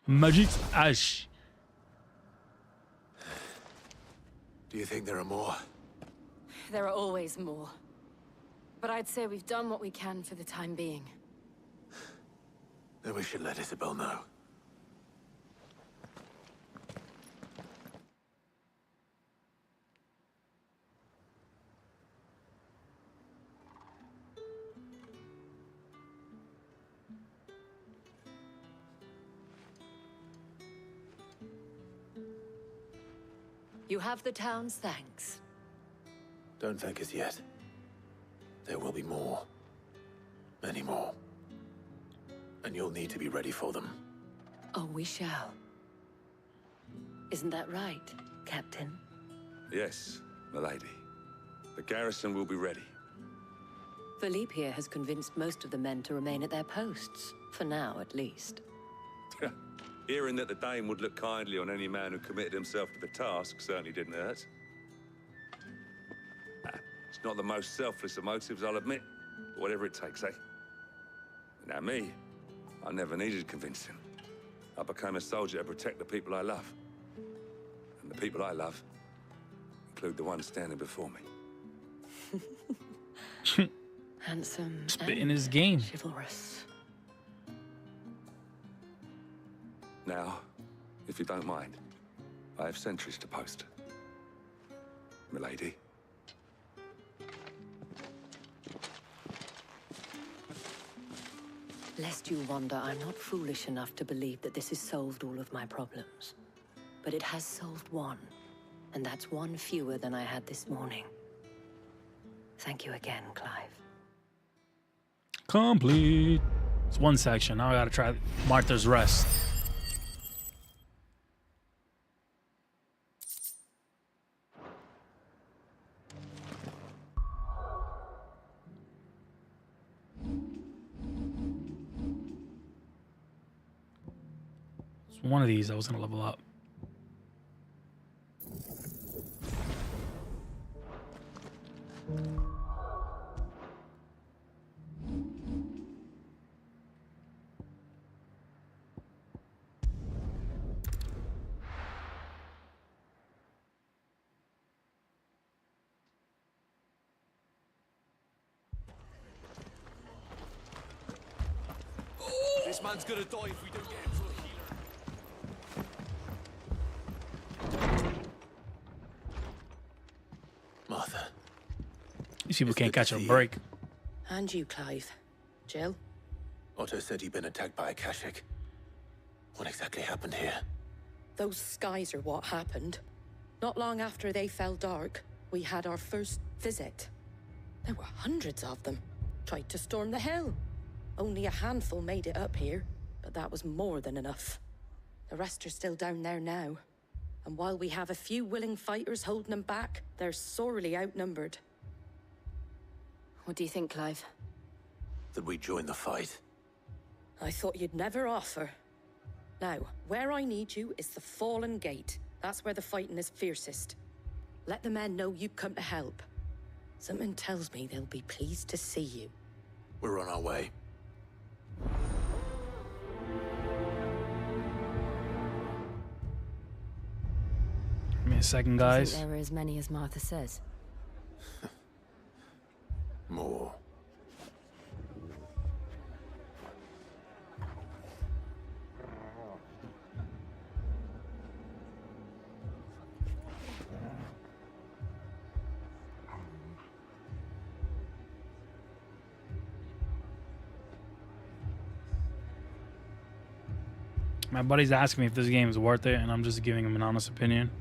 Magic Ash. Do you think there are more? There are always more. But I'd say we've done what we can for the time being. Then we should let Isabel know. You have the town's thanks. Don't thank us yet. There will be more. Many more. And you'll need to be ready for them. Oh, we shall. Isn't that right, Captain? Yes, milady. The garrison will be ready. Philippe here has convinced most of the men to remain at their posts. For now, at least. Hearing that the Dane would look kindly on any man who committed himself to the task certainly didn't hurt. It's not the most selfless of motives, I'll admit. But whatever it takes, eh? Now me, I never needed convincing. I became a soldier to protect the people I love. And the people I love include the ones standing before me. Handsome. Spitting his game. Chivalrous. Now, if you don't mind, I have sentries to post. Milady. Lest you wonder, I'm not foolish enough to believe that this has solved all of my problems. But it has solved one, and that's one fewer than I had this morning. Thank you again, Clive. Complete. It's one section. Now I gotta try Martha's Rest. One of these I was gonna level up. This man's gonna die if we don't get him to a healer. Martha. These people can't catch a break. And you, Clive. Jill? Otto said he'd been attacked by a Akashic. What exactly happened here? Those skies are what happened. Not long after they fell dark, we had our first visit. There were hundreds of them. Tried to storm the hill. Only a handful made it up here, but that was more than enough. The rest are still down there now. And while we have a few willing fighters holding them back, they're sorely outnumbered. What do you think, Clive? That we join the fight. I thought you'd never offer. Now, where I need you is the Fallen Gate. That's where the fighting is fiercest. Let the men know you've come to help. Something tells me they'll be pleased to see you. We're on our way. Give me a second, guys. There were as many as Martha says. More. My buddy's asking me if this game is worth it, and I'm just giving him an honest opinion.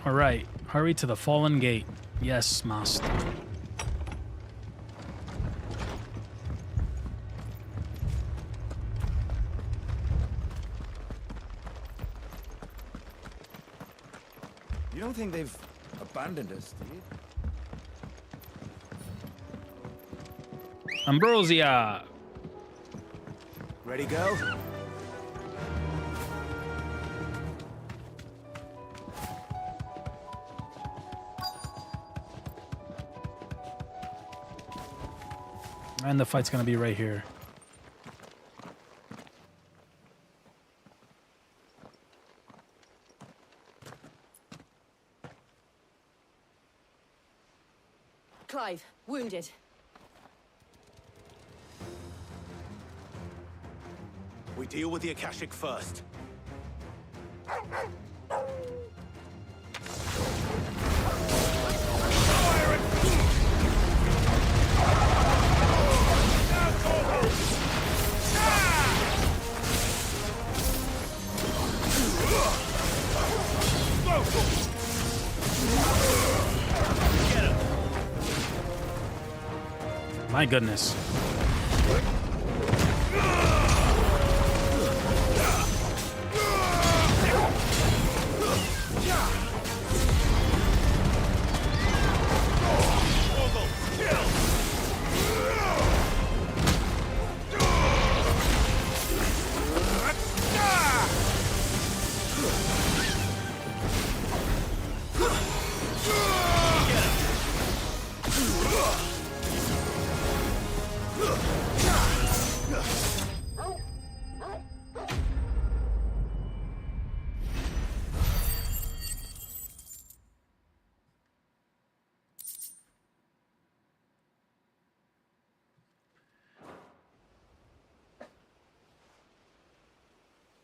All right, hurry to the Fallen Gate. Yes, master. You don't think they've abandoned us, do you? Ambrosia. Ready, go? And the fight's gonna be right here. Clive, wounded. We deal with the Akashic first. My goodness.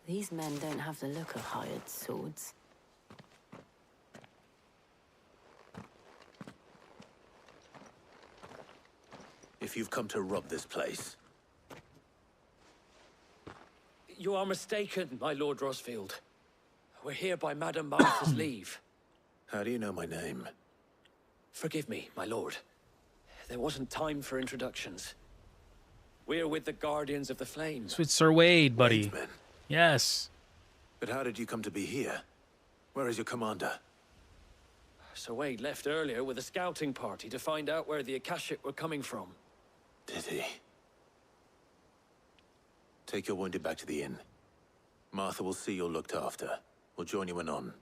These men don't have the look of hired swords. If you've come to rob this place, You are mistaken, my Lord Rosfield. We're here by Madame Martha's leave. how do you know my name? Forgive me, my lord. There wasn't time for introductions. We're with the Guardians of the Flames. It's with Sir Wade, buddy. Wadesmen. Yes. But how did you come to be here? Where is your commander? Sir Wade left earlier with a scouting party to find out where the Akashic were coming from. Did he? Take your wounded back to the inn. Martha will see you're looked after. We'll join you anon.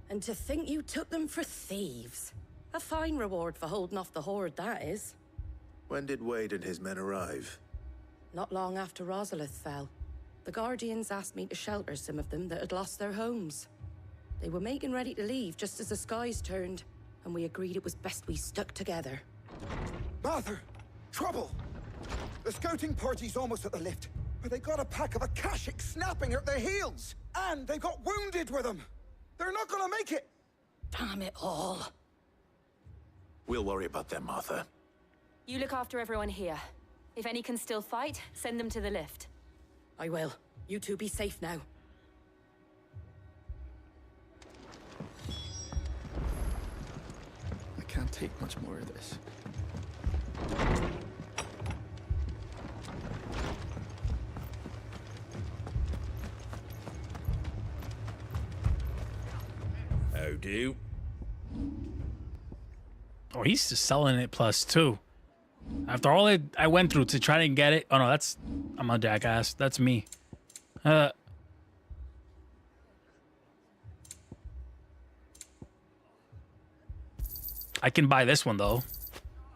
And to think you took them for thieves. A fine reward for holding off the horde, that is. When did Wade and his men arrive? Not long after Rosalith fell. The Guardians asked me to shelter some of them that had lost their homes. They were making ready to leave just as the skies turned, and we agreed it was best we stuck together. Martha! Trouble! The scouting party's almost at the lift, but they got a pack of Akashic snapping at their heels! And they got wounded with them! They're not gonna make it! Damn it all. We'll worry about them, Martha. You look after everyone here. If any can still fight, send them to the lift. I will. You two be safe now. I can't take much more of this. How do? Oh, he's just selling it +2. After all I went through to try to get it. Oh no, I'm a jackass. That's me. I can buy this one though.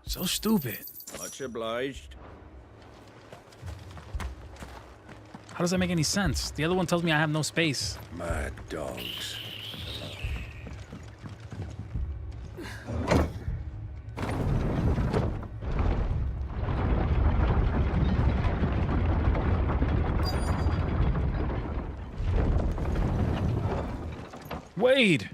So stupid. Much obliged. How does that make any sense? The other one tells me I have no space. Mad dogs. Wade!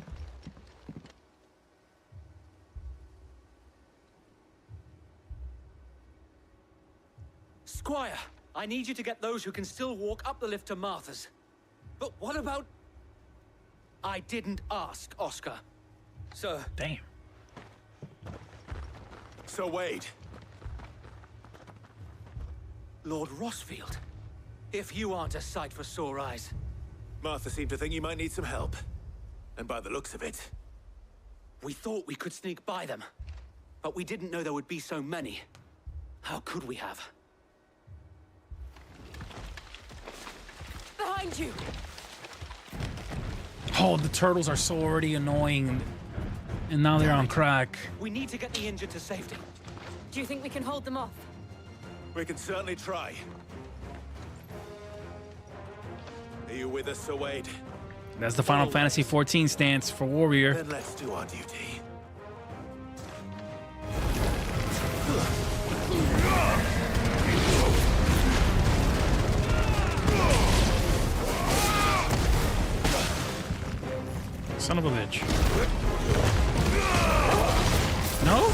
Squire, I need you to get those who can still walk up the lift to Martha's. But what about... I didn't ask, Oscar. Sir. Damn. So Wade. Lord Rosfield. If you aren't a sight for sore eyes. Martha seemed to think you might need some help. And by the looks of it... We thought we could sneak by them. But we didn't know there would be so many. How could we have? Behind you! Oh, the turtles are so already annoying. And now they're on crack. We need to get the injured to safety. Do you think we can hold them off? We can certainly try. Are you with us, Sir Wade? That's the Final Fantasy XIV stance for Warrior. Then let's do our duty. Son of a bitch. No?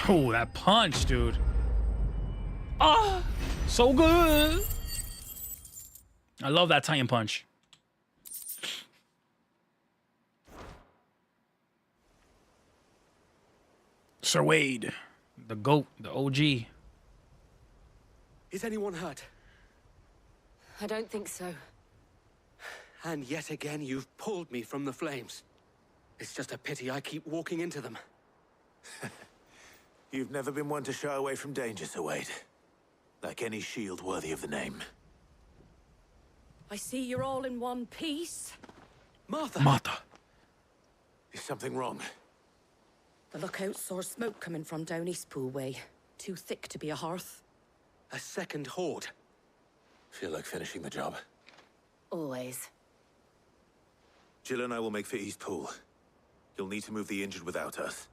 Oh, that punch, dude. Ah, so good. I love that Titan punch. Sir Wade, the GOAT, the OG. Is anyone hurt? I don't think so. And yet again, you've pulled me from the flames. It's just a pity I keep walking into them. You've never been one to shy away from danger, Sir Wade. Like any shield worthy of the name. I see you're all in one piece. Martha! Martha. Is something wrong? The lookout saw smoke coming from down Eastpool way. Too thick to be a hearth. A second horde. Feel like finishing the job. Always. Jill and I will make for Eastpool. You'll need to move the injured without us.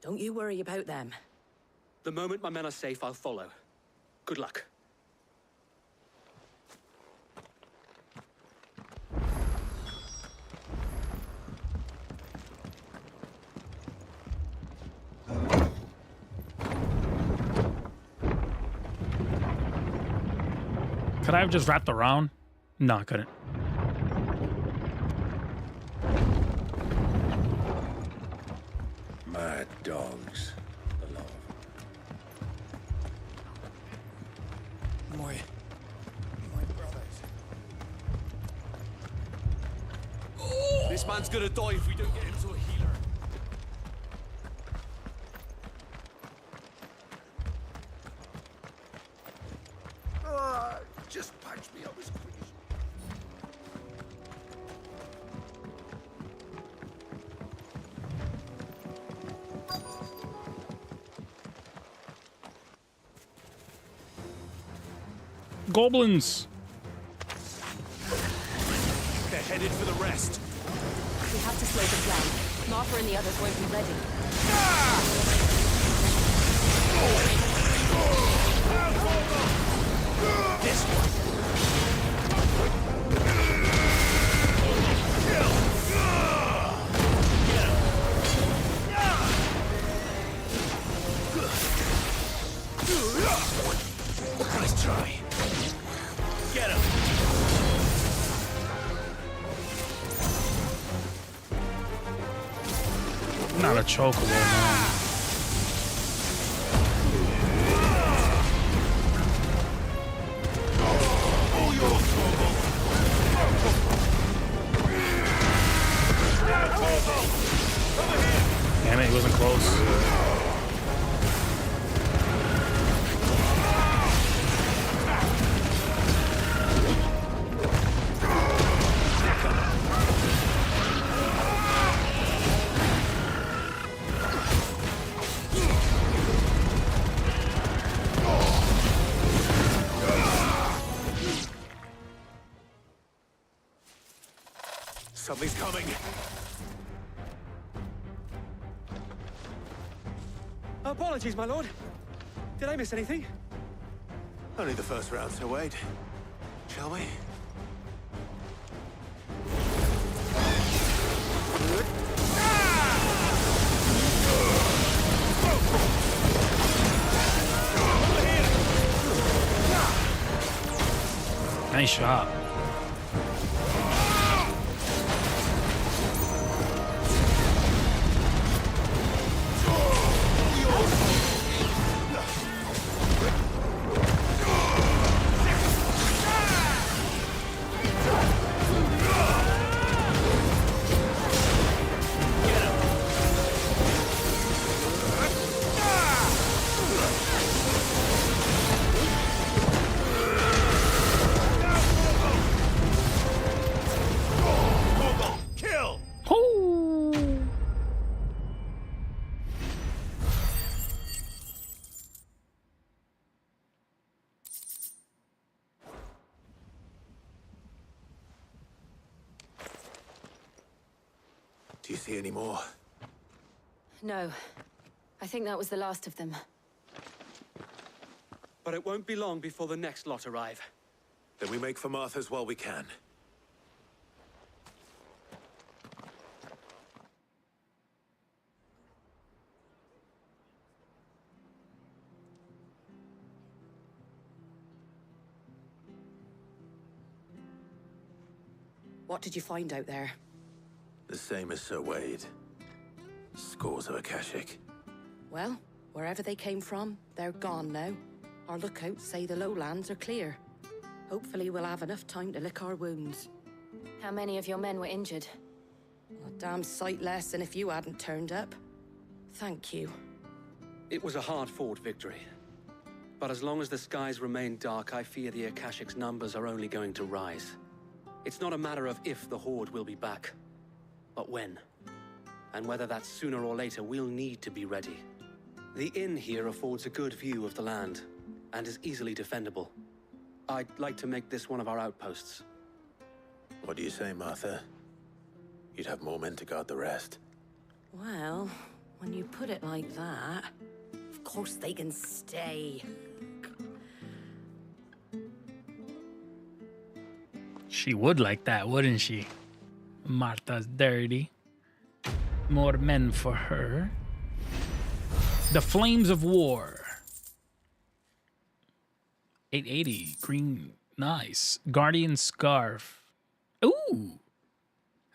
Don't you worry about them. The moment my men are safe, I'll follow. Good luck. Could I have just wrapped around? No, I couldn't. Mad dogs. My brothers. This man's gonna die if we don't get him to a healer. Just punch me up as quick as Goblins. They're headed for the rest. We have to slow them down. Martha and the others won't be ready. This one. Nice try. Get him. Not a chokeable, man. Damn it, he wasn't close. Something's coming. Apologies, my lord. Did I miss anything? Only the first round, Sir Wade. Shall we? Nice shot. Do you see any more? No. I think that was the last of them. But it won't be long before the next lot arrive. Then we make for Martha's while we can. What did you find out there? The same as Sir Wade. Scores of Akashic. Well, wherever they came from, they're gone now. Our lookouts say the lowlands are clear. Hopefully we'll have enough time to lick our wounds. How many of your men were injured? A damn sight less than if you hadn't turned up. Thank you. It was a hard-fought victory. But as long as the skies remain dark, I fear the Akashic's numbers are only going to rise. It's not a matter of if the Horde will be back, but when. And whether that's sooner or later, we'll need to be ready. The inn here affords a good view of the land, and is easily defendable. I'd like to make this one of our outposts. What do you say, Martha? You'd have more men to guard the rest. Well, when you put it like that, of course they can stay. She would like that, wouldn't she? Martha's dirty. More men for her. The Flames of War. 880. Green. Nice. Guardian Scarf. Ooh.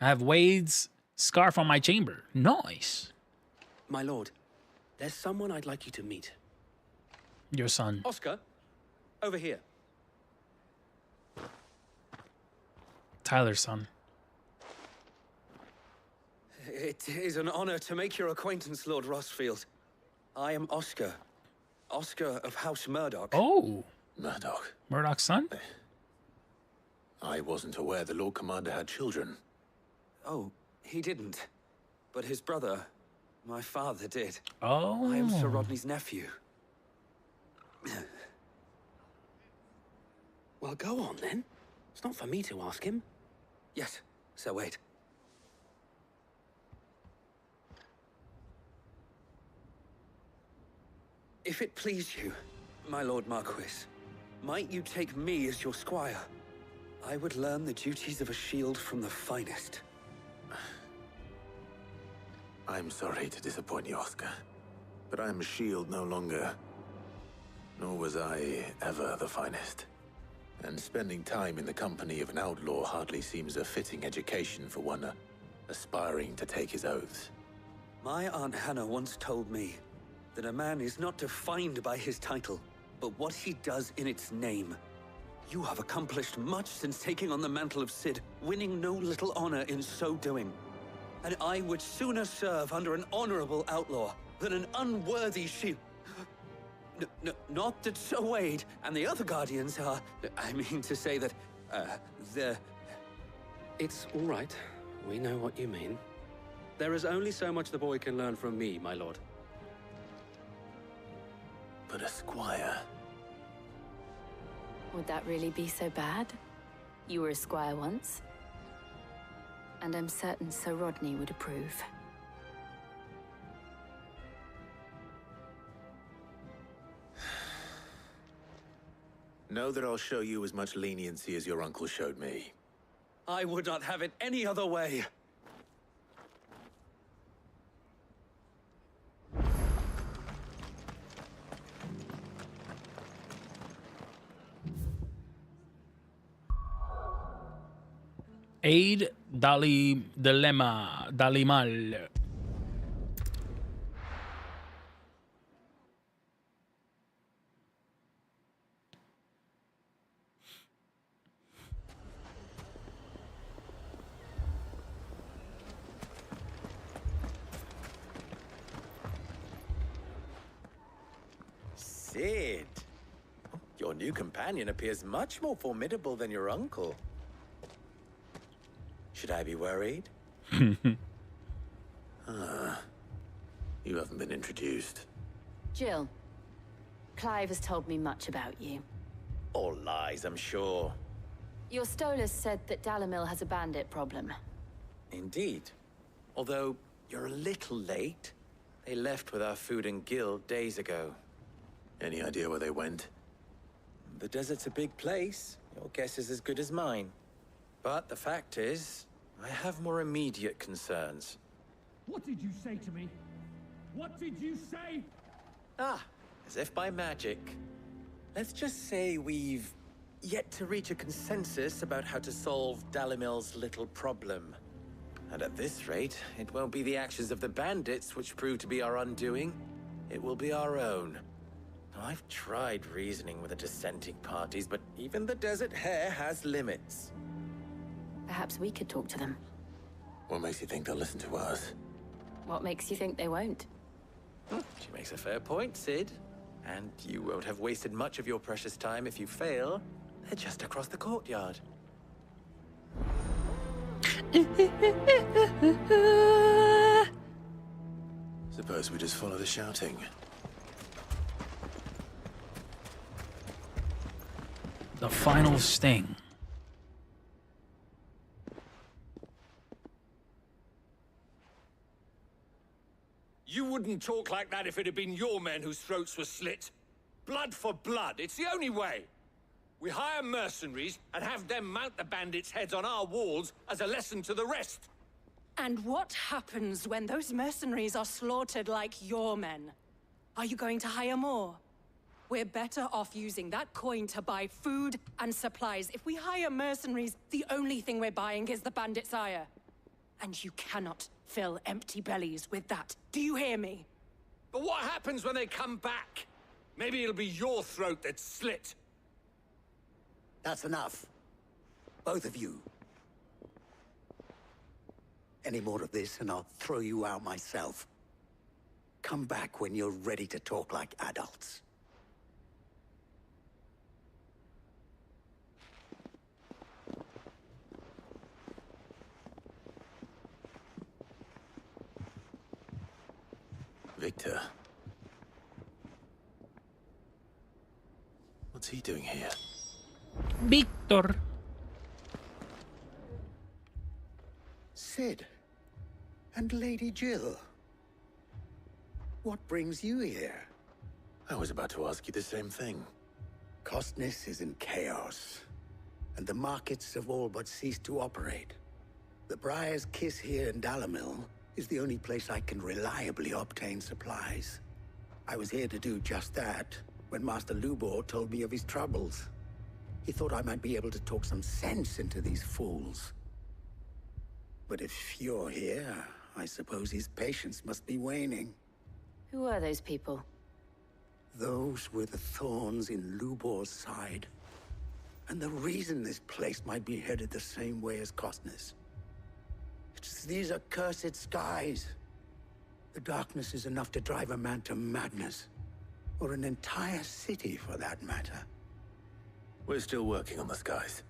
I have Wade's scarf on my chamber. Nice. My lord, there's someone I'd like you to meet. Your son. Oscar, over here. Tyler's son. It is an honor to make your acquaintance, Lord Rossfield. I am Oscar. Oscar of House Murdoch. Oh. Murdoch. Murdoch's son? I wasn't aware the Lord Commander had children. Oh, he didn't. But his brother, my father, did. Oh. I am Sir Rodney's nephew. Well, go on then. It's not for me to ask him. Yes, Sir Wade. If it please you, my Lord Marquis, might you take me as your squire? I would learn the duties of a shield from the finest. I'm sorry to disappoint you, Oscar, but I'm a shield no longer. Nor was I ever the finest. And spending time in the company of an outlaw hardly seems a fitting education for one aspiring to take his oaths. My Aunt Hannah once told me that a man is not defined by his title, but what he does in its name. You have accomplished much since taking on the mantle of Cid, winning no little honor in so doing. And I would sooner serve under an honorable outlaw than an unworthy shield. Not that Sir Wade and the other Guardians are... I mean to say that, they're... It's all right. We know what you mean. There is only so much the boy can learn from me, my lord. But a squire... Would that really be so bad? You were a squire once. And I'm certain Sir Rodney would approve. Know that I'll show you as much leniency as your uncle showed me. I would not have it any other way. Aid Dalimal. Cid, your new companion appears much more formidable than your uncle. Should I be worried? You haven't been introduced. Jill, Clive has told me much about you. All lies, I'm sure. Your Stolas said that Dalimil has a bandit problem. Indeed. Although, you're a little late. They left with our food and guild days ago. Any idea where they went? The desert's a big place. Your guess is as good as mine. But the fact is, I have more immediate concerns. What did you say to me? What did you say? Ah, as if by magic. Let's just say we've yet to reach a consensus about how to solve Dalimil's little problem. And at this rate, it won't be the actions of the bandits which prove to be our undoing. It will be our own. I've tried reasoning with the dissenting parties, but even the Desert Hare has limits. Perhaps we could talk to them. What makes you think they'll listen to us? What makes you think they won't? She makes a fair point, Sid. And you won't have wasted much of your precious time if you fail. They're just across the courtyard. Suppose we just follow the shouting. The final sting. You wouldn't talk like that if it had been your men whose throats were slit. Blood for blood, it's the only way. We hire mercenaries and have them mount the bandits' heads on our walls as a lesson to the rest. And what happens when those mercenaries are slaughtered like your men? Are you going to hire more? We're better off using that coin to buy food and supplies. If we hire mercenaries, the only thing we're buying is the bandits' ire. And you cannot fill empty bellies with that. Do you hear me? But what happens when they come back? Maybe it'll be your throat that's slit. That's enough. Both of you. Any more of this and I'll throw you out myself. Come back when you're ready to talk like adults. Victor. What's he doing here? Victor. Sid. And Lady Jill. What brings you here? I was about to ask you the same thing. Costness is in chaos, and the markets have all but ceased to operate. The Briar's Kiss here in Dalimil is the only place I can reliably obtain supplies. I was here to do just that when Master Lubor told me of his troubles. He thought I might be able to talk some sense into these fools. But if you're here, I suppose his patience must be waning. Who are those people? Those were the thorns in Lubor's side. And the reason this place might be headed the same way as Costness. It's these accursed skies. The darkness is enough to drive a man to madness. Or an entire city, for that matter. We're still working on the skies.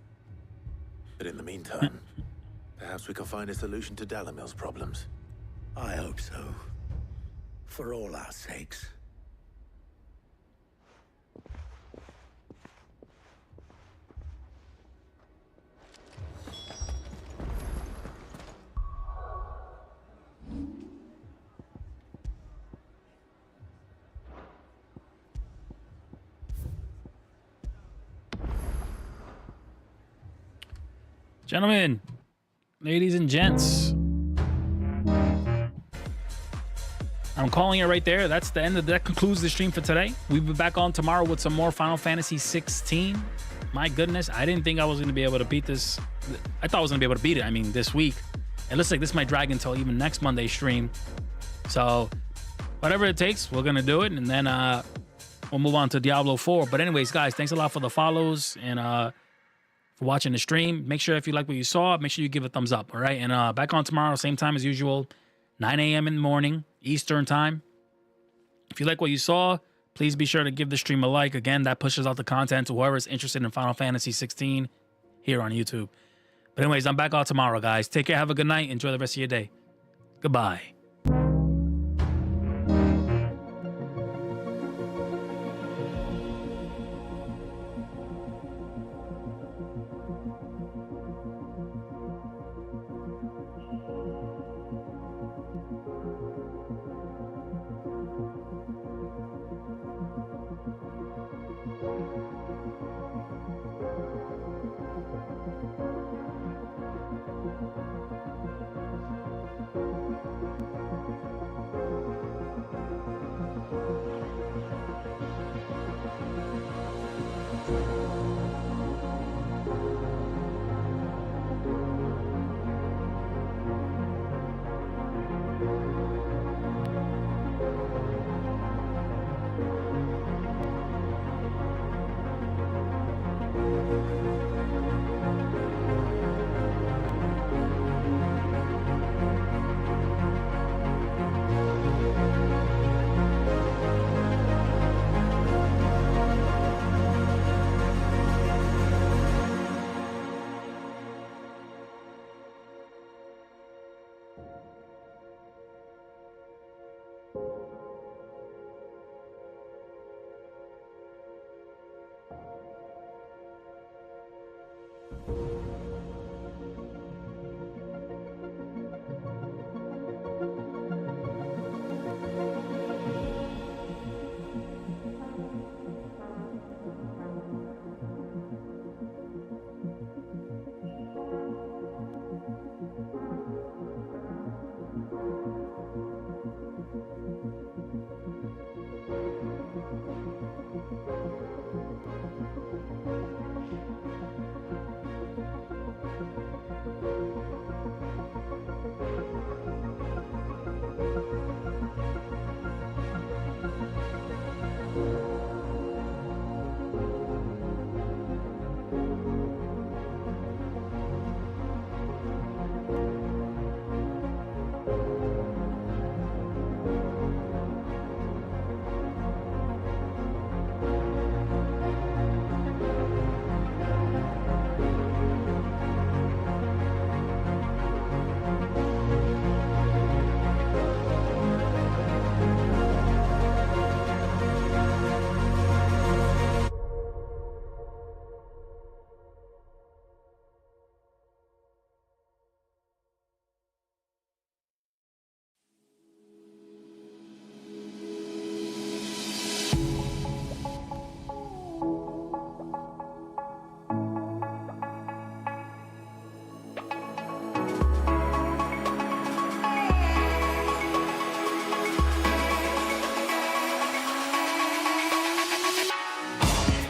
But in the meantime, perhaps we can find a solution to Dalimil's problems. I hope so. For all our sakes. Gentlemen, ladies and gents, I'm calling it right there. That's the end of that. Concludes the stream for today. We'll be back on tomorrow with some more Final Fantasy 16. My goodness, I didn't think I was going to be able to beat this. I thought I was going to be able to beat it. I mean, this week. It looks like this might drag until even next Monday's stream. So, whatever it takes, we're going to do it. And then we'll move on to Diablo 4. But anyways, guys, thanks a lot for the follows and for watching the stream. Make sure if you like what you saw, make sure you give a thumbs up. All right. And back on tomorrow, same time as usual, 9 a.m. in the morning, Eastern time. If you like what you saw, please be sure to give the stream a like. Again, that pushes out the content to whoever's interested in Final Fantasy 16 here on YouTube. But anyways, I'm back on tomorrow, guys. Take care. Have a good night. Enjoy the rest of your day. Goodbye.